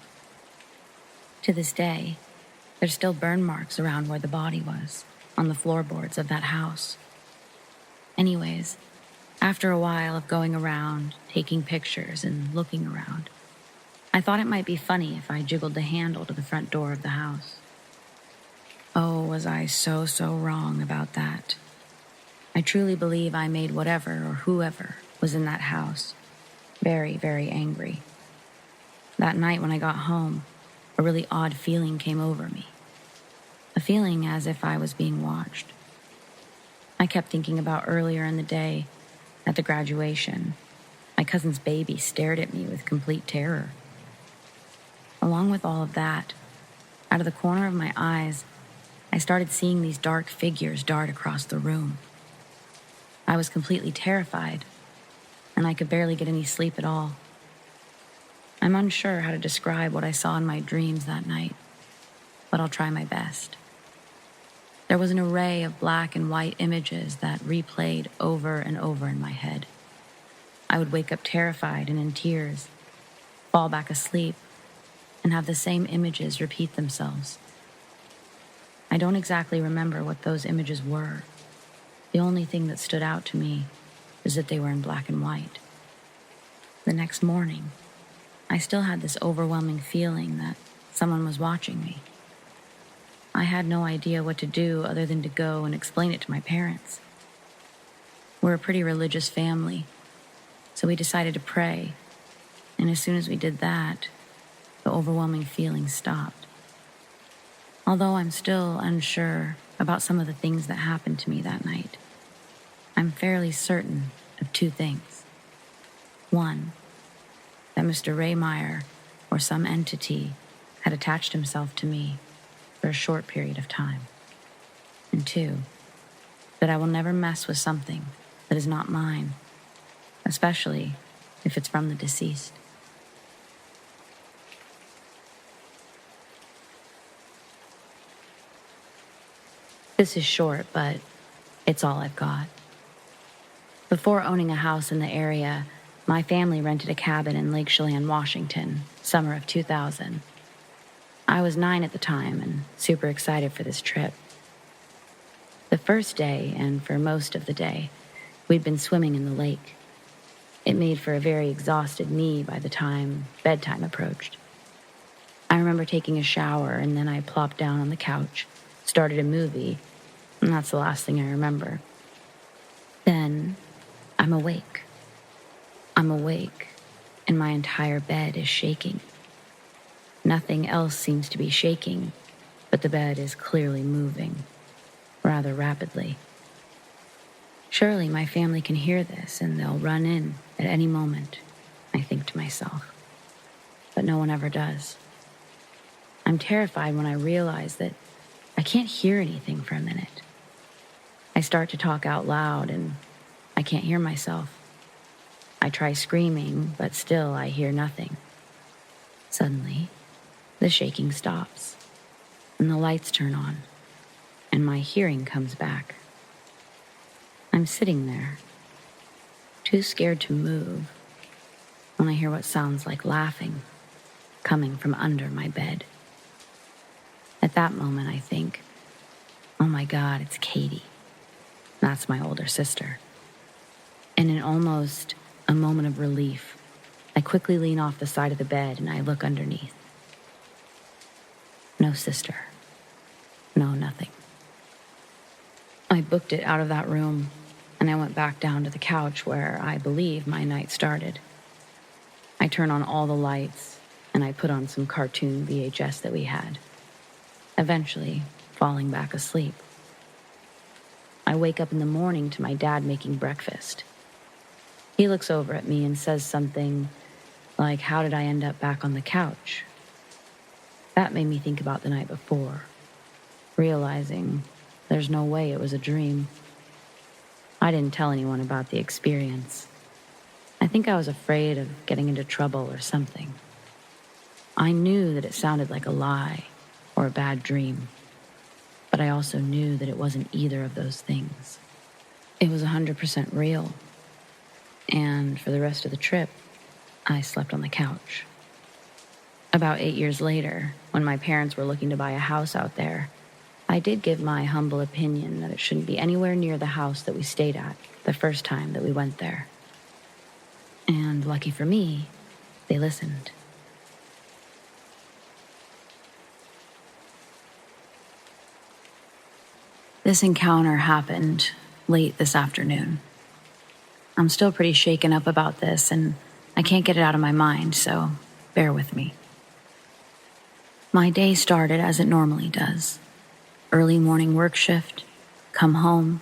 To this day, there's still burn marks around where the body was, on the floorboards of that house. Anyways, after a while of going around, taking pictures, and looking around, I thought it might be funny if I jiggled the handle to the front door of the house. Oh, was I so wrong about that. I truly believe I made whatever or whoever was in that house very, very angry. That night when I got home, a really odd feeling came over me. A feeling as if I was being watched. I kept thinking about earlier in the day, at the graduation, my cousin's baby stared at me with complete terror. Along with all of that, out of the corner of my eyes, I started seeing these dark figures dart across the room. I was completely terrified, and I could barely get any sleep at all. I'm unsure how to describe what I saw in my dreams that night, but I'll try my best. There was an array of black and white images that replayed over and over in my head. I would wake up terrified and in tears, fall back asleep, and have the same images repeat themselves. I don't exactly remember what those images were. The only thing that stood out to me is that they were in black and white. The next morning, I still had this overwhelming feeling that someone was watching me. I had no idea what to do other than to go and explain it to my parents. We're a pretty religious family, so we decided to pray, and as soon as we did that, the overwhelming feeling stopped. Although I'm still unsure about some of the things that happened to me that night, I'm fairly certain of 2 things. 1, that Mr. Ray Meyer, or some entity, had attached himself to me for a short period of time. And 2, that I will never mess with something that is not mine, especially if it's from the deceased. This is short, but it's all I've got. Before owning a house in the area, my family rented a cabin in Lake Chelan, Washington, summer of 2000. I was 9 at the time and super excited for this trip. The first day, and for most of the day, we'd been swimming in the lake. It made for a very exhausted me by the time bedtime approached. I remember taking a shower, and then I plopped down on the couch, started a movie, and that's the last thing I remember. Then, I'm awake. I'm awake, and my entire bed is shaking. Nothing else seems to be shaking, but the bed is clearly moving, rather rapidly. Surely my family can hear this, and they'll run in at any moment, I think to myself. But no one ever does. I'm terrified when I realize that I can't hear anything for a minute. I start to talk out loud, and I can't hear myself. I try screaming, but still I hear nothing. Suddenly, the shaking stops, and the lights turn on, and my hearing comes back. I'm sitting there, too scared to move, when I hear what sounds like laughing coming from under my bed. At that moment, I think, oh my God, it's Katie. That's my older sister. And in almost a moment of relief, I quickly lean off the side of the bed and I look underneath. No sister. No, nothing. I booked it out of that room, and I went back down to the couch where I believe my night started. I turn on all the lights, and I put on some cartoon VHS that we had, eventually falling back asleep. I wake up in the morning to my dad making breakfast. He looks over at me and says something like, "How did I end up back on the couch?" That made me think about the night before, realizing there's no way it was a dream. I didn't tell anyone about the experience. I think I was afraid of getting into trouble or something. I knew that it sounded like a lie or a bad dream, but I also knew that it wasn't either of those things. It was 100% real, and for the rest of the trip, I slept on the couch. About 8 years later, when my parents were looking to buy a house out there, I did give my humble opinion that it shouldn't be anywhere near the house that we stayed at the first time that we went there. And lucky for me, they listened. This encounter happened late this afternoon. I'm still pretty shaken up about this, and I can't get it out of my mind, so bear with me. My day started as it normally does. Early morning work shift, come home,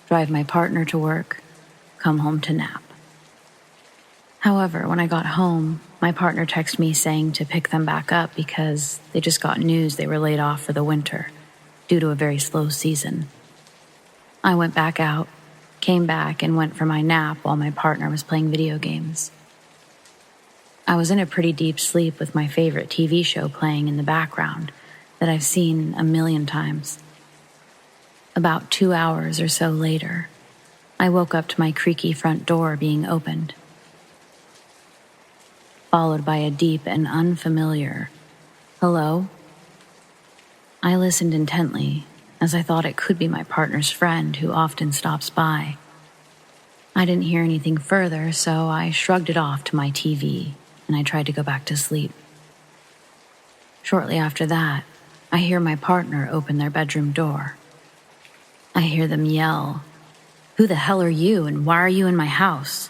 drive my partner to work, come home to nap. However, when I got home, my partner texted me saying to pick them back up because they just got news they were laid off for the winter due to a very slow season. I went back out, came back, and went for my nap while my partner was playing video games. I was in a pretty deep sleep with my favorite TV show playing in the background that I've seen a million times. About 2 hours or so later, I woke up to my creaky front door being opened, followed by a deep and unfamiliar "Hello?" I listened intently, as I thought it could be my partner's friend who often stops by. I didn't hear anything further, so I shrugged it off to my TV, and I tried to go back to sleep. Shortly after that, I hear my partner open their bedroom door. I hear them yell, "Who the hell are you, and why are you in my house?"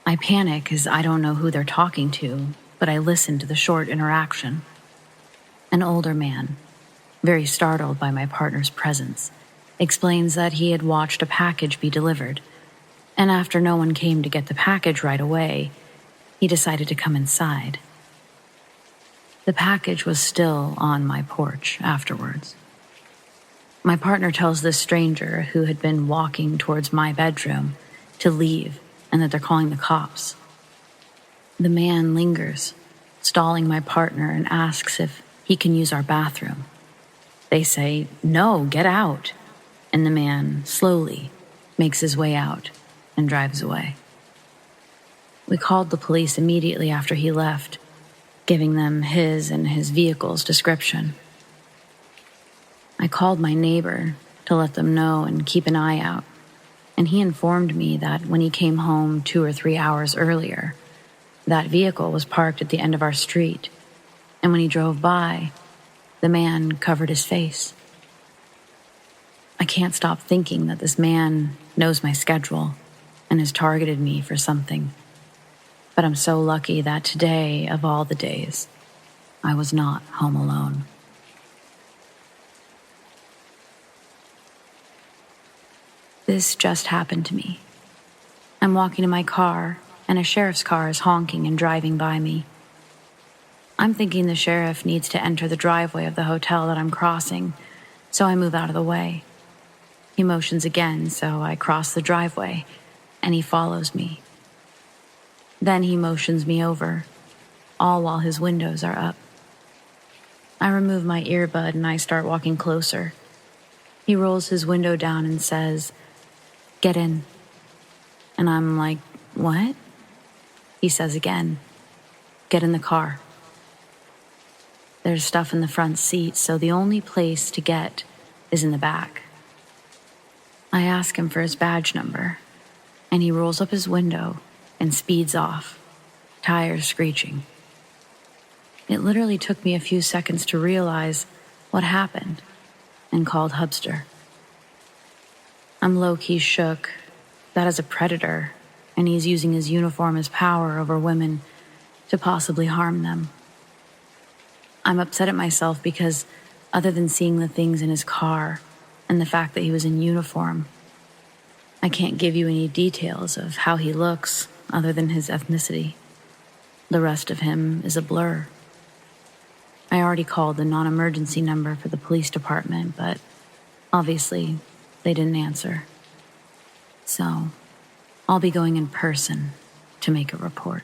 I panic as I don't know who they're talking to, but I listen to the short interaction. An older man, very startled by my partner's presence, explains that he had watched a package be delivered, and after no one came to get the package right away, he decided to come inside. The package was still on my porch afterwards. My partner tells this stranger who had been walking towards my bedroom to leave and that they're calling the cops. The man lingers, stalling my partner, and asks if he can use our bathroom. They say, "No, get out," and the man slowly makes his way out and drives away. We called the police immediately after he left, giving them his and his vehicle's description. I called my neighbor to let them know and keep an eye out, and he informed me that when he came home 2 or 3 hours earlier, that vehicle was parked at the end of our street, and when he drove by, the man covered his face. I can't stop thinking that this man knows my schedule and has targeted me for something. But I'm so lucky that today, of all the days, I was not home alone. This just happened to me. I'm walking to my car, and a sheriff's car is honking and driving by me. I'm thinking the sheriff needs to enter the driveway of the hotel that I'm crossing, so I move out of the way. He motions again, so I cross the driveway, and he follows me. Then he motions me over, all while his windows are up. I remove my earbud and I start walking closer. He rolls his window down and says, "Get in." And I'm like, "What?" He says again, "Get in the car." There's stuff in the front seat, so the only place to get is in the back. I ask him for his badge number, and he rolls up his window and speeds off, tires screeching. It literally took me a few seconds to realize what happened and called Hubster. I'm low-key shook. That is a predator, and he's using his uniform as power over women to possibly harm them. I'm upset at myself because, other than seeing the things in his car and the fact that he was in uniform, I can't give you any details of how he looks other than his ethnicity. The rest of him is a blur. I already called the non-emergency number for the police department, but obviously they didn't answer. So I'll be going in person to make a report.